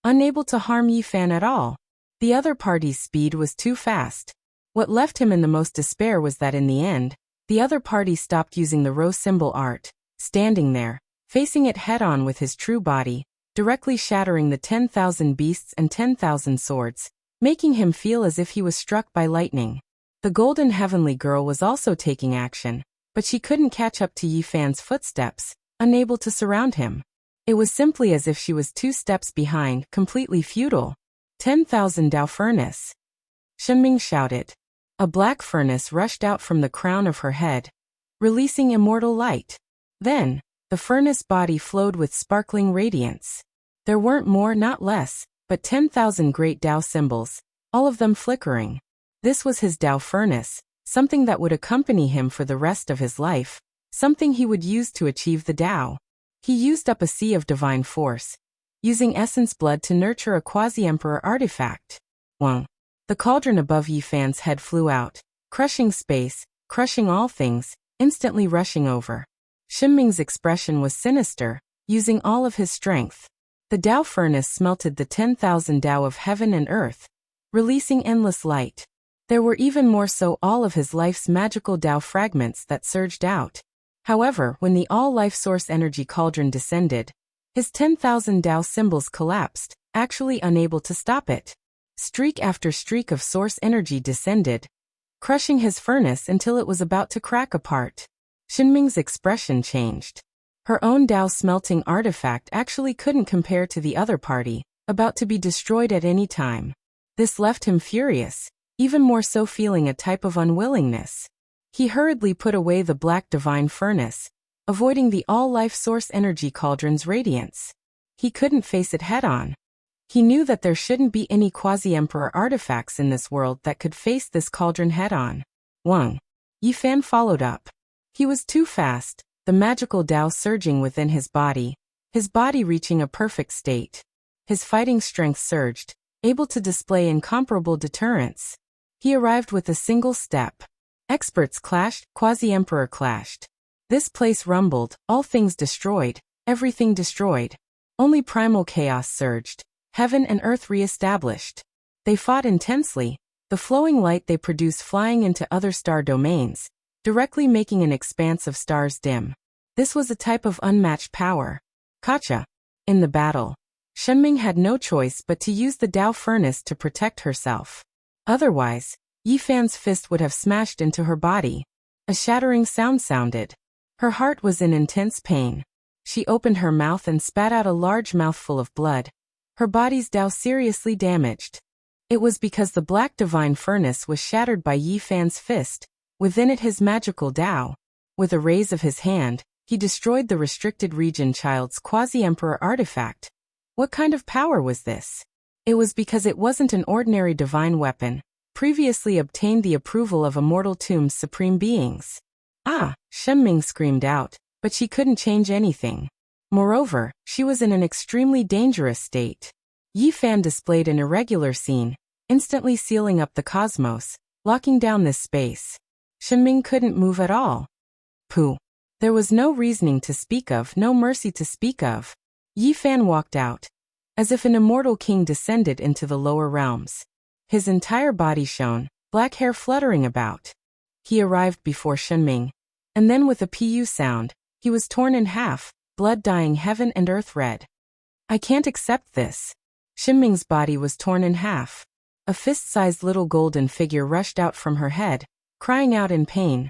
Unable to harm Yifan at all. The other party's speed was too fast. What left him in the most despair was that in the end, the other party stopped using the rose symbol art, standing there, facing it head-on with his true body, directly shattering the 10,000 beasts and 10,000 swords, making him feel as if he was struck by lightning. The golden heavenly girl was also taking action, but she couldn't catch up to Yifan's footsteps, unable to surround him. It was simply as if she was 2 steps behind, completely futile. 10,000 Dao furnace. Shenming shouted. A black furnace rushed out from the crown of her head, releasing immortal light. Then, the furnace body flowed with sparkling radiance. There weren't more, not less, but 10,000 great Dao symbols, all of them flickering. This was his Dao furnace, something that would accompany him for the rest of his life, something he would use to achieve the Dao. He used up a sea of divine force, using essence blood to nurture a quasi-emperor artifact. The cauldron above Yifan's head flew out, crushing space, crushing all things, instantly rushing over. Shenming's expression was sinister, using all of his strength. The Dao furnace smelted the 10,000 Dao of heaven and earth, releasing endless light. There were even more so all of his life's magical Dao fragments that surged out. However, when the all-life source energy cauldron descended, his 10,000 Dao symbols collapsed, actually unable to stop it. Streak after streak of source energy descended, crushing his furnace until it was about to crack apart. Shenming's expression changed. Her own Dao smelting artifact actually couldn't compare to the other party, about to be destroyed at any time. This left him furious, even more so feeling a type of unwillingness. He hurriedly put away the black divine furnace, avoiding the all-life source energy cauldron's radiance. He couldn't face it head-on. He knew that there shouldn't be any quasi-emperor artifacts in this world that could face this cauldron head-on. Wang Yifan followed up. He was too fast, the magical Dao surging within his body reaching a perfect state. His fighting strength surged, able to display incomparable deterrence. He arrived with a single step. Experts clashed, quasi-emperor clashed. This place rumbled, all things destroyed, everything destroyed. Only primal chaos surged, heaven and earth re-established. They fought intensely, the flowing light they produced flying into other star domains, directly making an expanse of stars dim. This was a type of unmatched power. Kacha. In the battle, Shenming had no choice but to use the Dao furnace to protect herself. Otherwise, Yifan's fist would have smashed into her body. A shattering sound sounded. Her heart was in intense pain. She opened her mouth and spat out a large mouthful of blood. Her body's Dao seriously damaged. It was because the black divine furnace was shattered by Yifan's fist, within it his magical Dao. With a raise of his hand, he destroyed the restricted region child's quasi-emperor artifact. What kind of power was this? It was because it wasn't an ordinary divine weapon, previously obtained the approval of Immortal Tomb's supreme beings. Ah, Shenming screamed out, but she couldn't change anything. Moreover, she was in an extremely dangerous state. Yifan displayed an irregular scene, instantly sealing up the cosmos, locking down this space. Shenming couldn't move at all. Pooh. There was no reasoning to speak of, no mercy to speak of. Yifan walked out, as if an immortal king descended into the lower realms. His entire body shone, black hair fluttering about. He arrived before Shenming, and then with a pu sound, he was torn in half, blood dyeing heaven and earth red. I can't accept this. Shenming's body was torn in half. A fist-sized little golden figure rushed out from her head, crying out in pain.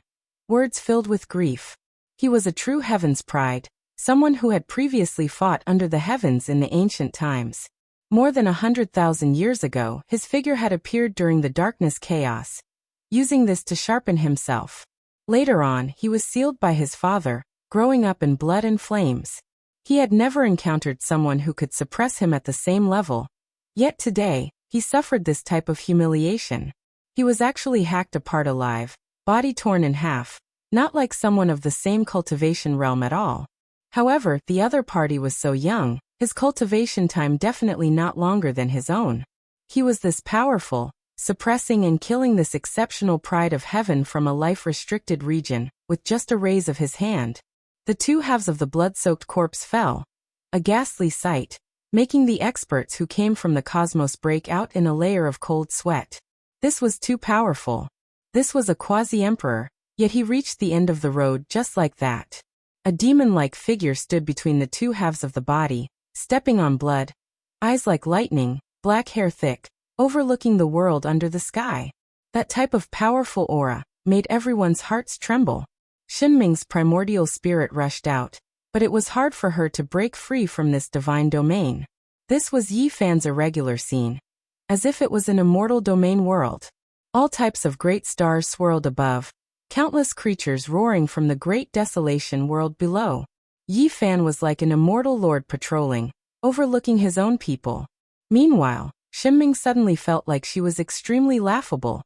Words filled with grief. He was a true heaven's pride, someone who had previously fought under the heavens in the ancient times. More than 100,000 years ago, his figure had appeared during the darkness chaos, using this to sharpen himself. Later on, he was sealed by his father, growing up in blood and flames. He had never encountered someone who could suppress him at the same level. Yet today, he suffered this type of humiliation. He was actually hacked apart alive, body torn in half, not like someone of the same cultivation realm at all. However, the other party was so young, his cultivation time definitely not longer than his own. He was this powerful, suppressing and killing this exceptional pride of heaven from a life-restricted region, with just a raise of his hand. The two halves of the blood-soaked corpse fell. A ghastly sight, making the experts who came from the cosmos break out in a layer of cold sweat. This was too powerful. This was a quasi-emperor, yet he reached the end of the road just like that. A demon-like figure stood between the two halves of the body, stepping on blood. Eyes like lightning, black hair thick, overlooking the world under the sky. That type of powerful aura made everyone's hearts tremble. Shenming's primordial spirit rushed out, but it was hard for her to break free from this divine domain. This was Yifan's irregular scene, as if it was an immortal domain world. All types of great stars swirled above, countless creatures roaring from the great desolation world below. Yifan was like an immortal lord patrolling, overlooking his own people. Meanwhile, Shenming suddenly felt like she was extremely laughable,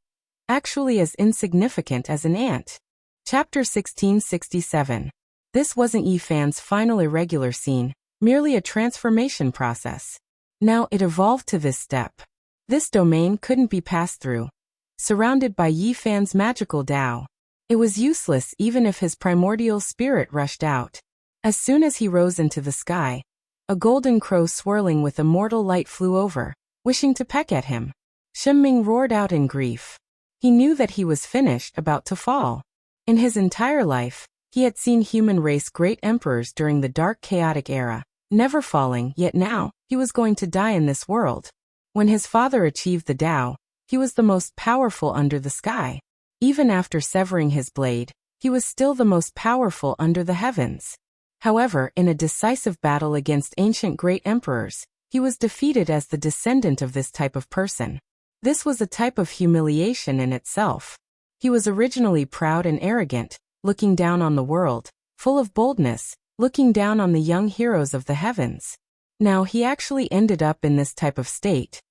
actually as insignificant as an ant. Chapter 1667. This wasn't Yifan's final irregular scene, merely a transformation process. Now it evolved to this step. This domain couldn't be passed through. Surrounded by Yifan's magical Dao, it was useless even if his primordial spirit rushed out. As soon as he rose into the sky, a golden crow swirling with immortal light flew over, wishing to peck at him. Shenming roared out in grief. He knew that he was finished, about to fall. In his entire life, he had seen human race great emperors during the dark chaotic era, never falling, yet now, he was going to die in this world. When his father achieved the Dao, he was the most powerful under the sky. Even after severing his blade, he was still the most powerful under the heavens. However, in a decisive battle against ancient great emperors, he was defeated as the descendant of this type of person. This was a type of humiliation in itself. He was originally proud and arrogant, looking down on the world, full of boldness, looking down on the young heroes of the heavens. Now he actually ended up in this type of state.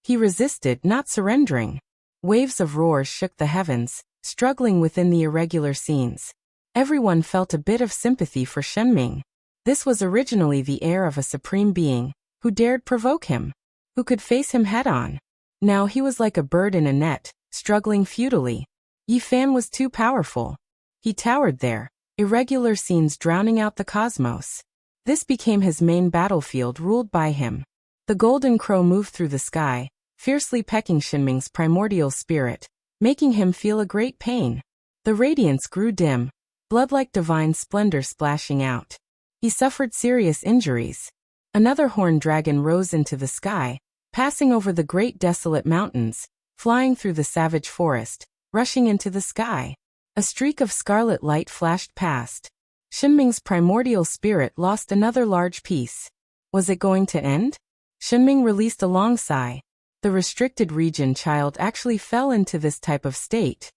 He resisted, not surrendering. Waves of roars shook the heavens, struggling within the irregular scenes. Everyone felt a bit of sympathy for Shenming. This was originally the heir of a supreme being, who dared provoke him, who could face him head-on. Now he was like a bird in a net, struggling futilely. Yi Fan was too powerful. He towered there, irregular scenes drowning out the cosmos. This became his main battlefield ruled by him. The golden crow moved through the sky, fiercely pecking Shenming's primordial spirit, making him feel a great pain. The radiance grew dim, blood-like divine splendor splashing out. He suffered serious injuries. Another horned dragon rose into the sky, passing over the great desolate mountains, flying through the savage forest, rushing into the sky. A streak of scarlet light flashed past. Shenming's primordial spirit lost another large piece. Was it going to end? Shenming released a long sigh. The restricted region child actually fell into this type of state.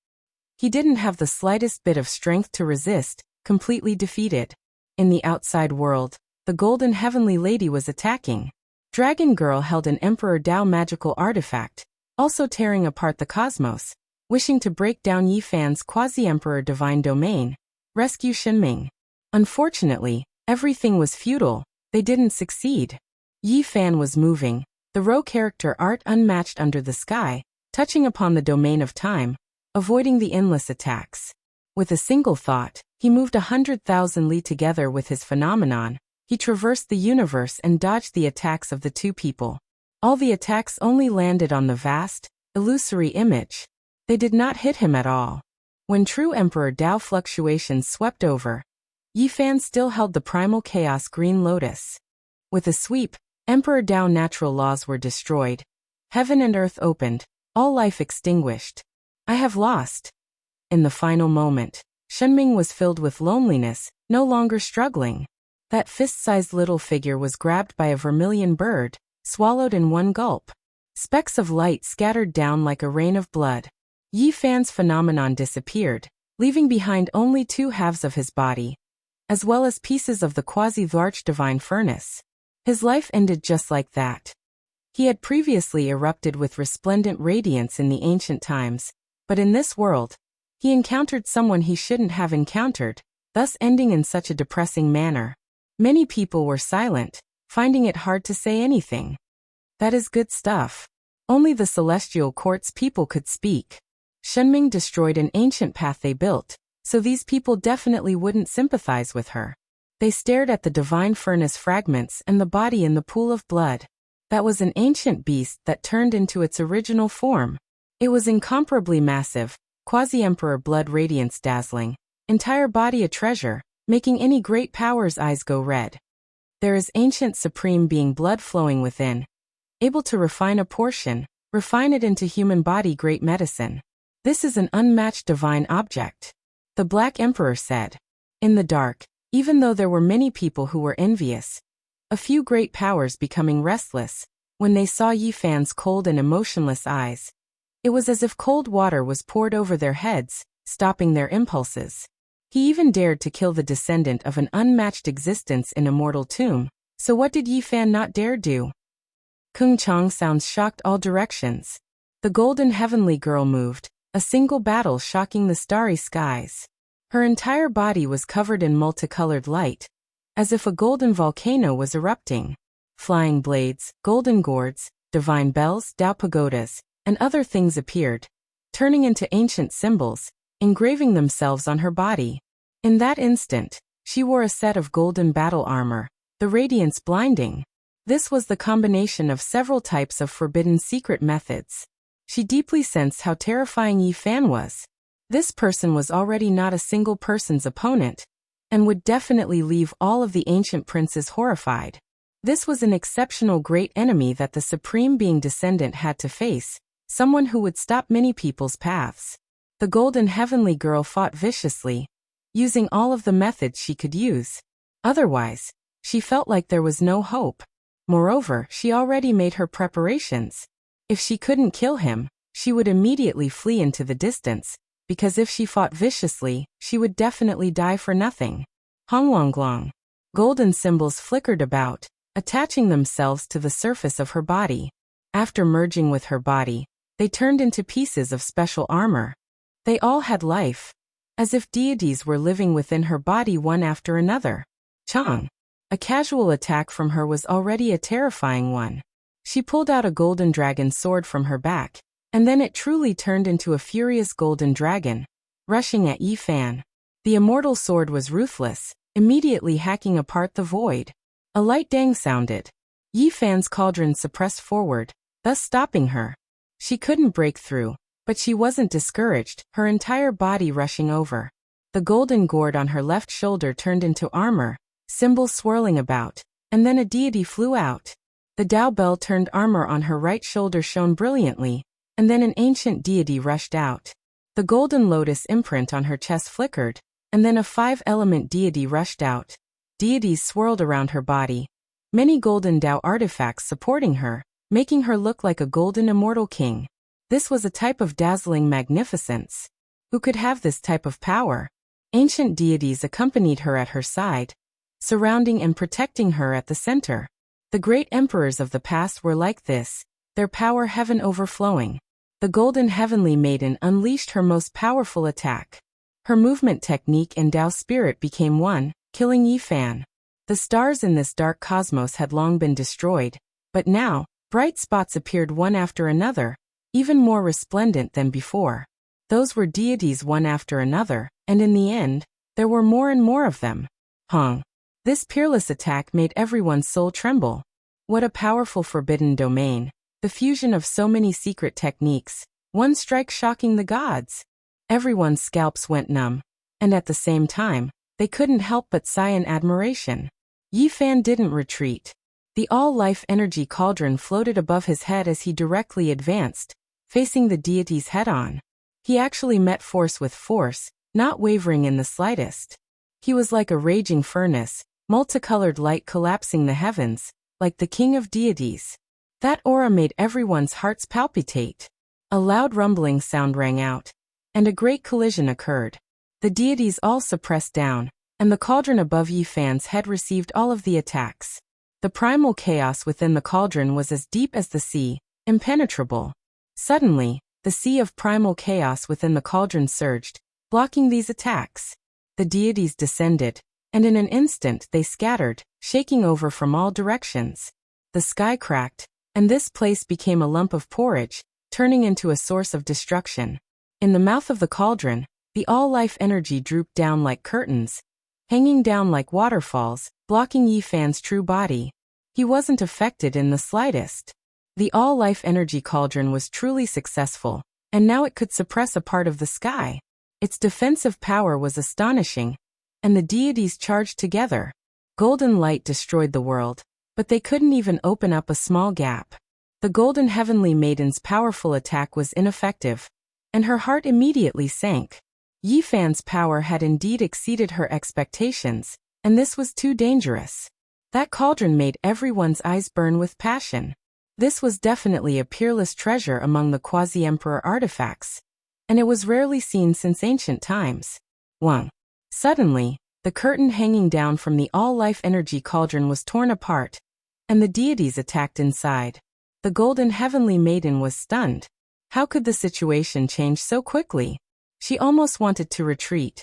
He didn't have the slightest bit of strength to resist, completely defeated. In the outside world, the golden heavenly lady was attacking. Dragon Girl held an Emperor Dao magical artifact, also tearing apart the cosmos, wishing to break down Yi Fan's quasi-emperor divine domain, rescue Shenming. Unfortunately, everything was futile. They didn't succeed. Yi Fan was moving, the Ro character art unmatched under the sky, touching upon the domain of time, avoiding the endless attacks. With a single thought, he moved 100,000 li together with his phenomenon. He traversed the universe and dodged the attacks of the two people. All the attacks only landed on the vast, illusory image. They did not hit him at all. When true Emperor Dao fluctuations swept over, Yi Fan still held the primal chaos green lotus. With a sweep, Emperor Dao natural laws were destroyed. Heaven and earth opened, all life extinguished. I have lost. In the final moment, Shenming was filled with loneliness, no longer struggling. That fist-sized little figure was grabbed by a vermilion bird, swallowed in one gulp. Specks of light scattered down like a rain of blood. Yi Fan's phenomenon disappeared, leaving behind only two halves of his body, as well as pieces of the quasi-large divine furnace. His life ended just like that. He had previously erupted with resplendent radiance in the ancient times, but in this world, he encountered someone he shouldn't have encountered, thus ending in such a depressing manner. Many people were silent, finding it hard to say anything. That is good stuff. Only the celestial court's people could speak. Shenming destroyed an ancient path they built, so these people definitely wouldn't sympathize with her. They stared at the divine furnace fragments and the body in the pool of blood. That was an ancient beast that turned into its original form. It was incomparably massive, quasi-emperor blood radiance dazzling, entire body a treasure, making any great power's eyes go red. There is ancient supreme being blood flowing within, able to refine a portion, refine it into human body great medicine. This is an unmatched divine object. The Black Emperor said. In the dark, even though there were many people who were envious, a few great powers becoming restless, when they saw Yi Fan's cold and emotionless eyes, it was as if cold water was poured over their heads, stopping their impulses. He even dared to kill the descendant of an unmatched existence in a mortal tomb, so what did Yi Fan not dare do? Kung Chang sounds shocked all directions. The golden heavenly girl moved, a single battle shocking the starry skies. Her entire body was covered in multicolored light, as if a golden volcano was erupting. Flying blades, golden gourds, divine bells, Dao pagodas, and other things appeared, turning into ancient symbols, engraving themselves on her body. In that instant, she wore a set of golden battle armor, the radiance blinding. This was the combination of several types of forbidden secret methods. She deeply sensed how terrifying Yi Fan was. This person was already not a single person's opponent, and would definitely leave all of the ancient princes horrified. This was an exceptional great enemy that the supreme being descendant had to face, someone who would stop many people's paths. The golden heavenly girl fought viciously, using all of the methods she could use. Otherwise, she felt like there was no hope. Moreover, she already made her preparations. If she couldn't kill him, she would immediately flee into the distance, because if she fought viciously, she would definitely die for nothing. Honglonglong. Golden symbols flickered about, attaching themselves to the surface of her body. After merging with her body, they turned into pieces of special armor. They all had life, as if deities were living within her body one after another. Chang. A casual attack from her was already a terrifying one. She pulled out a golden dragon sword from her back, and then it truly turned into a furious golden dragon, rushing at Yi Fan. The immortal sword was ruthless, immediately hacking apart the void. A light dang sounded. Yi Fan's cauldron suppressed forward, thus stopping her. She couldn't break through, but she wasn't discouraged, her entire body rushing over. The golden gourd on her left shoulder turned into armor, symbols swirling about, and then a deity flew out. The Dao Bell turned armor on her right shoulder shone brilliantly, and then an ancient deity rushed out. The golden lotus imprint on her chest flickered, and then a 5-element deity rushed out. Deities swirled around her body, many golden Dao artifacts supporting her, making her look like a golden immortal king. This was a type of dazzling magnificence. Who could have this type of power? Ancient deities accompanied her at her side, surrounding and protecting her at the center. The great emperors of the past were like this, their power heaven overflowing. The golden heavenly maiden unleashed her most powerful attack. Her movement technique and Dao spirit became one, killing Yi Fan. The stars in this dark cosmos had long been destroyed, but now, bright spots appeared one after another, even more resplendent than before. Those were deities one after another, and in the end, there were more and more of them. This peerless attack made everyone's soul tremble. What a powerful forbidden domain, the fusion of so many secret techniques, one strike shocking the gods. Everyone's scalps went numb, and at the same time, they couldn't help but sigh in admiration. Yi Fan didn't retreat. The all-life energy cauldron floated above his head as he directly advanced, facing the deities head-on. He actually met force with force, not wavering in the slightest. He was like a raging furnace, multicolored light collapsing the heavens, like the king of deities. That aura made everyone's hearts palpitate. A loud rumbling sound rang out, and a great collision occurred. The deities all suppressed down, and the cauldron above Yi Fan's head received all of the attacks. The primal chaos within the cauldron was as deep as the sea, impenetrable. Suddenly, the sea of primal chaos within the cauldron surged, blocking these attacks. The deities descended, and in an instant they scattered, shaking over from all directions. The sky cracked, and this place became a lump of porridge, turning into a source of destruction. In the mouth of the cauldron, the all-life energy drooped down like curtains, hanging down like waterfalls, blocking Yi Fan's true body. He wasn't affected in the slightest. The all-life energy cauldron was truly successful, and now it could suppress a part of the sky. Its defensive power was astonishing, and the deities charged together. Golden light destroyed the world, but they couldn't even open up a small gap. The golden heavenly maiden's powerful attack was ineffective, and her heart immediately sank. Yi Fan's power had indeed exceeded her expectations, and this was too dangerous. That cauldron made everyone's eyes burn with passion. This was definitely a peerless treasure among the quasi-emperor artifacts, and it was rarely seen since ancient times. 1. Suddenly, the curtain hanging down from the all-life energy cauldron was torn apart, and the deities attacked inside. The golden heavenly maiden was stunned. How could the situation change so quickly? She almost wanted to retreat.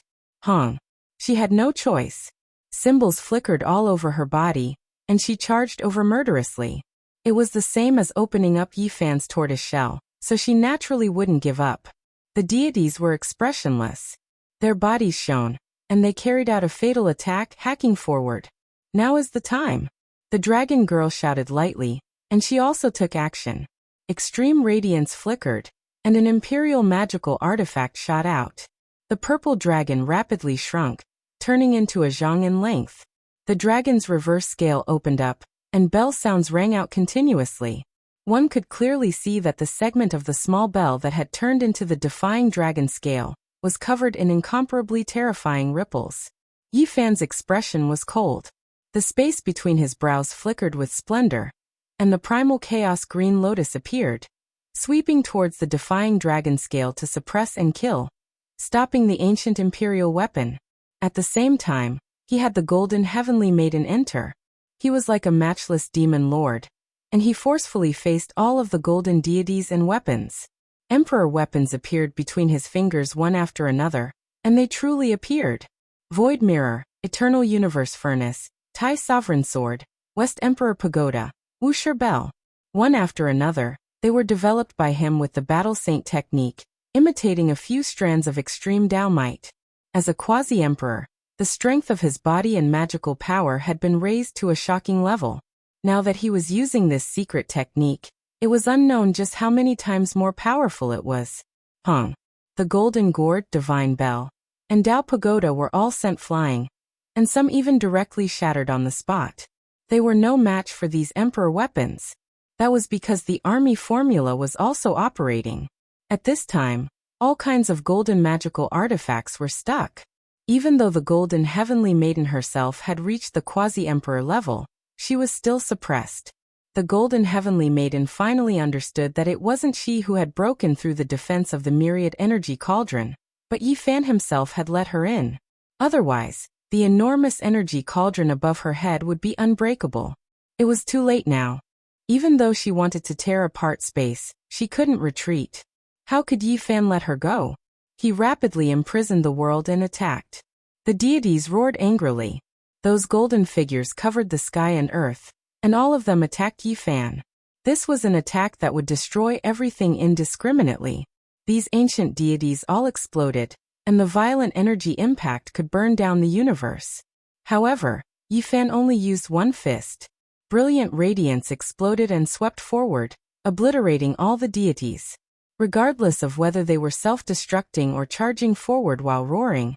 She had no choice. Symbols flickered all over her body, and she charged over murderously. It was the same as opening up Yi Fan's tortoise shell, so she naturally wouldn't give up. The deities were expressionless. Their bodies shone, and they carried out a fatal attack, hacking forward. Now is the time. The dragon girl shouted lightly, and she also took action. Extreme radiance flickered, and an imperial magical artifact shot out. The purple dragon rapidly shrunk, turning into a zhang in length. The dragon's reverse scale opened up, and bell sounds rang out continuously. One could clearly see that the segment of the small bell that had turned into the defying dragon scale was covered in incomparably terrifying ripples. Yi Fan's expression was cold. The space between his brows flickered with splendor, and the primal chaos green lotus appeared, sweeping towards the defying dragon scale to suppress and kill, stopping the ancient imperial weapon. At the same time, he had the golden heavenly maiden enter. He was like a matchless demon lord, and he forcefully faced all of the golden deities and weapons. Emperor weapons appeared between his fingers one after another, and they truly appeared. Void Mirror, Eternal Universe Furnace, Tai Sovereign Sword, West Emperor Pagoda, Wuxia Bell. One after another, they were developed by him with the Battle Saint technique, imitating a few strands of extreme Dao might. As a quasi-emperor, the strength of his body and magical power had been raised to a shocking level. Now that he was using this secret technique, it was unknown just how many times more powerful it was. The Golden Gourd, Divine Bell, and Dao Pagoda were all sent flying, and some even directly shattered on the spot. They were no match for these emperor weapons. That was because the army formula was also operating. At this time, all kinds of golden magical artifacts were stuck. Even though the golden heavenly maiden herself had reached the quasi-emperor level, she was still suppressed. The golden heavenly maiden finally understood that it wasn't she who had broken through the defense of the myriad energy cauldron, but Yi Fan himself had let her in. Otherwise, the enormous energy cauldron above her head would be unbreakable. It was too late now. Even though she wanted to tear apart space, she couldn't retreat. How could Yi Fan let her go? He rapidly imprisoned the world and attacked. The deities roared angrily. Those golden figures covered the sky and earth, and all of them attacked Yi Fan. This was an attack that would destroy everything indiscriminately. These ancient deities all exploded, and the violent energy impact could burn down the universe. However, Yi Fan only used one fist. Brilliant radiance exploded and swept forward, obliterating all the deities. Regardless of whether they were self-destructing or charging forward while roaring,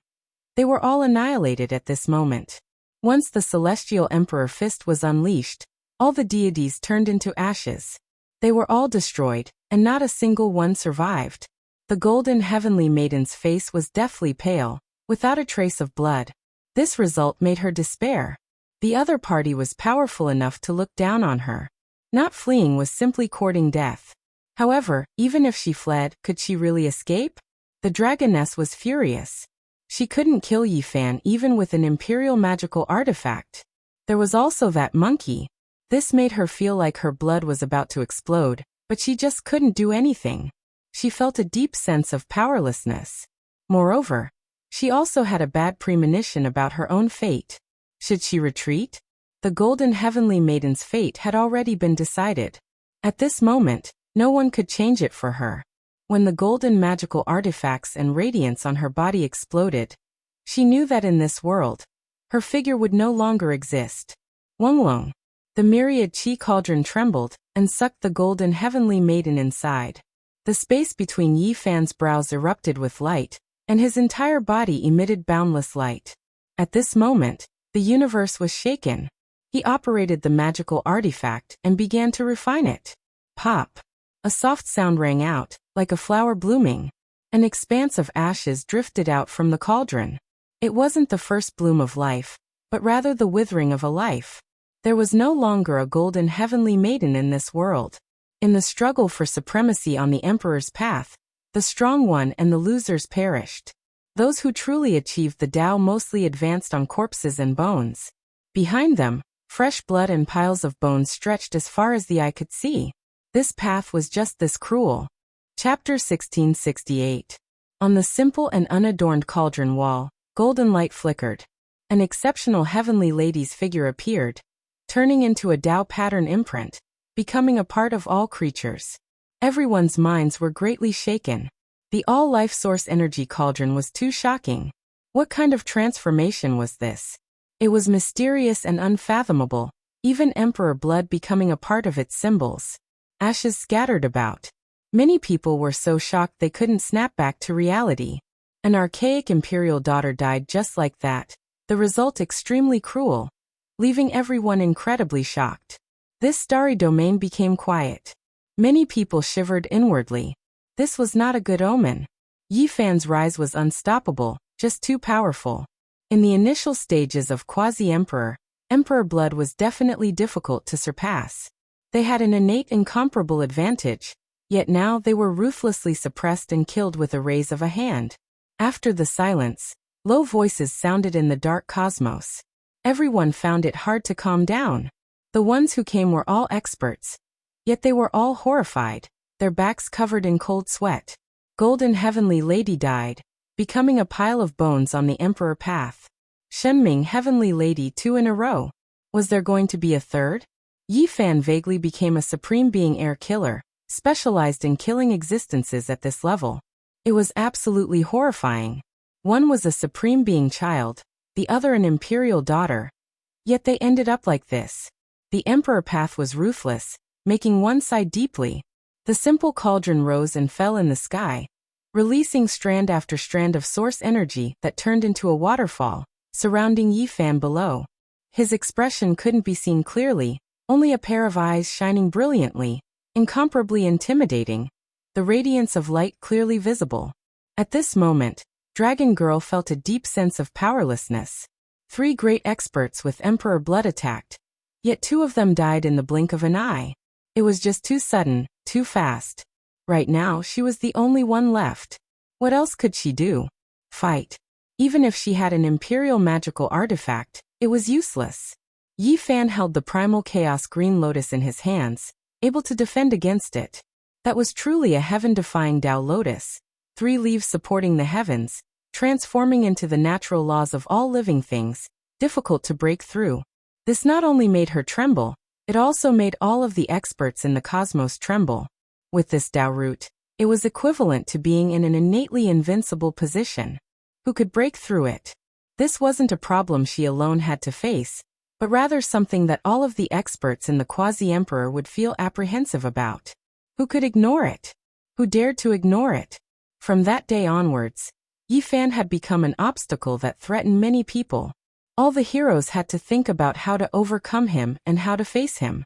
they were all annihilated at this moment. Once the Celestial Emperor Fist was unleashed, all the deities turned into ashes. They were all destroyed, and not a single one survived. The golden heavenly maiden's face was deathly pale, without a trace of blood. This result made her despair. The other party was powerful enough to look down on her. Not fleeing was simply courting death. However, even if she fled, could she really escape? The dragoness was furious. She couldn't kill Yi Fan even with an imperial magical artifact. There was also that monkey. This made her feel like her blood was about to explode, but she just couldn't do anything. She felt a deep sense of powerlessness. Moreover, she also had a bad premonition about her own fate. Should she retreat? The golden heavenly maiden's fate had already been decided. At this moment, no one could change it for her. When the golden magical artifacts and radiance on her body exploded, she knew that in this world, her figure would no longer exist. Wonglong. The myriad chi cauldron trembled and sucked the golden heavenly maiden inside. The space between Yi Fan's brows erupted with light, and his entire body emitted boundless light. At this moment, the universe was shaken. He operated the magical artifact and began to refine it. Pop. A soft sound rang out, like a flower blooming. An expanse of ashes drifted out from the cauldron. It wasn't the first bloom of life, but rather the withering of a life. There was no longer a golden heavenly maiden in this world. In the struggle for supremacy on the Emperor's path, the strong won and the losers perished. Those who truly achieved the Tao mostly advanced on corpses and bones. Behind them, fresh blood and piles of bones stretched as far as the eye could see. This path was just this cruel. Chapter 1668. On the simple and unadorned cauldron wall, golden light flickered. An exceptional heavenly lady's figure appeared, turning into a Tao pattern imprint, becoming a part of all creatures. Everyone's minds were greatly shaken. The all-life source energy cauldron was too shocking. What kind of transformation was this? It was mysterious and unfathomable, even emperor blood becoming a part of its symbols. Ashes scattered about. Many people were so shocked they couldn't snap back to reality. An archaic imperial daughter died just like that, the result extremely cruel, leaving everyone incredibly shocked. This starry domain became quiet. Many people shivered inwardly. This was not a good omen. Yi Fan's rise was unstoppable, just too powerful. In the initial stages of quasi-emperor, emperor blood was definitely difficult to surpass. They had an innate incomparable advantage, yet now they were ruthlessly suppressed and killed with a raise of a hand. After the silence, low voices sounded in the dark cosmos. Everyone found it hard to calm down. The ones who came were all experts, yet they were all horrified, their backs covered in cold sweat. Golden Heavenly Lady died, becoming a pile of bones on the Emperor path. Shenming Heavenly Lady 2 in a row. Was there going to be a third? Yi Fan vaguely became a supreme being air killer, specialized in killing existences at this level. It was absolutely horrifying. One was a supreme being child, the other an imperial daughter. Yet they ended up like this. The Emperor path was ruthless, making one side deeply. The simple cauldron rose and fell in the sky, releasing strand after strand of source energy that turned into a waterfall, surrounding Yi Fan below. His expression couldn't be seen clearly, only a pair of eyes shining brilliantly, incomparably intimidating, the radiance of light clearly visible. At this moment, Dragon Girl felt a deep sense of powerlessness. 3 great experts with Emperor blood attacked, yet 2 of them died in the blink of an eye. It was just too sudden, too fast. Right now she was the only one left. What else could she do? Fight. Even if she had an imperial magical artifact, it was useless. Yi Fan held the primal chaos green lotus in his hands, able to defend against it. That was truly a heaven-defying Tao lotus, 3 leaves supporting the heavens, transforming into the natural laws of all living things, difficult to break through. This not only made her tremble, it also made all of the experts in the cosmos tremble. With this Tao root, it was equivalent to being in an innately invincible position. Who could break through it? This wasn't a problem she alone had to face, but rather something that all of the experts in the quasi-emperor would feel apprehensive about. Who could ignore it? Who dared to ignore it? From that day onwards, Yi Fan had become an obstacle that threatened many people. All the heroes had to think about how to overcome him and how to face him.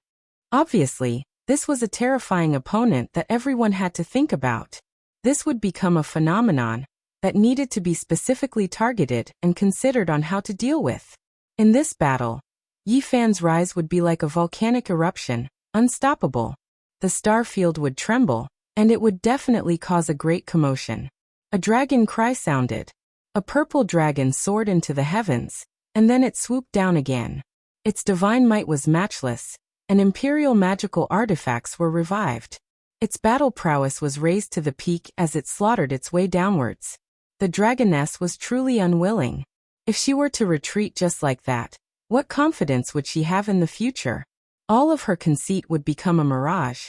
Obviously, this was a terrifying opponent that everyone had to think about. This would become a phenomenon that needed to be specifically targeted and considered on how to deal with. In this battle, Yi Fan's rise would be like a volcanic eruption, unstoppable. The star field would tremble, and it would definitely cause a great commotion. A dragon cry sounded. A purple dragon soared into the heavens, and then it swooped down again. Its divine might was matchless, and imperial magical artifacts were revived. Its battle prowess was raised to the peak as it slaughtered its way downwards. The dragoness was truly unwilling. If she were to retreat just like that, what confidence would she have in the future? All of her conceit would become a mirage,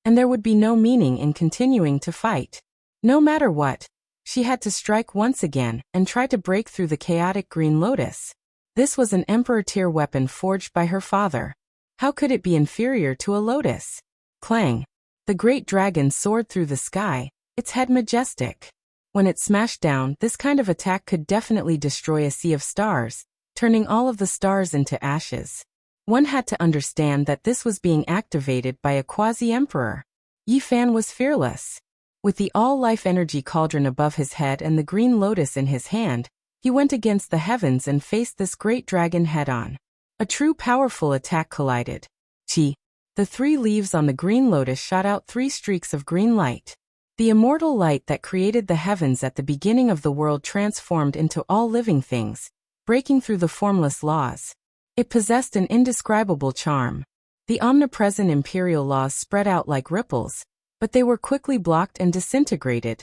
and there would be no meaning in continuing to fight. No matter what, she had to strike once again and try to break through the chaotic green lotus. This was an emperor-tier weapon forged by her father. How could it be inferior to a lotus? Clang! The great dragon soared through the sky, its head majestic. When it smashed down, this kind of attack could definitely destroy a sea of stars, turning all of the stars into ashes. One had to understand that this was being activated by a quasi-emperor. Yi Fan was fearless. With the all-life energy cauldron above his head and the green lotus in his hand, he went against the heavens and faced this great dragon head-on. A true powerful attack collided. Chi. The 3 leaves on the green lotus shot out 3 streaks of green light. The immortal light that created the heavens at the beginning of the world transformed into all living things, breaking through the formless laws. It possessed an indescribable charm. The omnipresent imperial laws spread out like ripples, but they were quickly blocked and disintegrated,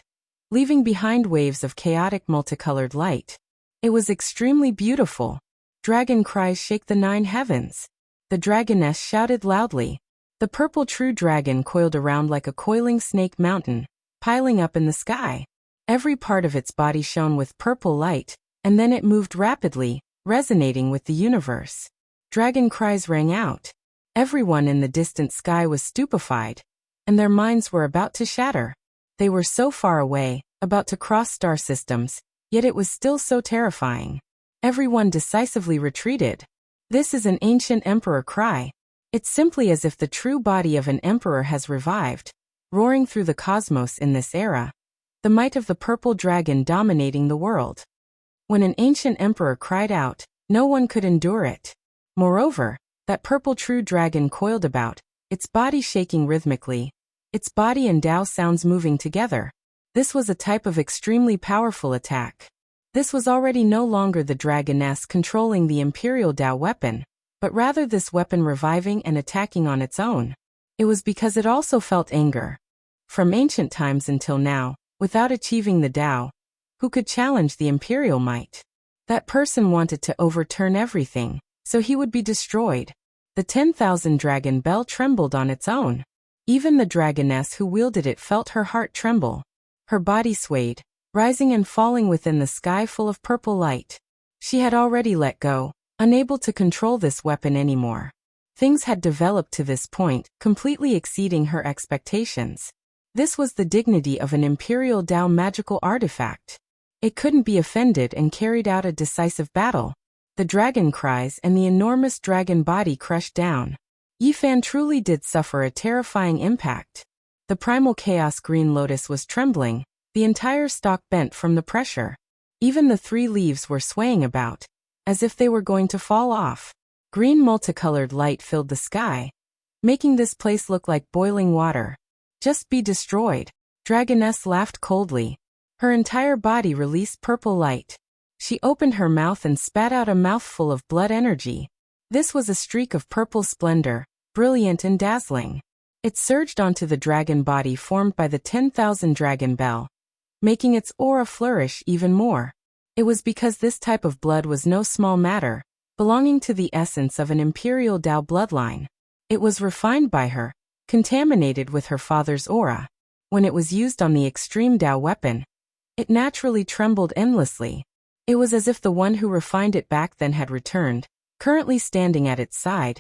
leaving behind waves of chaotic multicolored light. It was extremely beautiful. Dragon cries shake the 9 heavens. The dragoness shouted loudly. The purple true dragon coiled around like a coiling snake mountain, piling up in the sky. Every part of its body shone with purple light, and then it moved rapidly, resonating with the universe. Dragon cries rang out. Everyone in the distant sky was stupefied, and their minds were about to shatter. They were so far away, about to cross star systems, yet it was still so terrifying. Everyone decisively retreated. This is an ancient emperor cry. It's simply as if the true body of an emperor has revived, roaring through the cosmos in this era. the might of the purple dragon dominating the world. When an ancient emperor cried out, no one could endure it. Moreover, that purple true dragon coiled about, its body shaking rhythmically, its body and Tao sounds moving together. This was a type of extremely powerful attack. This was already no longer the dragoness controlling the imperial Tao weapon, but rather this weapon reviving and attacking on its own. It was because it also felt anger. From ancient times until now, without achieving the Tao, who could challenge the imperial might? That person wanted to overturn everything, so he would be destroyed. The 10,000 dragon bell trembled on its own. Even the dragoness who wielded it felt her heart tremble. Her body swayed, rising and falling within the sky full of purple light. She had already let go, unable to control this weapon anymore. Things had developed to this point, completely exceeding her expectations. This was the dignity of an imperial Tao magical artifact. It couldn't be offended and carried out a decisive battle. The dragon cries and the enormous dragon body crushed down. Yifan truly did suffer a terrifying impact. The primal chaos green lotus was trembling, the entire stalk bent from the pressure. Even the 3 leaves were swaying about, as if they were going to fall off. Green multicolored light filled the sky, making this place look like boiling water. Just be destroyed. Dragoness laughed coldly. Her entire body released purple light. She opened her mouth and spat out a mouthful of blood energy. This was a streak of purple splendor, brilliant and dazzling. It surged onto the dragon body formed by the 10,000 dragon bell, making its aura flourish even more. It was because this type of blood was no small matter, belonging to the essence of an imperial Tao bloodline. It was refined by her, contaminated with her father's aura. When it was used on the extreme Tao weapon, it naturally trembled endlessly. It was as if the one who refined it back then had returned, currently standing at its side,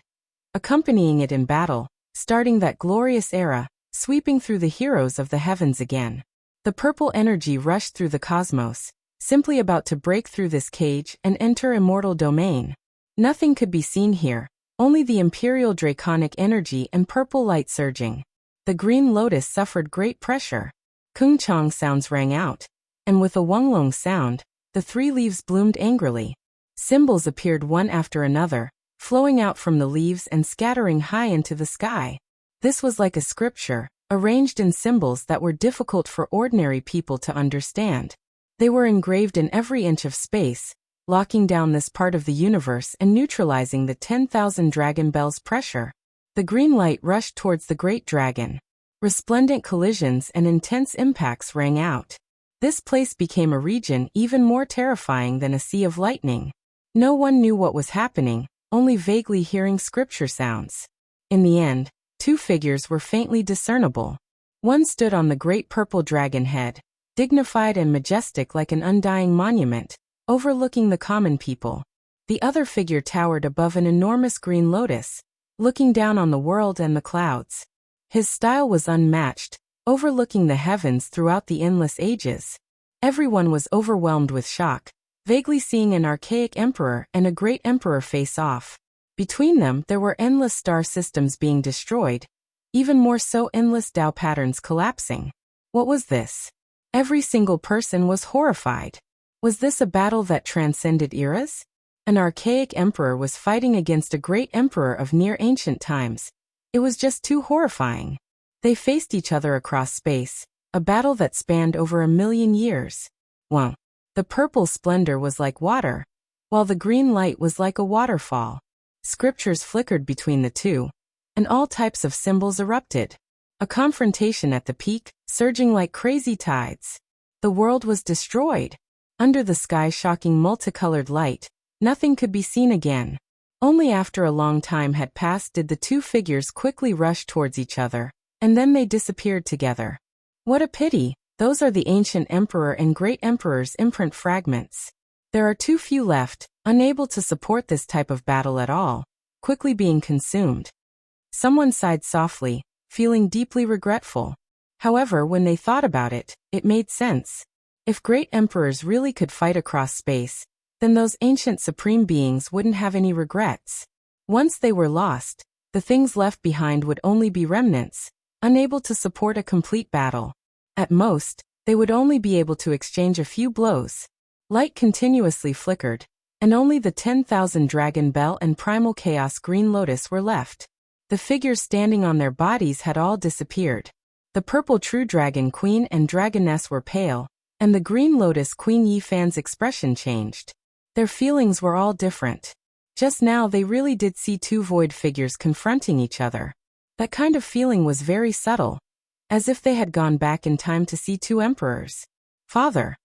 accompanying it in battle, starting that glorious era, sweeping through the heroes of the heavens again. The purple energy rushed through the cosmos, simply about to break through this cage and enter immortal domain. Nothing could be seen here, only the imperial draconic energy and purple light surging. The green lotus suffered great pressure. Kung Chang sounds rang out, and with a Wonglong sound, the 3 leaves bloomed angrily. Symbols appeared one after another, flowing out from the leaves and scattering high into the sky. This was like a scripture, arranged in symbols that were difficult for ordinary people to understand. They were engraved in every inch of space, locking down this part of the universe and neutralizing the 10,000 dragon bells' pressure. The green light rushed towards the great dragon. Resplendent collisions and intense impacts rang out. This place became a region even more terrifying than a sea of lightning. No one knew what was happening, only vaguely hearing scripture sounds. In the end, 2 figures were faintly discernible. One stood on the great purple dragon head, dignified and majestic like an undying monument, overlooking the common people. The other figure towered above an enormous green lotus, looking down on the world and the clouds. His style was unmatched, overlooking the heavens throughout the endless ages. Everyone was overwhelmed with shock, vaguely seeing an archaic emperor and a great emperor face off. Between them there were endless star systems being destroyed, even more so endless Tao patterns collapsing. What was this? Every single person was horrified. Was this a battle that transcended eras? An archaic emperor was fighting against a great emperor of near ancient times. It was just too horrifying. They faced each other across space, a battle that spanned over 1,000,000 years. Wow. The purple splendor was like water, while the green light was like a waterfall. Scriptures flickered between the two, and all types of symbols erupted. A confrontation at the peak, surging like crazy tides. The world was destroyed. Under the sky shocking multicolored light, nothing could be seen again. Only after a long time had passed did the 2 figures quickly rush towards each other, and then they disappeared together. What a pity, those are the ancient emperor and great emperor's imprint fragments. There are too few left, unable to support this type of battle at all, quickly being consumed. Someone sighed softly, feeling deeply regretful. However, when they thought about it, it made sense. If great emperors really could fight across space, then those ancient supreme beings wouldn't have any regrets. Once they were lost, the things left behind would only be remnants, unable to support a complete battle. At most, They would only be able to exchange a few blows. Light continuously flickered, and only the 10,000 Dragon Bell and Primal Chaos Green Lotus were left. The figures standing on their bodies had all disappeared. The purple True Dragon Queen and Dragoness were pale, and the Green Lotus Queen Yifan's expression changed. Their feelings were all different. Just now they really did see two void figures confronting each other. That kind of feeling was very subtle, as if they had gone back in time to see two emperors. Father.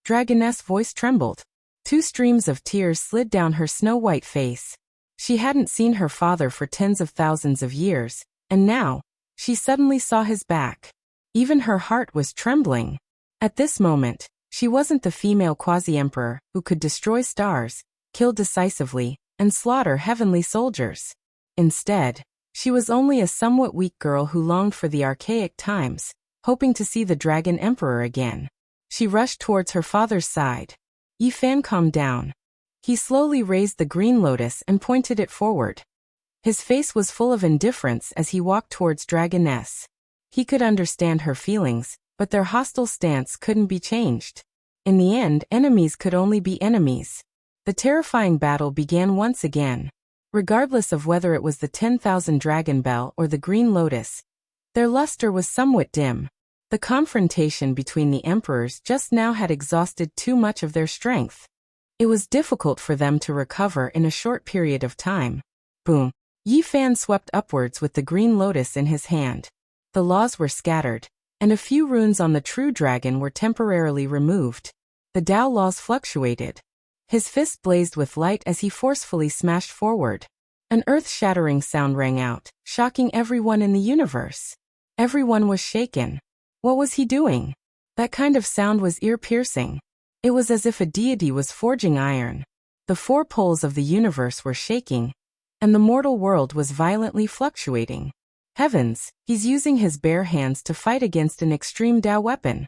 Dragoness' voice trembled. Two streams of tears slid down her snow-white face. She hadn't seen her father for tens of thousands of years, and now, she suddenly saw his back. Even her heart was trembling. At this moment, she wasn't the female quasi-emperor who could destroy stars, kill decisively, and slaughter heavenly soldiers. Instead, she was only a somewhat weak girl who longed for the archaic times, hoping to see the Dragon Emperor again. She rushed towards her father's side. Yifan calmed down. He slowly raised the Green Lotus and pointed it forward. His face was full of indifference as he walked towards Dragoness. He could understand her feelings, but their hostile stance couldn't be changed. In the end, enemies could only be enemies. The terrifying battle began once again. Regardless of whether it was the 10,000 Dragon Bell or the Green Lotus, their luster was somewhat dim. The confrontation between the emperors just now had exhausted too much of their strength. It was difficult for them to recover in a short period of time. Boom. Yifan swept upwards with the Green Lotus in his hand. The laws were scattered, and a few runes on the True Dragon were temporarily removed. The Tao laws fluctuated. His fist blazed with light as he forcefully smashed forward. An earth-shattering sound rang out, shocking everyone in the universe. Everyone was shaken. What was he doing? That kind of sound was ear-piercing. It was as if a deity was forging iron. The four poles of the universe were shaking, and the mortal world was violently fluctuating. Heavens, he's using his bare hands to fight against an extreme Tao weapon.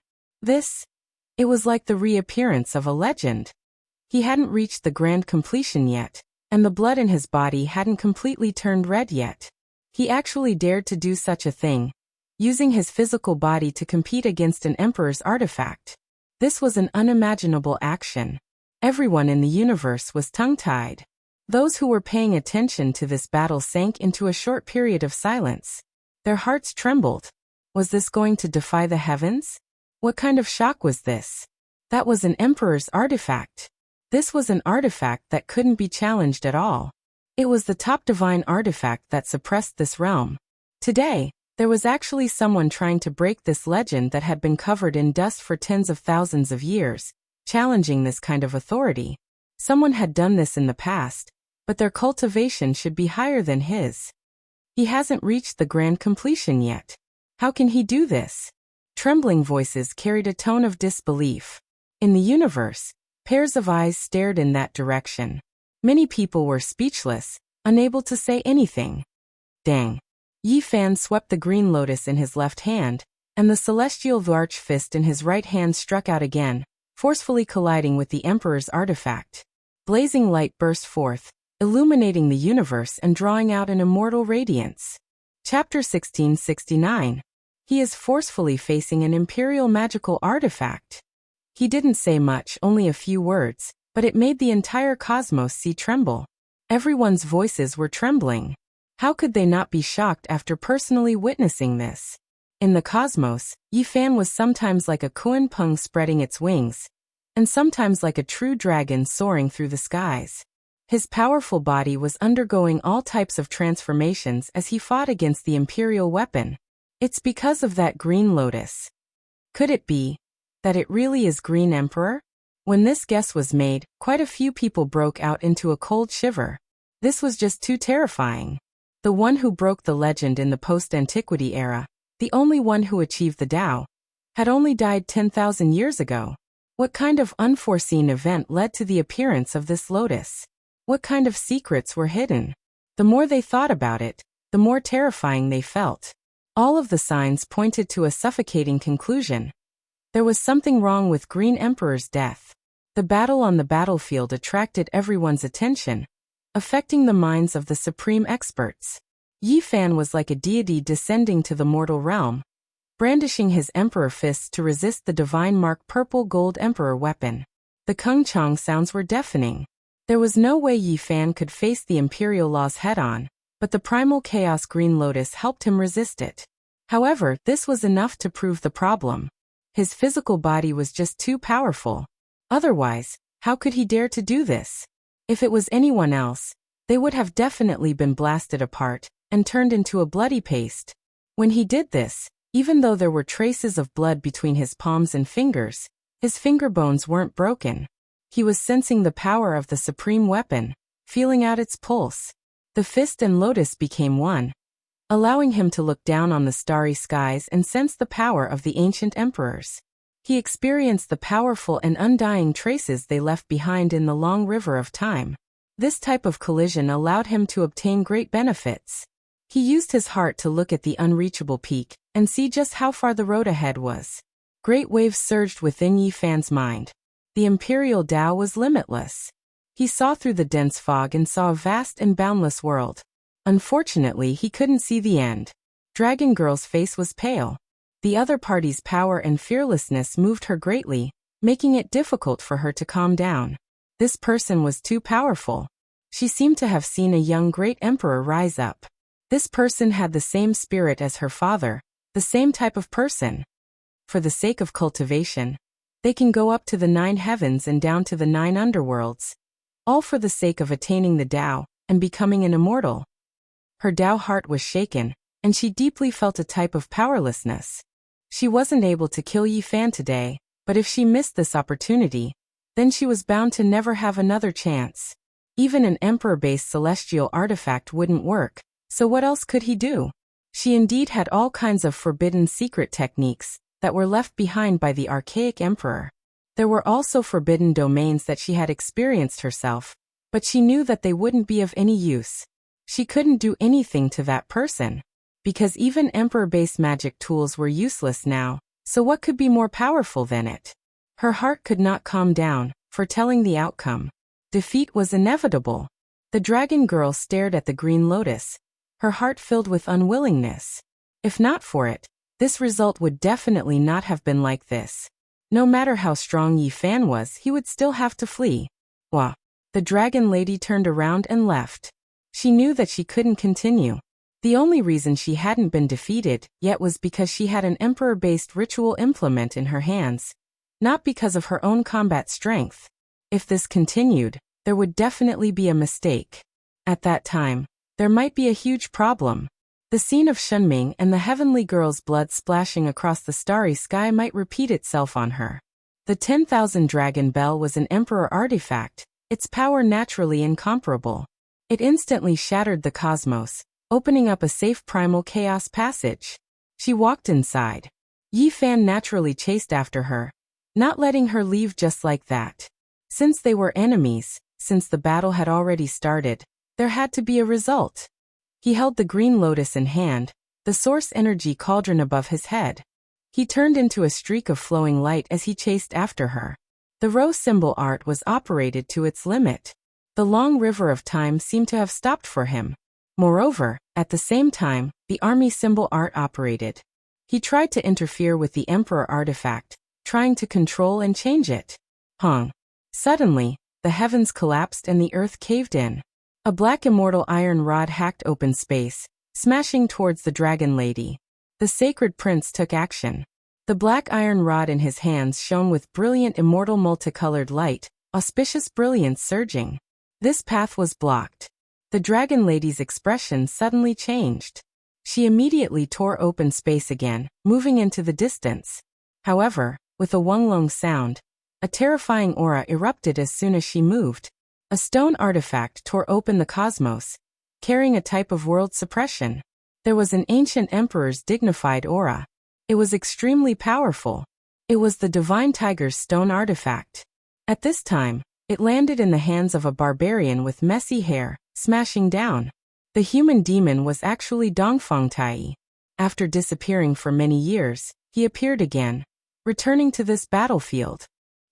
It was like the reappearance of a legend. He hadn't reached the grand completion yet, and the blood in his body hadn't completely turned red yet. He actually dared to do such a thing, using his physical body to compete against an emperor's artifact. This was an unimaginable action. Everyone in the universe was tongue-tied. Those who were paying attention to this battle sank into a short period of silence. Their hearts trembled. Was this going to defy the heavens? What kind of shock was this? That was an emperor's artifact. This was an artifact that couldn't be challenged at all. It was the top divine artifact that suppressed this realm. Today, there was actually someone trying to break this legend that had been covered in dust for tens of thousands of years, challenging this kind of authority. Someone had done this in the past, but their cultivation should be higher than his. He hasn't reached the grand completion yet. How can he do this? Trembling voices carried a tone of disbelief. In the universe, pairs of eyes stared in that direction. Many people were speechless, unable to say anything. Dang. Yifan swept the Green Lotus in his left hand, and the celestial Varch fist in his right hand struck out again, forcefully colliding with the Emperor's artifact. Blazing light burst forth, illuminating the universe and drawing out an immortal radiance. Chapter 1669. He is forcefully facing an imperial magical artifact. He didn't say much, only a few words, but it made the entire cosmos tremble. Everyone's voices were trembling. How could they not be shocked after personally witnessing this? In the cosmos, Yifan was sometimes like a Kuan Peng spreading its wings, and sometimes like a true dragon soaring through the skies. His powerful body was undergoing all types of transformations as he fought against the imperial weapon. It's because of that Green Lotus. Could it be that it really is Green Emperor? When this guess was made, quite a few people broke out into a cold shiver. This was just too terrifying. The one who broke the legend in the post-antiquity era, the only one who achieved the Tao, had only died 10,000 years ago. What kind of unforeseen event led to the appearance of this lotus? What kind of secrets were hidden? The more they thought about it, the more terrifying they felt. All of the signs pointed to a suffocating conclusion. There was something wrong with Green Emperor's death. The battle on the battlefield attracted everyone's attention, affecting the minds of the supreme experts. Yifan was like a deity descending to the mortal realm, brandishing his emperor fists to resist the divine mark purple gold emperor weapon. The Kung Chang sounds were deafening. There was no way Yi Fan could face the imperial laws head-on, but the primal chaos green lotus helped him resist it. However, this was enough to prove the problem. His physical body was just too powerful. Otherwise, how could he dare to do this? If it was anyone else, they would have definitely been blasted apart and turned into a bloody paste. When he did this, even though there were traces of blood between his palms and fingers, his finger bones weren't broken. He was sensing the power of the supreme weapon, feeling out its pulse. The fist and lotus became one, allowing him to look down on the starry skies and sense the power of the ancient emperors. He experienced the powerful and undying traces they left behind in the long river of time. This type of collision allowed him to obtain great benefits. He used his heart to look at the unreachable peak and see just how far the road ahead was. Great waves surged within Yi Fan's mind. The imperial Tao was limitless. He saw through the dense fog and saw a vast and boundless world. Unfortunately, he couldn't see the end. Dragon Girl's face was pale. The other party's power and fearlessness moved her greatly, making it difficult for her to calm down. This person was too powerful. She seemed to have seen a young great emperor rise up. This person had the same spirit as her father, the same type of person. For the sake of cultivation, they can go up to the 9 heavens and down to the 9 underworlds, all for the sake of attaining the Tao and becoming an immortal. Her Tao heart was shaken, and she deeply felt a type of powerlessness. She wasn't able to kill Yi Fan today, but if she missed this opportunity, then she was bound to never have another chance. Even an emperor-based celestial artifact wouldn't work, so what else could he do? She indeed had all kinds of forbidden secret techniques that were left behind by the archaic emperor. There were also forbidden domains that she had experienced herself, but she knew that they wouldn't be of any use. She couldn't do anything to that person, because even emperor-based magic tools were useless now, so what could be more powerful than it? Her heart could not calm down, foretelling the outcome. Defeat was inevitable. The dragon girl stared at the green lotus, her heart filled with unwillingness. If not for it, this result would definitely not have been like this. No matter how strong Yi Fan was, he would still have to flee. Wah! The dragon lady turned around and left. She knew that she couldn't continue. The only reason she hadn't been defeated yet was because she had an emperor-based ritual implement in her hands, not because of her own combat strength. If this continued, there would definitely be a mistake. At that time, there might be a huge problem. The scene of Shunming and the heavenly girl's blood splashing across the starry sky might repeat itself on her. The 10,000 Dragon Bell was an emperor artifact, its power naturally incomparable. It instantly shattered the cosmos, opening up a safe primal chaos passage. She walked inside. Yi Fan naturally chased after her, not letting her leave just like that. Since they were enemies, since the battle had already started, there had to be a result. He held the green lotus in hand, the source energy cauldron above his head. He turned into a streak of flowing light as he chased after her. The rose symbol art was operated to its limit. The long river of time seemed to have stopped for him. Moreover, at the same time, the army symbol art operated. He tried to interfere with the emperor artifact, trying to control and change it. Suddenly, the heavens collapsed and the earth caved in. A black immortal iron rod hacked open space, smashing towards the dragon lady. The sacred prince took action. The black iron rod in his hands shone with brilliant immortal multicolored light, auspicious brilliance surging. This path was blocked. The dragon lady's expression suddenly changed. She immediately tore open space again, moving into the distance. However, with a wonglong sound, a terrifying aura erupted as soon as she moved. A stone artifact tore open the cosmos, carrying a type of world suppression. There was an ancient emperor's dignified aura. It was extremely powerful. It was the divine tiger's stone artifact. At this time, it landed in the hands of a barbarian with messy hair, smashing down. The human demon was actually Dongfang Tai. After disappearing for many years, he appeared again, returning to this battlefield.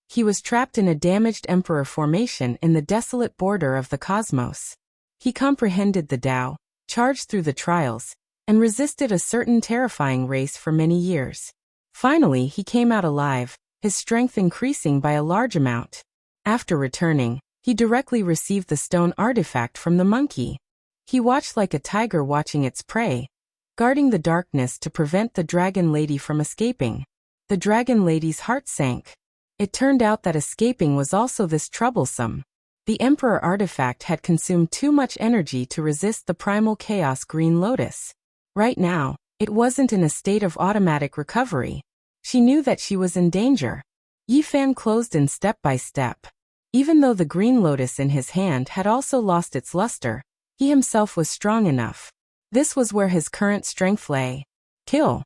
He was trapped in a damaged emperor formation in the desolate border of the cosmos. He comprehended the Tao, charged through the trials, and resisted a certain terrifying race for many years. Finally, he came out alive, his strength increasing by a large amount. After returning, he directly received the stone artifact from the monkey. He watched like a tiger watching its prey, guarding the darkness to prevent the dragon lady from escaping. The dragon lady's heart sank. It turned out that escaping was also this troublesome. The Emperor artifact had consumed too much energy to resist the primal chaos green lotus. Right now, it wasn't in a state of automatic recovery. She knew that she was in danger. Yi Fan closed in step by step. Even though the green lotus in his hand had also lost its luster, he himself was strong enough. This was where his current strength lay. Kill!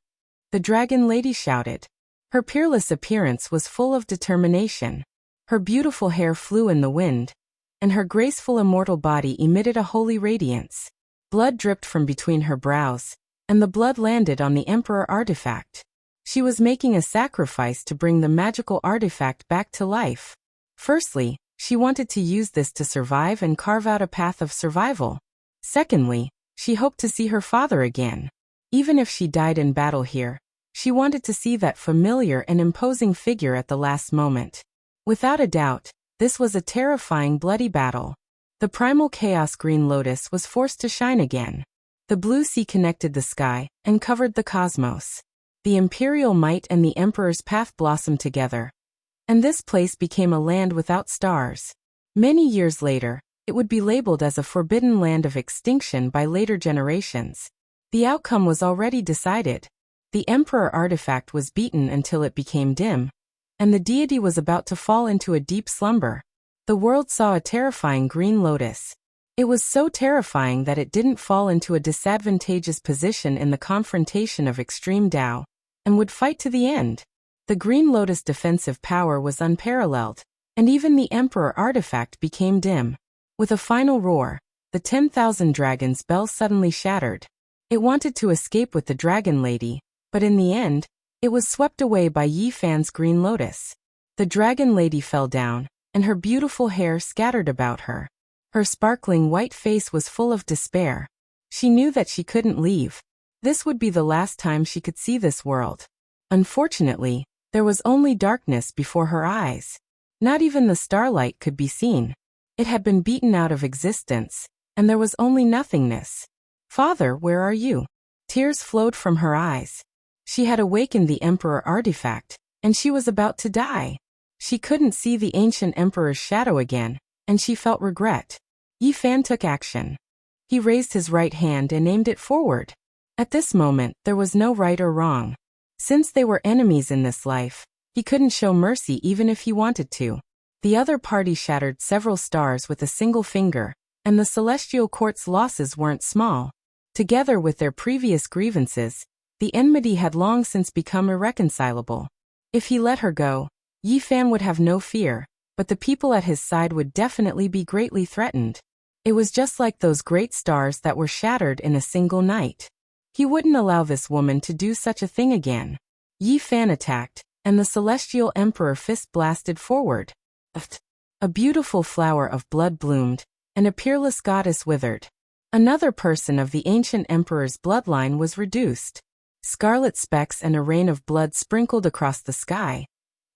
The dragon lady shouted. Her peerless appearance was full of determination. Her beautiful hair flew in the wind, and her graceful immortal body emitted a holy radiance. Blood dripped from between her brows, and the blood landed on the Emperor artifact. She was making a sacrifice to bring the magical artifact back to life. Firstly, she wanted to use this to survive and carve out a path of survival. Secondly, she hoped to see her father again. Even if she died in battle here, she wanted to see that familiar and imposing figure at the last moment. Without a doubt, this was a terrifying bloody battle. The primal chaos green lotus was forced to shine again. The blue sea connected the sky and covered the cosmos. The imperial might and the emperor's path blossomed together, and this place became a land without stars. Many years later, it would be labeled as a forbidden land of extinction by later generations. The outcome was already decided. The Emperor artifact was beaten until it became dim, and the deity was about to fall into a deep slumber. The world saw a terrifying green lotus. It was so terrifying that it didn't fall into a disadvantageous position in the confrontation of extreme Tao, and would fight to the end. The green lotus defensive power was unparalleled, and even the Emperor artifact became dim. With a final roar, the 10,000 dragons' bell suddenly shattered. It wanted to escape with the dragon lady, but in the end, it was swept away by Yi Fan's green lotus. The dragon lady fell down, and her beautiful hair scattered about her. Her sparkling white face was full of despair. She knew that she couldn't leave. This would be the last time she could see this world. Unfortunately, there was only darkness before her eyes. Not even the starlight could be seen. It had been beaten out of existence, and there was only nothingness. "Father, where are you?" Tears flowed from her eyes. She had awakened the Emperor artifact, and she was about to die. She couldn't see the ancient Emperor's shadow again, and she felt regret. Yi Fan took action. He raised his right hand and aimed it forward. At this moment, there was no right or wrong. Since they were enemies in this life, he couldn't show mercy even if he wanted to. The other party shattered several stars with a single finger, and the celestial court's losses weren't small. Together with their previous grievances, the enmity had long since become irreconcilable. If he let her go, Yi Fan would have no fear, but the people at his side would definitely be greatly threatened. It was just like those great stars that were shattered in a single night. He wouldn't allow this woman to do such a thing again. Yi Fan attacked, and the celestial emperor fist blasted forward. A beautiful flower of blood bloomed, and a peerless goddess withered. Another person of the ancient emperor's bloodline was reduced. Scarlet specks and a rain of blood sprinkled across the sky,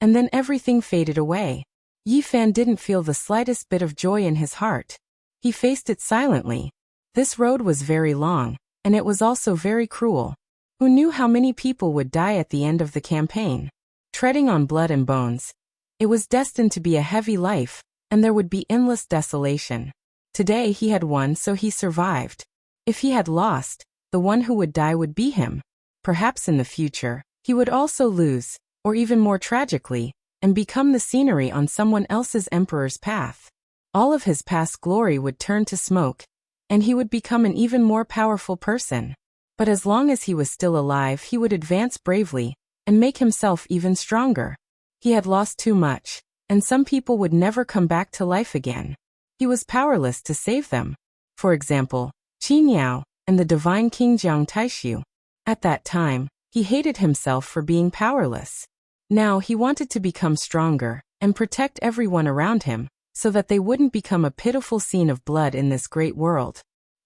and then everything faded away. Yi Fan didn't feel the slightest bit of joy in his heart. He faced it silently. This road was very long, and it was also very cruel. Who knew how many people would die at the end of the campaign? Treading on blood and bones, it was destined to be a heavy life, and there would be endless desolation. Today he had won, so he survived. If he had lost, the one who would die would be him. Perhaps in the future, he would also lose, or even more tragically, and become the scenery on someone else's emperor's path. All of his past glory would turn to smoke, and he would become an even more powerful person. But as long as he was still alive, he would advance bravely, and make himself even stronger. He had lost too much, and some people would never come back to life again. He was powerless to save them. For example, Qin Yao and the divine King Jiang Taishu. At that time, he hated himself for being powerless. Now he wanted to become stronger, and protect everyone around him, so that they wouldn't become a pitiful scene of blood in this great world.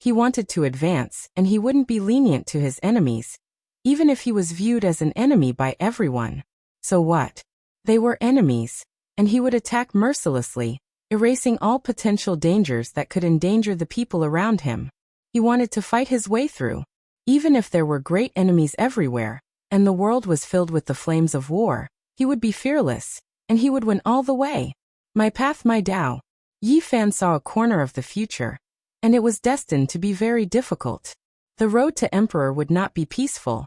He wanted to advance, and he wouldn't be lenient to his enemies, even if he was viewed as an enemy by everyone. So what? They were enemies, and he would attack mercilessly, erasing all potential dangers that could endanger the people around him. He wanted to fight his way through. Even if there were great enemies everywhere, and the world was filled with the flames of war, he would be fearless, and he would win all the way. My path, my Tao. Yi Fan saw a corner of the future, and it was destined to be very difficult. The road to emperor would not be peaceful,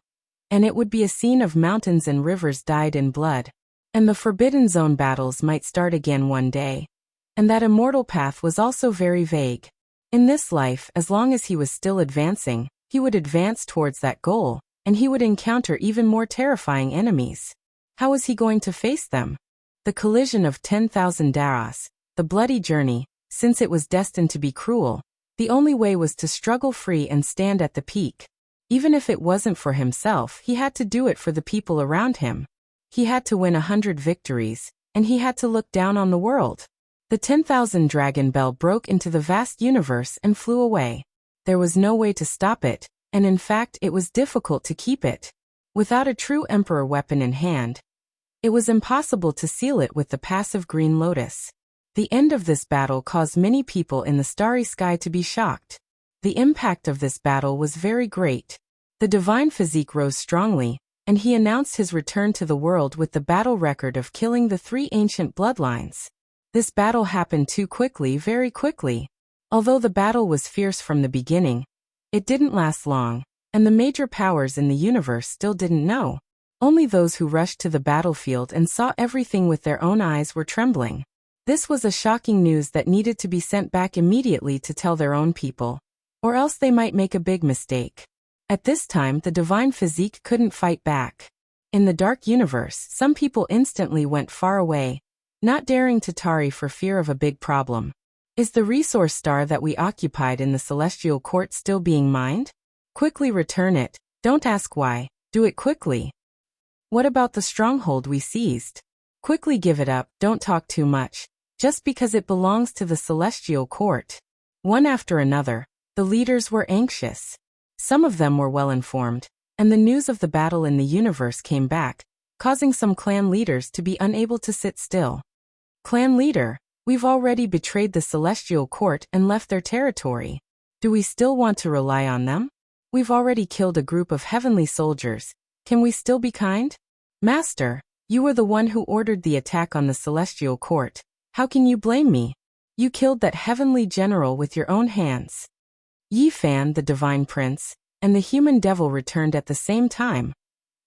and it would be a scene of mountains and rivers dyed in blood, and the Forbidden Zone battles might start again one day. And that immortal path was also very vague. In this life, as long as he was still advancing, he would advance towards that goal, and he would encounter even more terrifying enemies. How was he going to face them? The collision of 10,000 daras, the bloody journey, since it was destined to be cruel, the only way was to struggle free and stand at the peak. Even if it wasn't for himself, he had to do it for the people around him. He had to win 100 victories, and he had to look down on the world. The 10,000 dragon bell broke into the vast universe and flew away. There was no way to stop it, and in fact it was difficult to keep it. Without a true emperor weapon in hand, it was impossible to seal it with the passive green lotus. The end of this battle caused many people in the starry sky to be shocked. The impact of this battle was very great. The divine physique rose strongly, and he announced his return to the world with the battle record of killing the 3 ancient bloodlines. This battle happened too quickly, very quickly. Although the battle was fierce from the beginning, it didn't last long, and the major powers in the universe still didn't know. Only those who rushed to the battlefield and saw everything with their own eyes were trembling. This was a shocking news that needed to be sent back immediately to tell their own people, or else they might make a big mistake. At this time, the divine physique couldn't fight back. In the dark universe, some people instantly went far away, not daring to tarry for fear of a big problem. Is the resource star that we occupied in the celestial court still being mined? Quickly return it. Don't ask why. Do it quickly. What about the stronghold we seized? Quickly give it up. Don't talk too much. Just because it belongs to the celestial court. One after another, the leaders were anxious. Some of them were well informed, and the news of the battle in the universe came back, causing some clan leaders to be unable to sit still. Clan leader, we've already betrayed the celestial court and left their territory. Do we still want to rely on them? We've already killed a group of heavenly soldiers. Can we still be kind? Master, you were the one who ordered the attack on the celestial court. How can you blame me? You killed that heavenly general with your own hands. Yi Fan, the divine prince, and the human devil returned at the same time,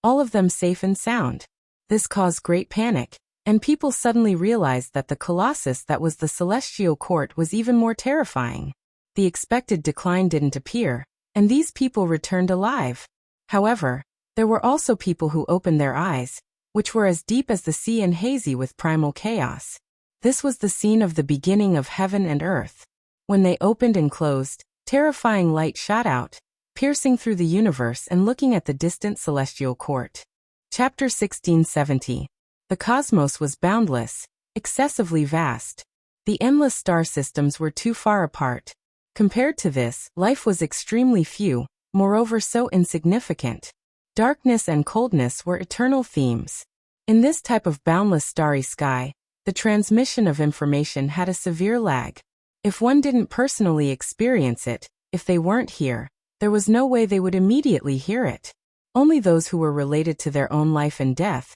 all of them safe and sound. This caused great panic, and people suddenly realized that the colossus that was the celestial court was even more terrifying. The expected decline didn't appear, and these people returned alive. However, there were also people who opened their eyes, which were as deep as the sea and hazy with primal chaos. This was the scene of the beginning of heaven and earth. When they opened and closed, terrifying light shot out, piercing through the universe and looking at the distant celestial court. Chapter 1670. The cosmos was boundless, excessively vast. The endless star systems were too far apart. Compared to this, life was extremely few, moreover so insignificant. Darkness and coldness were eternal themes. In this type of boundless starry sky, the transmission of information had a severe lag. If one didn't personally experience it, if they weren't here, there was no way they would immediately hear it. Only those who were related to their own life and death,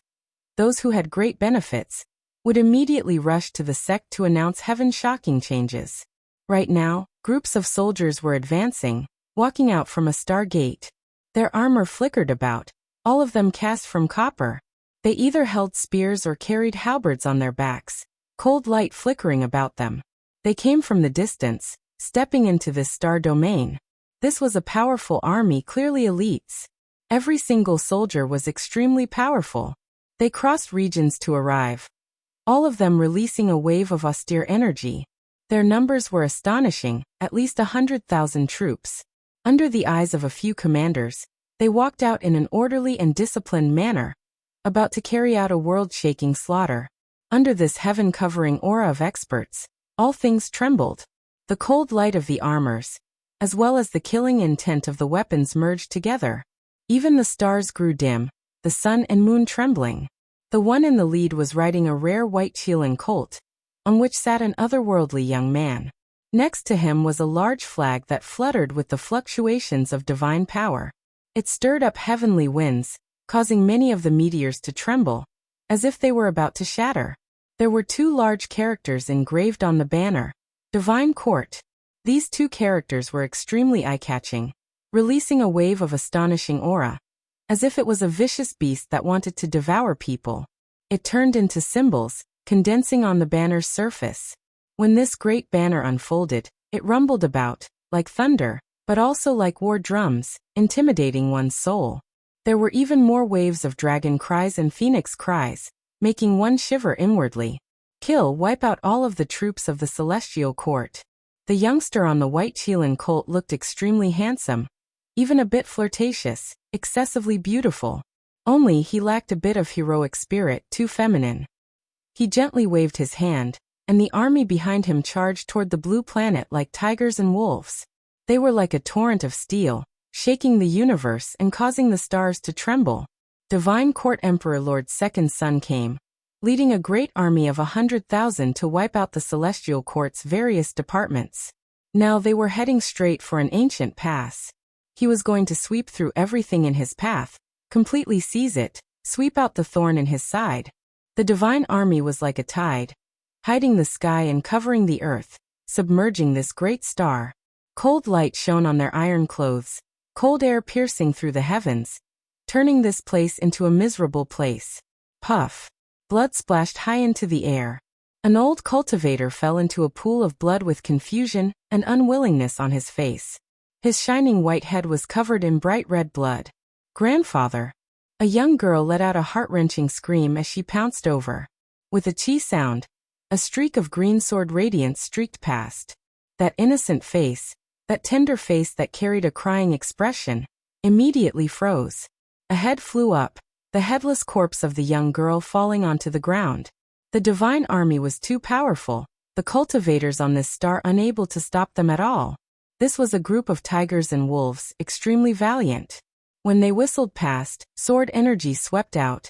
those who had great benefits, would immediately rush to the sect to announce heaven's shocking changes. Right now, groups of soldiers were advancing, walking out from a star gate. Their armor flickered about, all of them cast from copper. They either held spears or carried halberds on their backs, cold light flickering about them. They came from the distance, stepping into this star domain. This was a powerful army, clearly elites. Every single soldier was extremely powerful. They crossed regions to arrive, all of them releasing a wave of austere energy. Their numbers were astonishing, at least 100,000 troops. Under the eyes of a few commanders, they walked out in an orderly and disciplined manner, about to carry out a world-shaking slaughter. Under this heaven-covering aura of experts, all things trembled. The cold light of the armors, as well as the killing intent of the weapons merged together. Even the stars grew dim, the sun and moon trembling. The one in the lead was riding a rare white Chilean colt, on which sat an otherworldly young man. Next to him was a large flag that fluttered with the fluctuations of divine power. It stirred up heavenly winds, causing many of the meteors to tremble, as if they were about to shatter. There were two large characters engraved on the banner, Divine Court. These two characters were extremely eye-catching, releasing a wave of astonishing aura, as if it was a vicious beast that wanted to devour people. It turned into symbols, condensing on the banner's surface. When this great banner unfolded, it rumbled about, like thunder, but also like war drums, intimidating one's soul. There were even more waves of dragon cries and phoenix cries, making one shiver inwardly. Kill, wipe out all of the troops of the celestial court. The youngster on the white Chilean colt looked extremely handsome, even a bit flirtatious, excessively beautiful. Only he lacked a bit of heroic spirit, too feminine. He gently waved his hand, and the army behind him charged toward the blue planet like tigers and wolves. They were like a torrent of steel, shaking the universe and causing the stars to tremble. Divine Court Emperor Lord's second son came, leading a great army of 100,000 to wipe out the Celestial Court's various departments. Now they were heading straight for an ancient pass. He was going to sweep through everything in his path, completely seize it, sweep out the thorn in his side. The divine army was like a tide, hiding the sky and covering the earth, submerging this great star. Cold light shone on their iron clothes, cold air piercing through the heavens, turning this place into a miserable place. Puff. Blood splashed high into the air. An old cultivator fell into a pool of blood with confusion and unwillingness on his face. His shining white head was covered in bright red blood. Grandfather. A young girl let out a heart-wrenching scream as she pounced over. With a chi sound, a streak of green sword radiance streaked past. That innocent face, that tender face that carried a crying expression, immediately froze. A head flew up, the headless corpse of the young girl falling onto the ground. The divine army was too powerful, the cultivators on this star unable to stop them at all. This was a group of tigers and wolves, extremely valiant. When they whistled past, sword energy swept out.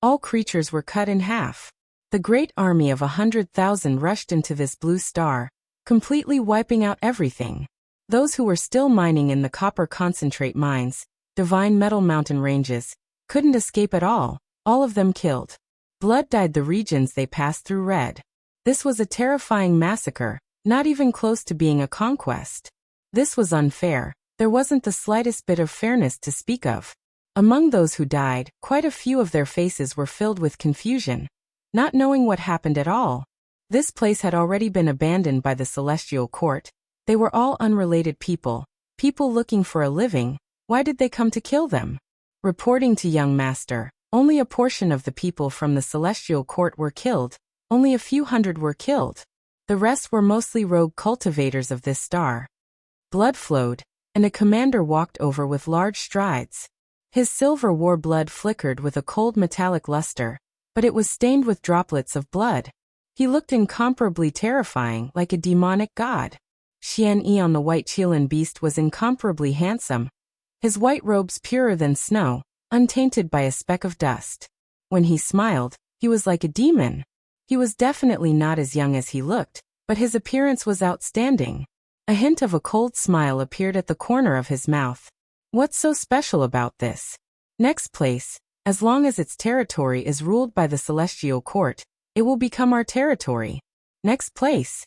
All creatures were cut in half. The great army of 100,000 rushed into this blue star, completely wiping out everything. Those who were still mining in the copper concentrate mines, divine metal mountain ranges, couldn't escape at all of them killed. Blood dyed the regions they passed through red. This was a terrifying massacre, not even close to being a conquest. This was unfair. There wasn't the slightest bit of fairness to speak of. Among those who died, quite a few of their faces were filled with confusion, not knowing what happened at all. This place had already been abandoned by the Celestial Court. They were all unrelated people looking for a living. Why did they come to kill them? Reporting to young master, only a portion of the people from the Celestial Court were killed, only a few hundred were killed. The rest were mostly rogue cultivators of this star. Blood flowed, and a commander walked over with large strides. His silver war blood flickered with a cold metallic luster, but it was stained with droplets of blood. He looked incomparably terrifying, like a demonic god. Xian Yi on the white Chilean beast was incomparably handsome. His white robes purer than snow, untainted by a speck of dust. When he smiled, he was like a demon. He was definitely not as young as he looked, but his appearance was outstanding. A hint of a cold smile appeared at the corner of his mouth. What's so special about this? Next place, as long as its territory is ruled by the Celestial Court, it will become our territory. Next place.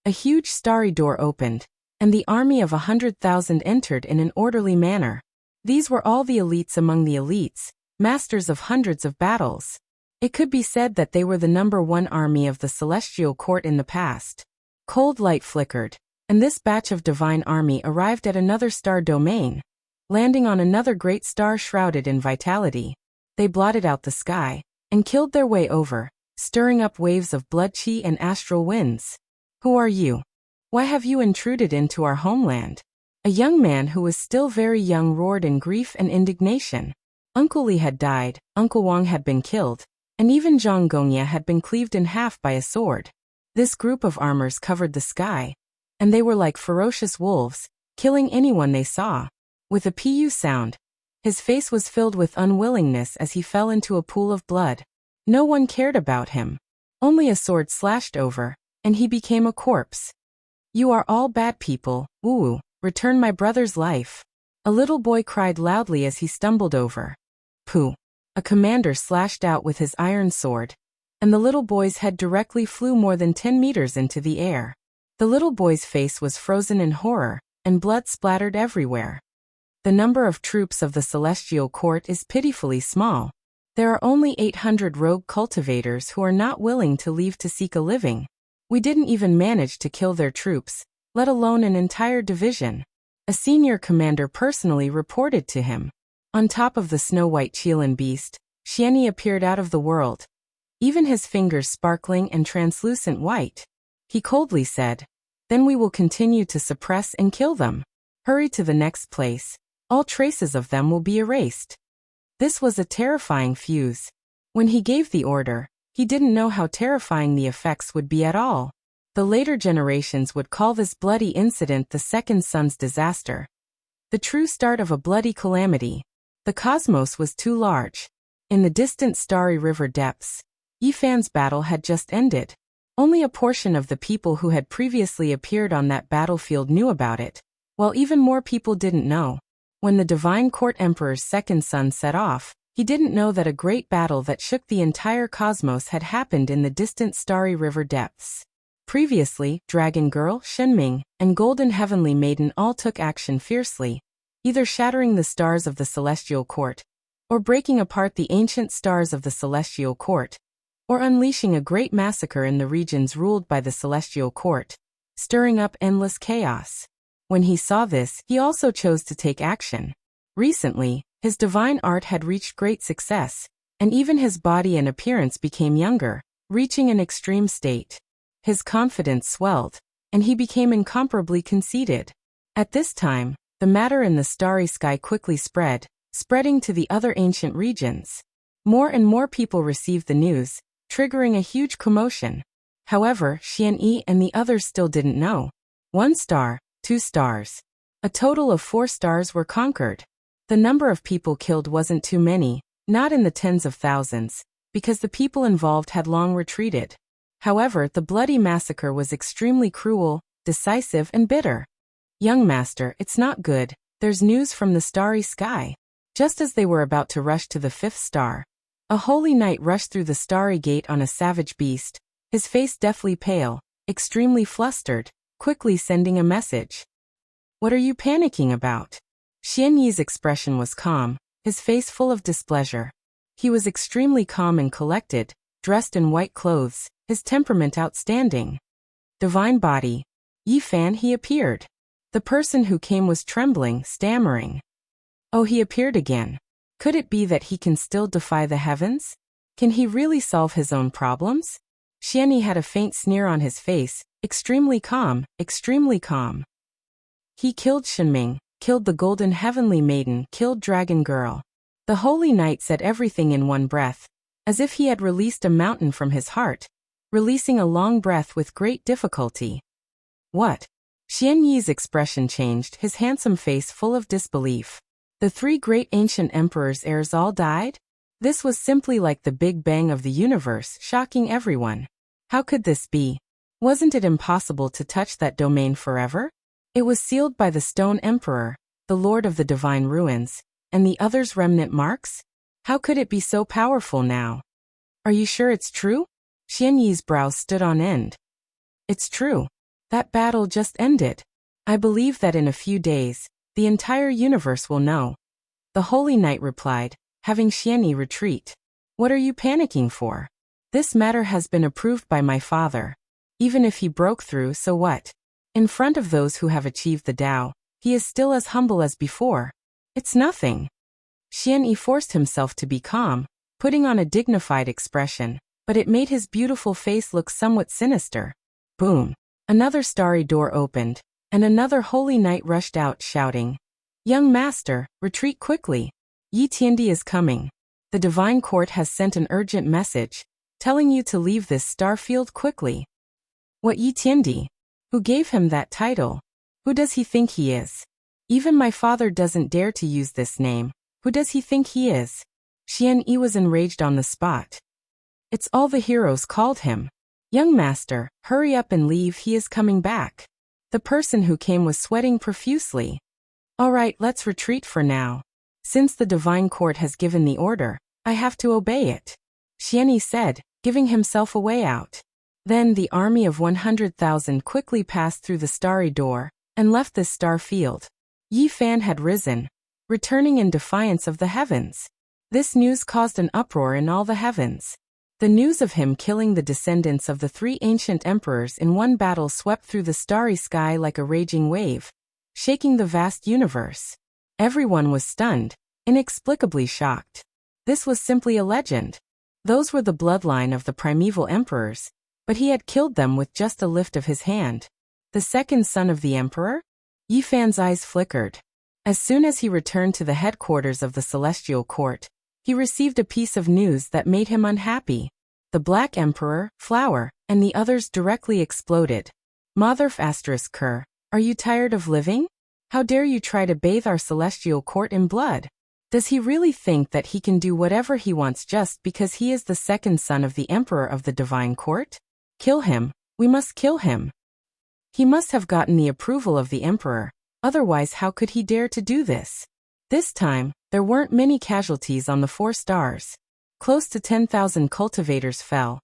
A huge starry door opened, and the army of 100,000 entered in an orderly manner. These were all the elites among the elites, masters of hundreds of battles. It could be said that they were the #1 army of the Celestial Court in the past. Cold light flickered, and this batch of divine army arrived at another star domain, landing on another great star shrouded in vitality. They blotted out the sky, and killed their way over, stirring up waves of blood chi and astral winds. Who are you? Why have you intruded into our homeland? A young man who was still very young roared in grief and indignation. Uncle Li had died, Uncle Wang had been killed, and even Zhang Gongya had been cleaved in half by a sword. This group of armors covered the sky, and they were like ferocious wolves, killing anyone they saw. With a pu sound, his face was filled with unwillingness as he fell into a pool of blood. No one cared about him. Only a sword slashed over, and he became a corpse. You are all bad people, Wu. Return my brother's life. A little boy cried loudly as he stumbled over. Pooh. A commander slashed out with his iron sword, and the little boy's head directly flew more than 10 meters into the air. The little boy's face was frozen in horror, and blood splattered everywhere. The number of troops of the Celestial Court is pitifully small. There are only 800 rogue cultivators who are not willing to leave to seek a living. We didn't even manage to kill their troops, let alone an entire division. A senior commander personally reported to him. On top of the snow-white Qilin beast, Xianyi appeared out of the world, even his fingers sparkling and translucent white. He coldly said, "Then we will continue to suppress and kill them. Hurry to the next place. All traces of them will be erased." This was a terrifying fuse. When he gave the order, he didn't know how terrifying the effects would be at all. The later generations would call this bloody incident the Second Sun's disaster. The true start of a bloody calamity. The cosmos was too large. In the distant starry river depths, Yifan's battle had just ended. Only a portion of the people who had previously appeared on that battlefield knew about it, while even more people didn't know. When the Divine Court Emperor's second son set off, he didn't know that a great battle that shook the entire cosmos had happened in the distant starry river depths. Previously, Dragon Girl, Shenming, and Golden Heavenly Maiden all took action fiercely, either shattering the stars of the Celestial Court, or breaking apart the ancient stars of the Celestial Court, or unleashing a great massacre in the regions ruled by the Celestial Court, stirring up endless chaos. When he saw this, he also chose to take action. Recently, his divine art had reached great success, and even his body and appearance became younger, reaching an extreme state. His confidence swelled, and he became incomparably conceited. At this time, the matter in the starry sky quickly spreading to the other ancient regions. More and more people received the news, triggering a huge commotion. However, Xianyi and the others still didn't know. 1 star, 2 stars. A total of 4 stars were conquered. The number of people killed wasn't too many, not in the tens of thousands, because the people involved had long retreated. However, the bloody massacre was extremely cruel, decisive, and bitter. Young master, it's not good. There's news from the starry sky. Just as they were about to rush to the 5th star, a holy knight rushed through the starry gate on a savage beast, his face deathly pale, extremely flustered, quickly sending a message. What are you panicking about? Xianyi's expression was calm, his face full of displeasure. He was extremely calm and collected, dressed in white clothes, his temperament outstanding. Divine body. Yifan, he appeared. The person who came was trembling, stammering. Oh, he appeared again. Could it be that he can still defy the heavens? Can he really solve his own problems? Xianyi had a faint sneer on his face, extremely calm, extremely calm. He killed Shenming, killed the Golden Heavenly Maiden, killed Dragon Girl. The Holy Knight said everything in one breath, as if he had released a mountain from his heart, releasing a long breath with great difficulty. What? Xianyi's expression changed, his handsome face full of disbelief. The 3 great ancient emperors' heirs all died? This was simply like the Big Bang of the universe, shocking everyone. How could this be? Wasn't it impossible to touch that domain forever? It was sealed by the Stone Emperor, the Lord of the Divine Ruins, and the others' remnant marks? How could it be so powerful now? Are you sure it's true? Xianyi's brows stood on end. It's true. That battle just ended. I believe that in a few days, the entire universe will know. The Holy Knight replied, having Xianyi retreat. What are you panicking for? This matter has been approved by my father. Even if he broke through, so what? In front of those who have achieved the Tao, he is still as humble as before. It's nothing. Xianyi forced himself to be calm, putting on a dignified expression, but it made his beautiful face look somewhat sinister. Boom. Another starry door opened, and another holy knight rushed out shouting, "Young master, retreat quickly. Yi Tiandi is coming. The Divine Court has sent an urgent message, telling you to leave this star field quickly." What Yi Tiandi? Who gave him that title? Who does he think he is? Even my father doesn't dare to use this name. Who does he think he is? Xian Yi was enraged on the spot. It's all the heroes called him. Young master, hurry up and leave, he is coming back. The person who came was sweating profusely. All right, let's retreat for now. Since the divine court has given the order, I have to obey it, Xian Yi said, giving himself a way out. Then the army of 100,000 quickly passed through the starry door and left this star field. Yi Fan had risen, returning in defiance of the heavens. This news caused an uproar in all the heavens. The news of him killing the descendants of the 3 ancient emperors in one battle swept through the starry sky like a raging wave, shaking the vast universe. Everyone was stunned, inexplicably shocked. This was simply a legend. Those were the bloodline of the primeval emperors, but he had killed them with just a lift of his hand. The second son of the emperor? Yi Fan's eyes flickered. As soon as he returned to the headquarters of the celestial court, he received a piece of news that made him unhappy. The Black Emperor, Flower, and the others directly exploded. Motherf *Ker, are you tired of living? How dare you try to bathe our celestial court in blood? Does he really think that he can do whatever he wants just because he is the second son of the Emperor of the Divine Court? Kill him, we must kill him. He must have gotten the approval of the Emperor, otherwise how could he dare to do this? This time, there weren't many casualties on the 4 stars. Close to 10,000 cultivators fell,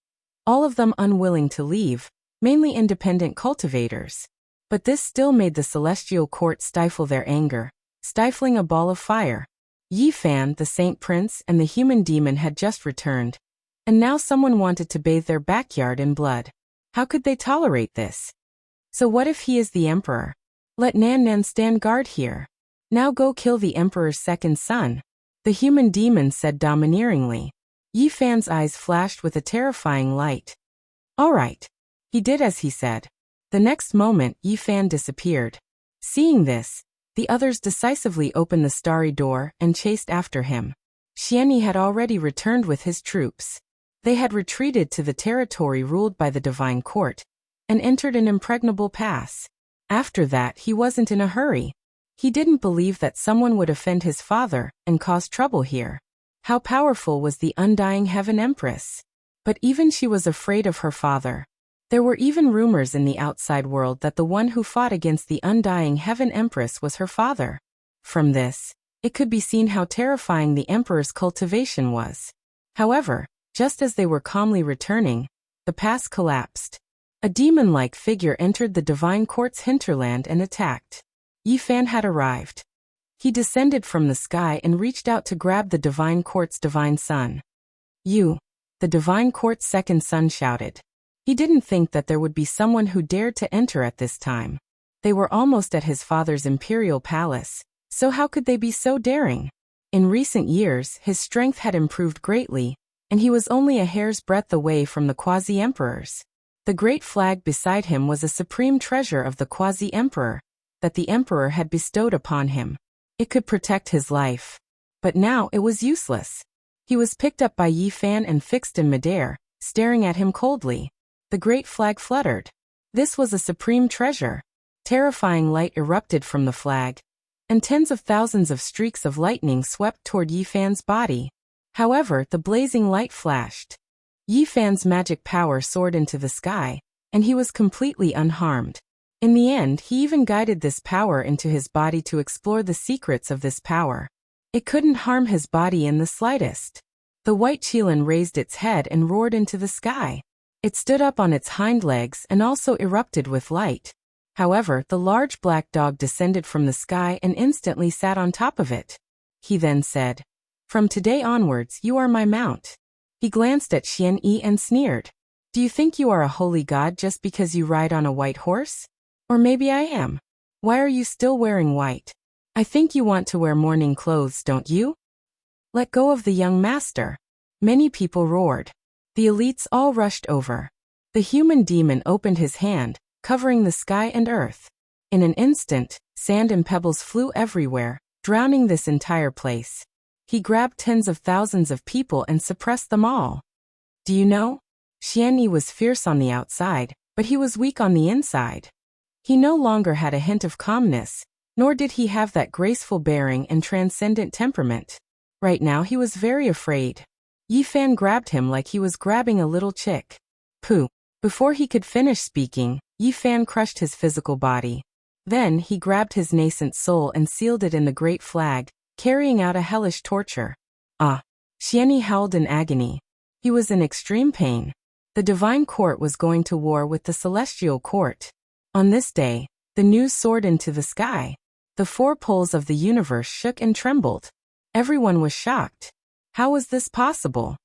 all of them unwilling to leave, mainly independent cultivators. But this still made the celestial court stifle their anger, stifling a ball of fire. Yi Fan, the Saint Prince, and the human demon had just returned, and now someone wanted to bathe their backyard in blood. How could they tolerate this? So what if he is the emperor? Let Nan Nan stand guard here. Now go kill the emperor's second son, the human demon said domineeringly. Yi Fan's eyes flashed with a terrifying light. All right. He did as he said. The next moment, Yi Fan disappeared. Seeing this, the others decisively opened the starry door and chased after him. Xian Yi had already returned with his troops. They had retreated to the territory ruled by the Divine Court and entered an impregnable pass. After that, he wasn't in a hurry. He didn't believe that someone would offend his father and cause trouble here. How powerful was the Undying Heaven Empress? But even she was afraid of her father. There were even rumors in the outside world that the one who fought against the Undying Heaven Empress was her father. From this, it could be seen how terrifying the Emperor's cultivation was. However, just as they were calmly returning, the pass collapsed. A demon-like figure entered the Divine Court's hinterland and attacked. Yi Fan had arrived. He descended from the sky and reached out to grab the Divine Court's divine son. You, the Divine Court's second son shouted. He didn't think that there would be someone who dared to enter at this time. They were almost at his father's imperial palace, so how could they be so daring? In recent years, his strength had improved greatly, and he was only a hair's breadth away from the quasi-emperors. The great flag beside him was a supreme treasure of the quasi-emperor that the emperor had bestowed upon him. It could protect his life. But now it was useless. He was picked up by Yi Fan and fixed in midair, staring at him coldly. The great flag fluttered. This was a supreme treasure. Terrifying light erupted from the flag, and tens of thousands of streaks of lightning swept toward Yi Fan's body. However, the blazing light flashed. Yi Fan's magic power soared into the sky, and he was completely unharmed. In the end, he even guided this power into his body to explore the secrets of this power. It couldn't harm his body in the slightest. The white Qilin raised its head and roared into the sky. It stood up on its hind legs and also erupted with light. However, the large black dog descended from the sky and instantly sat on top of it. He then said, "From today onwards, you are my mount." He glanced at Xian Yi and sneered. "Do you think you are a holy god just because you ride on a white horse? Or maybe I am. Why are you still wearing white? I think you want to wear mourning clothes, don't you? Let go of the young master." Many people roared. The elites all rushed over. The human demon opened his hand, covering the sky and earth. In an instant, sand and pebbles flew everywhere, drowning this entire place. He grabbed tens of thousands of people and suppressed them all. Do you know? Xian Yi was fierce on the outside, but he was weak on the inside. He no longer had a hint of calmness, nor did he have that graceful bearing and transcendent temperament. Right now he was very afraid. Yi Fan grabbed him like he was grabbing a little chick. Pooh! Before he could finish speaking, Yi Fan crushed his physical body. Then he grabbed his nascent soul and sealed it in the Great Flag, carrying out a hellish torture. Ah! Xianyi howled in agony. He was in extreme pain. The divine court was going to war with the celestial court. On this day, the news soared into the sky. The four poles of the universe shook and trembled. Everyone was shocked. How was this possible?